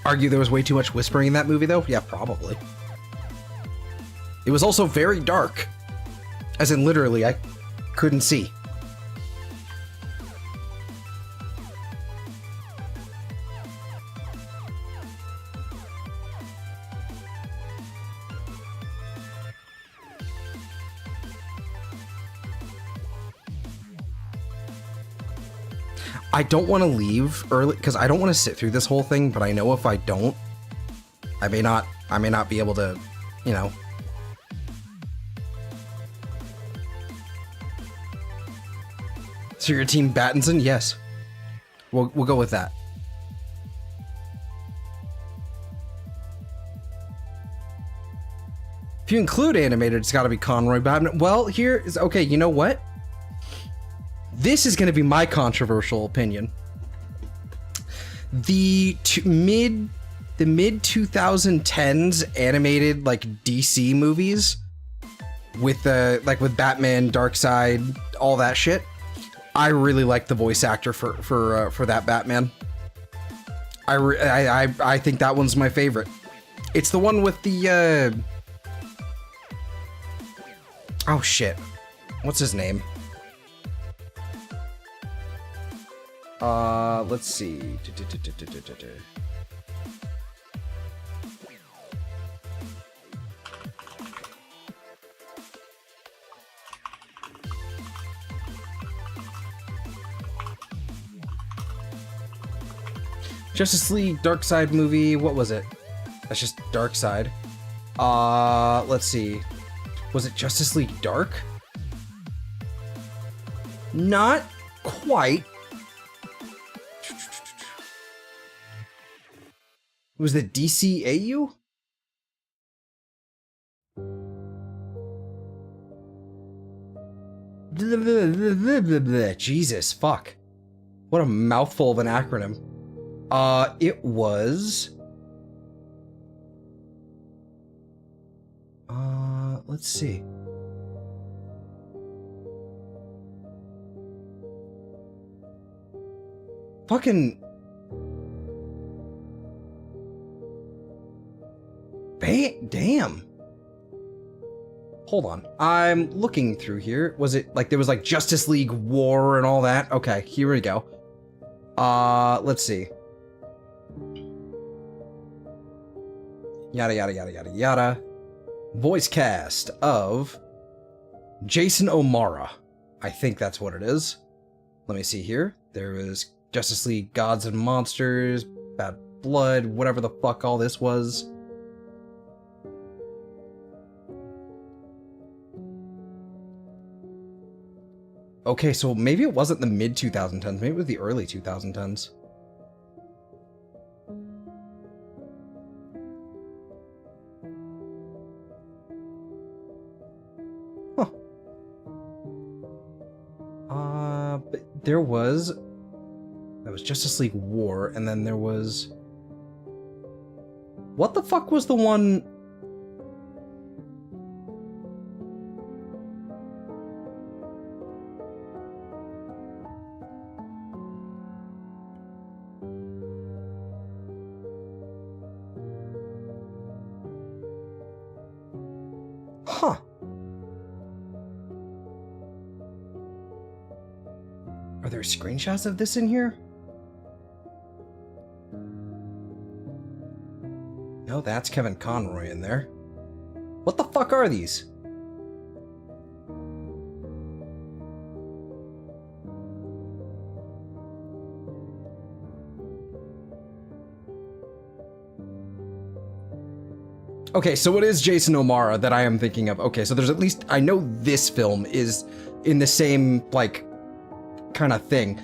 Argue there was way too much whispering in that movie, though? Yeah, probably. It was also very dark. As in, literally, I couldn't see. I don't want to leave early because I don't want to sit through this whole thing, but I know if I don't, I may not be able to, you know. So you're team Battinson? Yes. We'll go with that. If you include animated, it's got to be Conroy Batman. Well, here is okay. You know what? This is going to be my controversial opinion. The mid 2010s animated like DC movies with with Batman, Darkseid, all that shit. I really like the voice actor for that Batman. I think that one's my favorite. It's the one with the oh shit, what's his name? Let's see. Justice League Darkseid movie, what was it? That's just Darkseid. Let's see. Was it Justice League Dark? Not quite. Was the DCAU? Jesus, fuck. What a mouthful of an acronym. It was... let's see. Fucking... Damn. Hold on. I'm looking through here. Was it like there was like Justice League War and all that? Okay, here we go. Let's see. Yada yada yada yada yada. Voice cast of Jason O'Mara. I think that's what it is. Let me see here. There was Justice League Gods and Monsters, Bad Blood, whatever the fuck all this was. Okay, so maybe it wasn't the mid 2010s, maybe it was the early 2010s. Huh. But there was Justice League War, and then there was... What the fuck was the one... Huh. Are there screenshots of this in here? No, that's Kevin Conroy in there. What the fuck are these? Okay, so it is Jason O'Mara that I am thinking of. Okay, so there's at least, I know this film is in the same, like, kind of thing.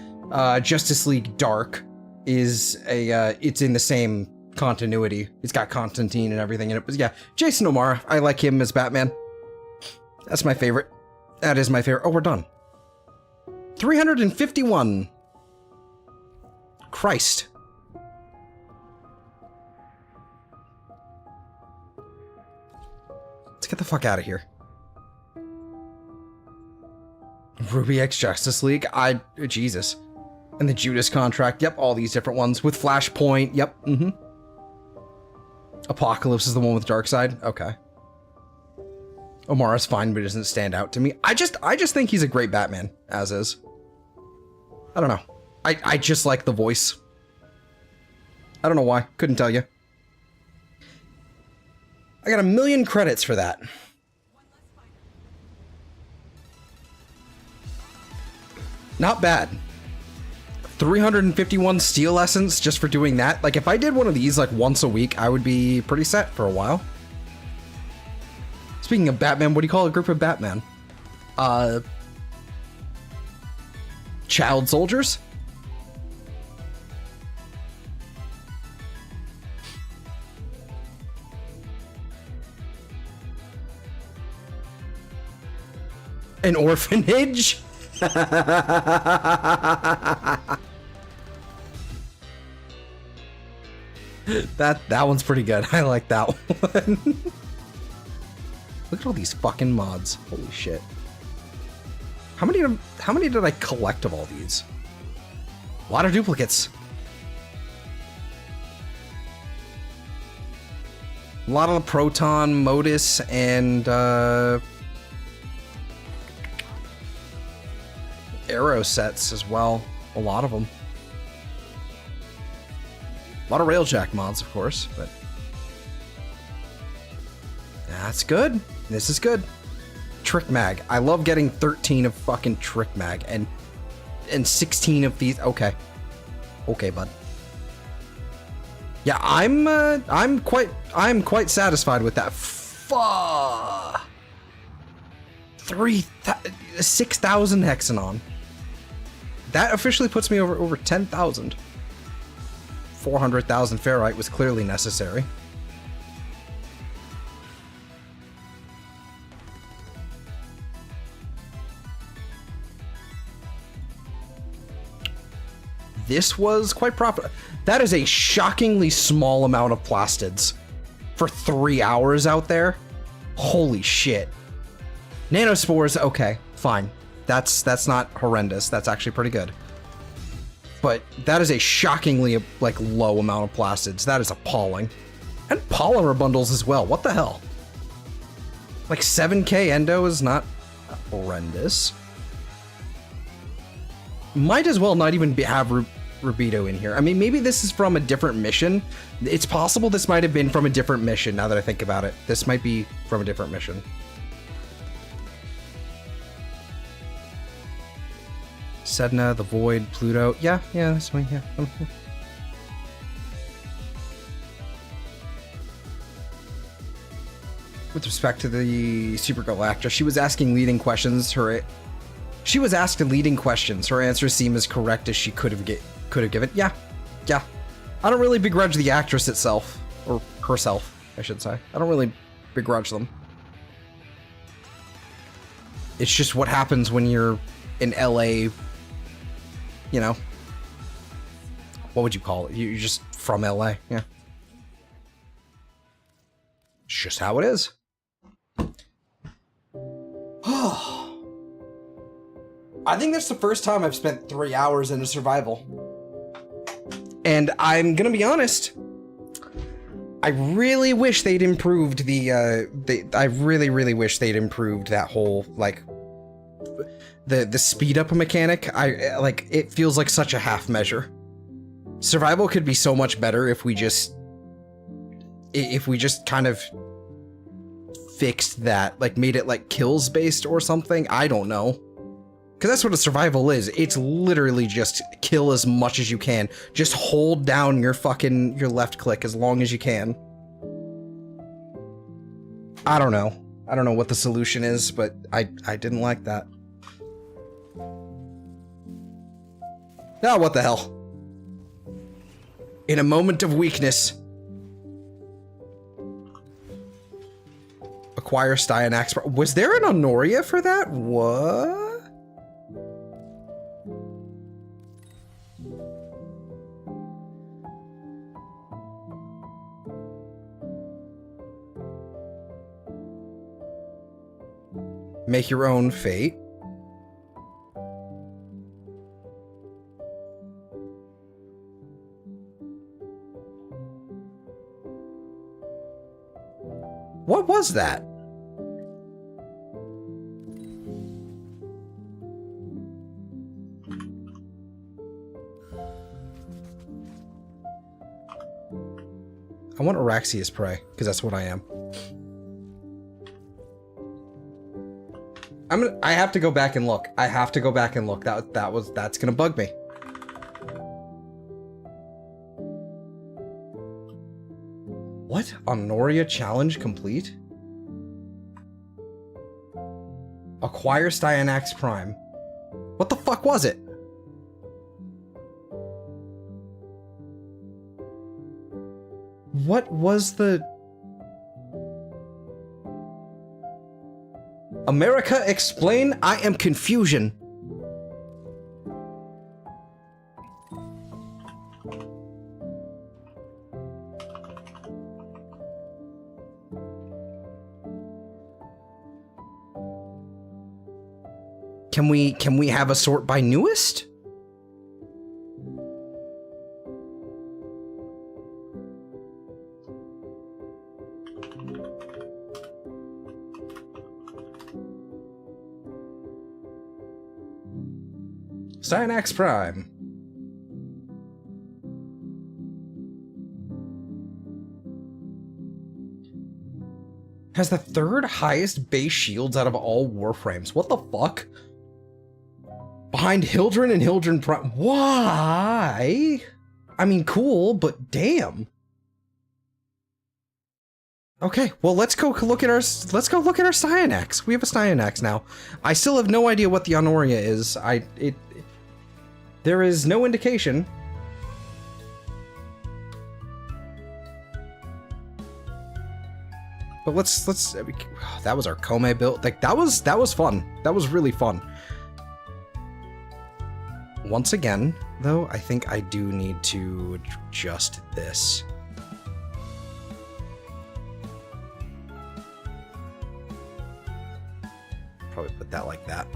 Justice League Dark is it's in the same continuity. It's got Constantine and everything in it. But yeah, Jason O'Mara, I like him as Batman. That's my favorite. That is my favorite. Oh, we're done. 351. Christ. Let's get the fuck out of here. Ruby X Justice League. Jesus. And the Judas Contract. Yep, all these different ones. With Flashpoint. Yep. Apocalypse is the one with Darkseid. Okay. O'Mara's fine, but he doesn't stand out to me. I just think he's a great Batman, as is. I don't know. I just like the voice. I don't know why. Couldn't tell you. I got 1 million credits for that. Not bad. 351 steel essence just for doing that. Like, if I did one of these, like, once a week, I would be pretty set for a while. Speaking of Batman, what do you call a group of Batman? Child soldiers? An orphanage? That one's pretty good. I like that one. Look at all these fucking mods. Holy shit. How many did I collect of all these? A lot of duplicates. A lot of the Proton, Modus, and Arrow sets as well. A lot of them. A lot of Railjack mods, of course, but that's good. This is good. Trick Mag. I love getting 13 of fucking Trick Mag and 16 of these. Okay. Okay, bud. Yeah, I'm quite satisfied with that. 6,000 Hexanon. That officially puts me over 10,000. 400,000 Ferrite was clearly necessary. This was quite profitable. That is a shockingly small amount of plastids for 3 hours out there. Holy shit. Nanospores, okay, fine. That's not horrendous. That's actually pretty good. But that is a shockingly, like, low amount of plastids. That is appalling. And polymer bundles as well. What the hell? Like 7k endo is not horrendous. Might as well not even have Rubito in here. I mean, maybe this is from a different mission. It's possible this might have been from a different mission, now that I think about it. This might be from a different mission. Sedna, the Void, Pluto. Yeah, that's fine, yeah. With respect to the Super Galacta, she was asking leading questions. She was asked leading questions. Her answers seem as correct as she could have given. Yeah. I don't really begrudge the actress itself, or herself, I should say. I don't really begrudge them. It's just what happens when you're in LA, you know. What would you call it? You're just from LA, yeah. It's just how it is. I think that's the first time I've spent 3 hours into survival. And I'm gonna be honest, I really wish they'd improved I really wish they'd improved that whole, like, the speed up mechanic. It feels like such a half measure. Survival could be so much better if we just kind of fixed that, like made it like kills based or something. I don't know. Because that's what a survival is. It's literally just kill as much as you can. Just hold down your left click as long as you can. I don't know. I don't know what the solution is, but I didn't like that. Ah, what the hell? In a moment of weakness. Acquire Styanax. Was there an Honoria for that? What? Make your own fate. What was that? I want Araxia's prey, because that's what I am. I have to go back and look. I have to go back and look. That's gonna bug me. What? Honoria challenge complete? Acquire Styanax Prime. What the fuck was it? What was the... America, explain. I am confusion. Can we have a sort by newest? Styanax Prime. Has the third highest base shields out of all Warframes. What the fuck? Behind Hildren and Hildren Prime. Why? I mean, cool, but damn. Okay, well, let's go look at our Styanax. We have a Styanax now. I still have no idea what the Honoria is. There is no indication. But let's that was our Kome build. Like that was fun. That was really fun. Once again, though, I think I do need to adjust this. Probably put that like that.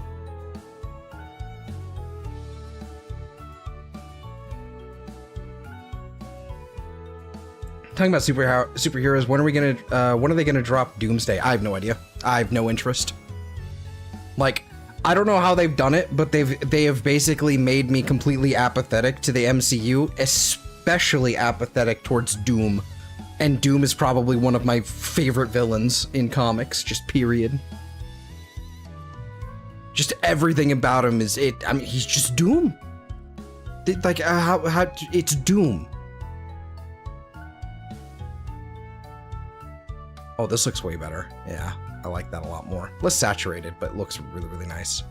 Talking about superheroes, when are they gonna drop Doomsday? I have no idea. I have no interest. Like, I don't know how they've done it, but they have basically made me completely apathetic to the MCU, especially apathetic towards Doom. And Doom is probably one of my favorite villains in comics, just period. Just everything about him is it. I mean, he's just Doom. Like how it's Doom. Oh, this looks way better. Yeah, I like that a lot more. Less saturated, but it looks really, really nice.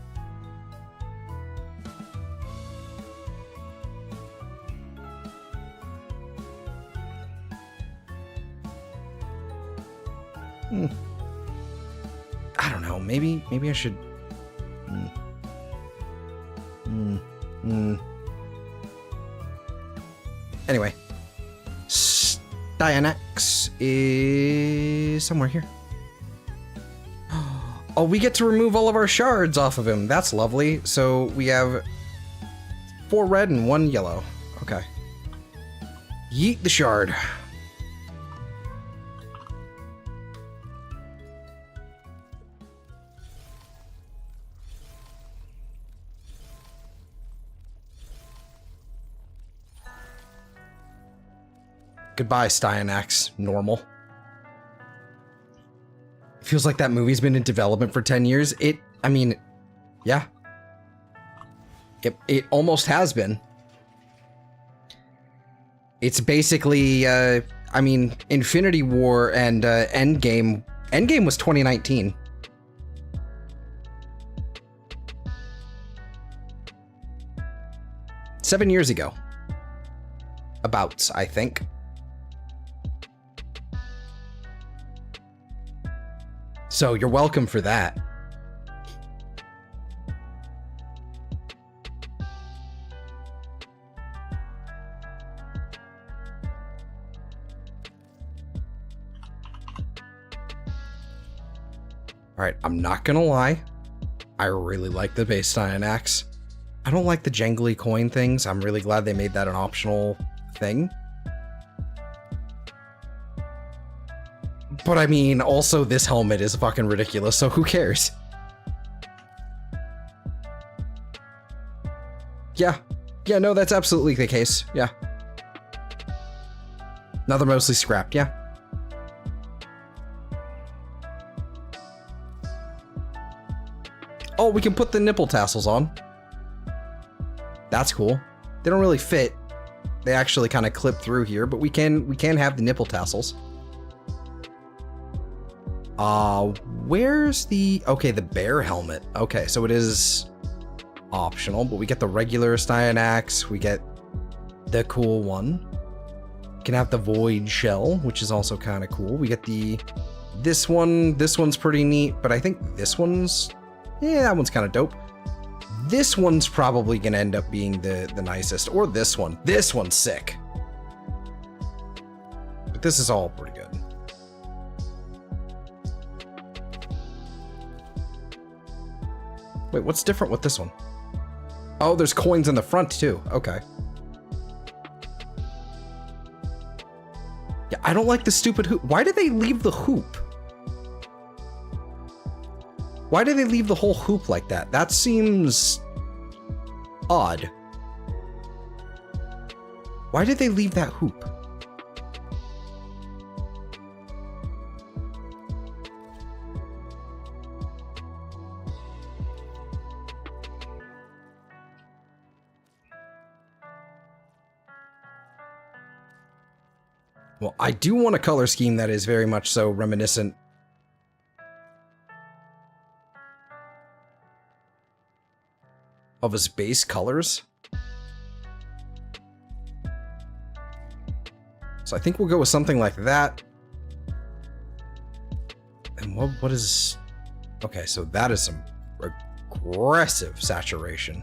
I don't know. Maybe I should. Anyway, Dianax is somewhere here. Oh, we get to remove all of our shards off of him. That's lovely. So we have 4 red and 1 yellow. Okay. Yeet the shard. Goodbye, Styanax. Normal. Feels like that movie's been in development for 10 years. I mean, yeah. It almost has been. It's basically, I mean, Infinity War and Endgame. Endgame was 2019. Seven years ago. About, I think. So you're welcome for that. Alright, I'm not gonna lie. I really like the base Styanax. I don't like the jangly coin things. I'm really glad they made that an optional thing. But I mean, also this helmet is fucking ridiculous, so who cares? Yeah. Yeah, no, that's absolutely the case. Yeah. Now they're mostly scrapped, yeah. Oh, we can put the nipple tassels on. That's cool. They don't really fit. They actually kind of clip through here, but we can have the nipple tassels. Where's the... Okay, the bear helmet. Okay, so it is optional, but we get the regular Styanax, we get the cool one. We can have the void shell, which is also kind of cool. We get this one's pretty neat, but I think this one's... Yeah, that one's kind of dope. This one's probably gonna end up being the nicest, or this one. This one's sick. But this is all pretty good. Wait, what's different with this one? Oh, there's coins in the front too. Okay. Yeah, I don't like the stupid hoop. Why did they leave the hoop? Why did they leave the whole hoop like that? That seems odd. Why did they leave that hoop? Well, I do want a color scheme that is very much so reminiscent of his base colors. So I think we'll go with something like that. And what is... Okay, so that is some aggressive saturation.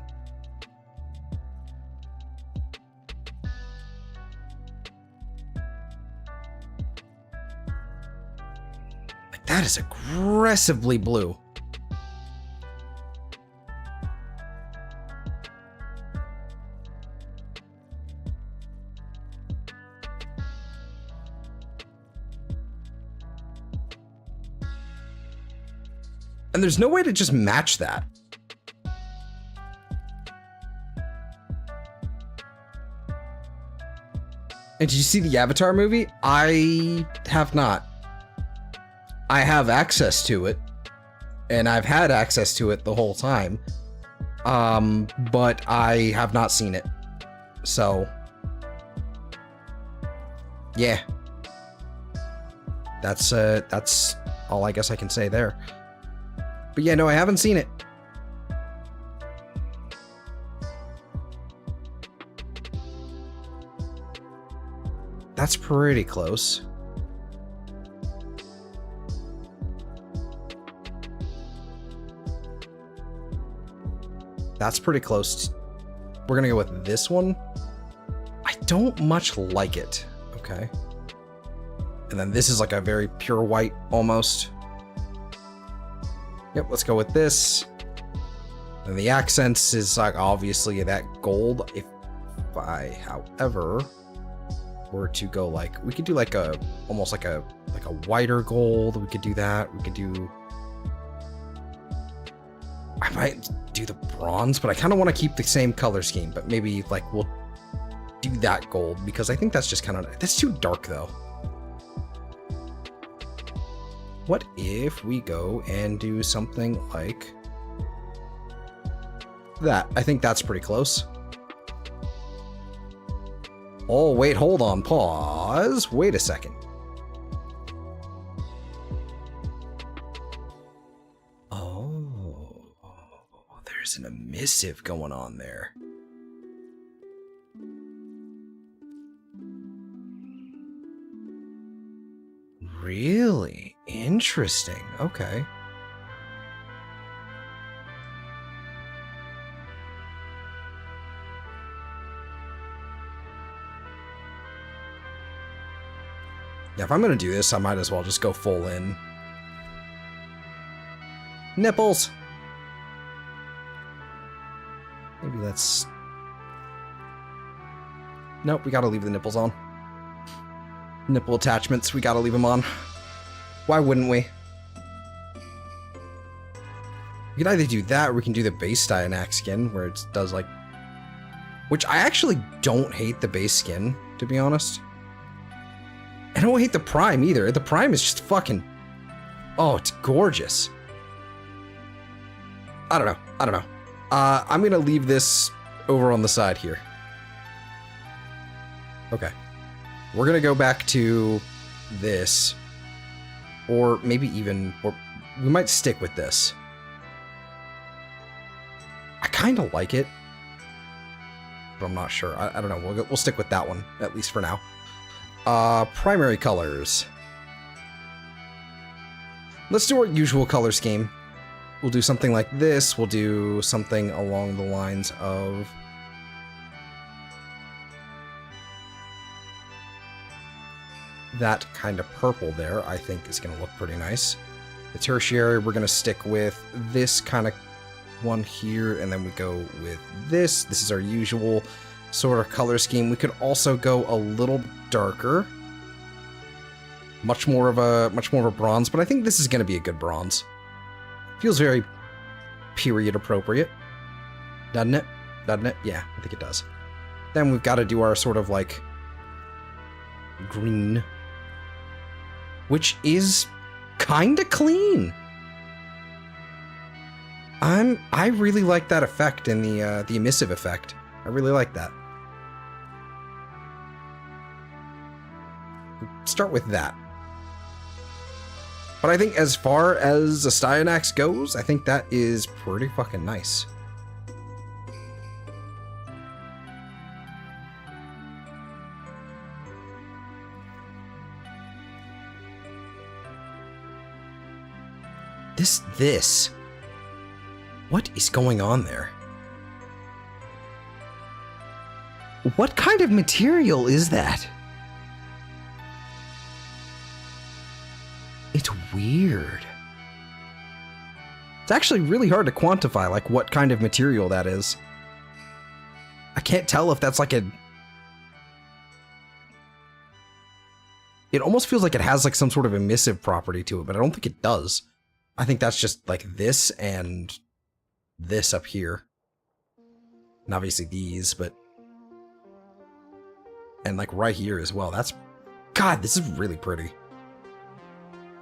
That is aggressively blue. And there's no way to just match that. And did you see the Avatar movie? I have not. I have access to it, and I've had access to it the whole time, but I have not seen it. So, yeah. That's all I guess I can say there. But yeah, no, I haven't seen it. That's pretty close. That's pretty close. We're gonna go with this one. I don't much like it. Okay. And then this is like a very pure white almost. Yep, let's go with this. And the accents is like obviously that gold. If I, however, were to go like, we could do like a almost like a whiter gold. We could do that. We could do. I might do the bronze, but I kind of want to keep the same color scheme. But maybe like we'll do that gold because I think that's just kind of that's too dark though. What if we go and do something like that? I think that's pretty close. Oh, wait, hold on, pause. Wait a second. Oh, there's an emissive going on there. Really? Interesting. Okay. Yeah, if I'm gonna do this, I might as well just go full in. Nipples! Maybe that's... Nope, we gotta leave the nipples on. Nipple attachments, we gotta leave them on. Why wouldn't we? We can either do that or we can do the base Dianac skin where it does like... Which I actually don't hate the base skin, to be honest. I don't hate the Prime either. The Prime is just fucking... Oh, it's gorgeous. I don't know. I'm gonna leave this over on the side here. Okay. We're gonna go back to this. Or maybe even... Or we might stick with this. I kind of like it. But I'm not sure. I don't know. We'll stick with that one, at least for now. Primary colors. Let's do our usual color scheme. We'll do something like this. We'll do something along the lines of... that kind of purple there, I think, is going to look pretty nice. The tertiary, we're going to stick with this kind of one here, and then we go with this. This is our usual sort of color scheme. We could also go a little darker. Much more of a bronze, but I think this is going to be a good bronze. Feels very period appropriate. Doesn't it? Doesn't it? Yeah, I think it does. Then we've got to do our sort of like green, which is kind of clean. I really like that effect in the emissive effect. I really like that. Start with that. But I think as far as Astyanax goes, I think that is pretty fucking nice. This. What is going on there? What kind of material is that? It's weird. It's actually really hard to quantify, like, what kind of material that is. I can't tell if that's like a... It almost feels like it has like some sort of emissive property to it, but I don't think it does. I think that's just like this and this up here. And obviously these, but... And like right here as well. That's... God, this is really pretty.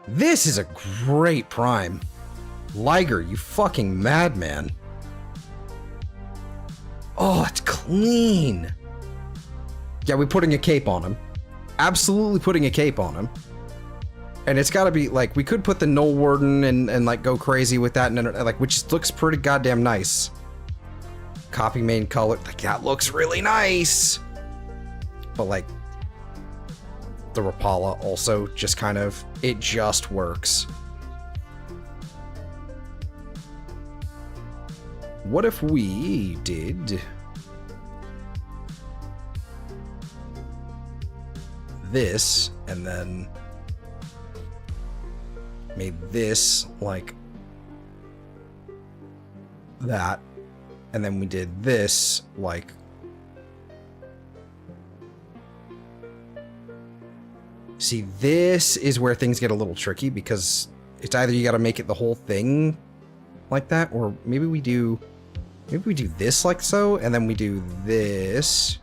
This is a great prime. Liger, you fucking madman. Oh, it's clean. Yeah, we're putting a cape on him. Absolutely putting a cape on him. And it's gotta be, like, we could put the Null Warden and like, go crazy with that, and like, which looks pretty goddamn nice. Copy main color, like, that looks really nice. But, like, the Rapala also just kind of, it just works. What if we did this and then made this like that, and then we did this like see, this is where things get a little tricky, because it's either you got to make it the whole thing like that, or maybe we do this like so, and then we do this.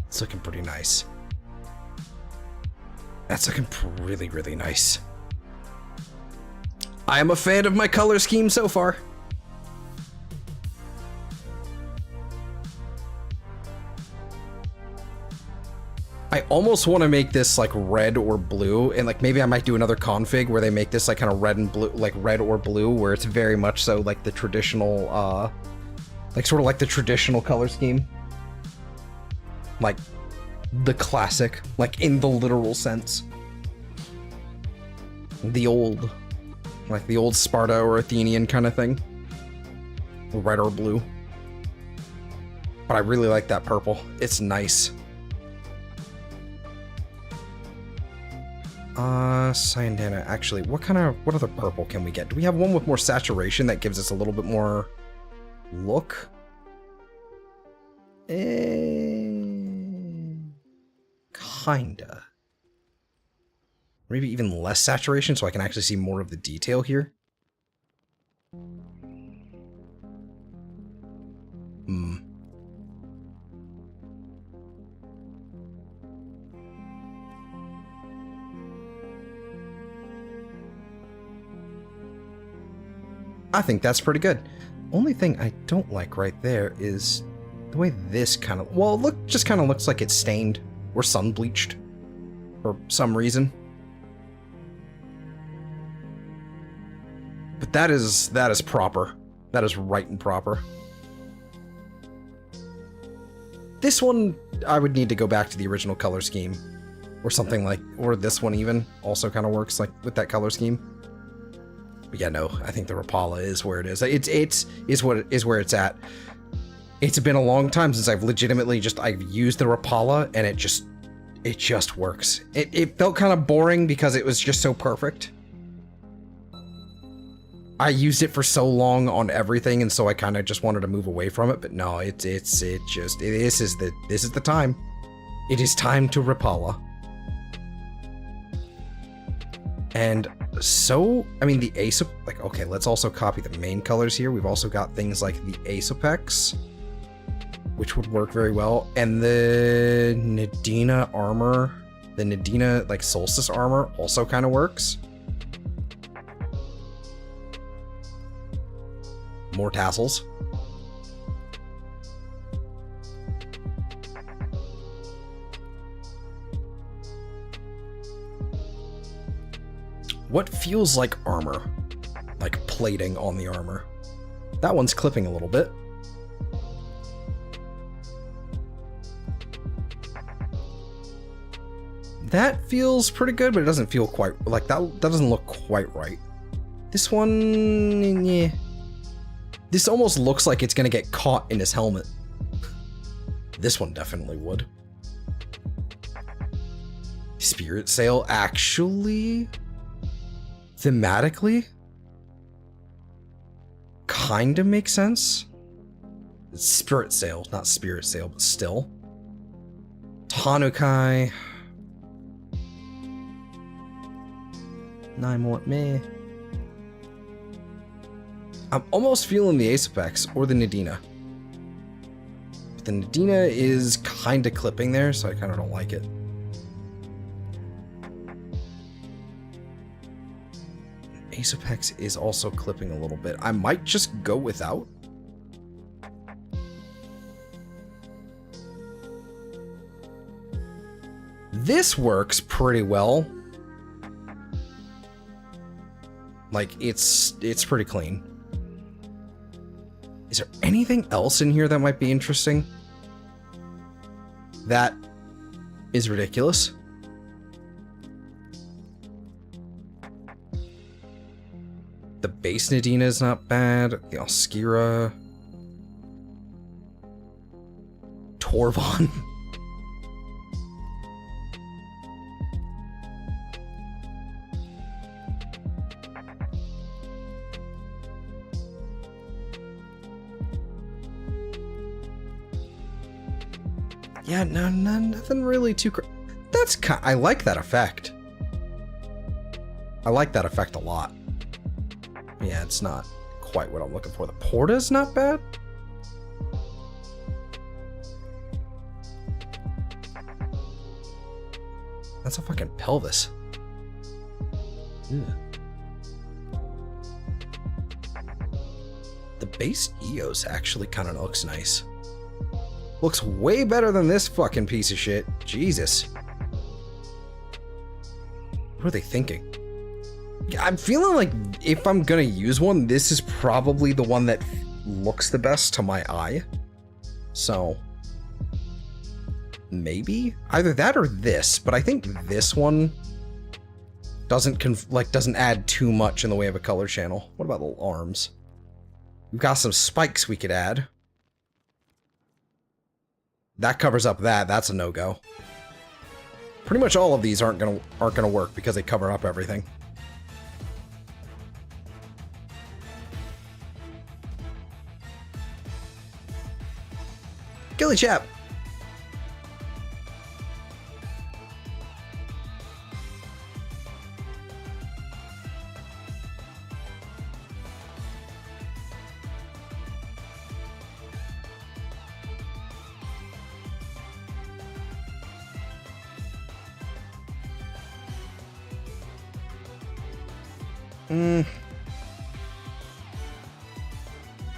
It's looking pretty nice. That's looking really, really nice. I am a fan of my color scheme so far. I almost want to make this like red or blue, and like maybe I might do another config where they make this like kind of red and blue, like red or blue, where it's very much so like the traditional, like sort of like the traditional color scheme. Like the classic, like in the literal sense. The old, like the old Sparta or Athenian kind of thing. Red or blue. But I really like that purple. It's nice. Cyandana, actually, what other purple can we get? Do we have one with more saturation that gives us a little bit more look? Kinda. Maybe even less saturation so I can actually see more of the detail here. I think that's pretty good. Only thing I don't like right there is the way this kind of, well, look, just kind of looks like it's stained or sun bleached for some reason. But that is proper. That is right and proper. This one, I would need to go back to the original color scheme or something like, or this one even also kind of works like with that color scheme. But yeah, no, I think the Rapala is where it is. It's where it's at. It's been a long time since I've legitimately I've used the Rapala, and it just works. It felt kind of boring because it was just so perfect. I used it for so long on everything, and so I kind of just wanted to move away from it. But no, this is the time. It is time to Rapala. And so, I mean, the Ace, like, okay, let's also copy the main colors here. We've also got things like the Apex, which would work very well. And the Nadina armor, the Nadina, like, Solstice armor also kind of works. More tassels. What feels like armor? Like plating on the armor. That one's clipping a little bit. That feels pretty good, but it doesn't feel quite, like, that doesn't look quite right. This one, yeah. This almost looks like it's gonna get caught in his helmet. This one definitely would. Spirit Sail, actually, thematically, kind of makes sense. It's Spirit Sail, not Spirit Sail, but still. Tanukai. Nine more meh. I'm almost feeling the Apex or the Nadina. But the Nadina is kind of clipping there, so I kind of don't like it. Ace of Hex is also clipping a little bit. I might just go without. This works pretty well. Like, it's pretty clean. Is there anything else in here that might be interesting? That is ridiculous. The base Nadina is not bad. The Oskira. Torvon. Yeah, no, nothing really too that's I like that effect. I like that effect a lot. Yeah, it's not quite what I'm looking for. The Porta's not bad. That's a fucking pelvis. Ew. The base EOS actually kind of looks nice. Looks way better than this fucking piece of shit. Jesus. What are they thinking? I'm feeling like if I'm gonna use one, this is probably the one that looks the best to my eye. So maybe either that or this, but I think this one doesn't add too much in the way of a color channel. What about the arms? We've got some spikes we could add. That covers up that. That's a no-go. Pretty much all of these aren't gonna work because they cover up everything. Gilly Chap.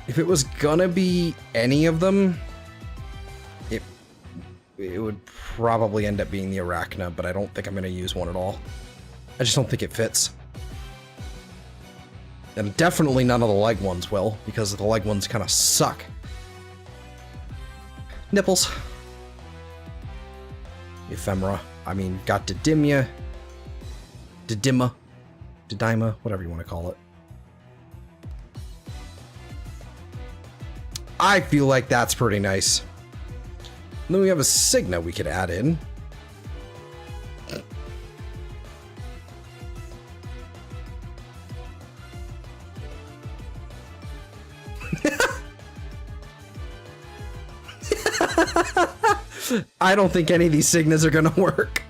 If it was gonna be any of them, it would probably end up being the Arachna, but I don't think I'm gonna use one at all. I just don't think it fits. And definitely none of the leg ones will, because the leg ones kind of suck. Nipples. Ephemera. I mean, got Didymia. Didyma, whatever you want to call it. I feel like that's pretty nice. And then we have a Signa we could add in. I don't think any of these Signas are gonna work.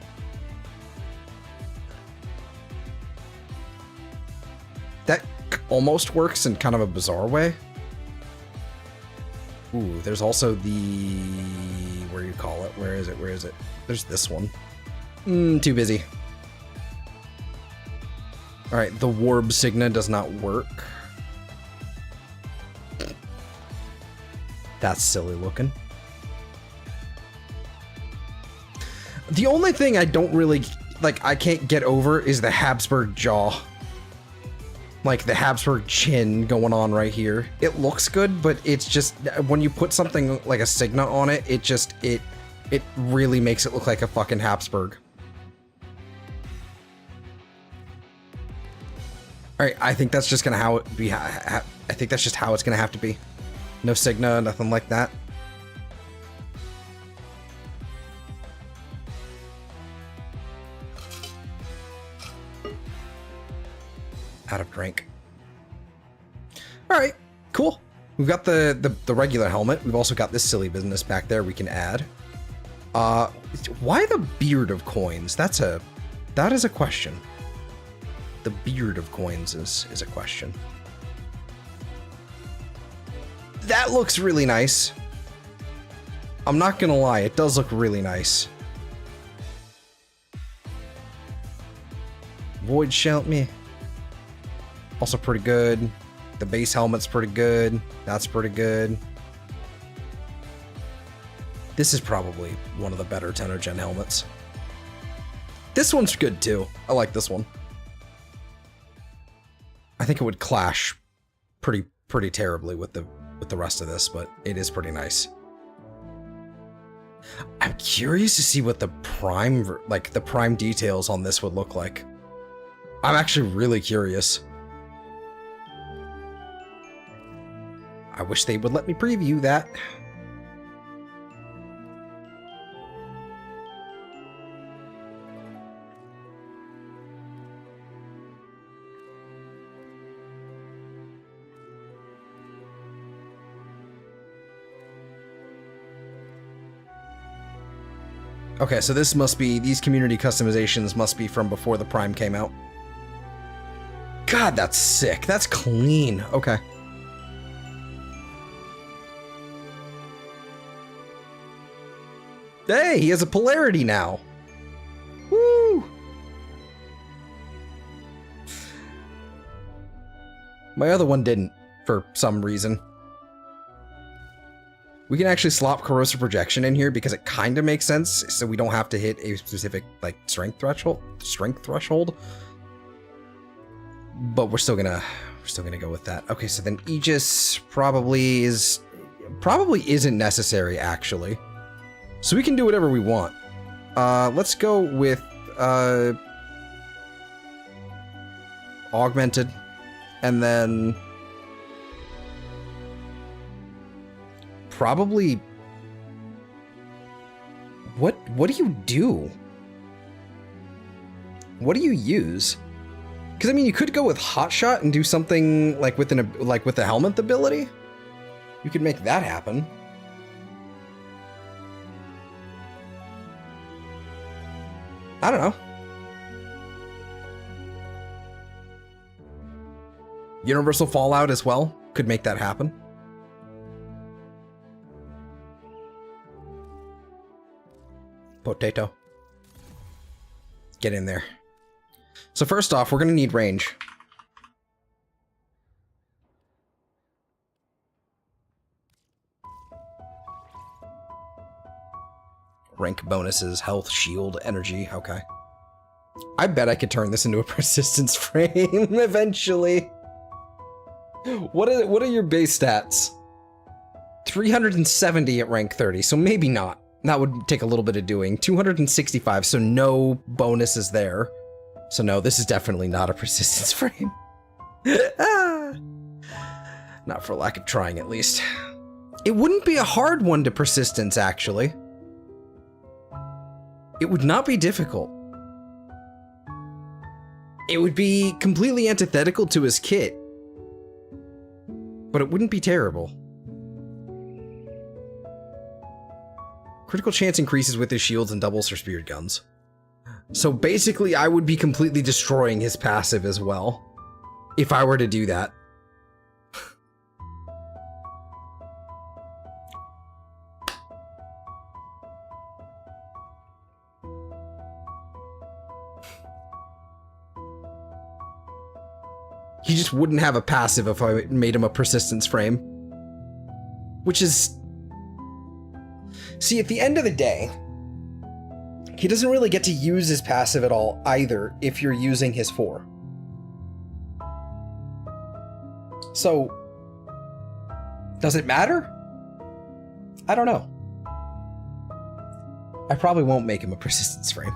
That almost works in kind of a bizarre way. Ooh, there's also the... where do you call it? Where is it? Where is it? There's this one. Too busy. Alright, the Warb Signa does not work. That's silly looking. The only thing I don't really... like, I can't get over is the Habsburg jaw. Like the Habsburg chin going on right here. It looks good, but it's just when you put something like a Signa on it, it really makes it look like a fucking Habsburg. All right, I think that's just gonna how it be. I think that's just how it's gonna have to be. No Signa, nothing like that. Out of drink. All right, cool. We've got the regular helmet. We've also got this silly business back there we can add. Why the beard of coins? That is a question. The beard of coins is a question. That looks really nice. I'm not gonna lie, it does look really nice. Void shout me. Also pretty good. The base helmet's pretty good. That's pretty good. This is probably one of the better 10th gen helmets. This one's good too. I like this one. I think it would clash pretty terribly with the rest of this, but it is pretty nice. I'm curious to see what the prime details on this would look like. I'm actually really curious. I wish they would let me preview that. Okay, so this must be, these community customizations must be from before the Prime came out. God, that's sick. That's clean. Okay. Hey, he has a polarity now. Woo! My other one didn't, for some reason. We can actually slop corrosive projection in here because it kind of makes sense, so we don't have to hit a specific like strength threshold. But we're still gonna go with that. Okay, so then Aegis probably isn't necessary actually. So we can do whatever we want. Let's go with augmented, and then probably what do you do? What do you use? Because I mean, you could go with hotshot and do something like with the helmet ability. You could make that happen. I don't know. Universal Fallout as well could make that happen. Potato. Get in there. So first off, we're going to need range. Rank bonuses, health, shield, energy. Okay. I bet I could turn this into a persistence frame eventually. What are your base stats? 370 at rank 30, so maybe not. That would take a little bit of doing. 265, so no bonuses there. So no, this is definitely not a persistence frame. Not for lack of trying, at least. It wouldn't be a hard one to persistence, actually. It would not be difficult. It would be completely antithetical to his kit. But it wouldn't be terrible. Critical chance increases with his shields and doubles for speared guns. So basically, I would be completely destroying his passive as well, if I were to do that. He just wouldn't have a passive if I made him a persistence frame. Which is... See, at the end of the day, he doesn't really get to use his passive at all either if you're using his 4. So, does it matter? I don't know. I probably won't make him a persistence frame.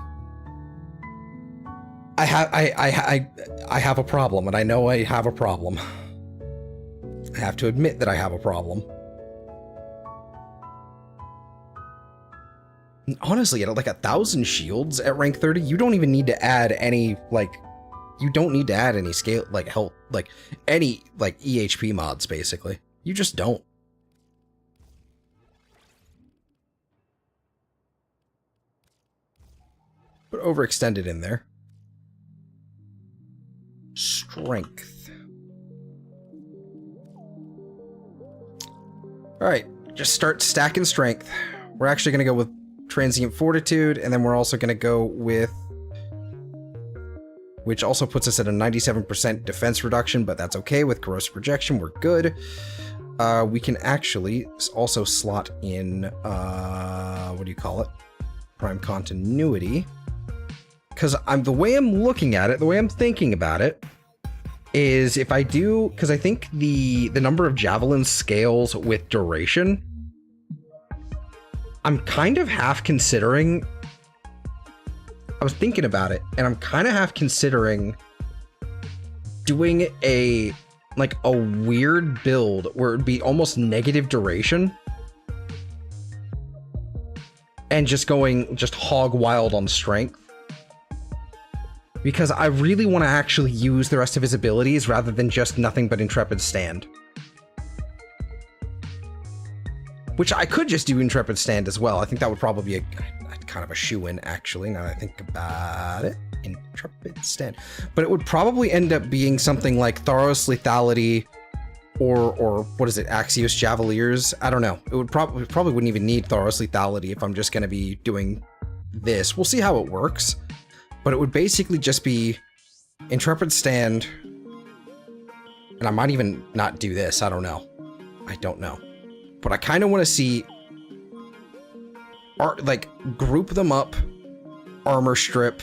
I have a problem, and I know I have a problem. I have to admit that I have a problem. Honestly, at like 1,000 shields at rank 30, you don't even need to add any, like, you don't need to add any scale, like, health, like, any, like, EHP mods, basically. You just don't. But overextended in there. Strength. Alright, just start stacking strength. We're actually going to go with transient fortitude, and then we're also going to go with... which also puts us at a 97% defense reduction, but that's okay. With corrosive projection, we're good. We can actually also slot in, what do you call it? Prime continuity. Because the way I'm looking at it, the way I'm thinking about it, is if I do, because I think the number of javelins scales with duration. I'm kind of half considering, I was thinking about it, and I'm kind of half considering doing a weird build where it'd be almost negative duration and just hog wild on strength. Because I really want to actually use the rest of his abilities rather than just nothing but Intrepid Stand. Which I could just do Intrepid Stand as well. I think that would probably be a kind of a shoo-in, actually, now that I think about it. Intrepid Stand. But it would probably end up being something like Tharos Lethality or what is it, Axios Javeliers? I don't know. It would probably wouldn't even need Tharos Lethality if I'm just going to be doing this. We'll see how it works. But it would basically just be Intrepid Stand. And I might even not do this. I don't know. I don't know. But I kind of want to see, group them up, armor strip,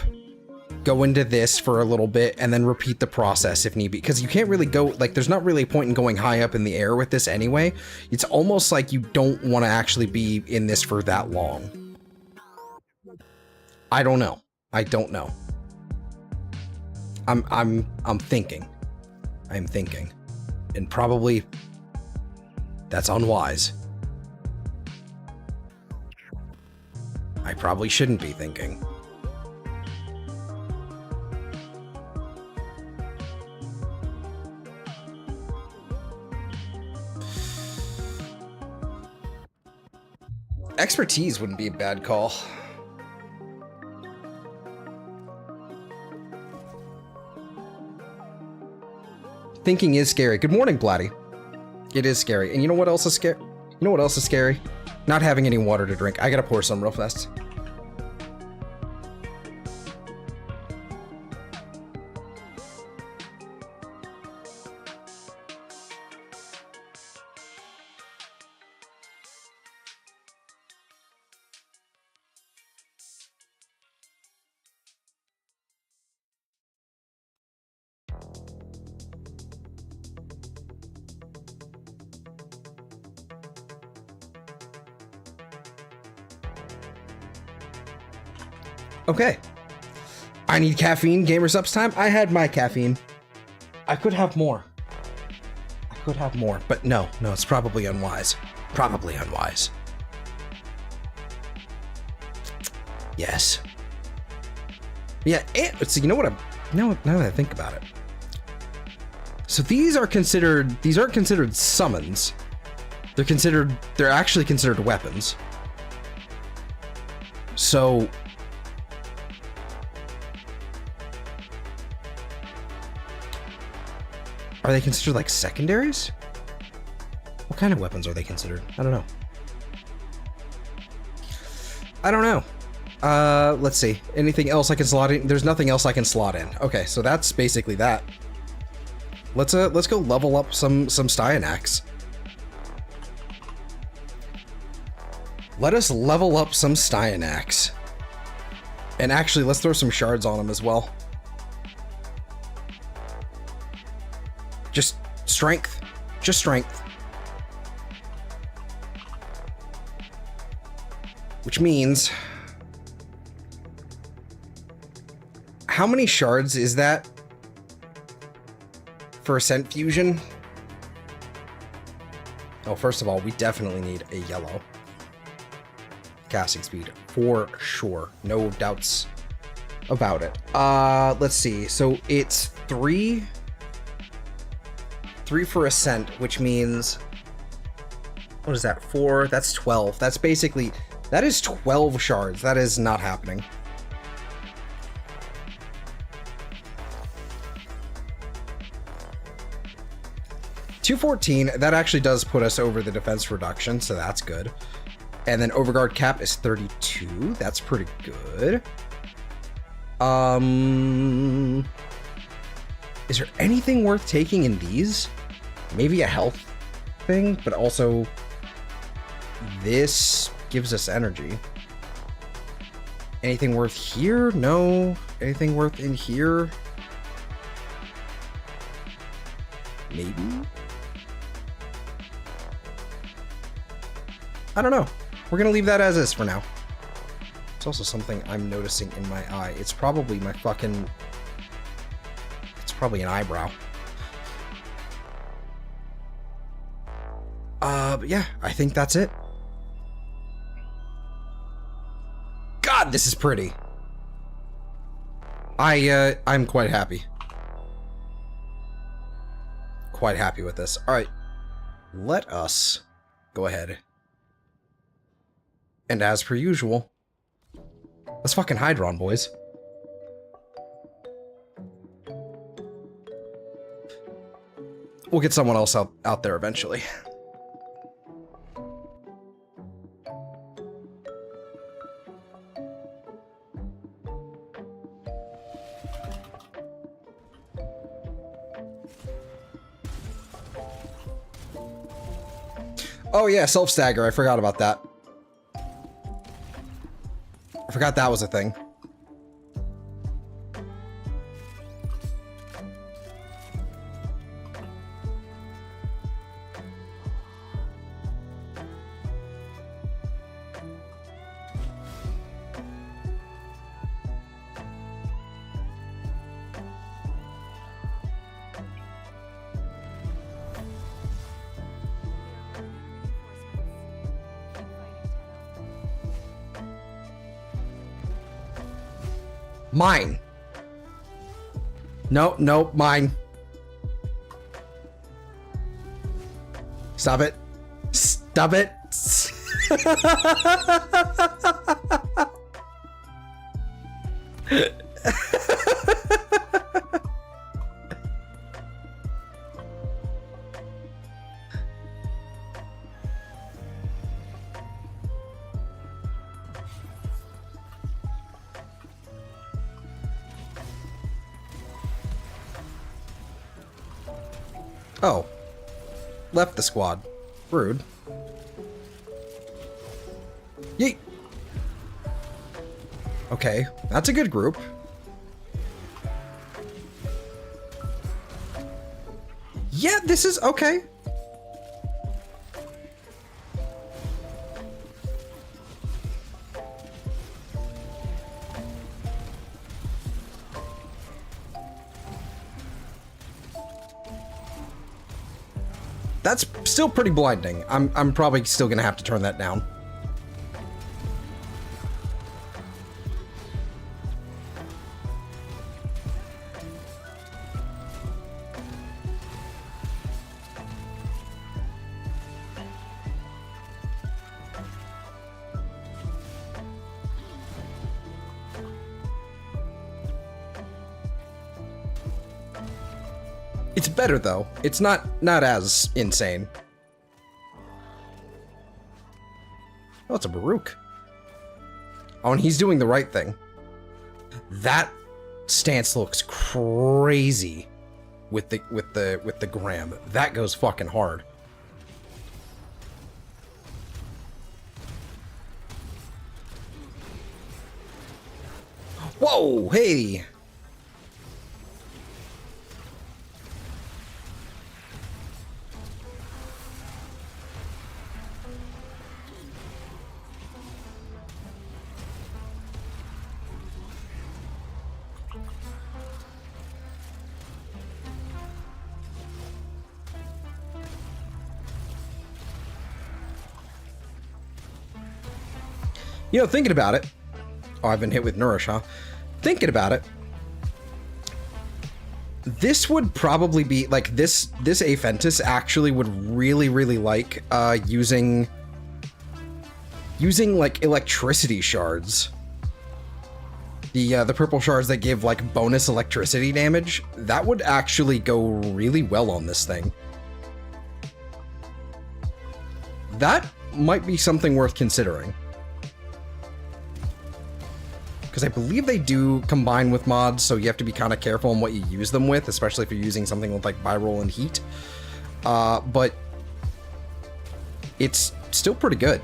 go into this for a little bit, and then repeat the process if need be. Because you can't really go, there's not really a point in going high up in the air with this anyway. It's almost like you don't want to actually be in this for that long. I don't know. I don't know. I'm thinking. I'm thinking. And probably that's unwise. I probably shouldn't be thinking. Expertise wouldn't be a bad call. Thinking is scary. Good morning, Blatty. It is scary. And you know what else is scary? You know what else is scary? Not having any water to drink. I gotta pour some real fast. Okay. I need caffeine. Gamers Up's time. I had my caffeine. I could have more. I could have more, but no, it's probably unwise. Probably unwise. Yes. Yeah, so you know what now that I think about it. So these aren't considered summons. They're actually considered weapons. So are they considered like secondaries? What kind of weapons are they considered? I don't know. I don't know. Let's see. Anything else I can slot in? There's nothing else I can slot in. Okay, so that's basically that. Let's go level up some Styanax. Let us level up some Styanax. And actually, let's throw some shards on them as well. Just strength. Just strength. Which means... how many shards is that for Ascent Fusion? Oh, first of all, we definitely need a yellow. Casting speed, for sure. No doubts about it. Let's see. So it's 3 for Ascent, which means... what is that? 4? That's 12. That's basically... that is 12 shards. That is not happening. $214, that actually does put us over the defense reduction, so that's good. And then overguard cap is 32. That's pretty good. Is there anything worth taking in these? Maybe a health thing, but also this gives us energy. Anything worth here? No. Anything worth in here? Maybe? I don't know. We're gonna leave that as is for now. It's also something I'm noticing in my eye. It's probably my fucking... It's probably an eyebrow. But yeah, I think that's it. God, this is pretty. I'm quite happy. Quite happy with this. Alright. Let us go ahead. And as per usual, let's fucking Hydron, boys. We'll get someone else out there eventually. Oh yeah, self-stagger. I forgot about that. I forgot that was a thing. Mine. No, no, mine. Stop it. Stop it. Oh. Left the squad. Rude. Yeet. Okay, that's a good group. Yeah, this is okay. That's still pretty blinding. I'm probably still gonna have to turn that down. It's better though. It's not as insane. Oh, it's a Baruch. Oh, and he's doing the right thing. That stance looks crazy with the Graham. That goes fucking hard. Whoa, hey. You know, thinking about it. Oh, I've been hit with Nourish, huh? Thinking about it. This would probably be like this Aphentis actually would really like using like electricity shards. The purple shards that give like bonus electricity damage, that would actually go really well on this thing. That might be something worth considering. because I believe they do combine with mods, so you have to be kind of careful on what you use them with, especially if you're using something with like Viral and Heat. But it's still pretty good.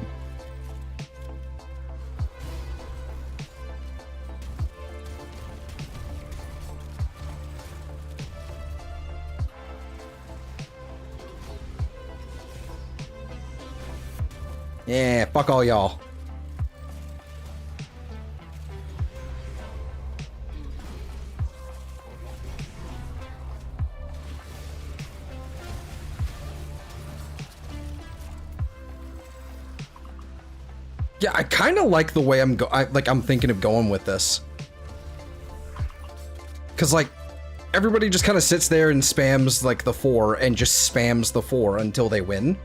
Yeah, fuck all y'all. Yeah, I kind of like the way I'm thinking of going with this. Cause like everybody just kind of sits there and spams like the 4 and just spams the 4 until they win.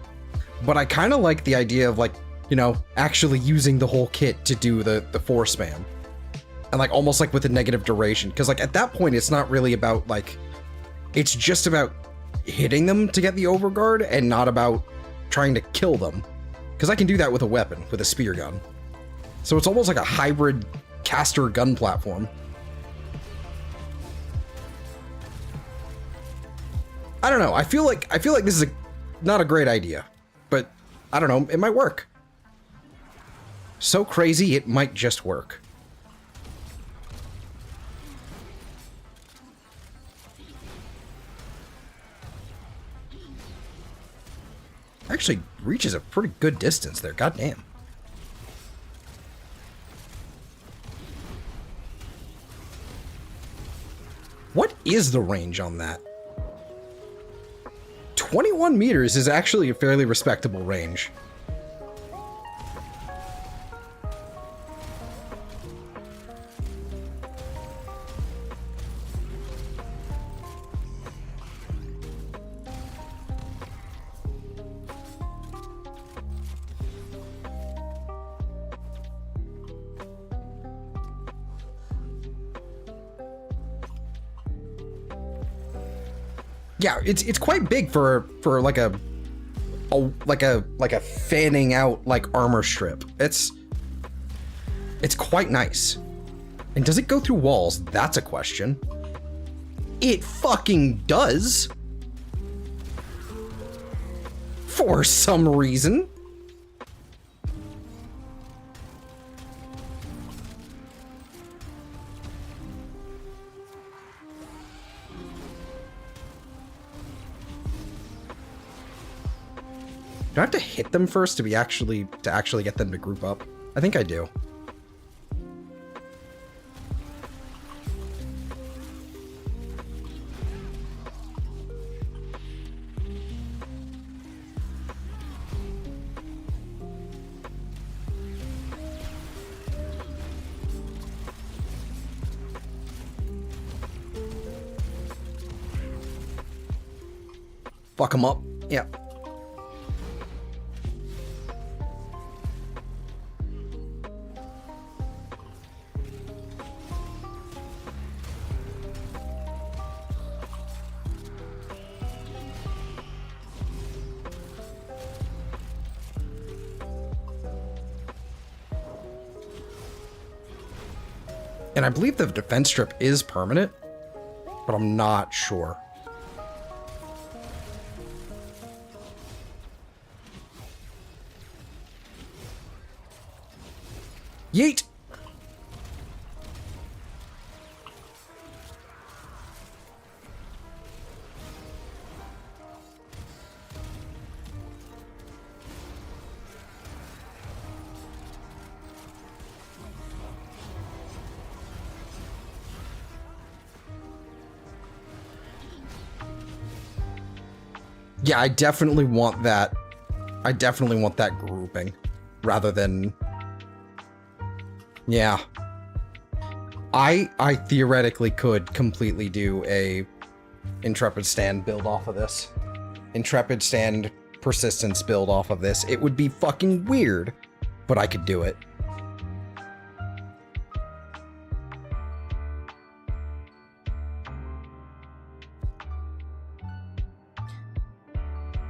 But I kind of like the idea of like, you know, actually using the whole kit to do the 4 spam. And like almost like with a negative duration. Cause like at that point it's not really about like, it's just about hitting them to get the overguard and not about trying to kill them. Because I can do that with a weapon, with a spear gun. So it's almost like a hybrid caster gun platform. I don't know. I feel like this is not a great idea, but I don't know. It might work. So crazy, it might just work. Actually reaches a pretty good distance there, goddamn. What is the range on that? 21 meters is actually a fairly respectable range. Yeah, it's quite big for like a fanning out like armor strip. It's quite nice. And does it go through walls? That's a question. It fucking does. For some reason. Do I have to hit them first to actually get them to group up? I think I do. Fuck them up. Yeah. And I believe the defense strip is permanent, but I'm not sure. Yeet! Yeah, I definitely want that. I definitely want that grouping rather than... Yeah. I theoretically could completely do a Intrepid Stand build off of this. Intrepid Stand Persistence build off of this. It would be fucking weird, but I could do it.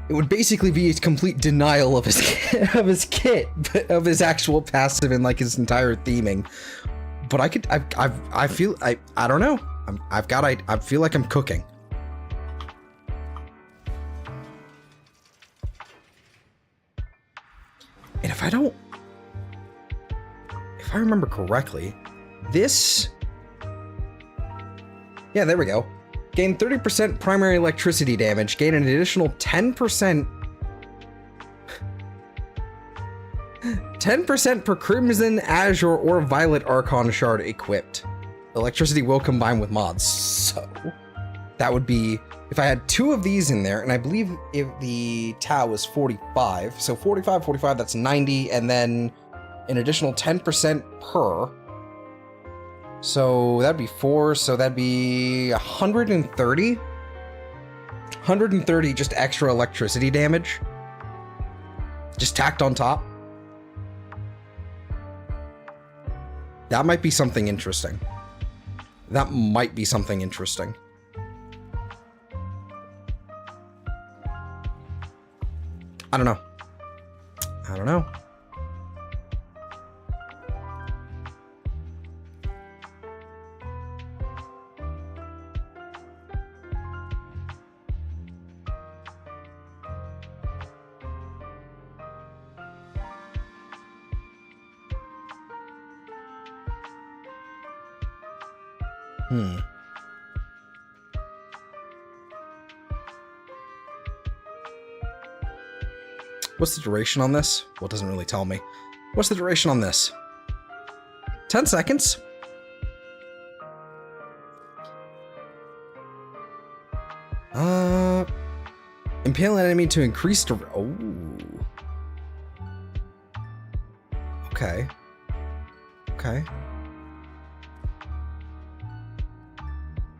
It would basically be a complete denial of his kit, of his actual passive and like his entire theming. But I could, I feel, I don't know. I feel like I'm cooking. And if I remember correctly, this, yeah, there we go. Gain 30% primary electricity damage, gain an additional 10%, 10% per Crimson, Azure, or Violet Archon Shard equipped. Electricity will combine with mods, so that would be, if I had 2 of these in there, and I believe if the Tau is 45, so 45, 45, that's 90, and then an additional 10% per. So that'd be 4, so that'd be 130? 130 just extra electricity damage. Just tacked on top. That might be something interesting. That might be something interesting. I don't know. I don't know. What's the duration on this? Well, it doesn't really tell me. What's the duration on this? 10 seconds? Impale an enemy to increase oh. Okay. Okay.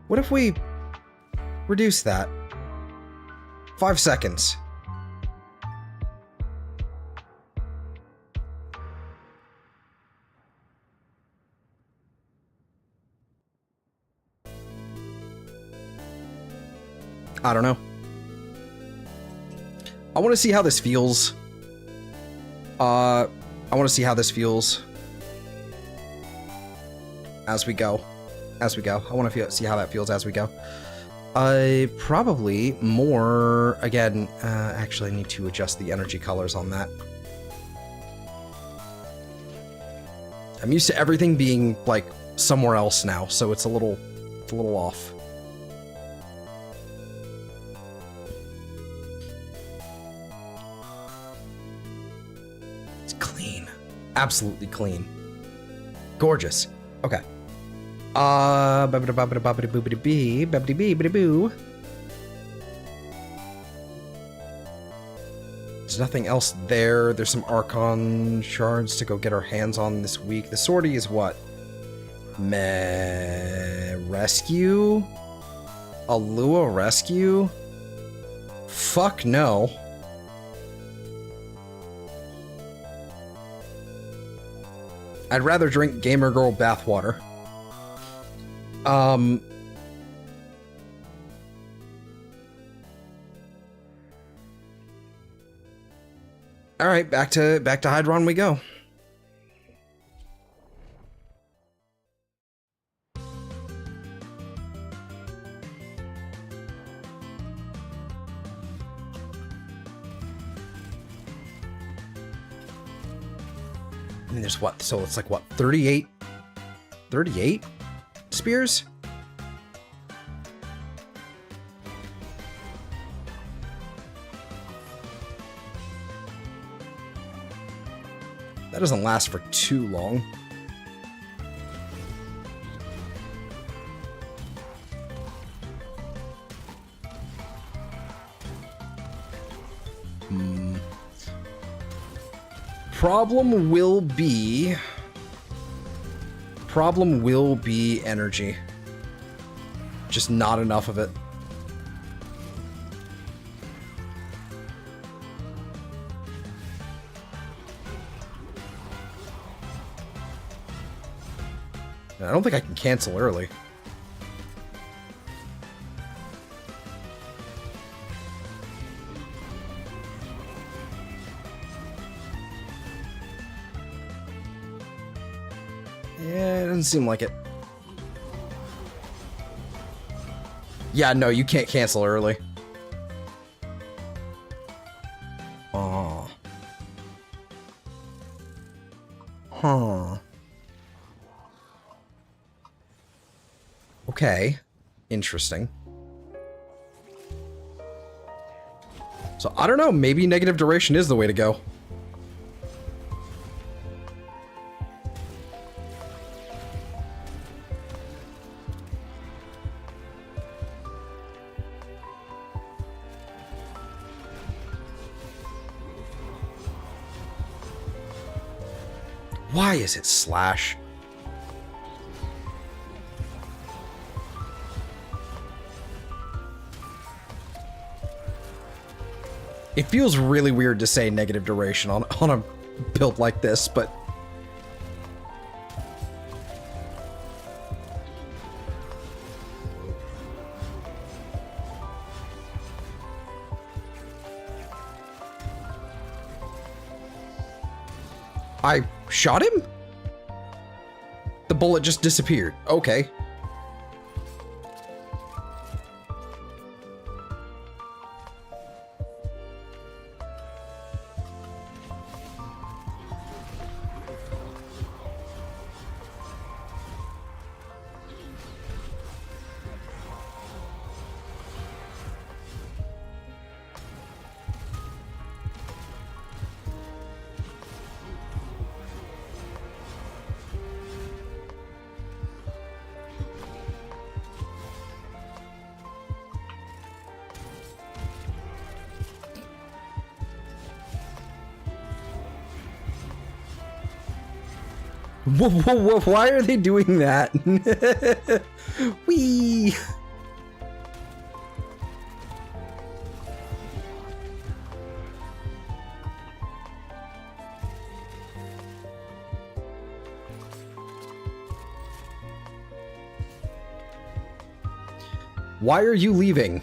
What if we reduce that? 5 seconds. I don't know. I want to see how this feels. I want to see how this feels as we go. As we go. I want to see how that feels as we go. Probably more, again, actually I need to adjust the energy colors on that. I'm used to everything being, like, somewhere else now, so it's a little off. It's clean. Absolutely clean. Gorgeous. Okay. There's nothing else there. There's some Archon shards to go get our hands on this week. The sortie is what? Rescue? Alua rescue? Fuck no. I'd rather drink Gamer Girl bathwater. All right, back to Hydron we go. I mean, there's what? So it's like what? 38? 38 spears? That doesn't last for too long. Problem will be energy. Just not enough of it. I don't think I can cancel early. Yeah, it doesn't seem like it. Yeah, no, you can't cancel early. Oh. Huh. Okay. Interesting. So, I don't know, maybe negative duration is the way to go. Why is it slash? It feels really weird to say negative duration on a build like this, but I shot him? The bullet just disappeared. Okay. Why are they doing that? Whee! Why are you leaving?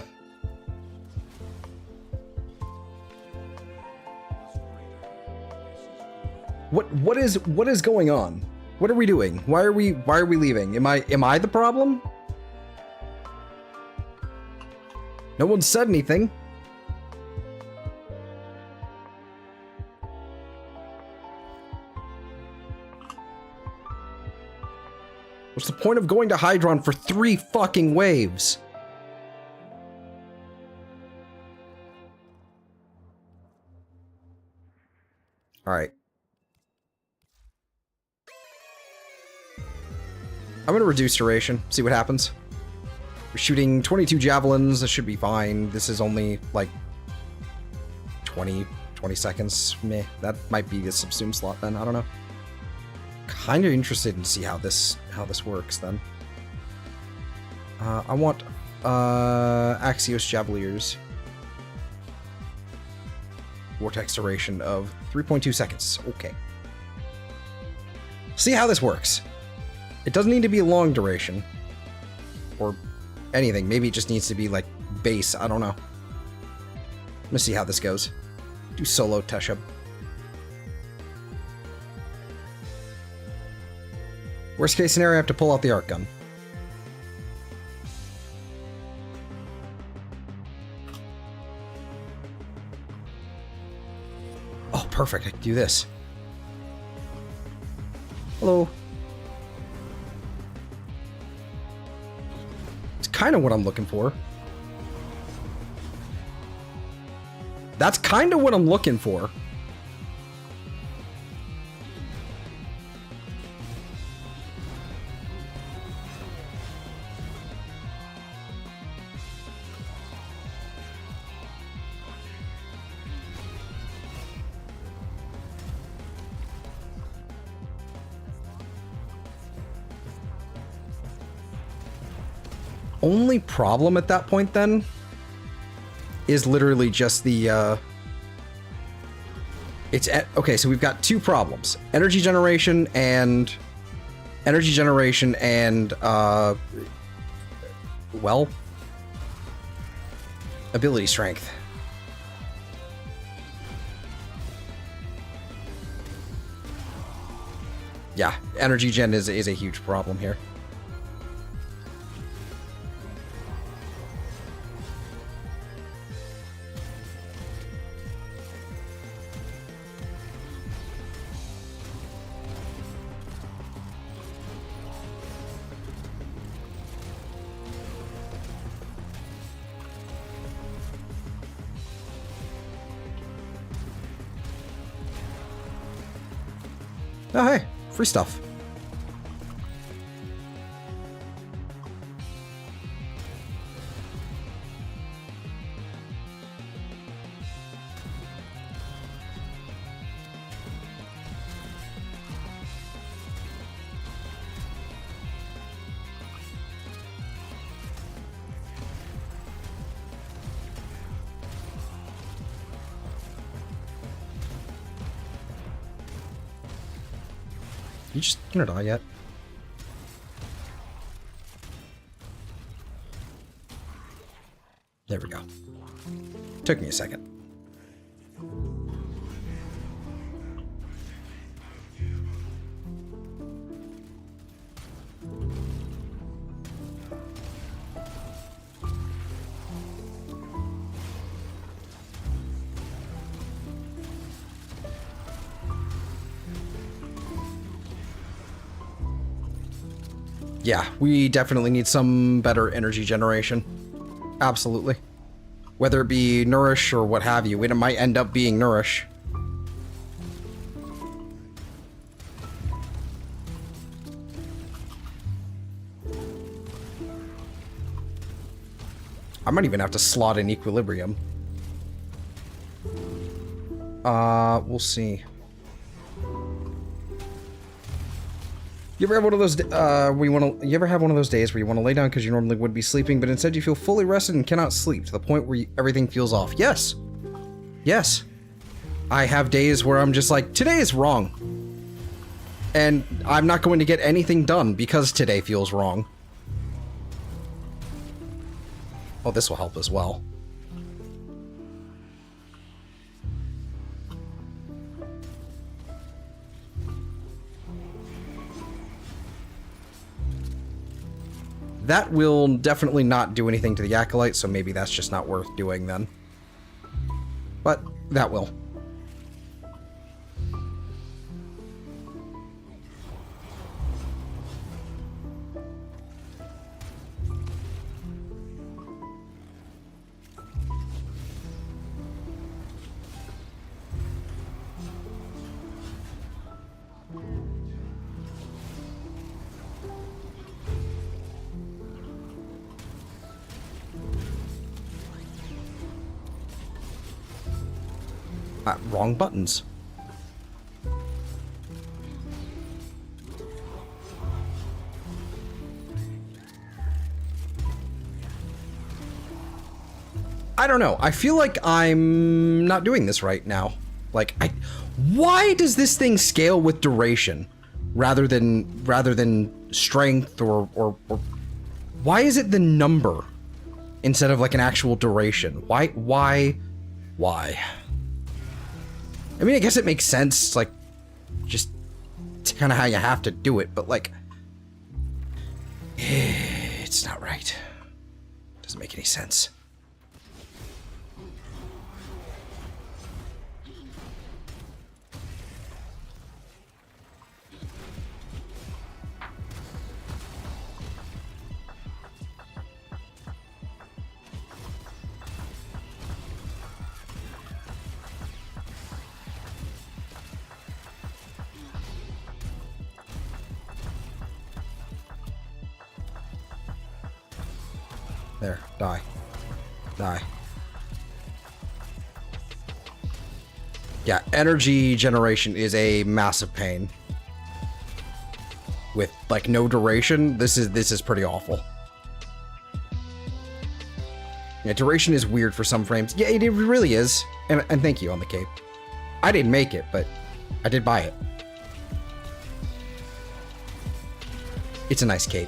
What is going on? What are we doing? Why are we leaving? Am I the problem? No one said anything. What's the point of going to Hydron for 3 fucking waves? All right. I'm gonna reduce duration, see what happens. We're shooting 22 javelins, that should be fine. This is only like 20 seconds. Meh, that might be a subsume slot then, I don't know. Kinda interested in see how this works then. I want Axios Javeliers. Vortex duration of 3.2 seconds. Okay. See how this works. It doesn't need to be a long duration. Or anything. Maybe it just needs to be, like, base. I don't know. Let's see how this goes. Do solo Teshub. Worst case scenario, I have to pull out the arc gun. Oh, perfect. I can do this. Hello. Kind of what I'm looking for. That's kind of what I'm looking for. Only problem at that point then is literally just the okay, so we've got 2 problems. Energy generation and well, ability strength. Yeah, energy gen is a huge problem here. Oh, hey, free stuff. You just gonna die yet? There we go. Took me a second. Yeah, we definitely need some better energy generation. Absolutely. Whether it be Nourish or what have you, it might end up being Nourish. I might even have to slot in Equilibrium. We'll see. You ever have one of those you ever have one of those days where you want to lay down because you normally would be sleeping, but instead you feel fully rested and cannot sleep to the point where everything feels off? Yes. Yes. I have days where I'm just like, today is wrong. And I'm not going to get anything done because today feels wrong. Oh, this will help as well. That will definitely not do anything to the Acolyte, so maybe that's just not worth doing then. But that will. Wrong buttons. I don't know. I feel like I'm not doing this right now. Like, why does this thing scale with duration rather than strength or why is it the number instead of like an actual duration? Why? I mean, I guess it makes sense. It's like, just it's kind of how you have to do it, but like, it's not right. Doesn't make any sense. There, die. Die. Yeah, energy generation is a massive pain. With like no duration, this is pretty awful. Yeah, duration is weird for some frames. Yeah, it really is. And thank you on the cape. I didn't make it, but I did buy it. It's a nice cape.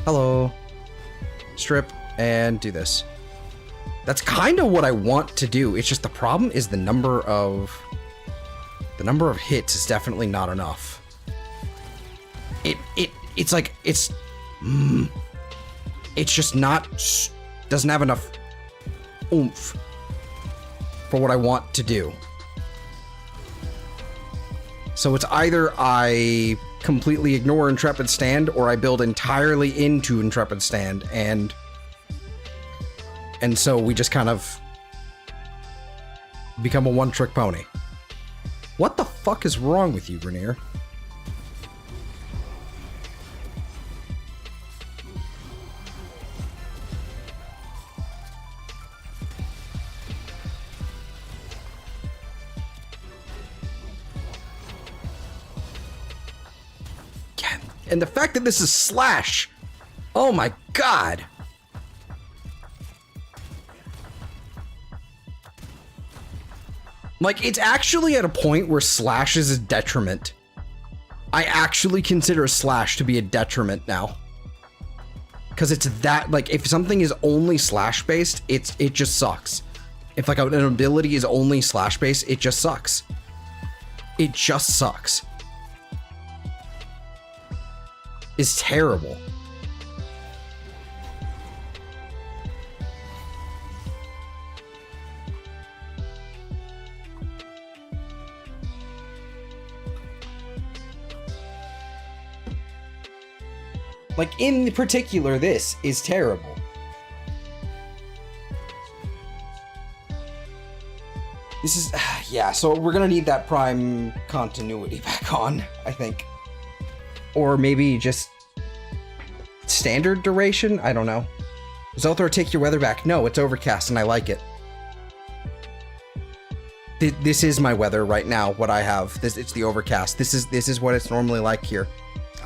Hello. Strip and do this. That's kind of what I want to do. It's just the problem is the number of hits is definitely not enough. It's like it's just not, doesn't have enough oomph for what I want to do. So it's either I completely ignore Intrepid Stand or I build entirely into Intrepid Stand, and so we just kind of become a one-trick pony. What the fuck is wrong with you, Grenier? Yeah, and the fact that this is slash. Oh my god. Like, it's actually at a point where slash is a detriment. I actually consider slash to be a detriment now. Because it's that, like, if something is only slash based, it just sucks. If like an ability is only slash based, it just sucks. It just sucks. It's terrible. Like, in particular, this is terrible. This is, yeah, so we're gonna need that prime continuity back on, I think. Or maybe just standard duration? I don't know. Does Ulthor take your weather back? No, it's overcast and I like it. This is my weather right now, what I have. It's the overcast. This is what it's normally like here.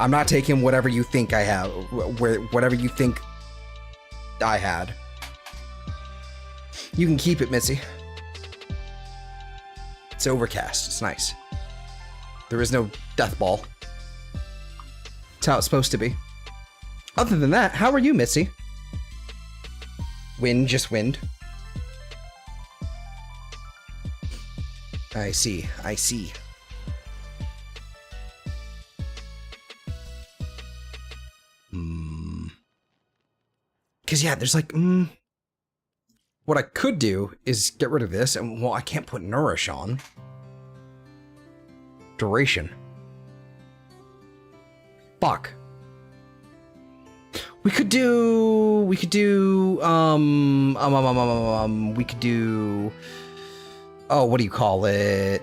I'm not taking whatever you think I have, whatever you think I had. You can keep it, Missy. It's overcast. It's nice. There is no death ball. It's how it's supposed to be. Other than that, how are you, Missy? Wind, just wind. I see. I see. Because, yeah, there's like, what I could do is get rid of this, and, well, I can't put Nourish on. Duration. Fuck. We could do, we could do, oh, what do you call it?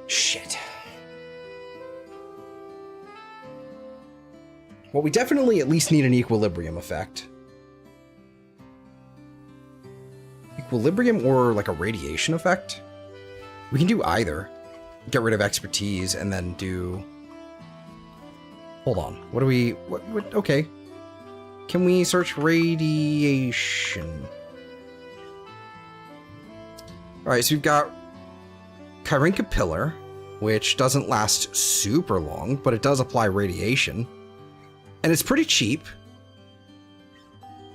Shit. Well, we definitely at least need an equilibrium effect. Equilibrium or like a radiation effect? We can do either. Get rid of expertise and then do... Hold on. What do we... What okay. Can we search radiation? Alright, so we've got Kyrinka Pillar, which doesn't last super long, but it does apply radiation. And it's pretty cheap.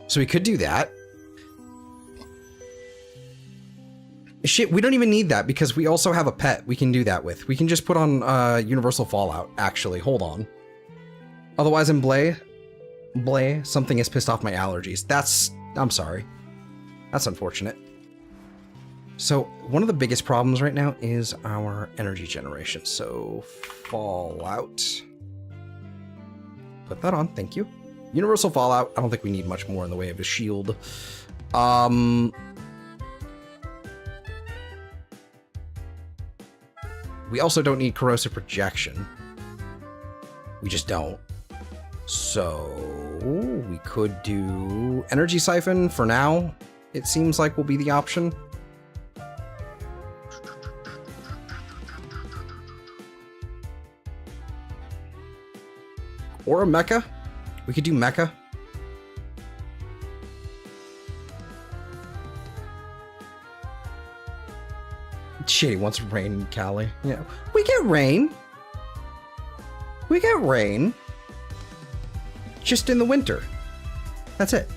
So we could do that. Shit, we don't even need that because we also have a pet we can do that with. We can just put on Universal Fallout, actually. Hold on. Otherwise, in Blay, something has pissed off my allergies. I'm sorry. That's unfortunate. So, one of the biggest problems right now is our energy generation. So, Fallout. Put that on, thank you. Universal Fallout, I don't think we need much more in the way of a shield. We also don't need corrosive projection. We just don't. So we could do energy siphon for now. It seems like will be the option. Or a mecha. We could do mecha. Shit, he wants rain in Cali. Yeah. We get rain. We get rain. just in the winter. That's it.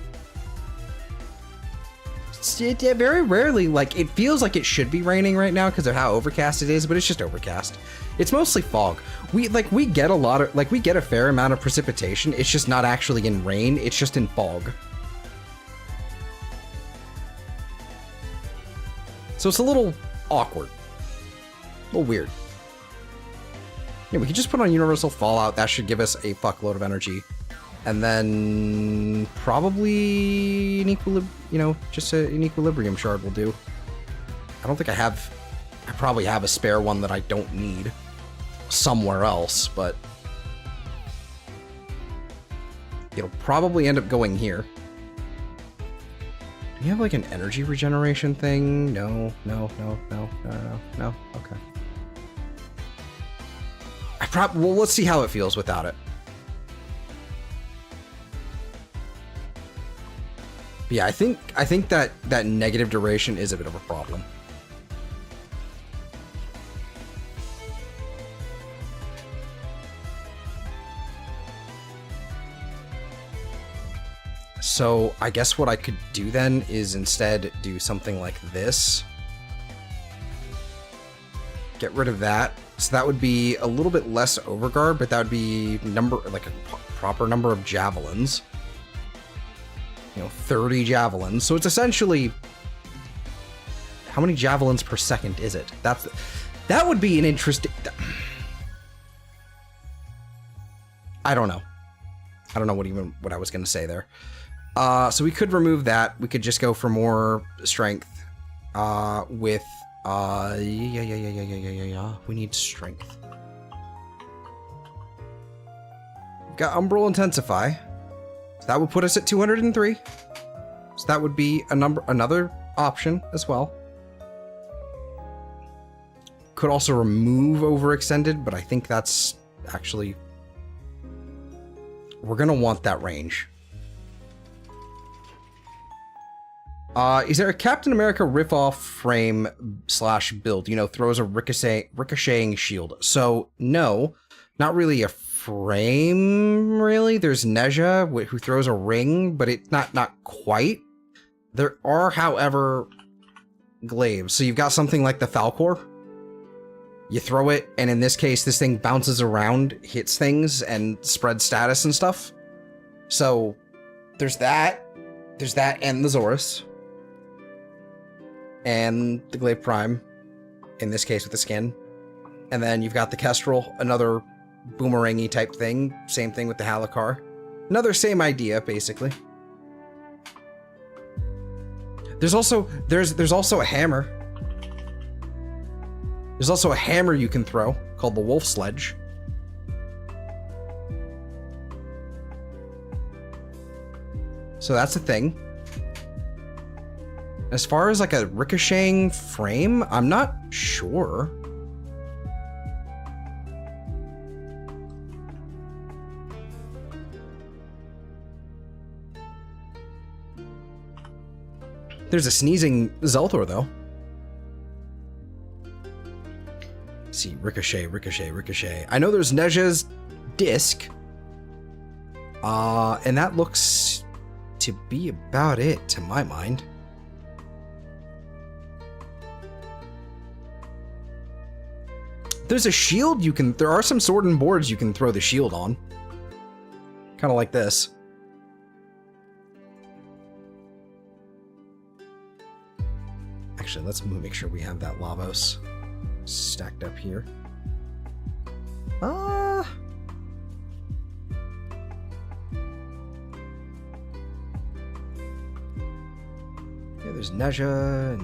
Very rarely, like, it feels like it should be raining right now because of how overcast it is, but it's just overcast. It's mostly fog. We get a fair amount of precipitation. It's just not actually in rain. It's just in fog. So it's a little awkward. A little weird. Yeah, we could just put on Universal Fallout. That should give us a fuckload of energy. And then probably an just an equilibrium shard will do. I don't think I probably have a spare one that I don't need somewhere else, but it'll probably end up going here. Do you have like an energy regeneration thing? No. Okay. Well, let's see how it feels without it. But yeah, I think that negative duration is a bit of a problem. So I guess what I could do then is instead do something like this. Get rid of that. So that would be a little bit less overguard, but that would be like a proper number of javelins. 30 javelins. So it's essentially, how many javelins per second is it? That would be an interesting. I don't know. I don't know what I was going to say there. So we could remove that. We could just go for more strength. With we need strength. We've got Umbral Intensify. So that would put us at 203. So that would be another option as well. Could also remove Overextended, but I think that's actually, we're gonna want that range. Is there a Captain America riff-off frame / build? Throws a ricocheting shield. So no, not really a frame, really. There's Neja, who throws a ring, but it's not quite. There are, however, glaives. So you've got something like the Falcor. You throw it, and in this case, this thing bounces around, hits things, and spreads status and stuff. So there's that. There's that and the Zorus. And the Glaive Prime, in this case with the skin. And then you've got the Kestrel, another boomerangy type thing. Same thing with the Halakar. Another same idea, basically. There's also a hammer. There's also a hammer you can throw called the Wolf Sledge. So that's a thing. As far as like a ricocheting frame, I'm not sure. There's a sneezing Zelthor though. Let's see, ricochet. I know there's Neja's disc. And that looks to be about it to my mind. There's a shield there are some sword and boards you can throw the shield on. Kind of like this. Actually, let's make sure we have that Lavos stacked up here. Yeah, there's Neja.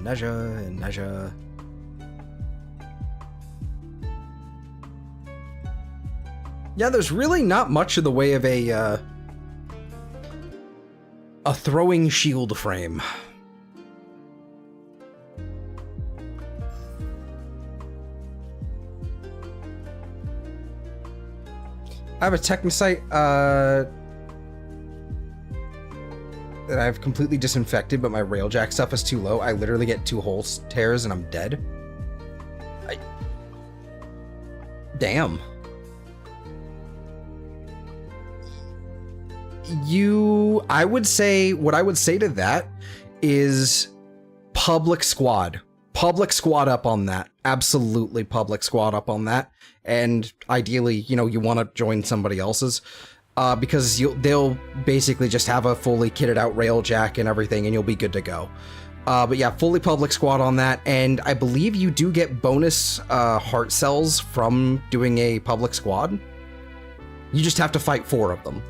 Yeah, there's really not much of the way of a throwing shield frame. I have a Technosite that I've completely disinfected, but my railjack stuff is too low. I literally get 2 hole tears and I'm dead. I would say, what I would say to that is public squad up on that. Absolutely public squad up on that. And ideally, you know, you want to join somebody else's, because they'll basically just have a fully kitted out railjack and everything, and you'll be good to go. But yeah, fully public squad on that, and I believe you do get bonus heart cells from doing a public squad. You just have to fight 4 of them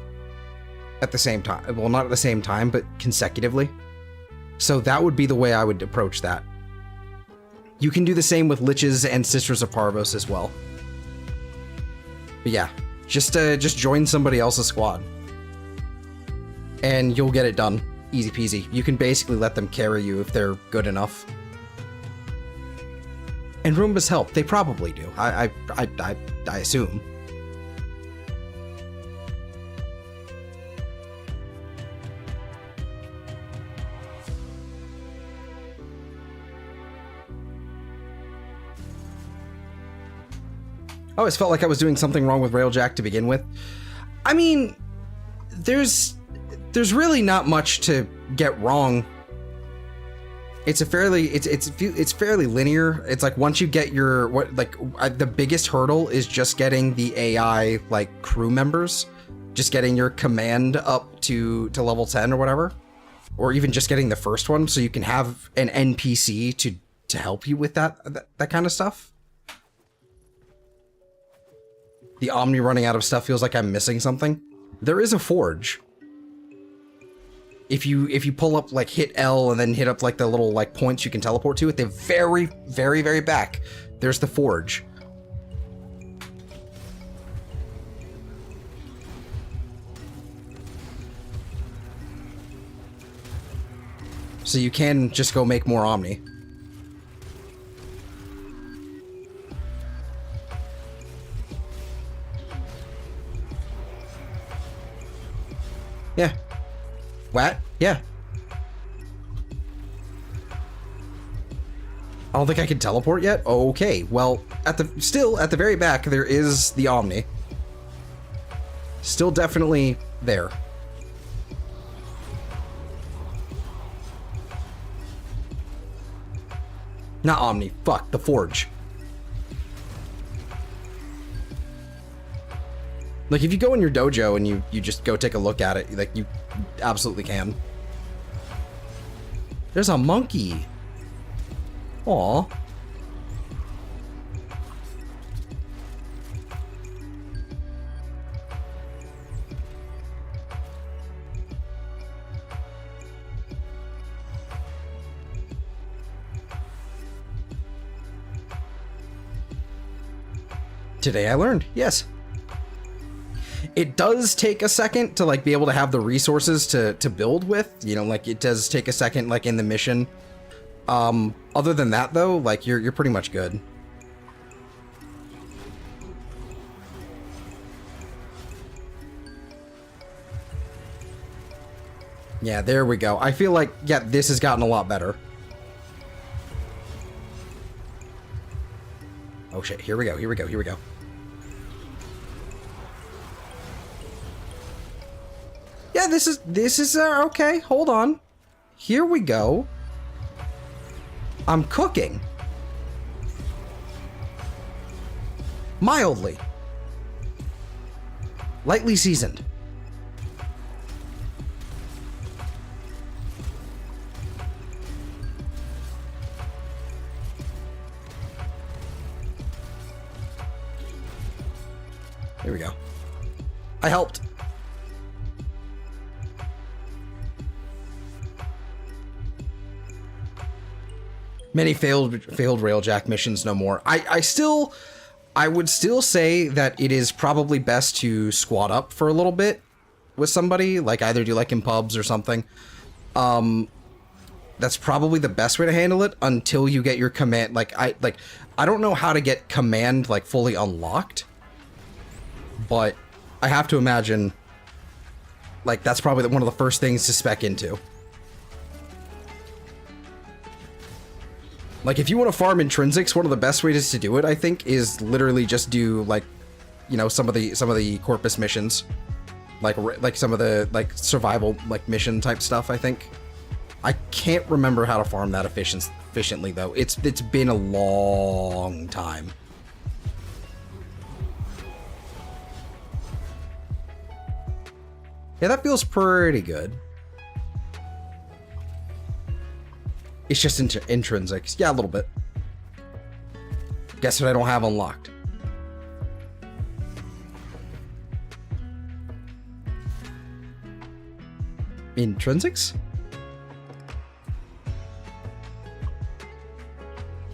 at the same time. Well, not at the same time, but consecutively. So that would be the way I would approach that. You can do the same with Liches and Sisters of Parvos as well. But yeah, just join somebody else's squad. And you'll get it done. Easy peasy. You can basically let them carry you if they're good enough. And Roombas help. They probably do. I assume. I always felt like I was doing something wrong with Railjack to begin with. I mean, there's really not much to get wrong. It's a fairly it's fairly linear. It's like once you get your the biggest hurdle is just getting the AI like crew members, just getting your command up to level 10 or whatever, or even just getting the first one so you can have an NPC to help you with that kind of stuff. The Omni running out of stuff feels like I'm missing something. There is a forge. If you pull up, like, hit L and then hit up, like, the little, like, points you can teleport to at the very, very, very back, there's the forge. So you can just go make more Omni. Yeah. What? Yeah. I don't think I can teleport yet? Okay, well, still at the very back, there is the Omni. Still definitely there. Not Omni, fuck, the Forge. Like, if you go in your dojo and you just go take a look at it, like, you absolutely can. There's a monkey. Aw. Today I learned, yes. It does take a second to, like, be able to have the resources to build with, you know, like, it does take a second, like, in the mission. Other than that, though, like, you're pretty much good. Yeah, there we go. I feel like, yeah, this has gotten a lot better. Oh shit, here we go, here we go, here we go. Yeah, this is okay, hold on. Here we go. I'm cooking. Mildly. Lightly seasoned. There we go. I helped. Many failed Railjack missions no more. I would still say that it is probably best to squat up for a little bit with somebody, like either do like in pubs or something. That's probably the best way to handle it until you get your command. I don't know how to get command like fully unlocked, but I have to imagine like that's probably one of the first things to spec into. Like, if you want to farm intrinsics, one of the best ways to do it, I think, is literally just do, like, you know, some of the corpus missions. like some of the like survival like mission type stuff, I think. I can't remember how to farm that efficiently though. It's been a long time. Yeah, that feels pretty good. It's just intrinsics. Yeah, a little bit. Guess what I don't have unlocked? Intrinsics?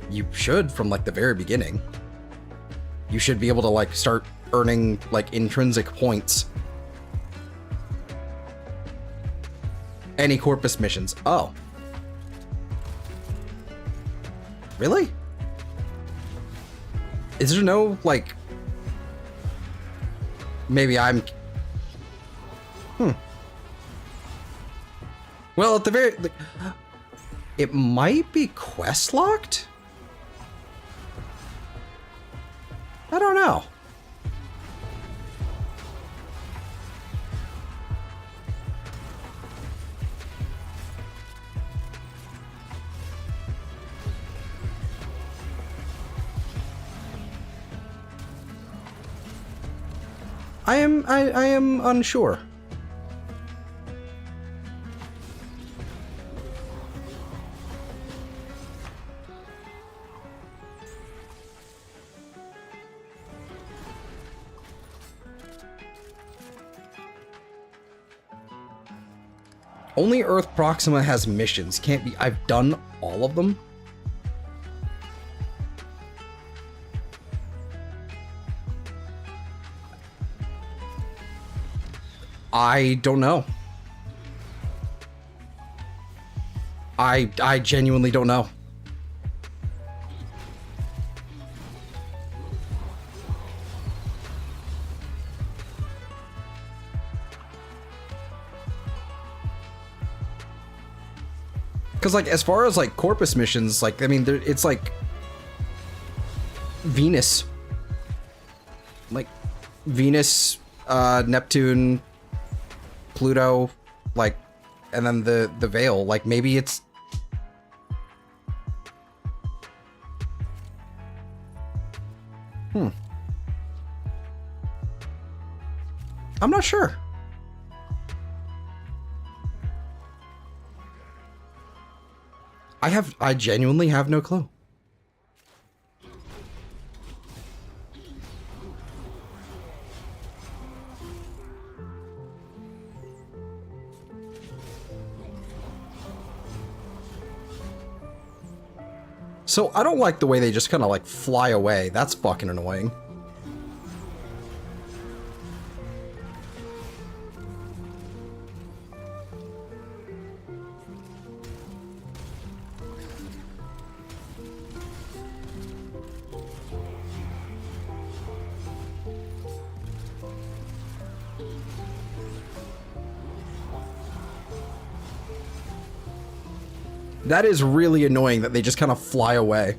You should from like the very beginning. You should be able to like start earning like intrinsic points. Any Corpus missions. Oh. Really? Is there no, like... Maybe I'm... Well, at the very... Like, it might be quest locked? I don't know. I am unsure. Only Earth Proxima has missions. Can't be. I've done all of them. I don't know. I genuinely don't know. Because, like, as far as, like, Corpus missions, like, I mean, it's, like, Venus. Like, Venus, Neptune, Pluto, like, and then the Veil. Like, maybe it's... I'm not sure. I genuinely have no clue. So I don't like the way they just kind of like fly away. That's fucking annoying. That is really annoying that they just kind of fly away.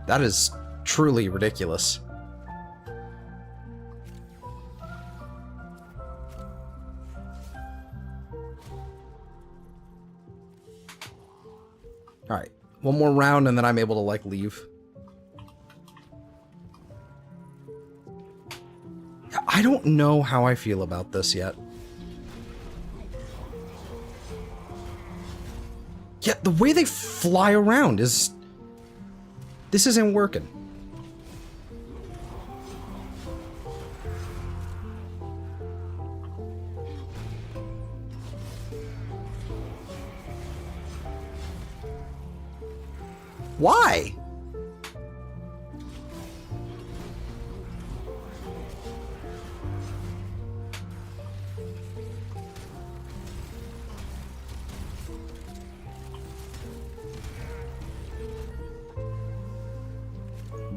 That is truly ridiculous. All right, one more round and then I'm able to like leave. I don't know how I feel about this yet. Yeah, the way they fly around is... This isn't working. Why?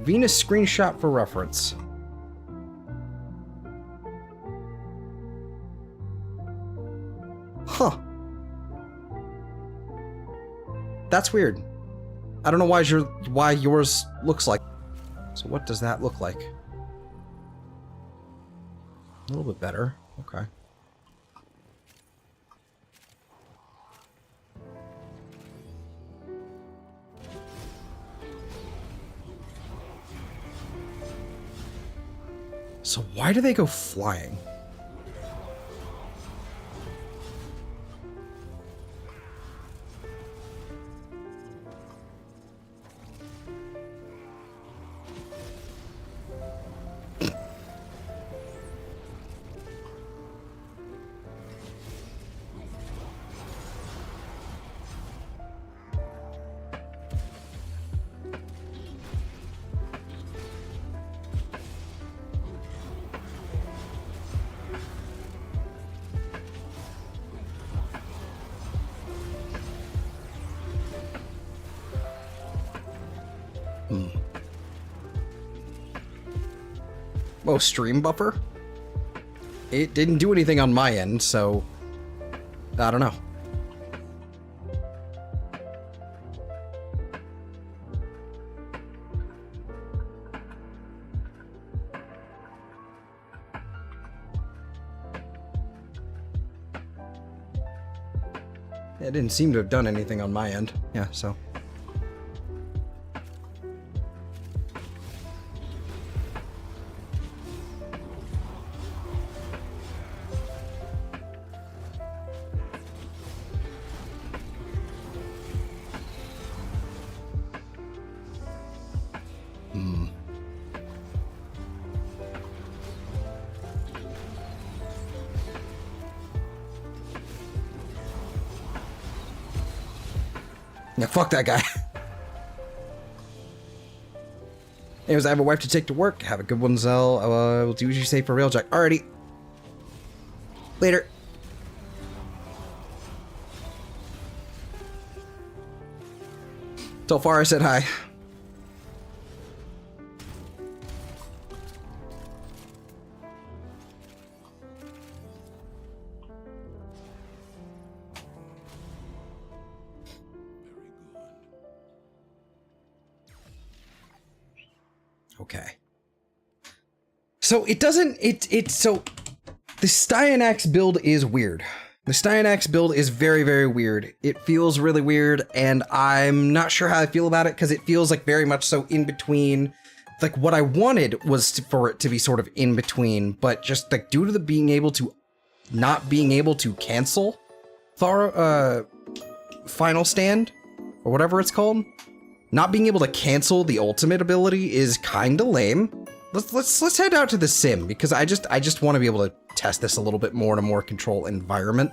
Venus screenshot for reference. Huh. That's weird. I don't know why yours looks like. So what does that look like? A little bit better. Okay. So why do they go flying? Oh, stream buffer? It didn't do anything on my end, so I don't know. It didn't seem to have done anything on my end. Yeah, so. Yeah, fuck that guy. Anyways, I have a wife to take to work. Have a good one, Zell. We'll do what you say for real, Jack. Alrighty. Later. So far, I said hi. Okay. So it doesn't, so the Styanax build is weird. The Styanax build is very, very weird. It feels really weird, and I'm not sure how I feel about it, because it feels like very much so in between. Like, what I wanted was for it to be sort of in between, but just like due to the being able to, not being able to cancel Final Stand, or whatever it's called. Not being able to cancel the ultimate ability is kind of lame. Let's head out to the sim, because I just want to be able to test this a little bit more in a more controlled environment.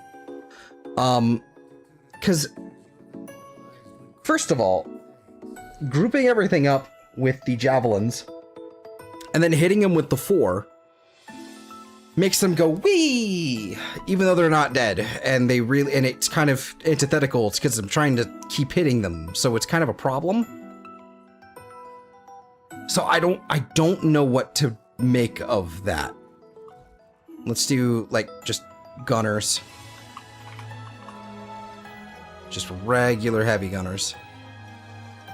Because first of all, grouping everything up with the javelins and then hitting them with the 4 makes them go wee, even though they're not dead, and it's kind of antithetical. It's because I'm trying to keep hitting them, so it's kind of a problem. So I don't know what to make of that. Let's do like just gunners, just regular heavy gunners.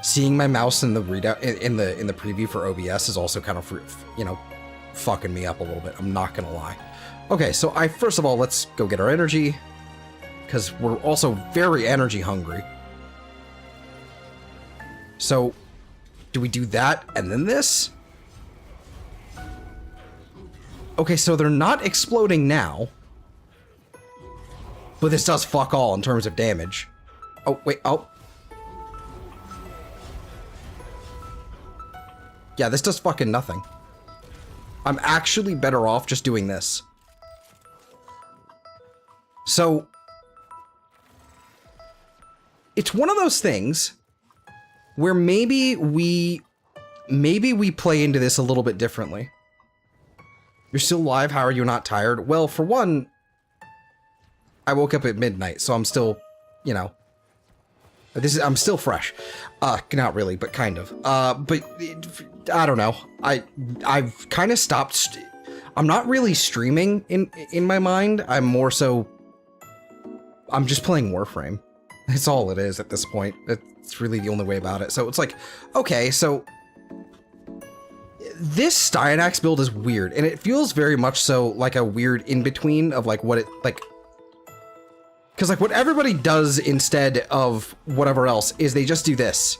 Seeing my mouse in the readout in the preview for OBS is also kind of, you know, fucking me up a little bit. I'm not gonna lie. Okay, so first of all, let's go get our energy, because we're also very energy hungry. So do we do that and then this? Okay, so they're not exploding now, but this does fuck all in terms of damage. Oh wait, oh yeah, this does fucking nothing. I'm actually better off just doing this. So it's one of those things where maybe we play into this a little bit differently. You're still alive, how are you not tired? Well, for one, I woke up at midnight, so I'm still, you know, I'm still fresh. Not really, but kind of. I don't know. I've kind of stopped. I'm not really streaming in my mind. I'm more so. I'm just playing Warframe. That's all it is at this point. It's really the only way about it. So it's like, okay, so this Styanax build is weird, and it feels very much so like a weird in-between of like what it like. Because like what everybody does instead of whatever else is they just do this.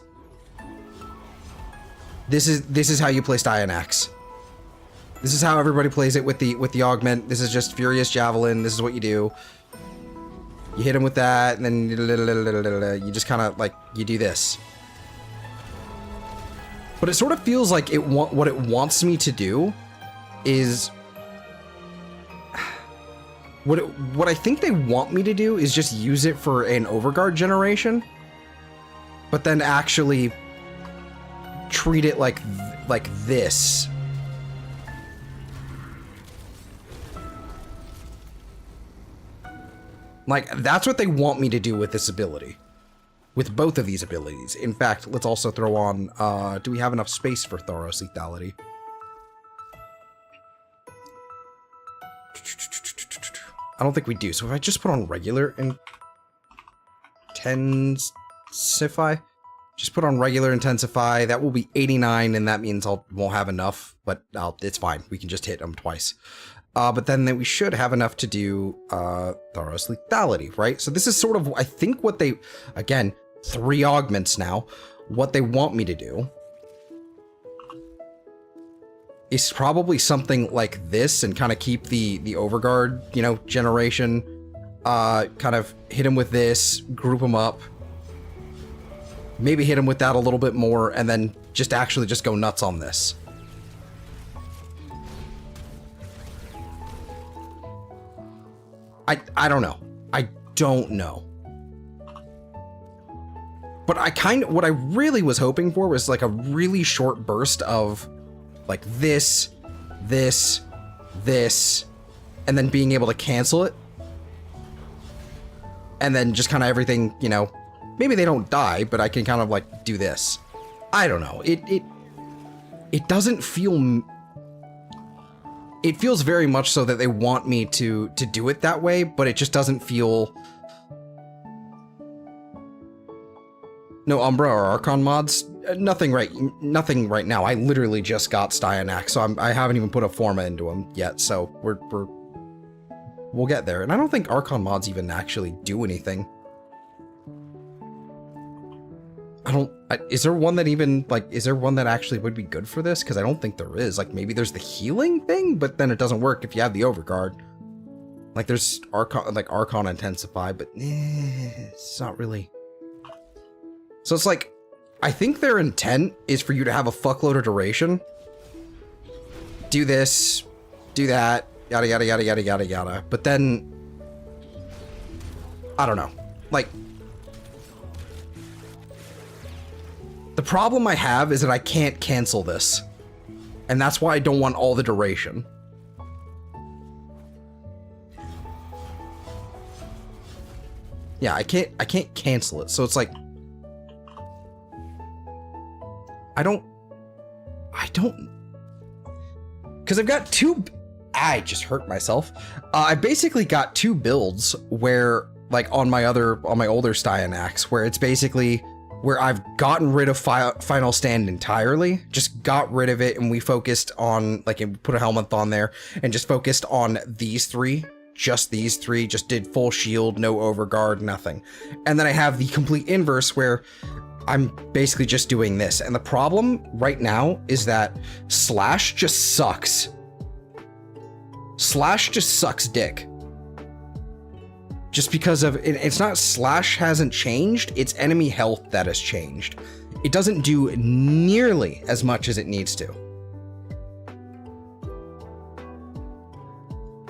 This is how you play Styanax. This is how everybody plays it with the augment. This is just Furious Javelin. This is what you do. You hit him with that, and then you just kind of like you do this. But it sort of feels like what it wants me to do is what I think they want me to do is just use it for an overguard generation, but then actually treat it like this. Like, that's what they want me to do with this ability. With both of these abilities. In fact, let's also throw on, do we have enough space for Thoros Lethality? I don't think we do. So if I just put on regular and intensify, just put on regular intensify, that will be 89, and that means won't have enough, but it's fine. We can just hit them twice. But then we should have enough to do Thoros Lethality, right? So this is sort of, I think, what they, again, 3 augments now. What they want me to do is probably something like this and kind of keep the overguard, you know, generation. Kind of hit him with this, group him up. Maybe hit him with that a little bit more, and then just actually just go nuts on this. I don't know. I don't know. But what I really was hoping for was like a really short burst of like this, and then being able to cancel it. And then just kind of everything, you know, maybe they don't die, but I can kind of like do this. I don't know. It doesn't feel... It feels very much so that they want me to do it that way, but it just doesn't feel... No Umbra or Archon mods? Nothing right now. I literally just got Styanax, so I haven't even put a Forma into him yet, so we'll get there. And I don't think Archon mods even actually do anything. Is there one that actually would be good for this? Because I don't think there is. Like, maybe there's the healing thing, but then it doesn't work if you have the overguard. Like, there's Archon Intensify, but it's not really. So it's like, I think their intent is for you to have a fuckload of duration. Do this, do that, yada yada yada yada yada yada. But then, I don't know. Like, the problem I have is that I can't cancel this. And that's why I don't want all the duration. Yeah, I can't cancel it. So it's like, I don't, because I've got I just hurt myself. I basically got 2 builds where, like, on my older Styanax, where it's basically where I've gotten rid of Final Stand entirely, just got rid of it, and we focused on, like, put a helmet on there, and just focused on these 3, just these 3, just did full shield, no overguard, nothing. And then I have the complete inverse where I'm basically just doing this. And the problem right now is that Slash just sucks. Slash just sucks dick. Just because of, it's not Slash hasn't changed, it's enemy health that has changed. It doesn't do nearly as much as it needs to.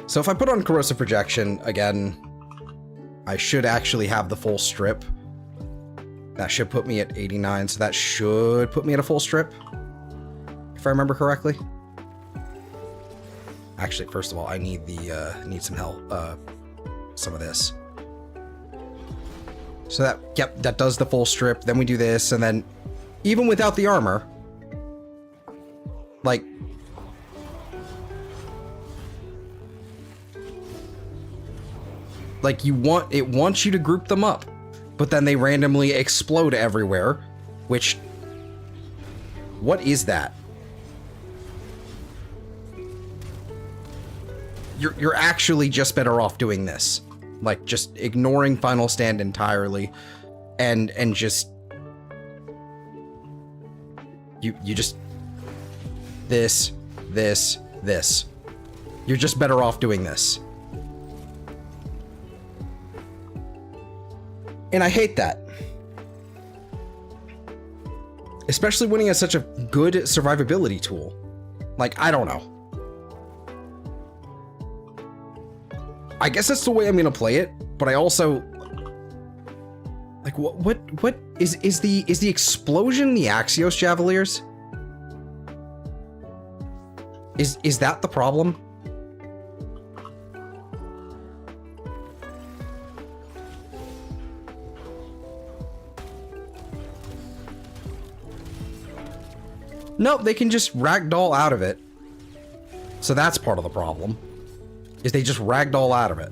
So if I put on Corrosive Projection again, I should actually have the full strip. That should put me at 89, so that should put me at a full strip, if I remember correctly. Actually, first of all, I need need some help, some of this. So that, yep, that does the full strip. Then we do this, and then even without the armor, like, it wants you to group them up, but then they randomly explode everywhere, which, what is that? You're actually just better off doing this. Like, just ignoring Final Stand entirely, and just... You just... This. You're just better off doing this. And I hate that. Especially when he has such a good survivability tool. Like, I don't know. I guess that's the way I'm gonna play it, but I also... Like, what is the explosion the Axios Javeliers? Is that the problem? Nope, they can just ragdoll out of it. So that's part of the problem. Is they just ragdoll out of it.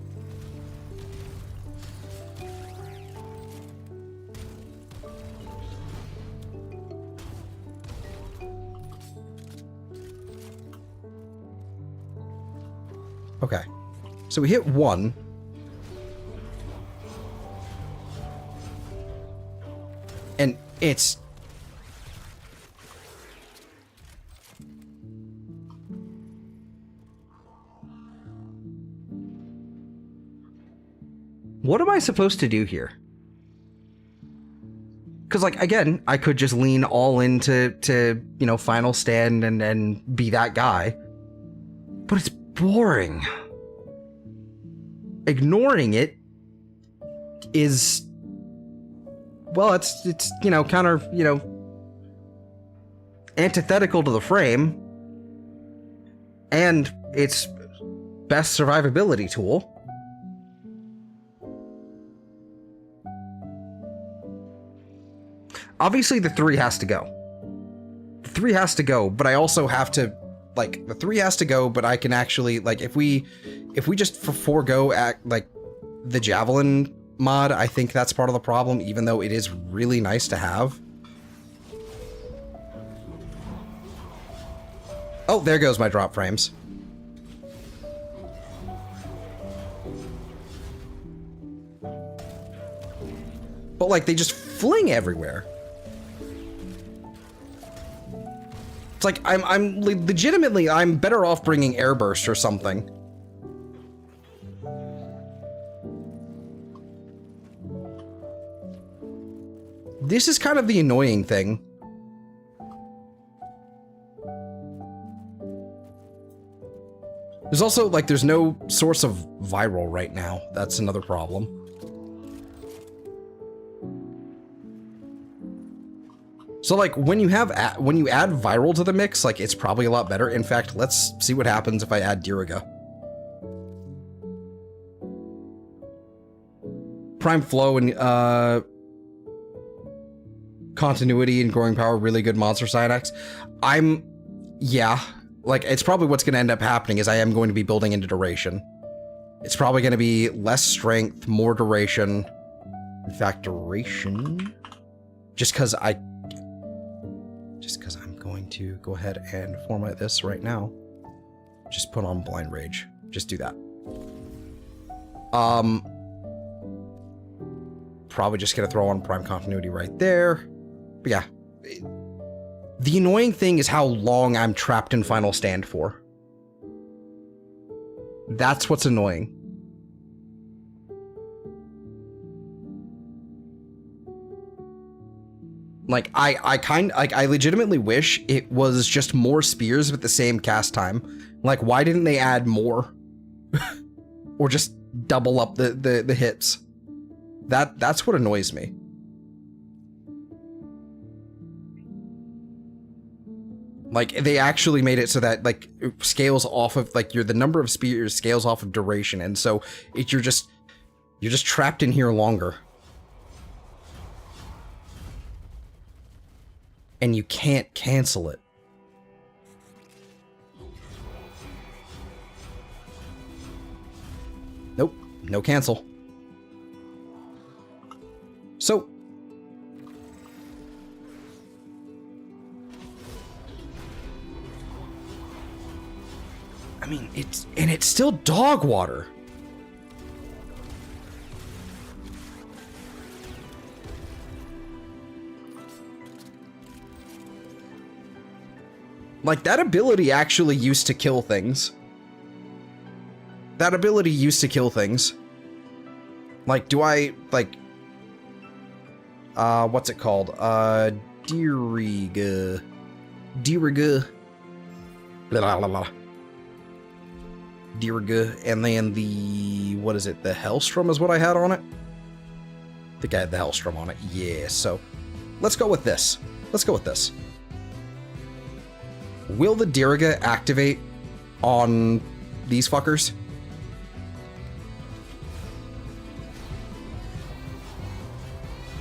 Okay. So we hit one. And it's... What am I supposed to do here? Because, like, again, I could just lean all into, you know, Final Stand and be that guy. But it's boring. Ignoring it is... Well, it's you know, kind of, you know, antithetical to the frame. And its best survivability tool. Obviously, the 3 has to go. The 3 has to go, but I also have to, like, the 3 has to go, but I can actually, like, if we just forego like the Javelin mod, I think that's part of the problem, even though it is really nice to have. Oh, there goes my drop frames. But, like, they just fling everywhere. It's like, I'm legitimately, I'm better off bringing Airburst or something. This is kind of the annoying thing. There's also, like, there's no source of viral right now. That's another problem. So, like, when you add viral to the mix, like, it's probably a lot better. In fact, let's see what happens if I add Diriga. Prime Flow and, continuity and growing power, really good monster Cyanax. Yeah, like, it's probably what's going to end up happening is I am going to be building into duration. It's probably going to be less strength, more duration. In fact, duration, just because I'm going to go ahead and format this right now. Just put on Blind Rage. Just do that. Probably just gonna throw on Prime Continuity right there. But yeah. The annoying thing is how long I'm trapped in Final Stand for. That's what's annoying. Like, I legitimately wish it was just more spears with the same cast time. Like, why didn't they add more? Or just double up the hits? That's what annoys me. Like, they actually made it so that, like, it scales off of, like, the number of spears scales off of duration, and so you're just trapped in here longer. and you can't cancel it. Nope, no cancel. So, I mean, it's still dog water. Like, that ability actually used to kill things. That ability used to kill things. Like, do I, like... what's it called? Diriga. Diriga. Blah, blah, blah. Diriga. And then the... what is it? The Hellstrom is what I had on it? I think I had the Hellstrom on it. Yeah, so... let's go with this. Let's go with this. Will the Diriga activate on these fuckers?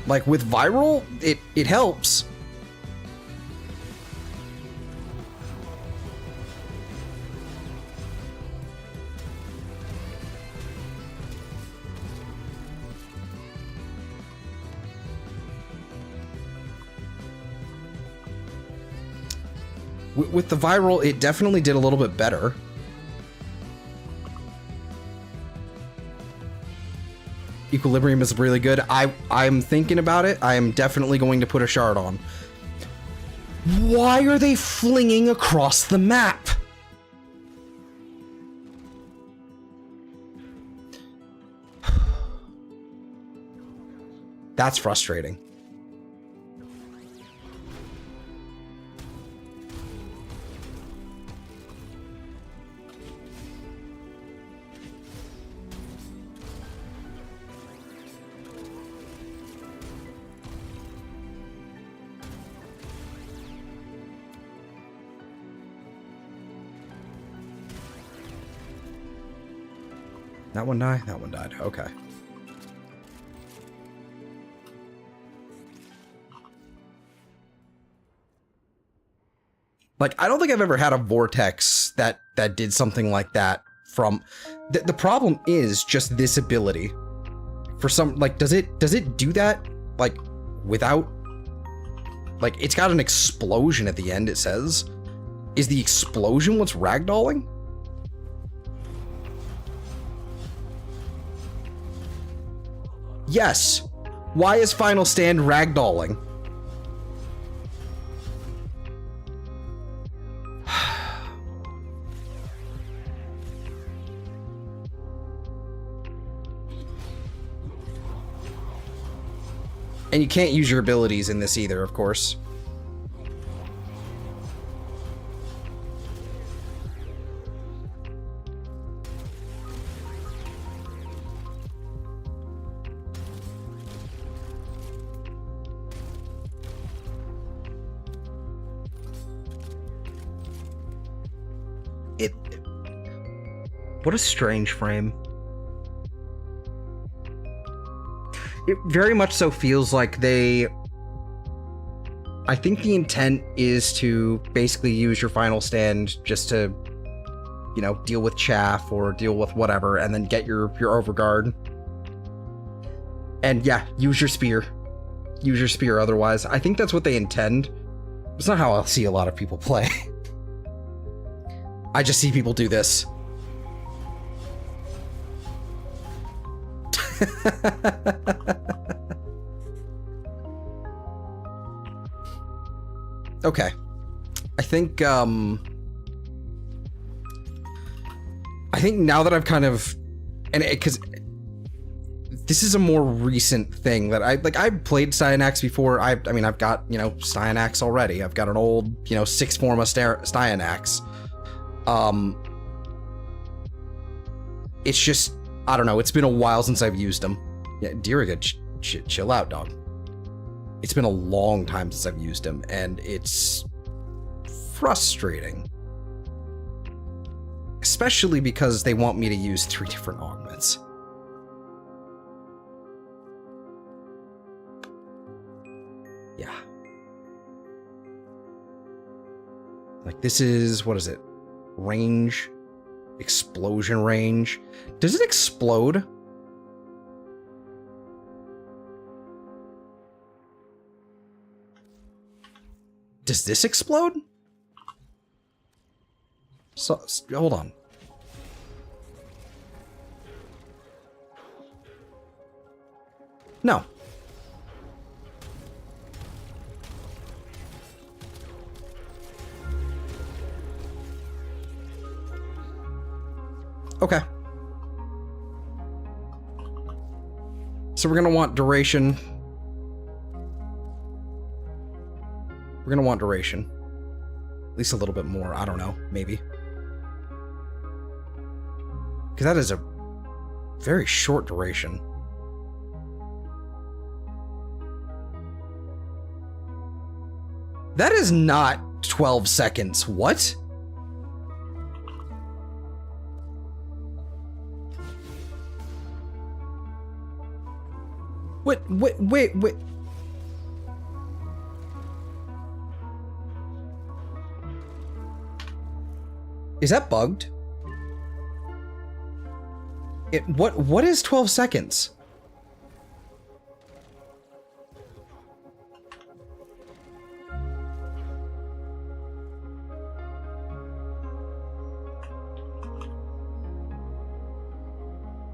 Like, with viral, it helps. With the viral, it definitely did a little bit better. Equilibrium is really good. I'm thinking about it. I am definitely going to put a shard on. Why are they flinging across the map? That's frustrating. That one died? That one died. Okay. Like, I don't think I've ever had a vortex that did something like that from... The problem is just this ability. For some... like, does it do that? Like, without... like, it's got an explosion at the end, it says. Is the explosion what's ragdolling? Yes. Why is Final Stand ragdolling? And you can't use your abilities in this either, of course. What a strange frame. It very much so feels like they... I think the intent is to basically use your Final Stand just to, you know, deal with chaff or deal with whatever, and then get your overguard. And yeah, use your spear. Use your spear otherwise. I think that's what they intend. It's not how I see a lot of people play. I just see people do this. Okay. I think now that I've kind of, and because this is a more recent thing that I've played Styanax before. I mean, I've got, you know, Styanax already. I've got an old, you know, 6th form of Styanax. It's just, I don't know, it's been a while since I've used them. Yeah, Diriga, chill out, dog. It's been a long time since I've used him, and it's frustrating. Especially because they want me to use 3 different augments. Yeah. Like this is, what is it? Range, explosion range. Does it explode? Does this explode? So, hold on. No. Okay. So we're gonna want duration. We're gonna want duration. At least a little bit more. I don't know. Maybe. Because that is a very short duration. That is not 12 seconds. What? Wait. Is that bugged? What is 12 seconds?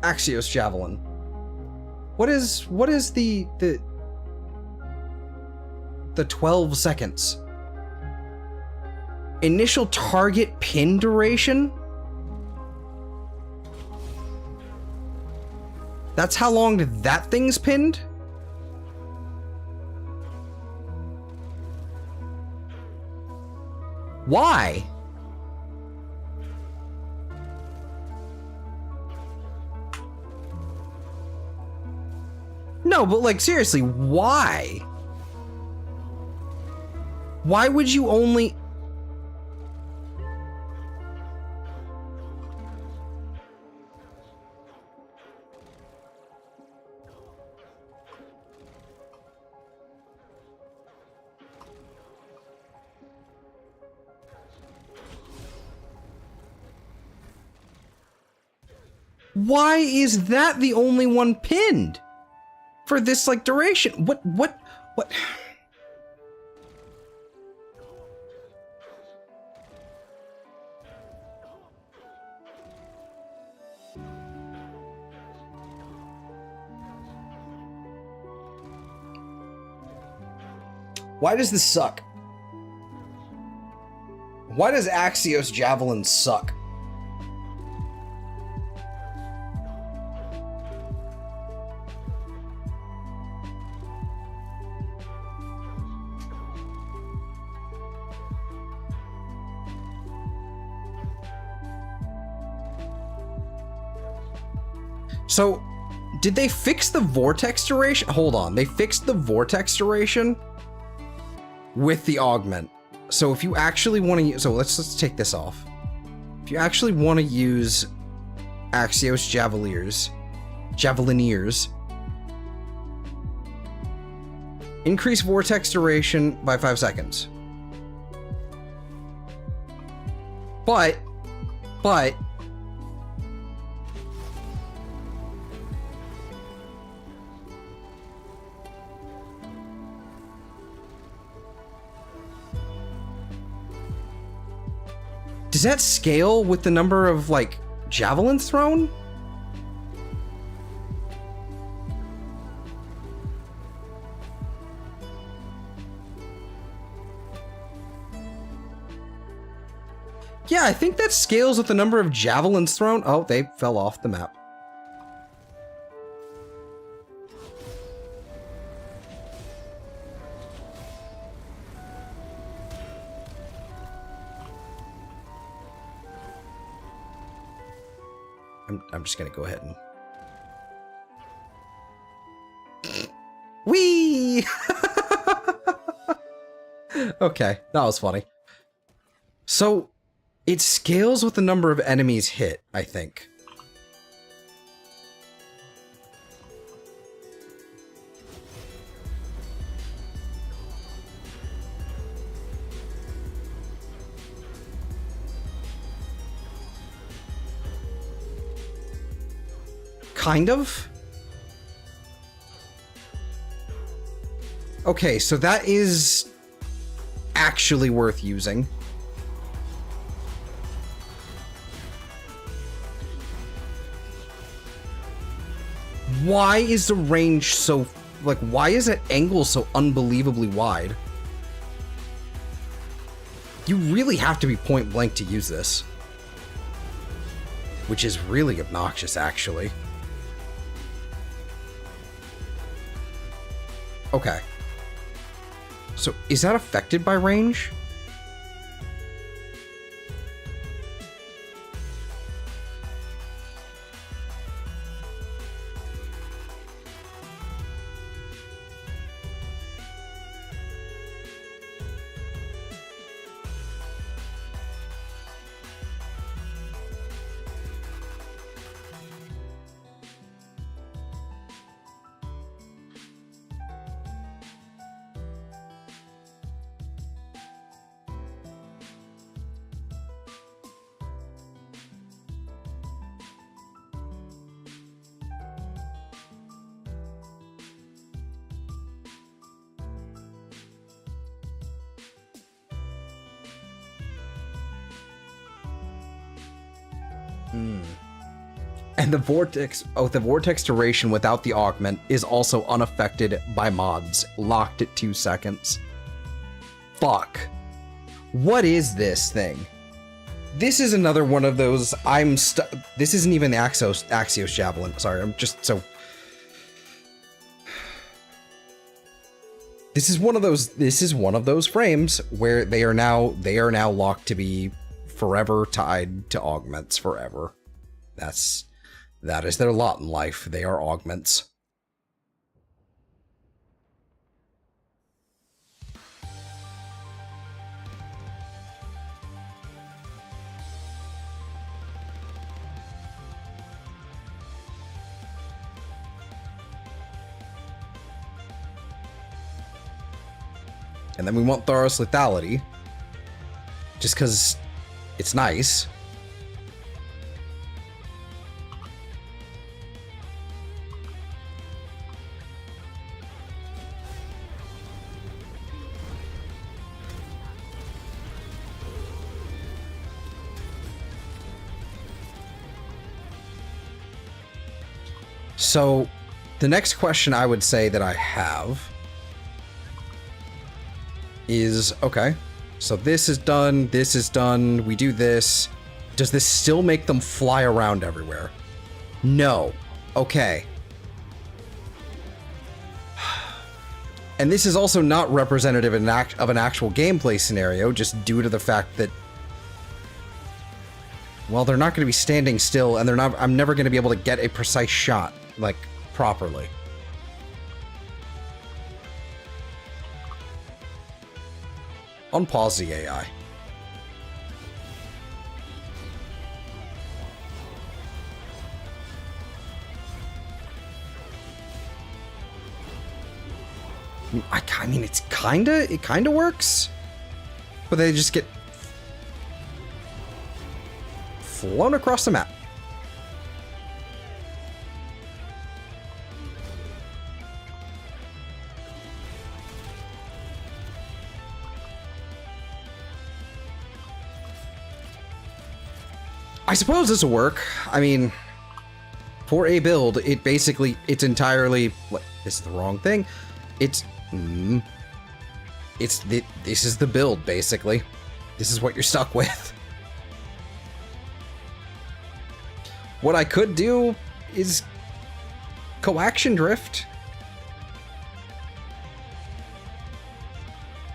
Axios Javelin. What is the 12 seconds? Initial target pin duration? That's how long that thing's pinned? Why? No, but like seriously, why? Why would you only... Why is that the only one pinned for this like duration? What? Why does this suck? Why does Axios Javelin suck? So, did they fix the vortex duration? Hold on, they fixed the vortex duration with the augment. So if you actually want to use, so let's take this off. If you actually want to use Axios Javelineers, increase vortex duration by 5 seconds. But does that scale with the number of, like, javelins thrown? Yeah, I think that scales with the number of javelins thrown. Oh, they fell off the map. I'm just gonna go ahead and... Whee! Okay, that was funny. So, it scales with the number of enemies hit, I think. Kind of. Okay, so that is actually worth using. Why is the range so... like, why is that angle so unbelievably wide? You really have to be point blank to use this. Which is really obnoxious, actually. Okay. So, is that affected by range? And the vortex duration without the augment is also unaffected by mods, locked at 2 seconds. Fuck. What is this thing? This is another one of those this isn't even the Axios Javelin. Sorry, I'm just so... This is one of those frames where they are now locked to be forever tied to augments forever. That is their lot in life. They are augments. And then we want Thoros Lethality, just because it's nice. So, the next question I would say that I have is, okay, so this is done, we do this. Does this still make them fly around everywhere? No. Okay. And this is also not representative of an actual gameplay scenario, just due to the fact that, well, they're not going to be standing still, and I'm never going to be able to get a precise shot, like, properly. Unpause the AI. I mean, it kinda works, but they just get flown across the map. I suppose this will work. I mean, for a build, it's entirely... What? This is the wrong thing. This is the build, basically. This is what you're stuck with. What I could do is coaction drift.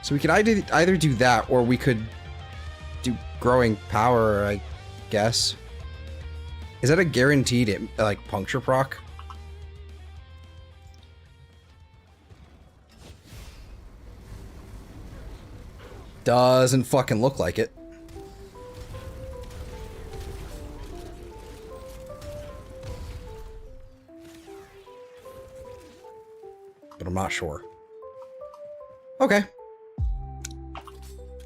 So we could either do that, or we could do growing power, I guess. Is that a guaranteed, like, puncture proc? Doesn't fucking look like it. But I'm not sure. Okay.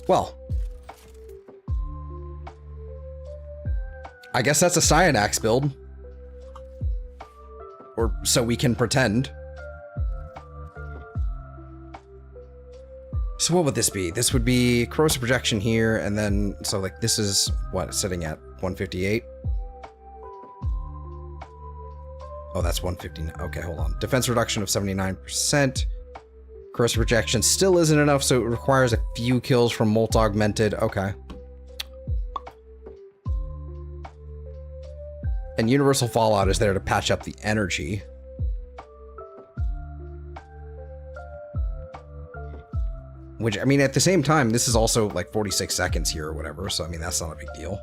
Well. I guess that's a Cyanax build. Or so we can pretend. So what would this be? This would be corrosive projection here, and then, so like this is, what, sitting at 158? Oh, that's 159. Okay, hold on. Defense reduction of 79%. Corrosive projection still isn't enough, so it requires a few kills from Molt Augmented. Okay. And Universal Fallout is there to patch up the energy. Which, I mean, at the same time, this is also like 46 seconds here or whatever, so I mean, that's not a big deal.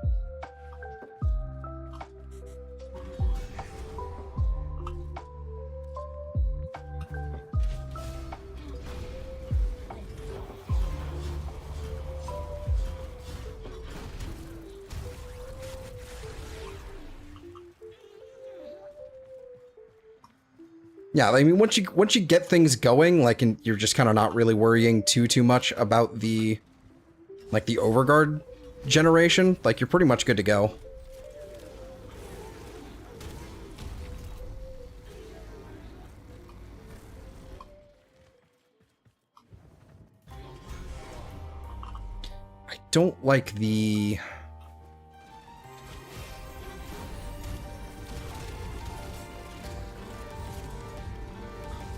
Yeah, I mean, once you get things going, like, and you're just kind of not really worrying too much about the, like, the overguard generation, like, you're pretty much good to go. I don't like the...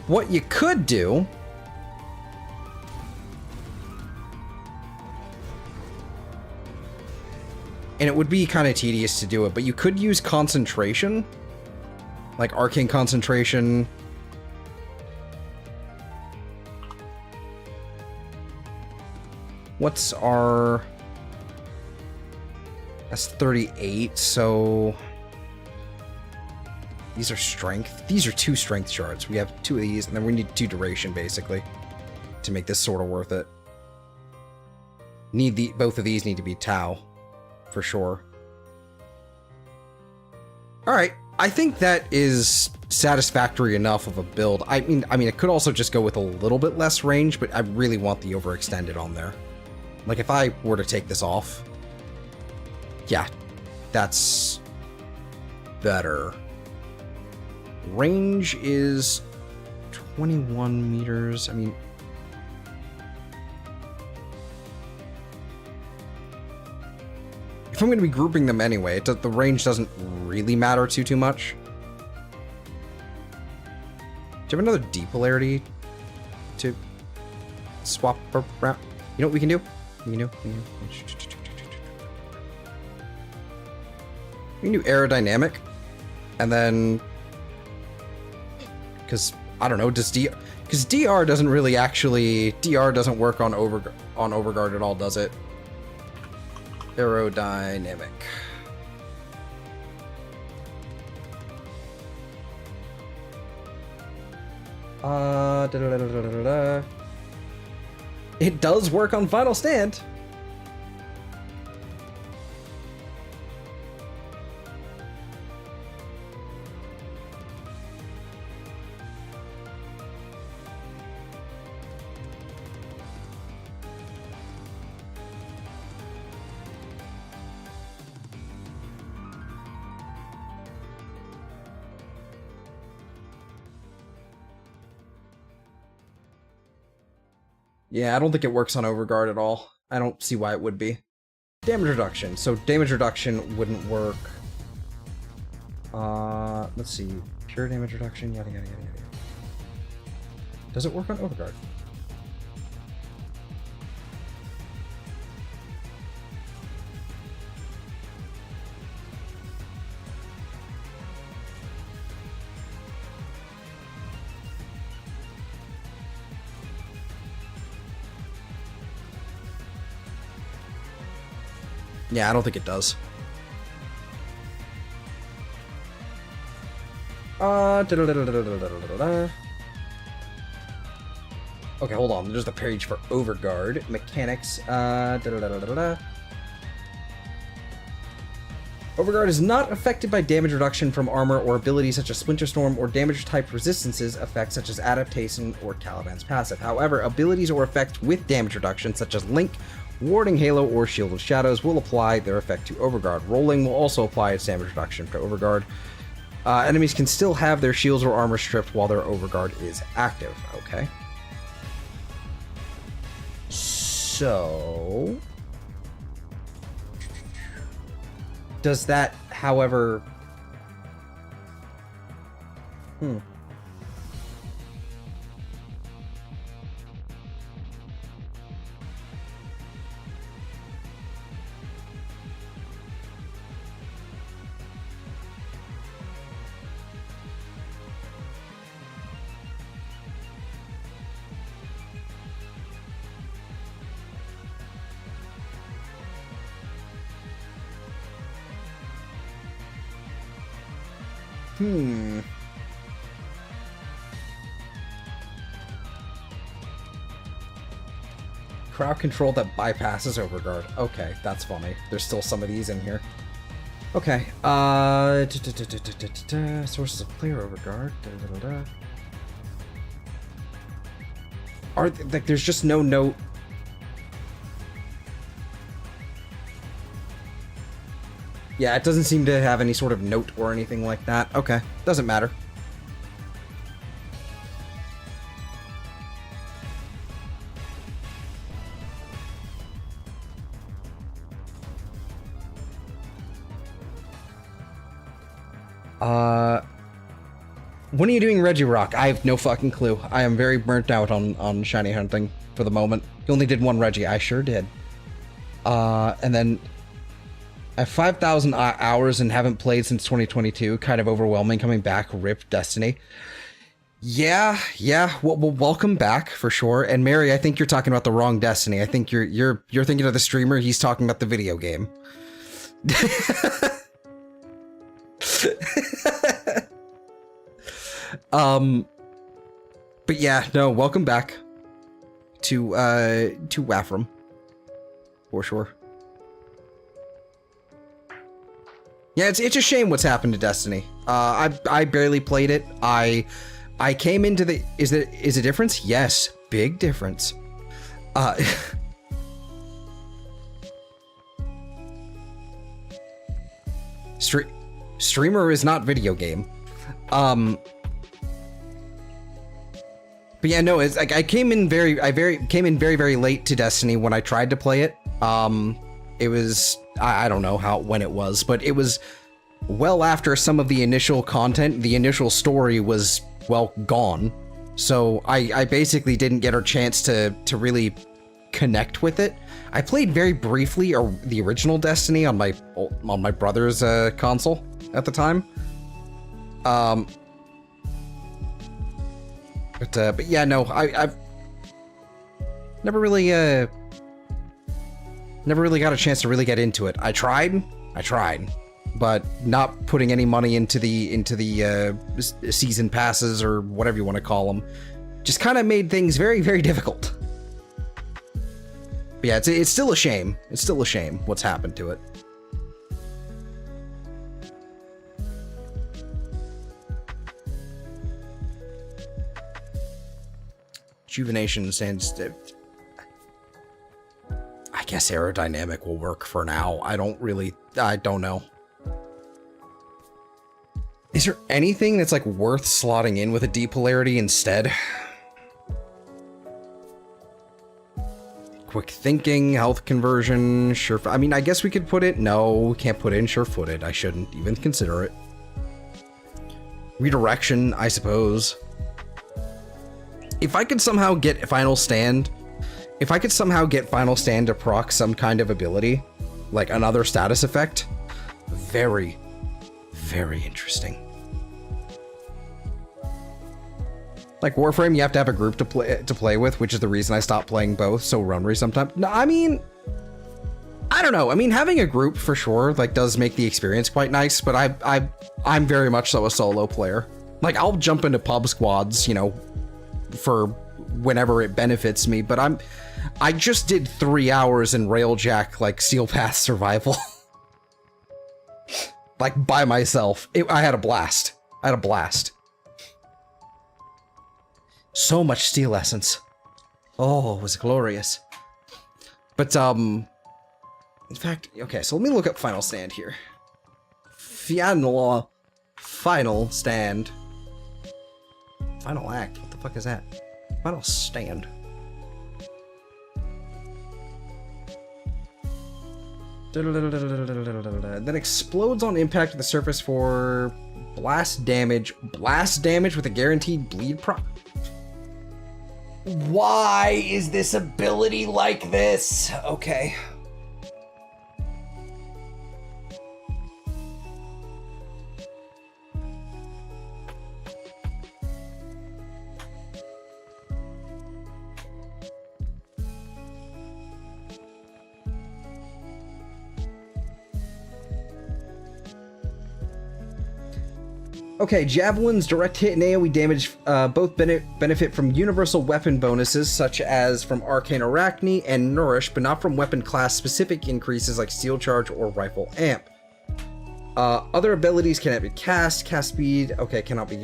What you could do and it would be kind of tedious to do it, but you could use concentration, like arcane concentration. What's our... That's 38, so... These are strength. These are 2 strength shards. We have 2 of these, and then we need 2 duration, basically, to make this sort of worth it. Both of these need to be Tau, for sure. Alright, I think that is satisfactory enough of a build. I mean, it could also just go with a little bit less range, but I really want the overextended on there. Like, if I were to take this off... Yeah, that's... better. Range is 21 meters. I mean, if I'm going to be grouping them anyway, the range doesn't really matter too much. Do you have another D polarity to swap around? You know what we can do? We can do aerodynamic, and then... Because, I don't know, because DR doesn't really actually... DR doesn't work on Overguard at all, does it? Aerodynamic. It does work on Final Stand. Yeah, I don't think it works on Overguard at all. I don't see why it would be. Damage reduction. So damage reduction wouldn't work. Let's see. Pure damage reduction, yada yada yada yada. Does it work on Overguard? Yeah, I don't think it does. Okay, hold on. There's the page for Overguard. Mechanics. Overguard is not affected by damage reduction from armor or abilities such as Splinter Storm or damage-type resistances effects such as Adaptation or Caliban's passive. However, abilities or effects with damage reduction such as Link, Warding Halo, or Shield of Shadows will apply their effect to Overguard. Rolling will also apply its damage reduction to Overguard. Enemies can still have their shields or armor stripped while their overguard is active. Okay. So... does that, however... Crowd control that bypasses overguard. Okay, that's funny. There's still some of these in here. Okay, sources of player overguard. Are like there's just no note. Yeah, it doesn't seem to have any sort of note or anything like that. Okay, doesn't matter. When are you doing Reggie Rock? I have no fucking clue. I am very burnt out on shiny hunting for the moment. You only did one Reggie. I sure did. And then I have 5,000 hours and haven't played since 2022. Kind of overwhelming coming back. RIP Destiny. Yeah. Well, welcome back for sure. And Mary, I think you're talking about the wrong Destiny. I think you're thinking of the streamer. He's talking about the video game. But yeah, no, welcome back to Warframe for sure. Yeah, it's a shame what's happened to Destiny. I barely played it. I came into the is a difference? Yes, big difference. Streamer is not video game. But yeah, no, it's like I came in very late to Destiny when I tried to play it. It was I don't know when it was, but it was well after some of the initial content, the initial story was well gone. So I basically didn't get a chance to really connect with it. I played very briefly the original Destiny on my brother's console at the time. But yeah, no, I've never really got a chance to really get into it. I tried, but not putting any money into the season passes or whatever you want to call them just kind of made things very, very difficult. But yeah, it's still a shame. It's still a shame what's happened to it. Rejuvenation stands. I guess aerodynamic will work for now. I don't know. Is there anything that's like worth slotting in with a D polarity instead? Quick thinking, health conversion, sure. I mean, I guess we could put it. No, we can't put in sure-footed. I shouldn't even consider it. Redirection, I suppose. If I could somehow get Final Stand, to proc some kind of ability, like another status effect, very, very interesting. Like Warframe, you have to have a group to play with, which is the reason I stopped playing both so runry sometimes. No, I mean, I don't know. I mean, having a group for sure like does make the experience quite nice, but I'm very much so a solo player. Like I'll jump into pub squads, you know, for whenever it benefits me, but I just did 3 hours in Railjack like Seal Path survival. Like by myself. I had a blast. So much steel essence. Oh, it was glorious. But in fact, okay, so let me look up Final Stand here. Final final stand. Final act. What the fuck is that? Final stand. Then explodes on impact of the surface for blast damage. Blast damage with a guaranteed bleed pro. Why is this ability like this? Okay. Okay, Javelin's direct hit and AoE damage both benefit from universal weapon bonuses, such as from Arcane Arachne and Nourish, but not from weapon class specific increases like Steel Charge or Rifle Amp. Other abilities cannot be cast speed, okay, cannot be...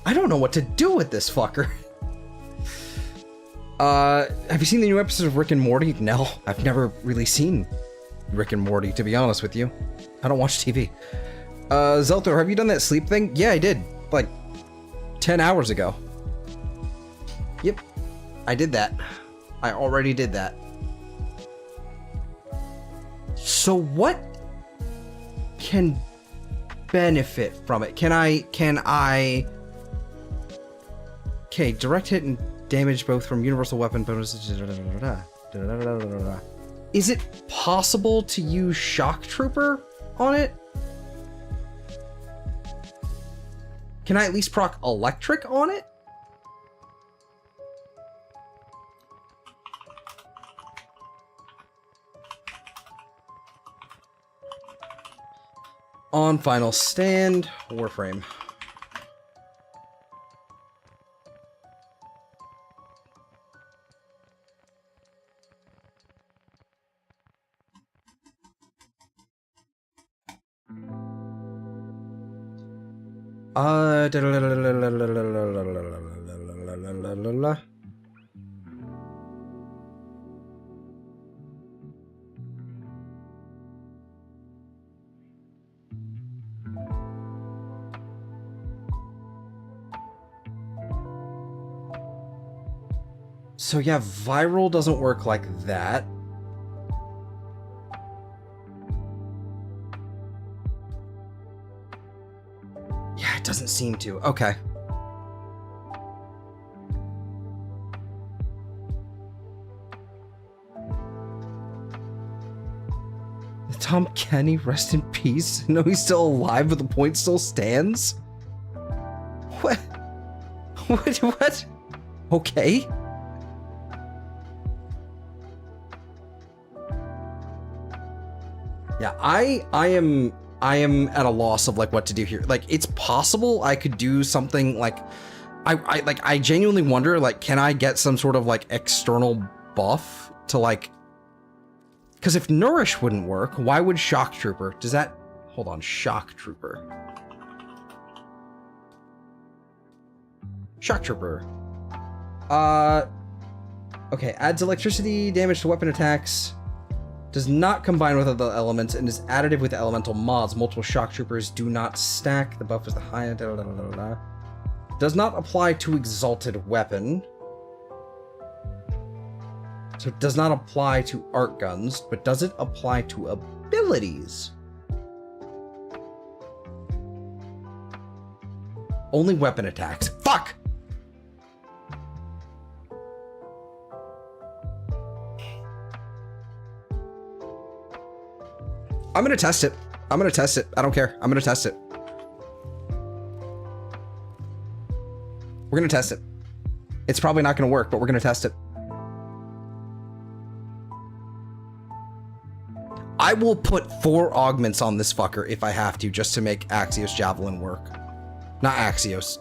I don't know what to do with this fucker. Have you seen the new episode of Rick and Morty? No, I've never really seen Rick and Morty, to be honest with you. I don't watch TV. Zelthor, have you done that sleep thing? Yeah, I did. Like, 10 hours ago. Yep, I did that. I already did that. So what can benefit from it? Can I... Okay, direct hit and damage both from universal weapon bonuses. Is it possible to use Shock Trooper on it? Can I at least proc electric on it? On final stand, Warframe. So yeah, viral doesn't work like that. Yeah, it doesn't seem to. Okay. Tom Kenny, rest in peace. No, he's still alive, but the point still stands? What? What? Okay. Yeah, I am at a loss of like what to do here. Like, it's possible I could do something like I genuinely wonder, like, can I get some sort of like external buff to like, because if Nourish wouldn't work, why would Shock Trooper? Does that, hold on, Shock Trooper. Shock Trooper. Okay, adds electricity, damage to weapon attacks. Does not combine with other elements and is additive with elemental mods. Multiple Shock Troopers do not stack. The buff is the highest. Does not apply to Exalted Weapon. So it does not apply to Art Guns, but does it apply to abilities? Only weapon attacks. Fuck! I'm gonna test it. I'm gonna test it. I don't care. I'm gonna test it. We're gonna test it. It's probably not gonna work, but we're gonna test it. I will put 4 augments on this fucker if I have to, just to make Axios Javelin work. Not Axios.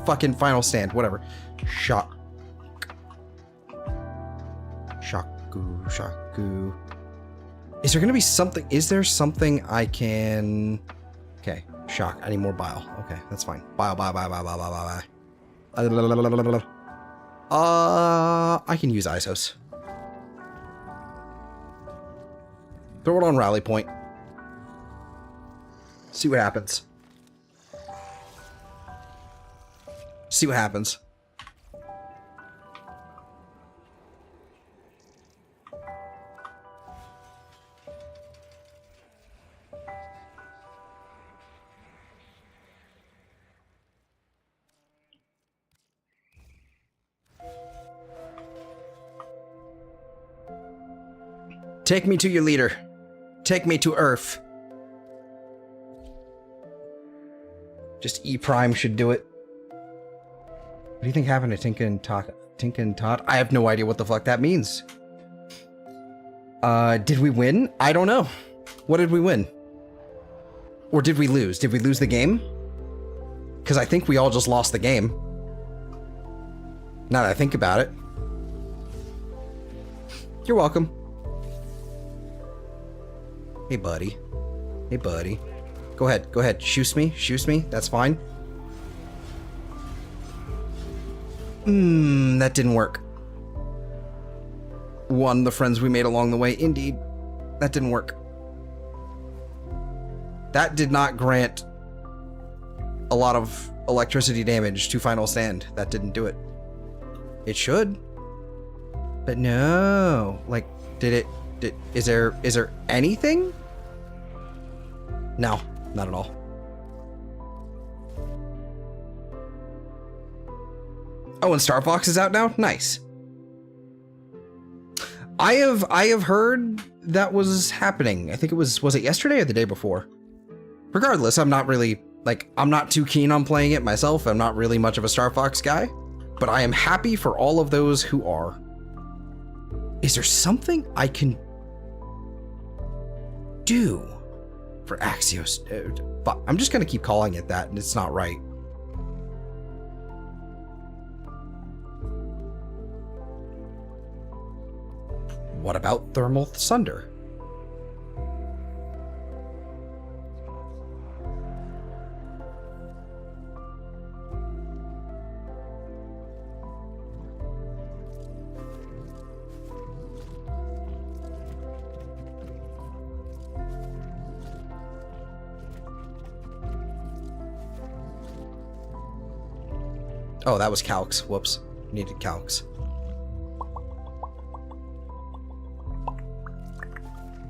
Fucking Final Stand, whatever. Shock. Shaku. Is there gonna be something? Is there something I can... Okay, shock. I need more bile. Okay, that's fine. Bile. I can use Isos. Throw it on rally point. See what happens. See what happens. Take me to your leader. Take me to Earth. Just E Prime should do it. What do you think happened to Tinka and Todd? I have no idea what the fuck that means. Did we win? I don't know. What did we win? Or did we lose? Did we lose the game? Because I think we all just lost the game. Now that I think about it. You're welcome. Hey, buddy. Hey, buddy. Go ahead. Shoot me. That's fine. That didn't work. One, the friends we made along the way. Indeed. That didn't work. That did not grant a lot of electricity damage to Final Stand. That didn't do it. It should. But no. Like, is there anything? No, not at all. Oh, and Star Fox is out now? Nice. I have heard that was happening. I think it was it yesterday or the day before? Regardless, I'm not really, I'm not too keen on playing it myself. I'm not really much of a Star Fox guy, but I am happy for all of those who are. Is there something I can do for Axios? I'm just gonna keep calling it that, and it's not right. What about Thermal Sunder? Oh, that was calcs. Whoops. Needed calcs.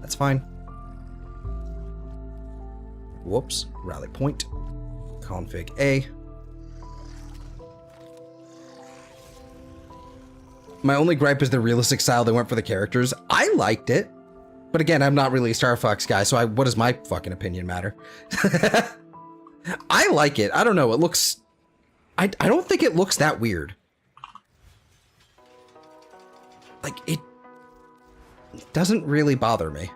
That's fine. Whoops. Rally point. Config A. My only gripe is the realistic style they went for the characters. I liked it. But again, I'm not really a Star Fox guy, so what does my fucking opinion matter? I like it. I don't know. It looks... I don't think it looks that weird. Like, it doesn't really bother me.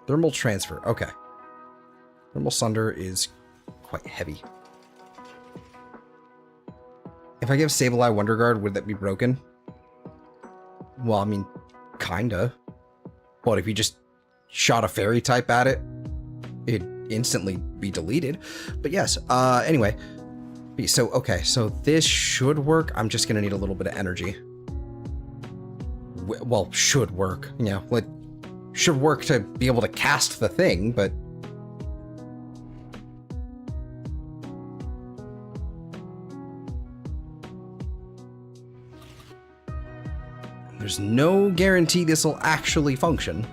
Thermal transfer. Okay. Thermal Sunder is quite heavy. If I give Sableye Wonder Guard, would that be broken? Well, I mean, kinda. What, if you just shot a fairy type at it? It'd instantly be deleted. But yes, anyway. So, okay, so this should work. I'm just gonna need a little bit of energy. Well, should work. You know, like, should work to be able to cast the thing, but... There's no guarantee this will actually function.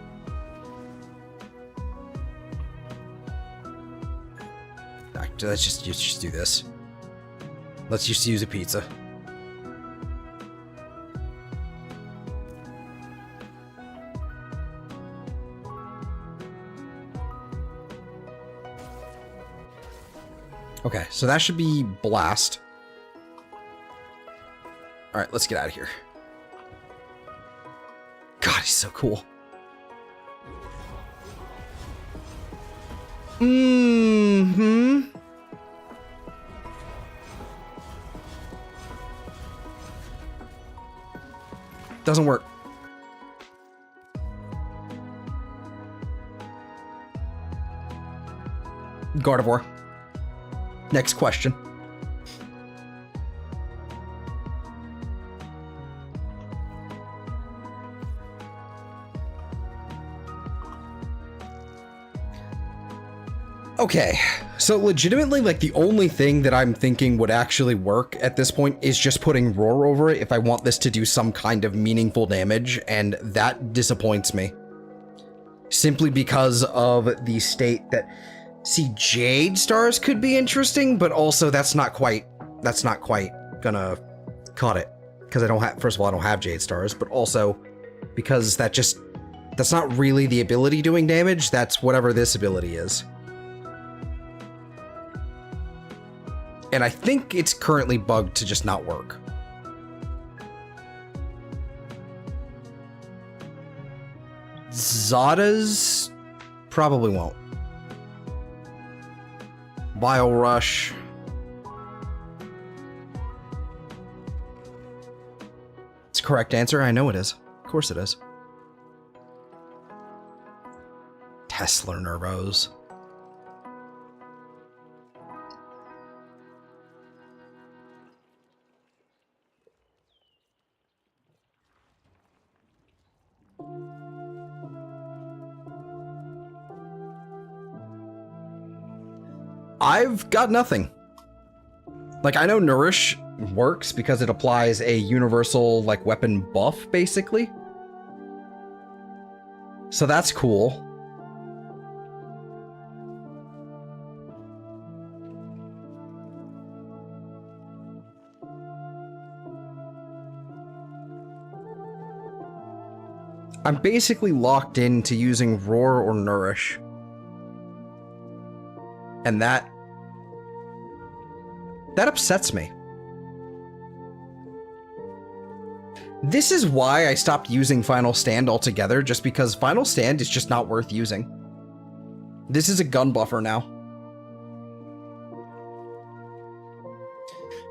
Let's just do this. Let's just use a pizza. Okay, so that should be blast. All right, let's get out of here. he's so cool. Mm-hmm. Doesn't work. Gardevoir. Next question. Okay, so legitimately, like, the only thing that I'm thinking would actually work at this point is just putting Roar over it if I want this to do some kind of meaningful damage, and that disappoints me. Simply because of the state that... See, Jade stars could be interesting, but also that's not quite gonna cut it. Because I don't have... First of all, I don't have Jade stars, but also because that's not really the ability doing damage, that's whatever this ability is. And I think it's currently bugged to just not work. Zada's probably won't. Bio Rush. It's a correct answer. I know it is. Of course it is. Tesla Nervos. I've got nothing. Like, I know Nourish works because it applies a universal, like, weapon buff, basically. So that's cool. I'm basically locked into using Roar or Nourish. And that upsets me. This is why I stopped using Final Stand altogether, just because Final Stand is just not worth using. This is a gun buffer now.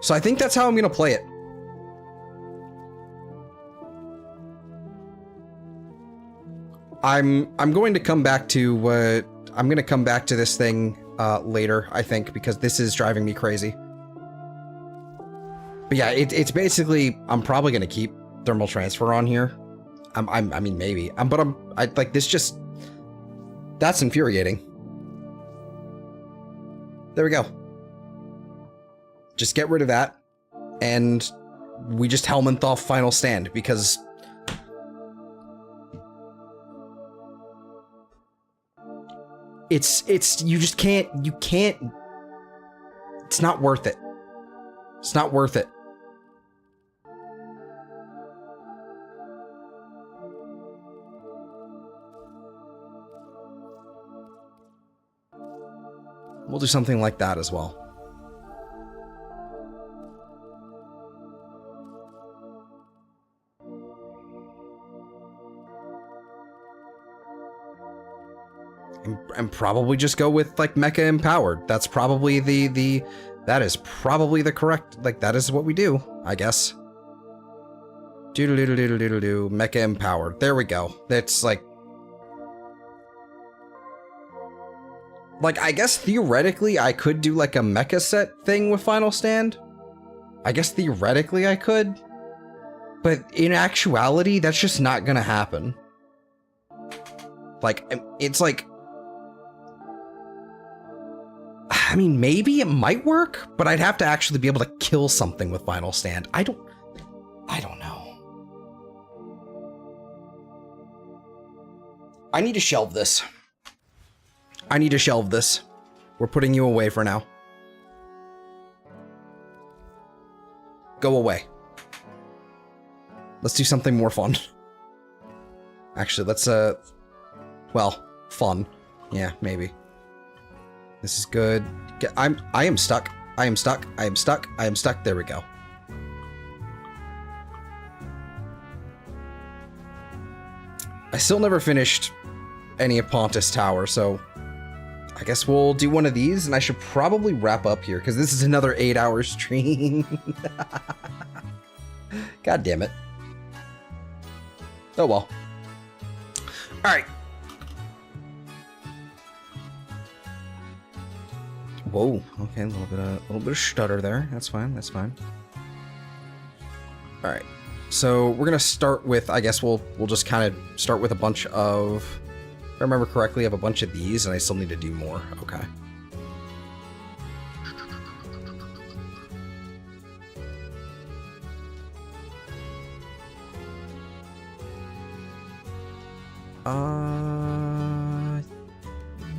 So I think that's how I'm gonna play it. I'm going to come back to I'm gonna come back to this thing later, I think, because this is driving me crazy. But yeah, it's basically, I'm probably gonna keep thermal transfer on here. I mean, maybe. I like this just, that's infuriating. There we go. Just get rid of that, and we just Helminth Final Stand, because it's you just can't, it's not worth it. It's not worth it. We'll do something like that as well. And probably just go with, like, Mecha Empowered. That's probably that is probably the correct, like, that is what we do, I guess. Doodle-doodle-doodle-doodle-doo, Mecha Empowered. There we go. That's, like, I guess theoretically I could do, like, a mecha set thing with Final Stand. I guess theoretically I could. But in actuality, that's just not gonna happen. Like, it's like... I mean, maybe it might work, but I'd have to actually be able to kill something with Final Stand. I don't know. I need to shelve this. I need to shelve this. We're putting you away for now. Go away. Let's do something more fun. Actually, let's, well, fun. Yeah, maybe. This is good. I am stuck. I am stuck. I am stuck. I am stuck. There we go. I still never finished any of Pontus Tower, so I guess we'll do one of these, and I should probably wrap up here, because this is another 8-hour stream. God damn it. Oh well. Alright. Whoa, okay, a little bit of stutter there. That's fine, that's fine. Alright. So we're gonna start with, I guess we'll just kind of start with a bunch of, if I remember correctly, I have a bunch of these and I still need to do more. Okay.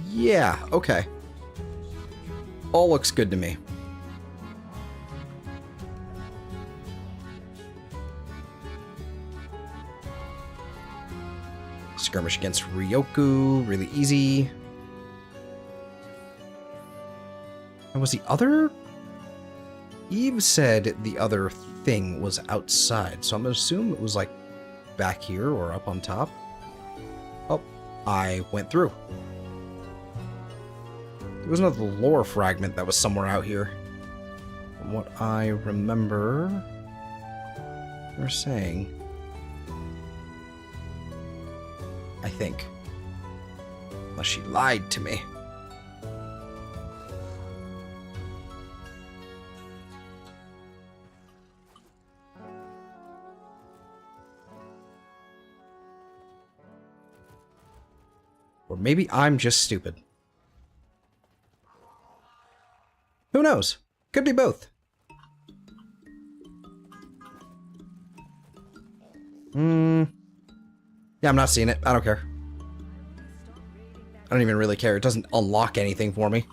Yeah, okay. All looks good to me. Skirmish against Ryoku, really easy. And was the other... Eve said the other thing was outside, so I'm gonna assume it was like back here or up on top. Oh, I went through. There was another lore fragment that was somewhere out here. From what I remember... They're saying... I think. Unless she lied to me. Or maybe I'm just stupid. Who knows? Could be both. Yeah, I'm not seeing it. I don't care. I don't even really care. It doesn't unlock anything for me.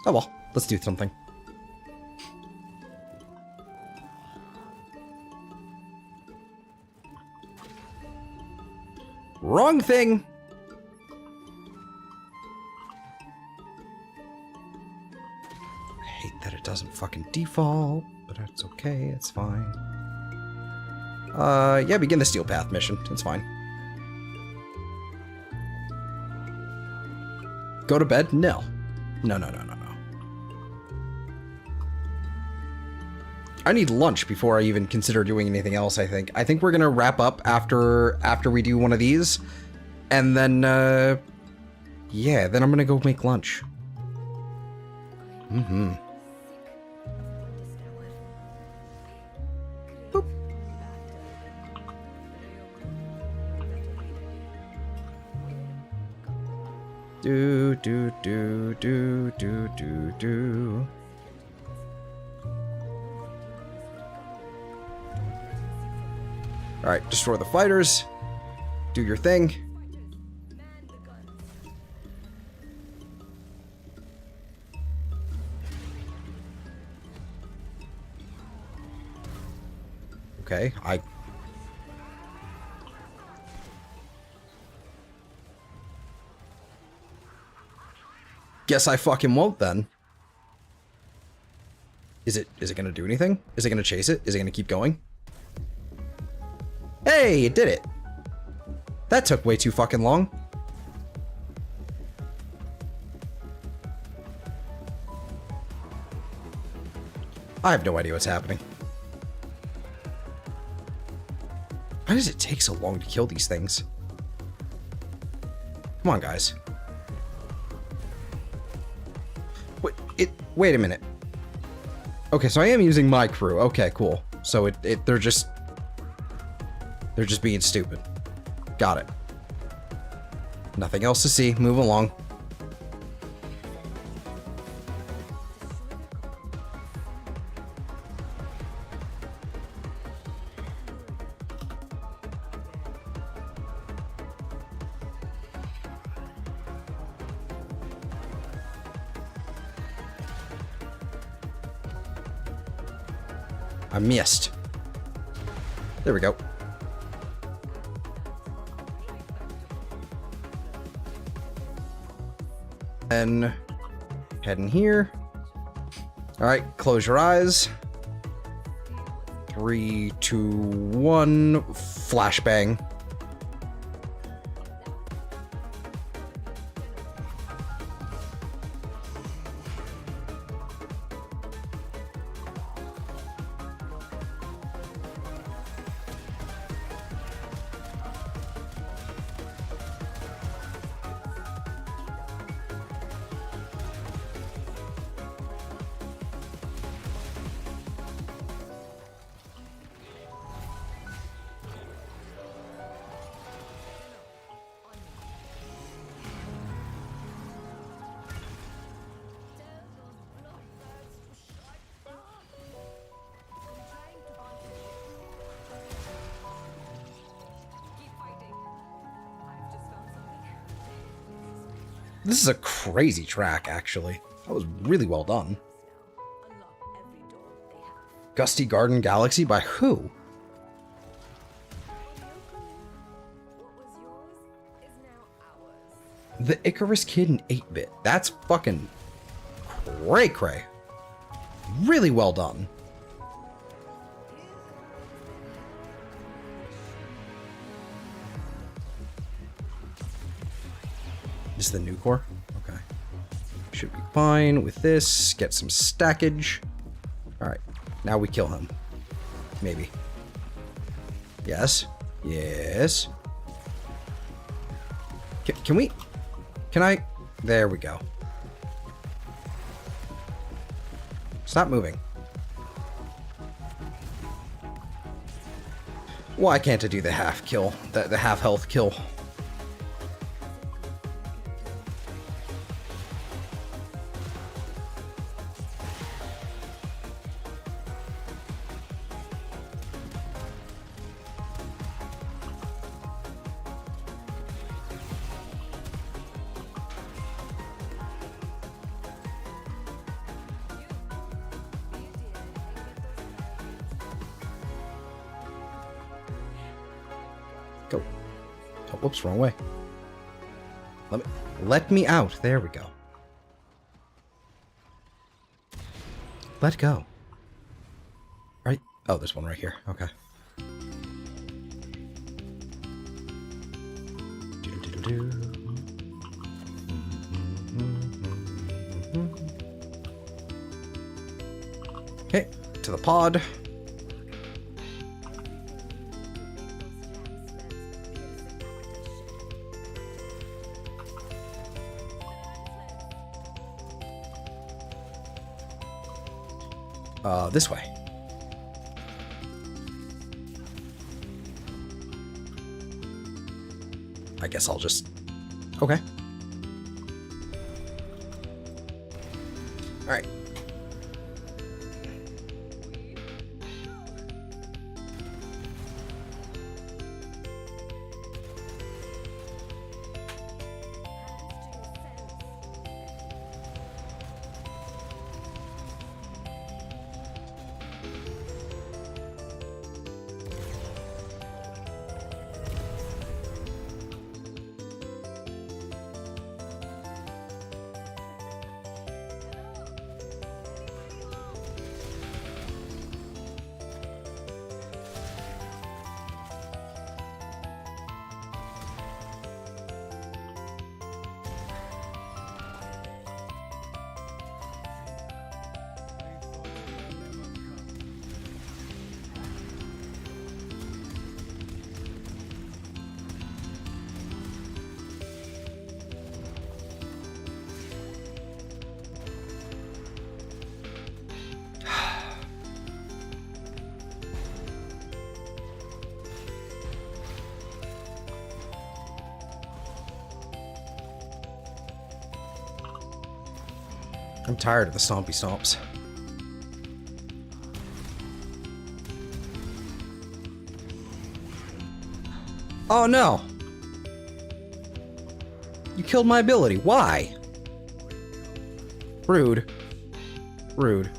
Oh well, let's do something. Wrong thing! I hate that it doesn't fucking default. But that's okay, it's fine. Yeah, begin the Steel Path mission. It's fine. Go to bed? No. No. I need lunch before I even consider doing anything else, I think. I think we're gonna wrap up after we do one of these. And then, yeah, then I'm gonna go make lunch. Mm-hmm. Do. Alright, destroy the fighters. Do your thing. Okay, guess I fucking won't then. Is it gonna do anything? Is it gonna chase it? Is it gonna keep going? Hey, it did it. That took way too fucking long. I have no idea what's happening. Why does it take so long to kill these things? Come on, guys. Wait a minute. Okay, so I am using my crew. Okay, cool. So they're just being stupid. Got it. Nothing else to see. Move along. I missed. There we go. Then head in here. All right, close your eyes. 3, 2, 1. Flashbang. This is a crazy track, actually. That was really well done. Gusty Garden Galaxy by who? The Icarus Kid in 8-bit. That's fucking cray-cray. Really well done. This is the new core? Okay. Should be fine with this. Get some stackage. Alright. Now we kill him. Maybe. Yes. Yes. Can we? Can I? There we go. Stop moving. Why can't I do the half kill? The half health kill? Go. Oh, whoops, wrong way. Let me out. There we go. Let go. Right? Oh, there's one right here. Okay. Okay, to the pod. This way. I guess I'll just... Okay. Alright. I'm tired of the stompy stomps. Oh no! You killed my ability. Why? Rude. Rude.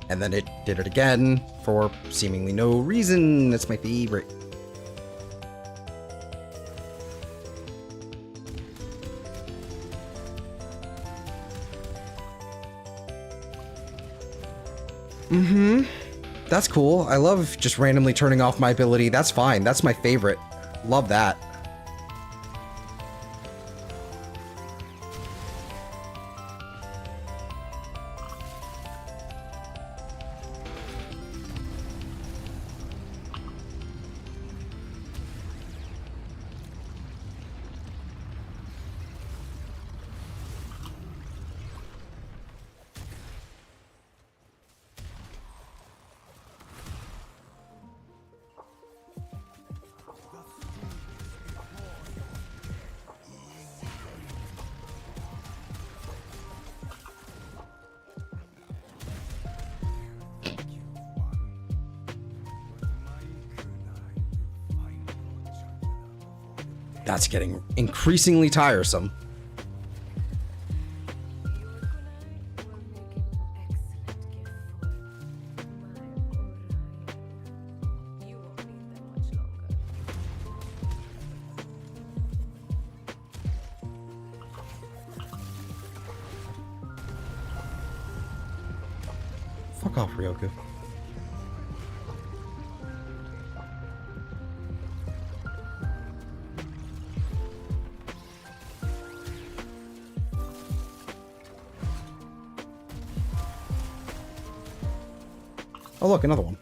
And then it did it again for seemingly no reason. That's my favorite. That's cool. I love just randomly turning off my ability. That's fine. That's my favorite. Love that. That's getting increasingly tiresome. You won't need them much longer. Fuck off, Ryoku. Oh look, another one.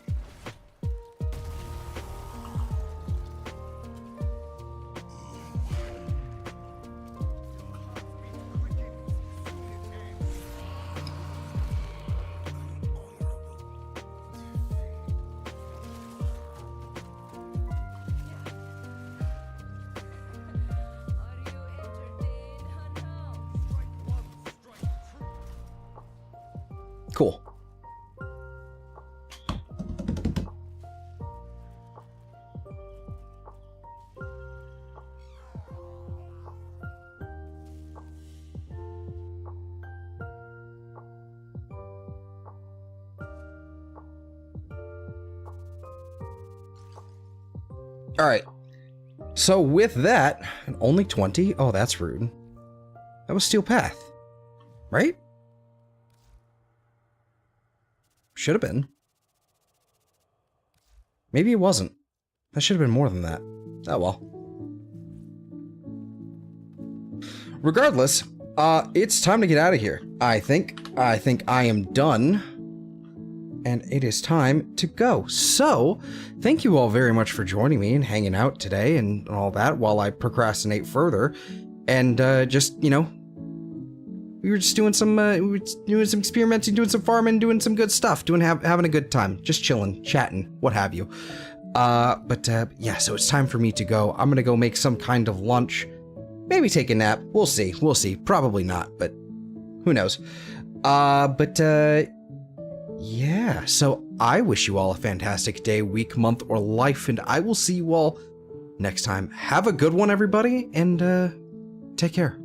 Cool. All right. So with that, and only 20? Oh, that's rude. That was Steel Path, right? Should have been. Maybe it wasn't. That should have been more than that. Oh well. Regardless, it's time to get out of here. I think I am done. And it is time to go. So, thank you all very much for joining me and hanging out today and all that while I procrastinate further. And just, you know, we were just doing some experimenting, doing some farming, doing some good stuff, having a good time, just chilling, chatting, what have you. Yeah, so it's time for me to go. I'm gonna go make some kind of lunch, maybe take a nap. We'll see. Probably not, but who knows. Yeah, so I wish you all a fantastic day, week, month, or life, and I will see you all next time. Have a good one, everybody, and take care.